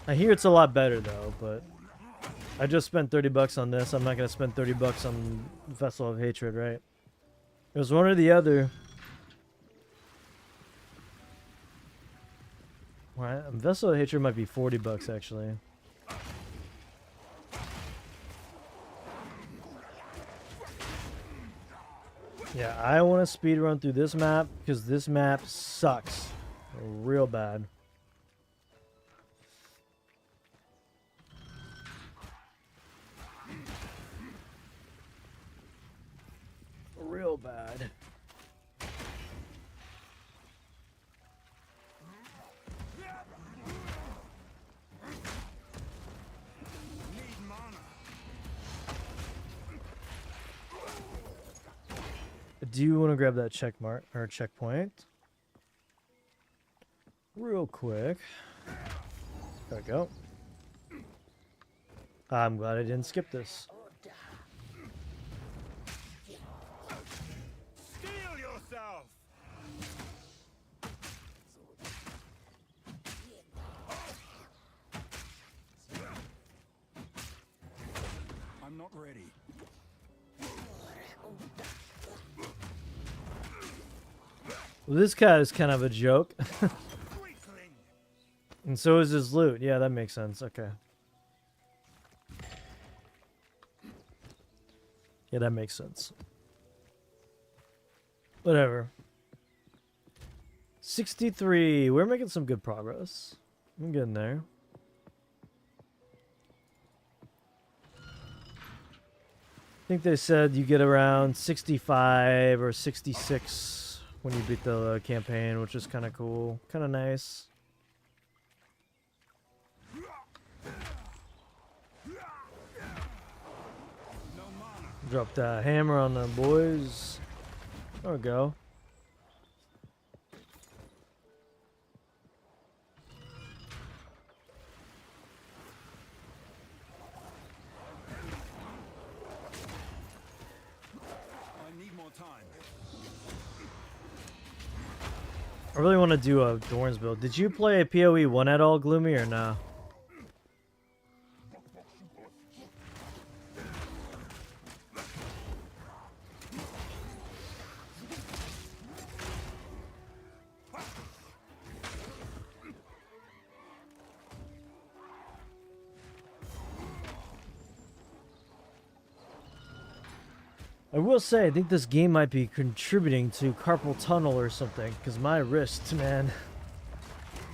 I hear it's a lot better though, but I just spent 30 bucks on this. I'm not gonna spend 30 bucks on Vessel of Hatred, right? It was one or the other. Right, Vessel of Hatred might be 40 bucks actually. Yeah, I want to speed run through this map because this map sucks real bad. Real bad. Do you want to grab that check mark or checkpoint? Real quick. There we go. I'm glad I didn't skip this. I'm not ready. Well, this guy is kind of a joke. And so is his loot. Yeah, that makes sense. Okay. Yeah, that makes sense. Whatever. 63. We're making some good progress. I'm getting there. I think they said you get around 65 or 66 when you beat the campaign, which is kind of cool. Kind of nice. Drop that hammer on them boys. There we go. I really want to do a Dorns build. Did you play a PoE 1 at all, Gloomy, or no? I will say, I think this game might be contributing to carpal tunnel or something, because my wrist, man.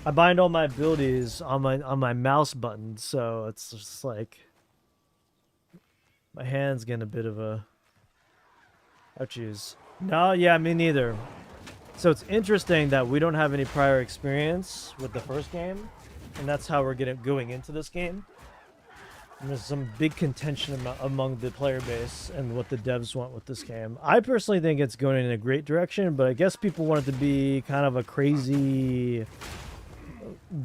I bind all my abilities on my mouse button, so it's just like my hand's getting a bit of a ouchies. No, yeah, me neither. So it's interesting that we don't have any prior experience with the first game, and that's how we're going into this game. And there's some big contention among the player base and what the devs want with this game. I personally think it's going in a great direction, but I guess people want it to be kind of a crazy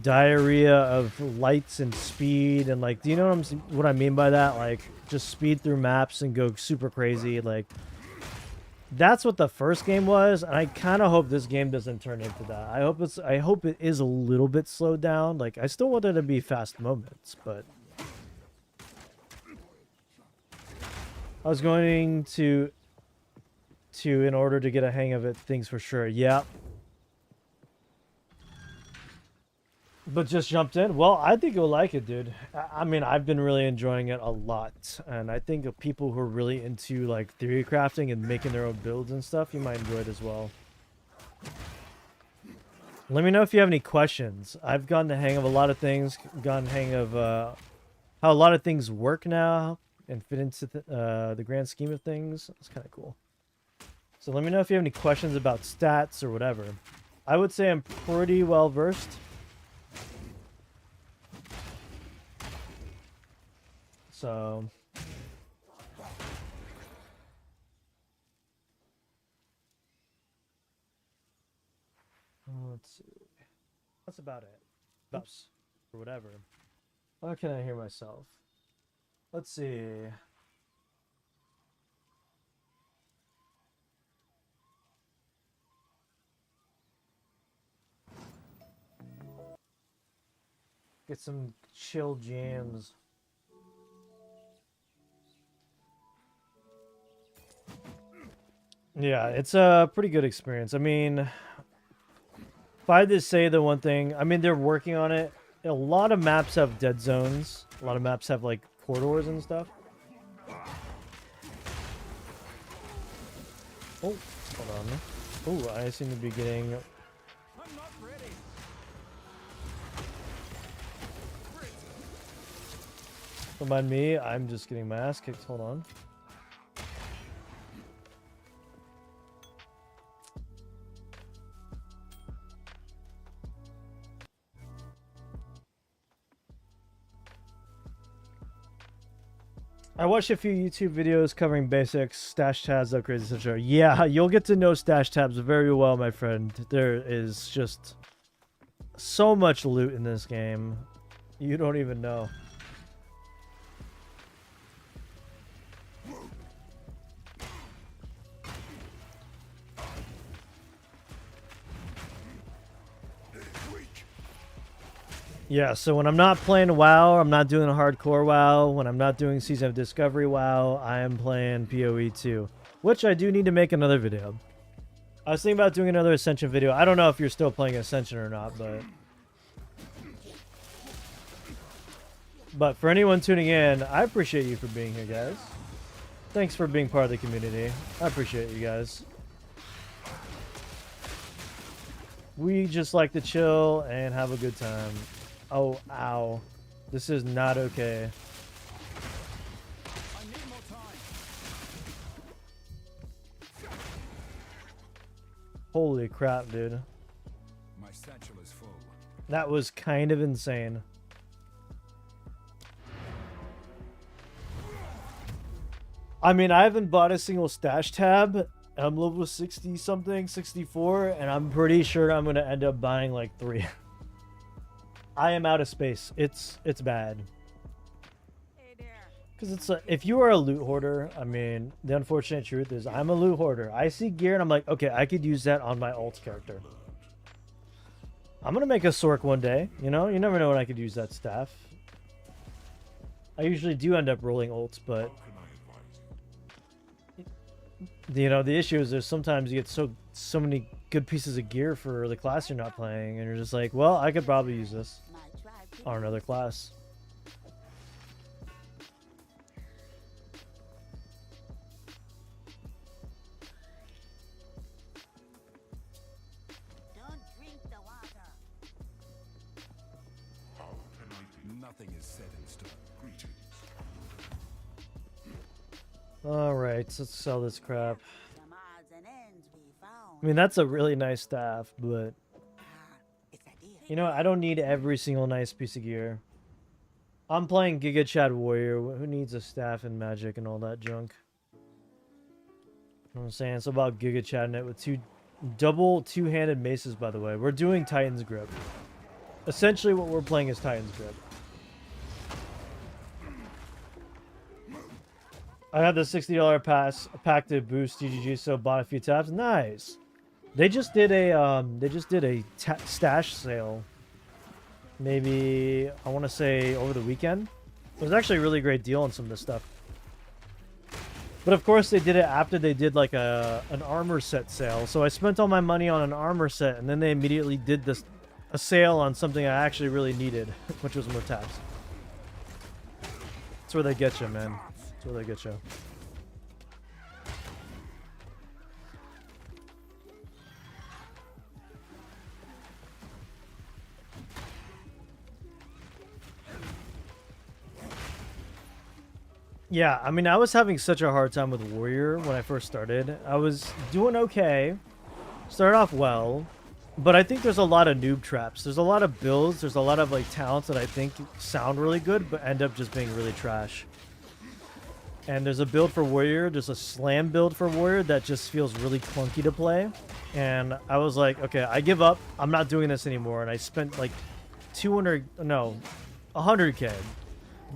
diarrhea of lights and speed and like, do you know what I mean by that? Like just speed through maps and go super crazy. Like that's what the first game was, and I kind of hope this game doesn't turn into that. I hope it is a little bit slowed down. Like I still want there to be fast moments, but I was going to in order to get a hang of it, things for sure. Yeah. But just jumped in. Well, I think you'll like it, dude. I mean, I've been really enjoying it a lot. And I think of people who are really into, like, theory crafting and making their own builds and stuff, you might enjoy it as well. Let me know if you have any questions. I've gotten the hang of a lot of things. Gotten the hang of how a lot of things work now and fit into the grand scheme of things. It's kind of cool. So let me know if you have any questions about stats or whatever. I would say I'm pretty well versed. So let's see. That's about it. Oops. Or whatever. Why can I hear myself? Let's see. Get some chill jams. Yeah, it's a pretty good experience. I mean, if I had to say the one thing, I mean, they're working on it. A lot of maps have dead zones. A lot of maps have, like, corridors and stuff. Oh, hold on. Oh, I seem to be getting... I'm not ready. Don't mind me, I'm just getting my ass kicked. Hold on. I watched a few YouTube videos covering basics, stash tabs, upgrades, etc. Yeah, you'll get to know stash tabs very well, my friend. There is just so much loot in this game. You don't even know. Yeah, so when I'm not playing WoW, I'm not doing a hardcore WoW. When I'm not doing Season of Discovery WoW, I am playing PoE 2. Which I do need to make another video. I was thinking about doing another Ascension video. I don't know if you're still playing Ascension or not, but for anyone tuning in, I appreciate you for being here, guys. Thanks for being part of the community. I appreciate you guys. We just like to chill and have a good time. Oh, ow. This is not okay. I need more time. Holy crap, dude. My satchel is full. That was kind of insane. I mean, I haven't bought a single stash tab. I'm level 60 something, 64, and I'm pretty sure I'm going to end up buying like 3. I am out of space. It's bad. Hey there. Because it's if you are a loot hoarder, I mean, the unfortunate truth is I'm a loot hoarder. I see gear and I'm like, okay, I could use that on my alt character. I'm going to make a Sork one day. You know, you never know when I could use that staff. I usually do end up rolling ults, but you know, the issue is there's sometimes you get so many good pieces of gear for the class you're not playing, and you're just like, well, I could probably use this My tribe. on another class. Don't drink the water. Nothing is set in stone. Greetings. Alright, let's sell this crap. Some odds and ends we found. I mean, that's a really nice staff, but... It's a deal. You know, I don't need every single nice piece of gear. I'm playing Giga Chad Warrior. Who needs a staff and magic and all that junk? You know what I'm saying? It's about Giga Chading it with double two-handed maces, by the way. We're doing Titan's Grip. Essentially what we're playing is Titan's Grip. I had the $60 pack to boost GGG, so bought a few tabs. Nice. They just did a stash sale. Maybe I want to say over the weekend. It was actually a really great deal on some of this stuff. But of course they did it after they did like an armor set sale. So I spent all my money on an armor set, and then they immediately did a sale on something I actually really needed, which was more tabs. That's where they get you, man. That's where they get you. Yeah, I mean, I was having such a hard time with Warrior when I first started. I was doing okay. Started off well. But I think there's a lot of noob traps. There's a lot of builds. There's a lot of like talents that I think sound really good, but end up just being really trash. And there's a build for Warrior. There's a slam build for Warrior that just feels really clunky to play. And I was like, okay, I give up. I'm not doing this anymore. And I spent like 100k.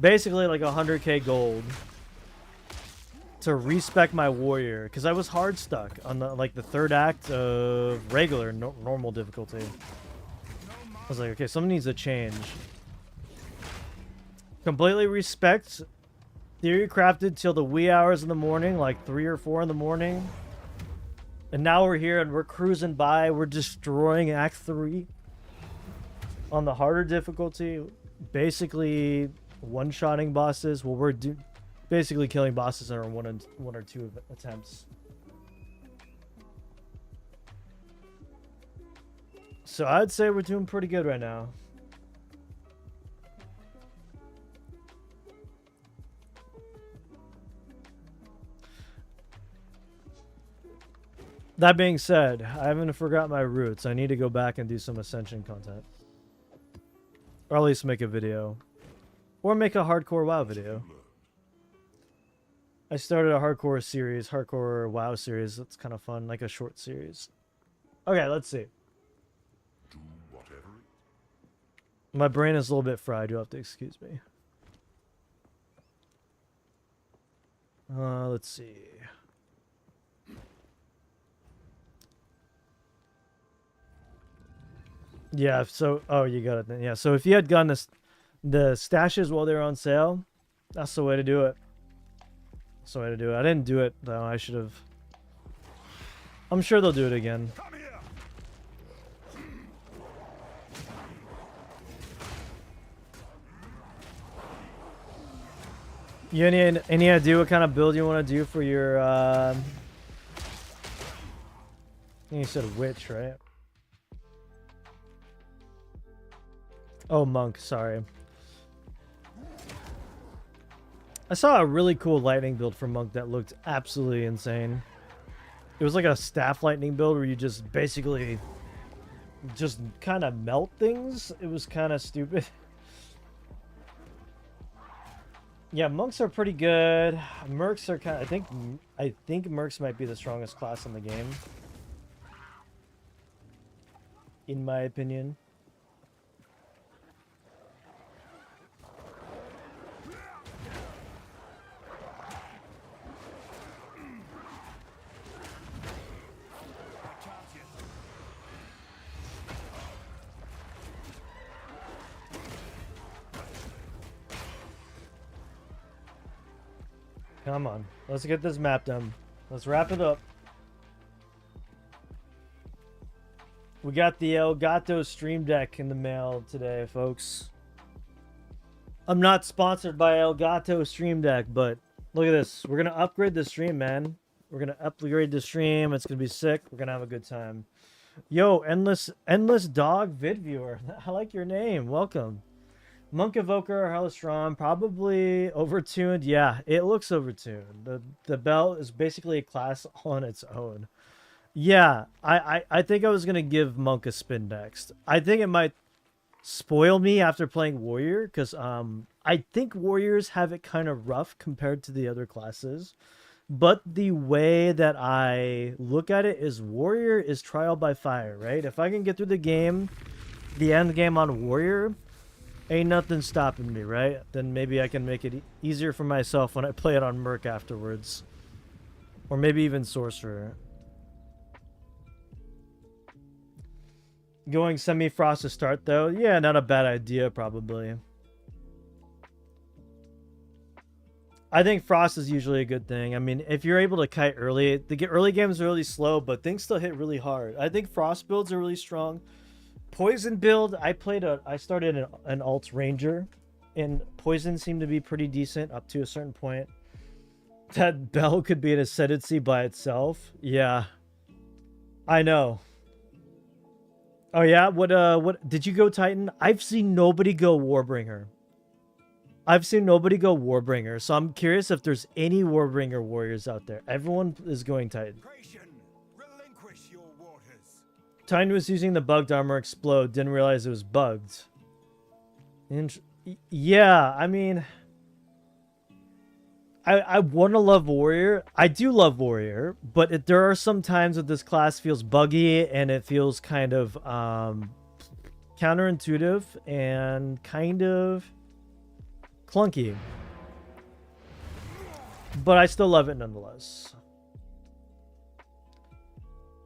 Basically like 100k gold to respec my Warrior, because I was hard stuck on the third act of regular normal difficulty. I was like, okay, something needs to change. Completely respect. Theory crafted till the wee hours in the morning, like 3 or 4 in the morning. And now we're here and we're cruising by. We're destroying Act 3 on the harder difficulty. Basically one-shotting bosses. Well, we're basically killing bosses in our one or two attempts. So I'd say we're doing pretty good right now. That being said, I haven't forgot my roots. I need to go back and do some Ascension content. Or at least make a video. Or make a hardcore WoW video. I started a hardcore WoW series. That's kind of fun, like a short series. Okay, let's see. Do whatever. My brain is a little bit fried. You'll have to excuse me. Let's see. Yeah, so... Oh, you got it then. Yeah, so if you had gotten the stashes while they were on sale, that's the way to do it. That's the way to do it. I didn't do it, though. I should have... I'm sure they'll do it again. Come here. You any idea what kind of build you want to do for your... I think you said witch, right? Oh, monk, sorry. I saw a really cool lightning build for monk that looked absolutely insane. It was like a staff lightning build where you just basically just kind of melt things. It was kind of stupid. Yeah, monks are pretty good. Mercs are kind of... I think mercs might be the strongest class in the game. In my opinion. Come on. Let's get this map done. Let's wrap it up. We got the Elgato Stream Deck in the mail today, folks. I'm not sponsored by Elgato Stream Deck, but look at this. We're going to upgrade the stream, man. We're going to upgrade the stream. It's going to be sick. We're going to have a good time. Yo, Endless Dog Vid Viewer. I like your name. Welcome. Monk Evoker, Helistron, probably overtuned. Yeah, it looks overtuned. The belt is basically a class on its own. Yeah, I think I was gonna give Monk a spin next. I think it might spoil me after playing Warrior, because I think Warriors have it kind of rough compared to the other classes. But the way that I look at it is Warrior is trial by fire, right? If I can get through the game, the end game on Warrior, ain't nothing stopping me, right? Then maybe I can make it easier for myself when I play it on Merc afterwards. Or maybe even Sorcerer. Going semi-frost to start, though? Yeah, not a bad idea, probably. I think frost is usually a good thing. I mean, if you're able to kite early, the early games are really slow, but things still hit really hard. I think frost builds are really strong. Poison build, I started an alt ranger, and poison seemed to be pretty decent up to a certain point. That bell could be an ascendancy by itself. Yeah, I know. Oh yeah, what did you go Titan? I've seen nobody go Warbringer. I've seen nobody go Warbringer, so I'm curious if there's any Warbringer warriors out there. Everyone is going Titan. Relinquish your waters. Titan was using the bugged armor explode, didn't realize it was bugged. Yeah, I mean, I want to love Warrior. I do love Warrior, but there are some times that this class feels buggy and it feels kind of counterintuitive and kind of clunky. But I still love it nonetheless.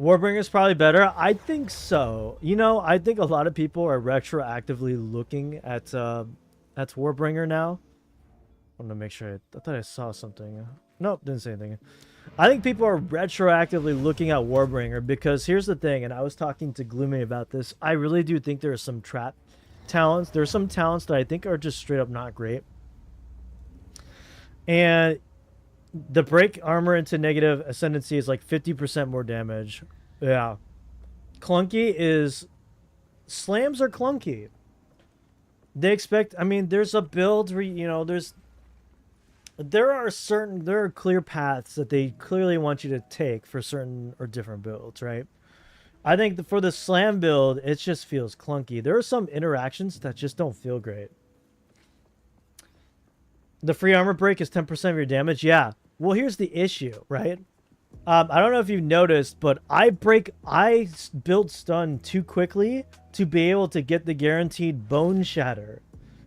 Warbringer's probably better. I think so. You know, I think a lot of people are retroactively looking at Warbringer now. I want to make sure. I thought I saw something. Nope, didn't say anything. I think people are retroactively looking at Warbringer because here's the thing, and I was talking to Gloomy about this. I really do think there are some trap talents. There are some talents that I think are just straight up not great. And the break armor into negative ascendancy is like 50% more damage. Yeah. Clunky is... Slams are clunky. They expect... I mean, there's a build where, you know, there are clear paths that they clearly want you to take for certain or different builds, right? I think for the slam build, it just feels clunky. There are some interactions that just don't feel great. The free armor break is 10% of your damage. Yeah. Well, here's the issue, right? I don't know if you've noticed, but I build stun too quickly to be able to get the guaranteed bone shatter.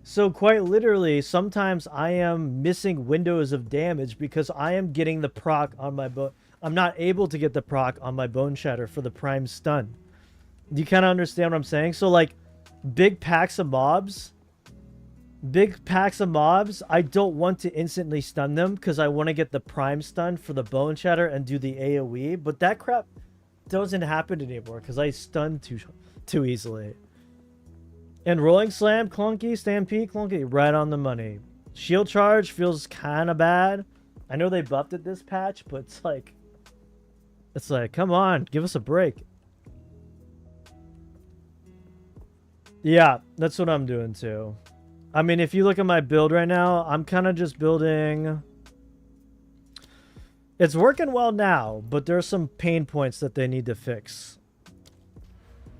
So quite literally, sometimes I am missing windows of damage because I am getting the proc on my bone. I'm not able to get the proc on my bone shatter for the prime stun. Do you kind of understand what I'm saying? So like big packs of mobs, I don't want to instantly stun them because I want to get the prime stun for the bone shatter and do the AoE. But that crap doesn't happen anymore because I stun too easily. And rolling slam, clunky, stampede, clunky, right on the money. Shield charge feels kind of bad. I know they buffed it this patch, but it's like, come on, give us a break. Yeah, that's what I'm doing too. I mean, if you look at my build right now, I'm kind of just building... It's working well now, but there are some pain points that they need to fix.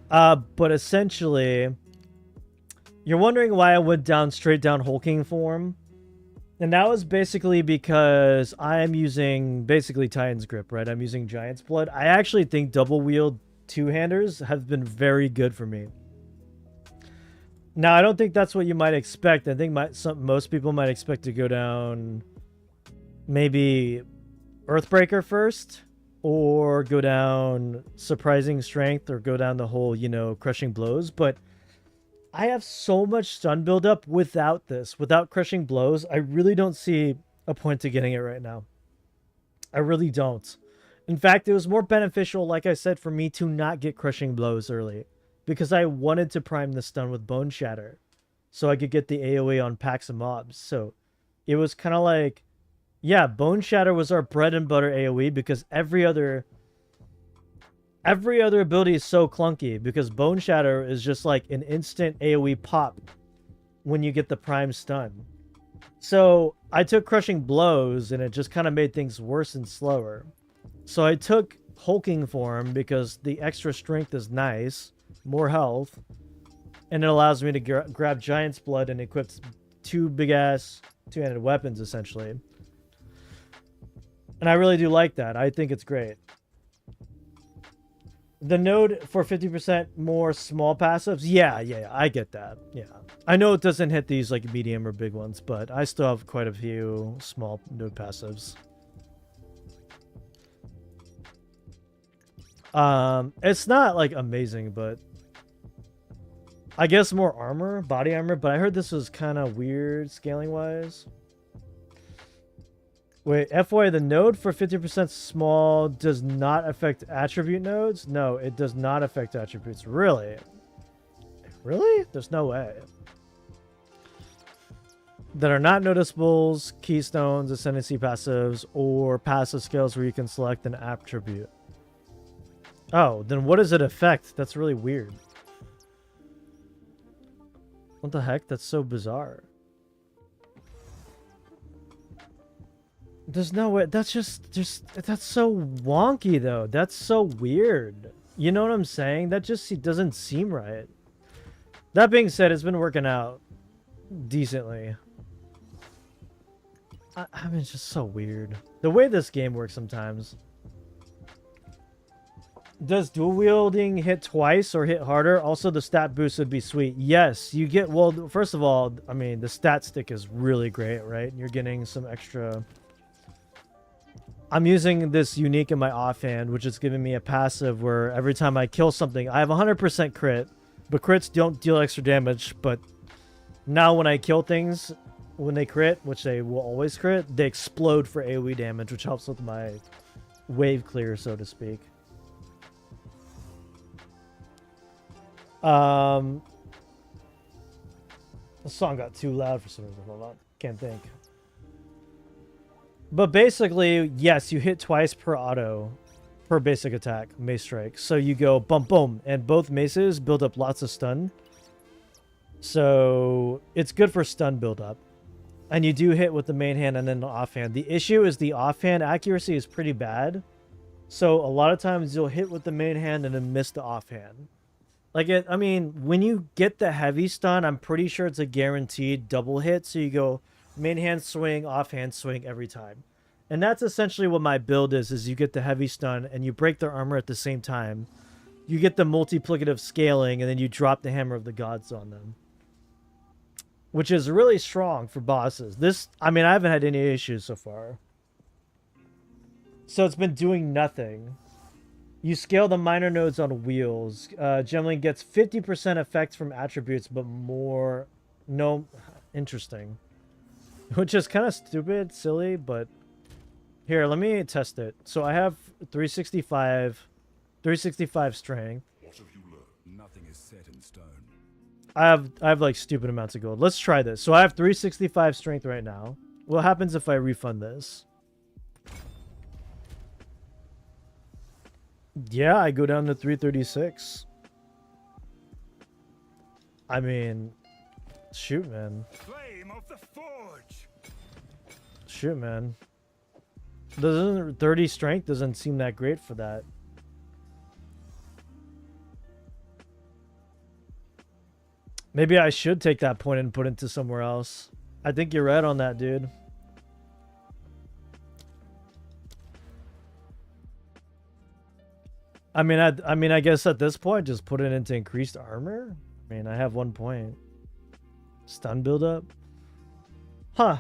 But essentially... You're wondering why I went straight down Hulking form. And that was basically because I am using basically Titan's Grip, right? I'm using Giant's Blood. I actually think double wield two-handers have been very good for me. Now, I don't think that's what you might expect. I think most people might expect to go down maybe Earthbreaker first, or go down Surprising Strength, or go down the whole, you know, Crushing Blows. But I have so much stun buildup without this, without Crushing Blows. I really don't see a point to getting it right now. I really don't. In fact, it was more beneficial, like I said, for me to not get Crushing Blows early, because I wanted to prime the stun with Bone Shatter so I could get the AoE on packs of mobs. So it was kind of like, yeah, Bone Shatter was our bread and butter AoE because every other ability is so clunky because Bone Shatter is just like an instant AoE pop when you get the prime stun. So I took crushing blows and it just kind of made things worse and slower. So I took hulking form because the extra strength is nice, more health, and it allows me to grab giant's blood and equip two big ass two-handed weapons essentially. And I really do like that. I think it's great. The node for 50% more small passives. Yeah, I get that. Yeah. I know it doesn't hit these like medium or big ones, but I still have quite a few small node passives. It's not like amazing, but I guess more armor, body armor, but I heard this was kind of weird scaling wise. Wait, FYI, the node for 50% small does not affect attribute nodes? No, it does not affect attributes. Really? Really? There's no way. That are not noticeables, keystones, ascendancy passives, or passive skills where you can select an attribute. Oh, then what does it affect? That's really weird. What the heck? That's so bizarre. There's no way. That's just that's so wonky though. That's so weird. You know what I'm saying? That just doesn't seem right. That being said, it's been working out decently. I mean, it's just so weird. The way this game works sometimes. Does dual wielding hit twice or hit harder? Also, the stat boost would be sweet. Yes, you get... Well, first of all, I mean, the stat stick is really great, right? You're getting some extra... I'm using this unique in my offhand, which is giving me a passive where every time I kill something, I have 100% crit, but crits don't deal extra damage. But now when I kill things, when they crit, which they will always crit, they explode for AoE damage, which helps with my wave clear, so to speak. The song got too loud for some reason. Hold on. Can't think. But basically, yes, you hit twice per auto, per basic attack, mace strike. So you go bump, boom, and both maces build up lots of stun. So it's good for stun build up. And you do hit with the main hand and then the offhand. The issue is the offhand accuracy is pretty bad. So a lot of times you'll hit with the main hand and then miss the offhand. Like, I mean, when you get the heavy stun, I'm pretty sure it's a guaranteed double hit. So you go main hand swing, offhand swing every time. And that's essentially what my build is you get the heavy stun and you break their armor at the same time. You get the multiplicative scaling and then you drop the hammer of the gods on them. Which is really strong for bosses. This, I mean, I haven't had any issues so far. So it's been doing nothing. You scale the minor nodes on wheels. Generally gets 50% effect from attributes, but more... No... Interesting. Which is kind of stupid, silly, but... Here, let me test it. So I have 365 strength. What have you learned? Nothing is set in stone. I have like stupid amounts of gold. Let's try this. So I have 365 strength right now. What happens if I refund this? Yeah, I go down to 336. I mean, shoot, man. Flame of the forge. Shoot, man. Doesn't 30 strength doesn't seem that great for that. Maybe I should take that point and put it into somewhere else. I think you're right on that, dude. I mean, I guess at this point, just put it into increased armor. I mean, I have 1 point. Stun buildup. Huh.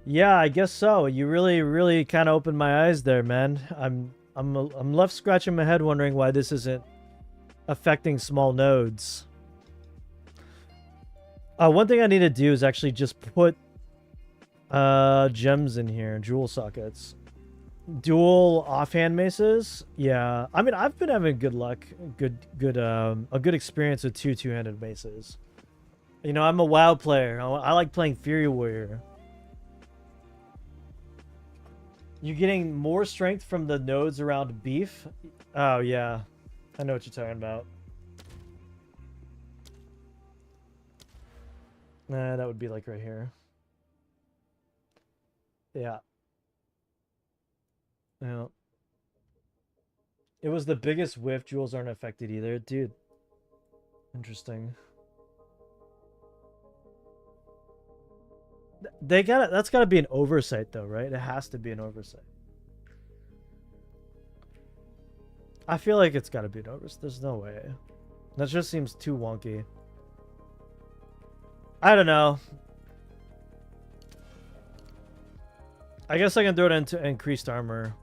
Yeah, I guess so. You really kind of opened my eyes there, man. I'm left scratching my head wondering why this isn't affecting small nodes. One thing I need to do is actually just put gems in here, jewel sockets. Dual offhand maces. Yeah, I mean, I've been having good luck, a good experience with two-handed maces. You know, I'm a WoW player. I like playing Fury Warrior. You're getting more strength from the nodes around beef. Oh yeah, I know what you're talking about. Nah, that would be like right here. Yeah. Yeah. It was the biggest whiff. Jewels aren't affected either. Dude. Interesting. They got that's got to be an oversight though, right? It has to be an oversight. I feel like it's got to be an oversight. There's no way. That just seems too wonky. I don't know. I guess I can throw it into increased armor.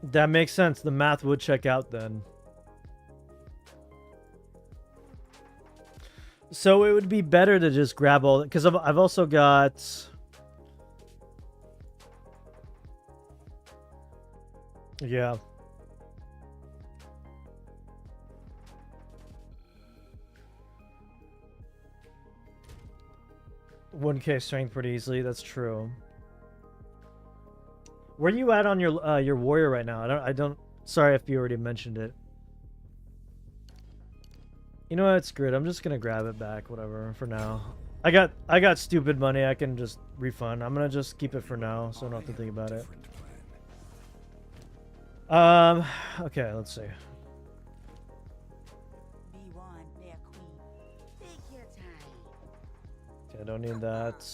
That makes sense. The math would check out then. So it would be better to just grab all... Because I've also got... Yeah. $1K strength pretty easily. That's true. Where are you at on your warrior right now? I don't. Sorry if you already mentioned it. You know what? Screw it. I'm just gonna grab it back. Whatever. For now. I got stupid money. I can just refund. I'm gonna just keep it for now, so I don't have to think about it. Okay. Let's see. Okay. I don't need that.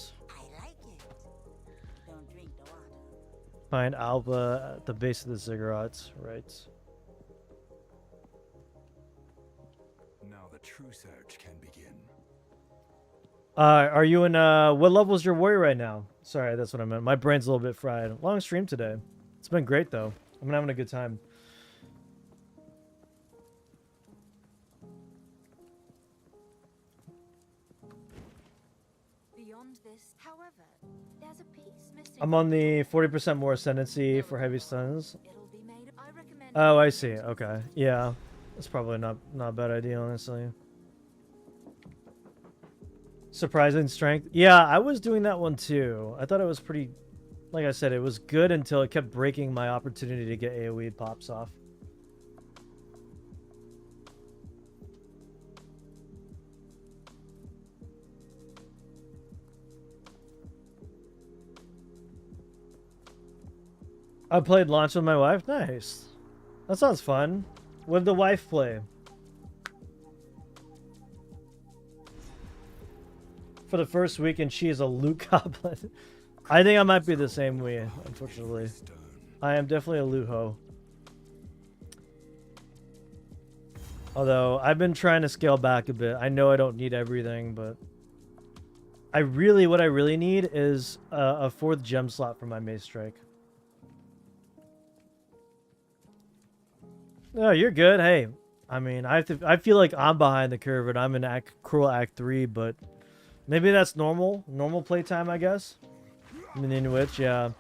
Find Alba at the base of the ziggurats, right? Now the true search can begin. Are you in what level is your warrior right now? Sorry, that's what I meant. My brain's a little bit fried. Long stream today. It's been great though. I've been having a good time. Beyond this, however, there's a piece missing. I'm on the 40% more ascendancy for heavy stuns. It'll be made. I recommend. Oh, I see. Okay. Yeah. That's probably not a bad idea, honestly. Surprising strength. Yeah, I was doing that one too. I thought it was pretty... Like I said, it was good until it kept breaking my opportunity to get AoE pops off. I played launch with my wife. Nice. That sounds fun. What did the wife play? For the first weekend, she is a loot goblin. I think I might be the same way, unfortunately. I am definitely a loot hoe. Although, I've been trying to scale back a bit. I know I don't need everything, but... what I really need is a 4th gem slot for my Mace Strike. No, you're good. Hey, I mean, I feel like I'm behind the curve and I'm in Cruel Act 3, but maybe that's normal playtime, I guess. Minion Witch, yeah.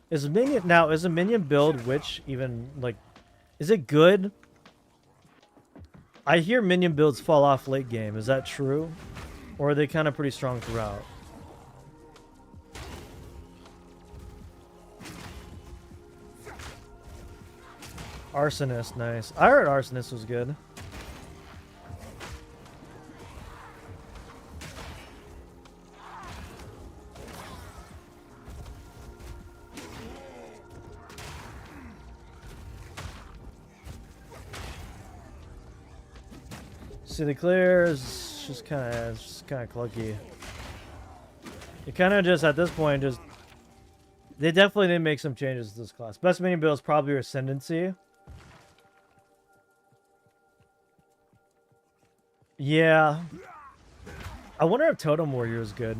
Is a minion build Witch even, like, is it good? I hear minion builds fall off late game. Is that true? Or are they kind of pretty strong throughout? Arsonist, nice. I heard Arsonist was good. See, the clear is just kind of clunky. It kind of just at this point just they definitely did make some changes to this class. Best minion build is probably your Ascendancy. Yeah. I wonder if Totem Warrior is good.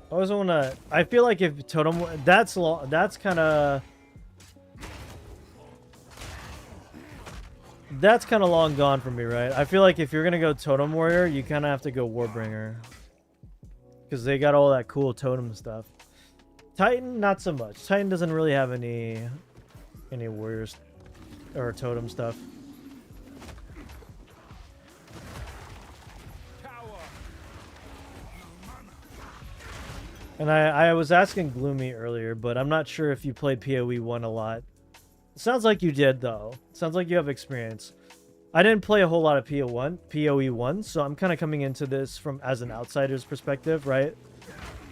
I always want to... I feel like if Totem... That's kind of... That's kind of long gone for me, right? I feel like if you're going to go Totem Warrior, you kind of have to go Warbringer. Because they got all that cool totem stuff. Titan, not so much. Titan doesn't really have any warriors or totem stuff. And I was asking Gloomy earlier, but I'm not sure if you played PoE 1 a lot. Sounds like you did, though. Sounds like you have experience. I didn't play a whole lot of PoE 1, so I'm kind of coming into this from as an outsider's perspective, right?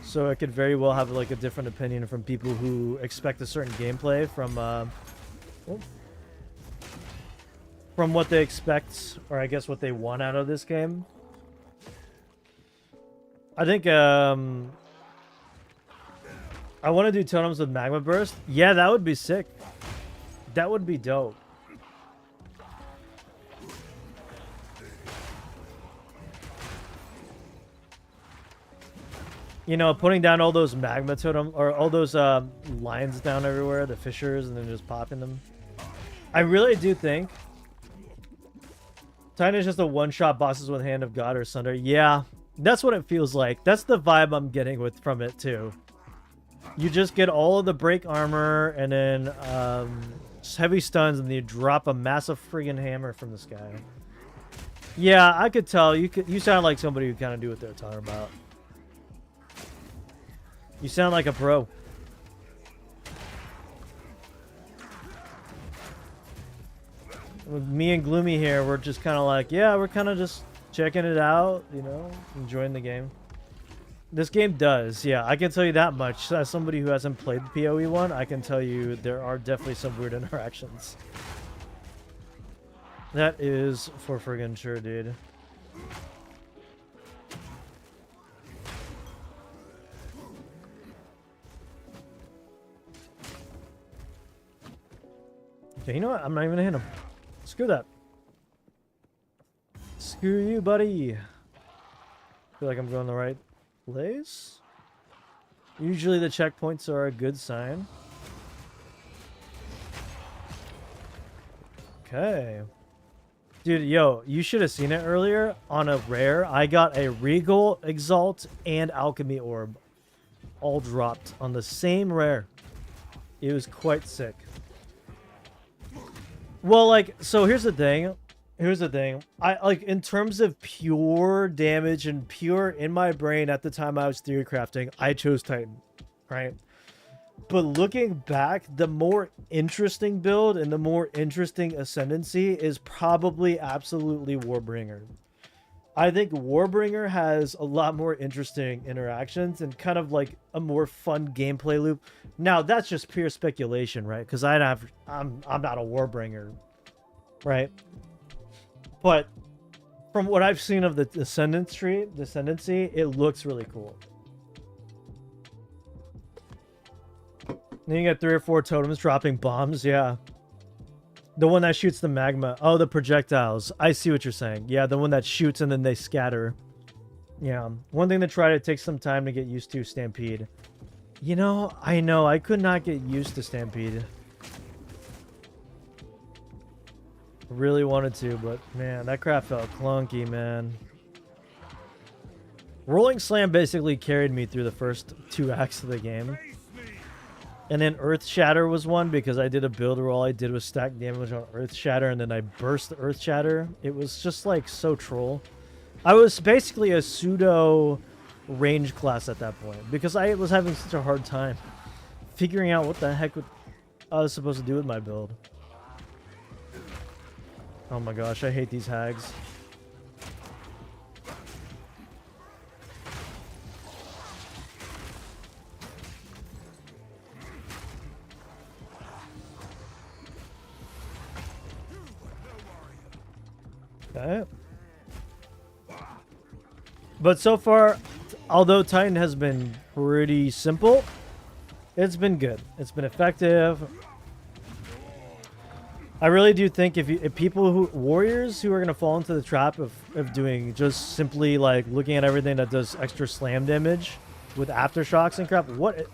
So I could very well have like a different opinion from people who expect a certain gameplay from what they expect, or I guess what they want out of this game. I think I want to do totems with magma burst. Yeah, that would be sick. That would be dope. You know, putting down all those magma totem or all those lines down everywhere, the fissures, and then just popping them. I really do think Titan is just a one-shot bosses with Hand of God or Sunder. Yeah, that's what it feels like. That's the vibe I'm getting from it too. You just get all of the break armor and then heavy stuns, and then you drop a massive friggin' hammer from the sky. Yeah, I could tell. You sound like somebody who kind of knew what they were talking about. You sound like a pro. With me and Gloomy here, we're just kind of like, yeah, we're kind of just checking it out, you know, enjoying the game. This game does, yeah, I can tell you that much. As somebody who hasn't played PoE 1, I can tell you there are definitely some weird interactions. That is for friggin' sure, dude. Okay, you know what? I'm not even gonna hit him. Screw that. Screw you, buddy. Feel like I'm going the right place. Usually the checkpoints are a good sign. Okay. Dude, yo, you should have seen it earlier. On a rare, I got a Regal, Exalt, and Alchemy Orb. All dropped on the same rare. It was quite sick. Well, like, so here's the thing. Here's the thing. I like in terms of pure damage and pure in my brain at the time I was theory crafting, I chose Titan, right? But looking back, the more interesting build and the more interesting ascendancy is probably absolutely Warbringer. I think Warbringer has a lot more interesting interactions and kind of like a more fun gameplay loop. Now that's just pure speculation, right? Because I'm not a Warbringer, right? But from what I've seen of the Ascendancy, it looks really cool. Then you get 3 or 4 totems dropping bombs, yeah. The one that shoots the magma. Oh, the projectiles. I see what you're saying. Yeah, the one that shoots and then they scatter. Yeah. One thing to try to take some time to get used to, Stampede. You know, I could not get used to Stampede. Really wanted to, but man, that crap felt clunky, man. Rolling Slam basically carried me through the first 2 acts of the game. And then Earth Shatter was one because I did a build where all I did was stack damage on Earth Shatter and then I burst the Earth Shatter. It was just like so troll. I was basically a pseudo range class at that point because I was having such a hard time figuring out what the heck I was supposed to do with my build. Oh my gosh, I hate these hags. Okay. But so far, although Titan has been pretty simple, it's been good. It's been effective. I really do think if people warriors who are gonna fall into the trap of doing just simply like looking at everything that does extra slam damage with aftershocks and crap, what?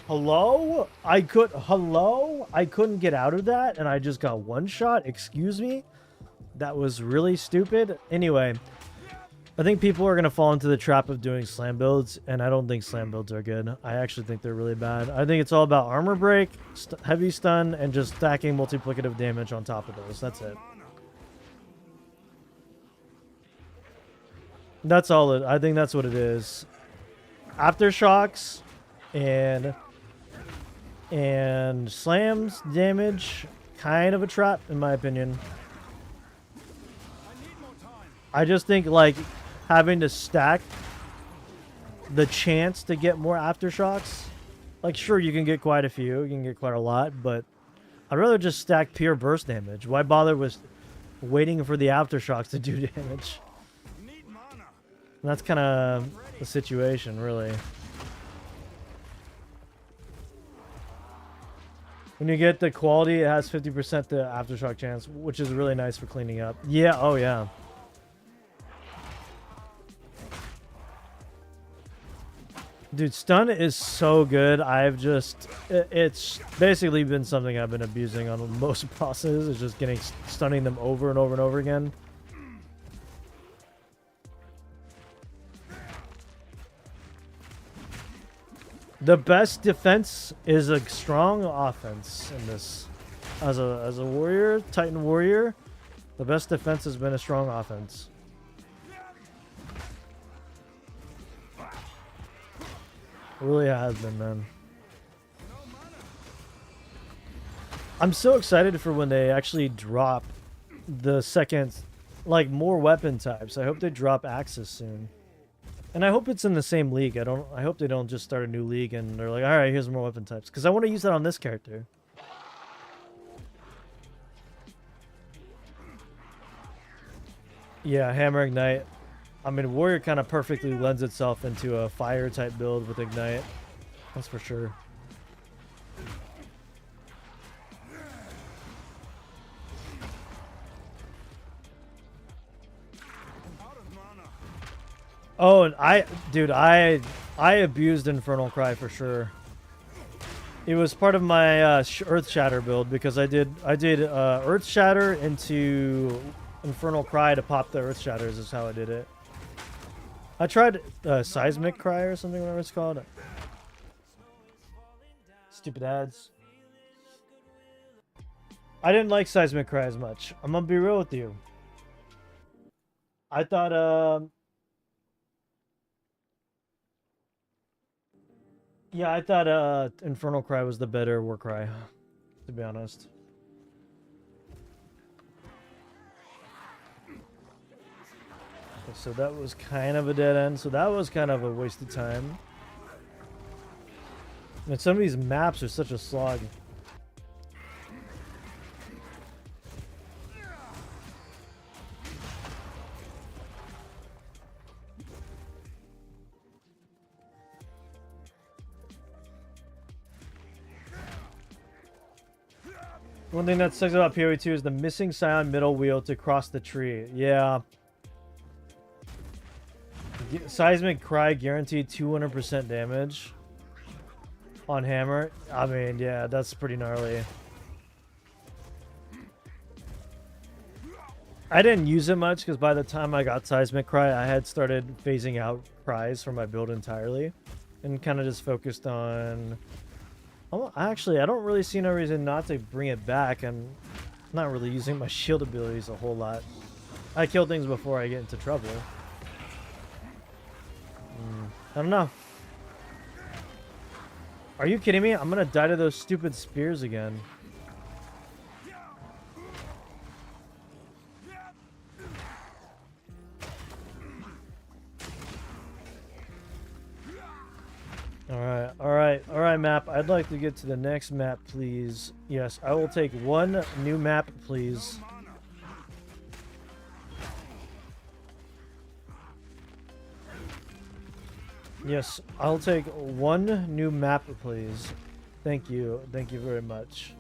Hello? I couldn't get out of that and I just got one shot. Excuse me? That was really stupid. Anyway, I think people are going to fall into the trap of doing slam builds, and I don't think slam builds are good. I actually think they're really bad. I think it's all about armor break, heavy stun, and just stacking multiplicative damage on top of those. That's it. That's all I think that's what it is. aftershocks and slams damage, kind of a trap in my opinion. I just think like having to stack the chance to get more aftershocks, like sure you can get quite a few, you can get quite a lot, but I'd rather just stack pure burst damage. Why bother with waiting for the aftershocks to do damage? And that's kind of the situation, really. When you get the quality, it has 50% the aftershock chance, which is really nice for cleaning up. Yeah, oh yeah. Dude, stun is so good. It's basically been something I've been abusing on most bosses. Is just stunning them over and over and over again. The best defense is a strong offense in this. As a warrior, Titan warrior, the best defense has been a strong offense. It really has been, man. I'm so excited for when they actually drop the second, like, more weapon types. I hope they drop Axis soon. And I hope it's in the same league. I hope they don't just start a new league and they're like, alright, here's more weapon types. Because I want to use that on this character. Yeah, Hammer Ignite. I mean, Warrior kind of perfectly lends itself into a fire type build with Ignite. That's for sure. Oh, and I abused Infernal Cry for sure. It was part of my Earth Shatter build because I did Earth Shatter into Infernal Cry to pop the Earth Shatters is how I did it. I tried Seismic Cry or something, whatever it's called. Stupid ads. I didn't like Seismic Cry as much. I'm gonna be real with you. I thought yeah, I thought Infernal Cry was the better war cry, to be honest. Okay, so that was kind of a dead end, so that was kind of a waste of time. And some of these maps are such a slog. One thing that sucks about PoE 2 is the missing Scion middle wheel to cross the tree. Yeah. Seismic Cry guaranteed 200% damage on Hammer. I mean, yeah, that's pretty gnarly. I didn't use it much because by the time I got Seismic Cry, I had started phasing out cries from my build entirely and kind of just focused on... Oh, actually, I don't really see no reason not to bring it back. I'm not really using my shield abilities a whole lot. I kill things before I get into trouble. I don't know. Are you kidding me? I'm gonna die to those stupid spears again. Alright, map. I'd like to get to the next map, please. Yes, I will take one new map, please. Yes, I'll take one new map, please. Thank you. Thank you very much.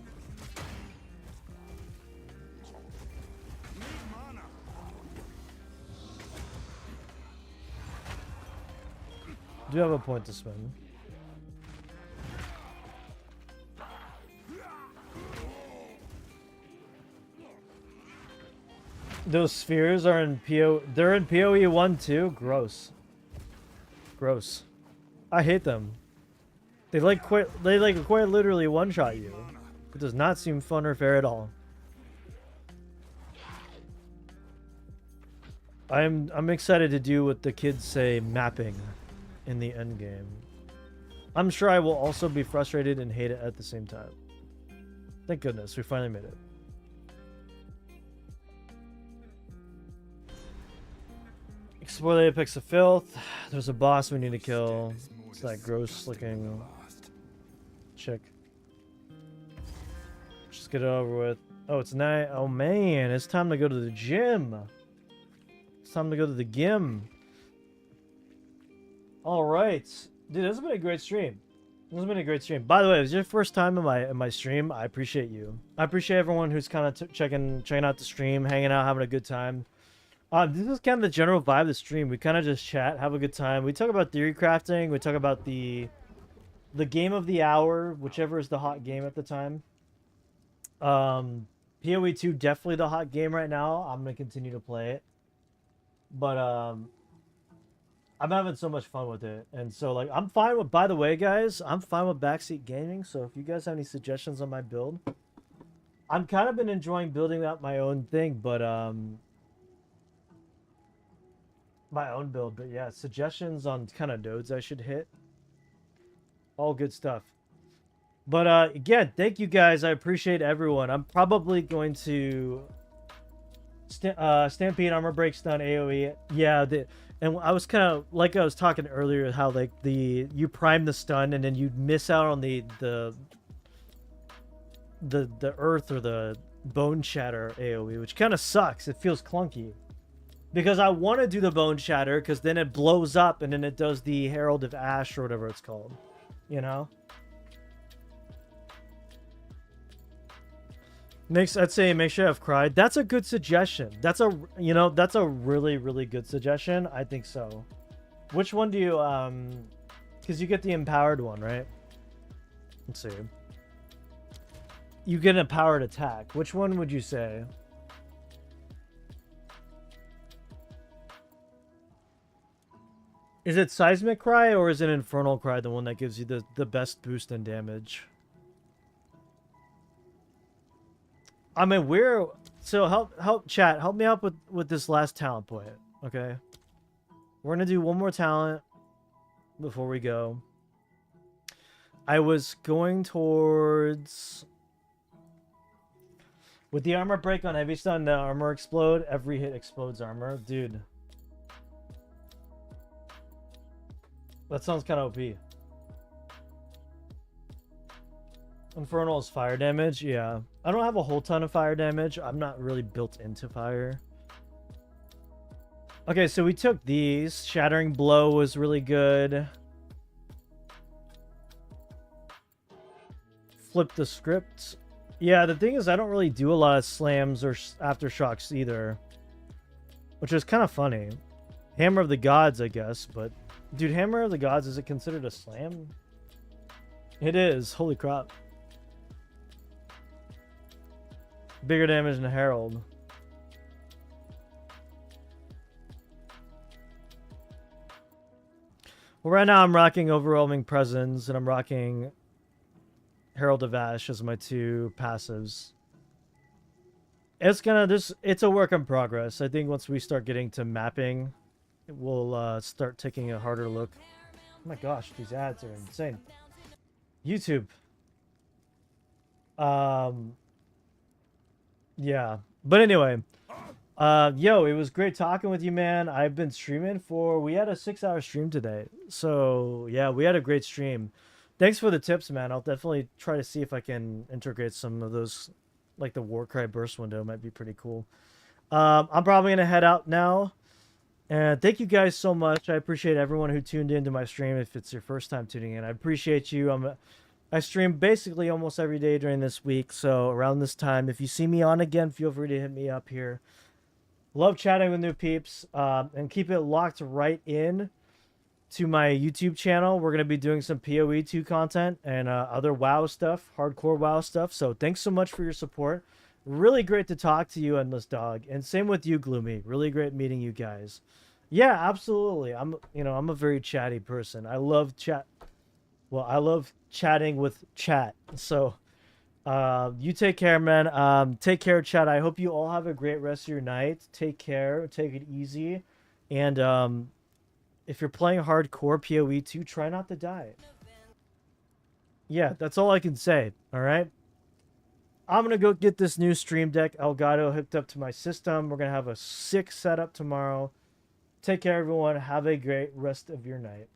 Do have a point to spend. Those spheres are in they're in PoE 1 too? Gross. Gross. I hate them. They quite literally one-shot you. It does not seem fun or fair at all. I'm excited to do what the kids say mapping. in the end game. I'm sure I will also be frustrated and hate it at the same time. Thank goodness, we finally made it. Explore the apex of filth. There's a boss we need to kill. It's that gross looking chick. Just get it over with. Oh, it's night. Oh man, it's time to go to the gym. It's time to go to the gym. All right, dude, this has been a great stream. This has been a great stream. By the way, if it's your first time in my stream, I appreciate you. I appreciate everyone who's kind of checking out the stream, hanging out, having a good time. This is kind of the general vibe of the stream. We kind of just chat, have a good time. We talk about theory crafting. We talk about the game of the hour, whichever is the hot game at the time. PoE 2 definitely the hot game right now. I'm gonna continue to play it, but I'm having so much fun with it, and so like I'm fine with. By the way, guys, I'm fine with backseat gaming. So if you guys have any suggestions on my build, I'm kind of been enjoying building out my own thing, but my own build. But yeah, suggestions on kind of nodes I should hit. All good stuff. But again, thank you guys. I appreciate everyone. I'm probably going to Stampede, Armor Break, Stun, AoE. Yeah, and I was kind of like I was talking earlier how like you prime the stun and then you miss out on the earth or the bone shatter AoE, which kind of sucks. It feels clunky because I want to do the bone shatter because then it blows up and then it does the Herald of Ash or whatever it's called, you know. I'd say make sure I've cried. That's a good suggestion. That's a really, really good suggestion. I think so. Which one do you because you get the empowered one, right? Let's see. You get an empowered attack. Which one would you say? Is it Seismic Cry or is it Infernal Cry, the one that gives you the best boost in damage? I mean, so help chat, help me out with this last talent point, okay? We're gonna do one more talent before we go. I was going towards with the armor break on heavy stun, the armor explode. Every hit explodes armor, dude. That sounds kind of OP. Infernal is fire damage, yeah. I don't have a whole ton of fire damage. I'm not really built into fire. Okay, so we took these. Shattering Blow was really good. Flip the script. Yeah, the thing is I don't really do a lot of slams or aftershocks either. Which is kind of funny. Hammer of the Gods, I guess, but... Dude, Hammer of the Gods, is it considered a slam? It is. Holy crap. Bigger damage than Herald. Well, right now I'm rocking Overwhelming Presence, and I'm rocking Herald of Ash as my two passives. It's a work in progress. I think once we start getting to mapping, we'll start taking a harder look. Oh my gosh, these ads are insane. YouTube. Yeah, but anyway, yo, it was great talking with you, man. I've been streaming we had a 6-hour stream today, so yeah, we had a great stream. Thanks for the tips, man. I'll definitely try to see if I can integrate some of those, like the Warcry burst window might be pretty cool. I'm probably gonna head out now, and thank you guys so much. I appreciate everyone who tuned into my stream. If it's your first time tuning in, I appreciate you. I stream basically almost every day during this week, so around this time, if you see me on again, feel free to hit me up here. Love chatting with new peeps, and keep it locked right in to my YouTube channel. We're going to be doing some PoE 2 content and other WoW stuff, hardcore WoW stuff, so thanks so much for your support. Really great to talk to you, Endless Dog, and same with you, Gloomy. Really great meeting you guys. Yeah, absolutely. I'm a very chatty person. I love chat. Well, I love chatting with chat. So, you take care, man. Take care, chat. I hope you all have a great rest of your night. Take care. Take it easy. And, if you're playing hardcore PoE 2, try not to die. Yeah, that's all I can say, alright? I'm gonna go get this new Stream Deck Elgato hooked up to my system. We're gonna have a sick setup tomorrow. Take care, everyone. Have a great rest of your night.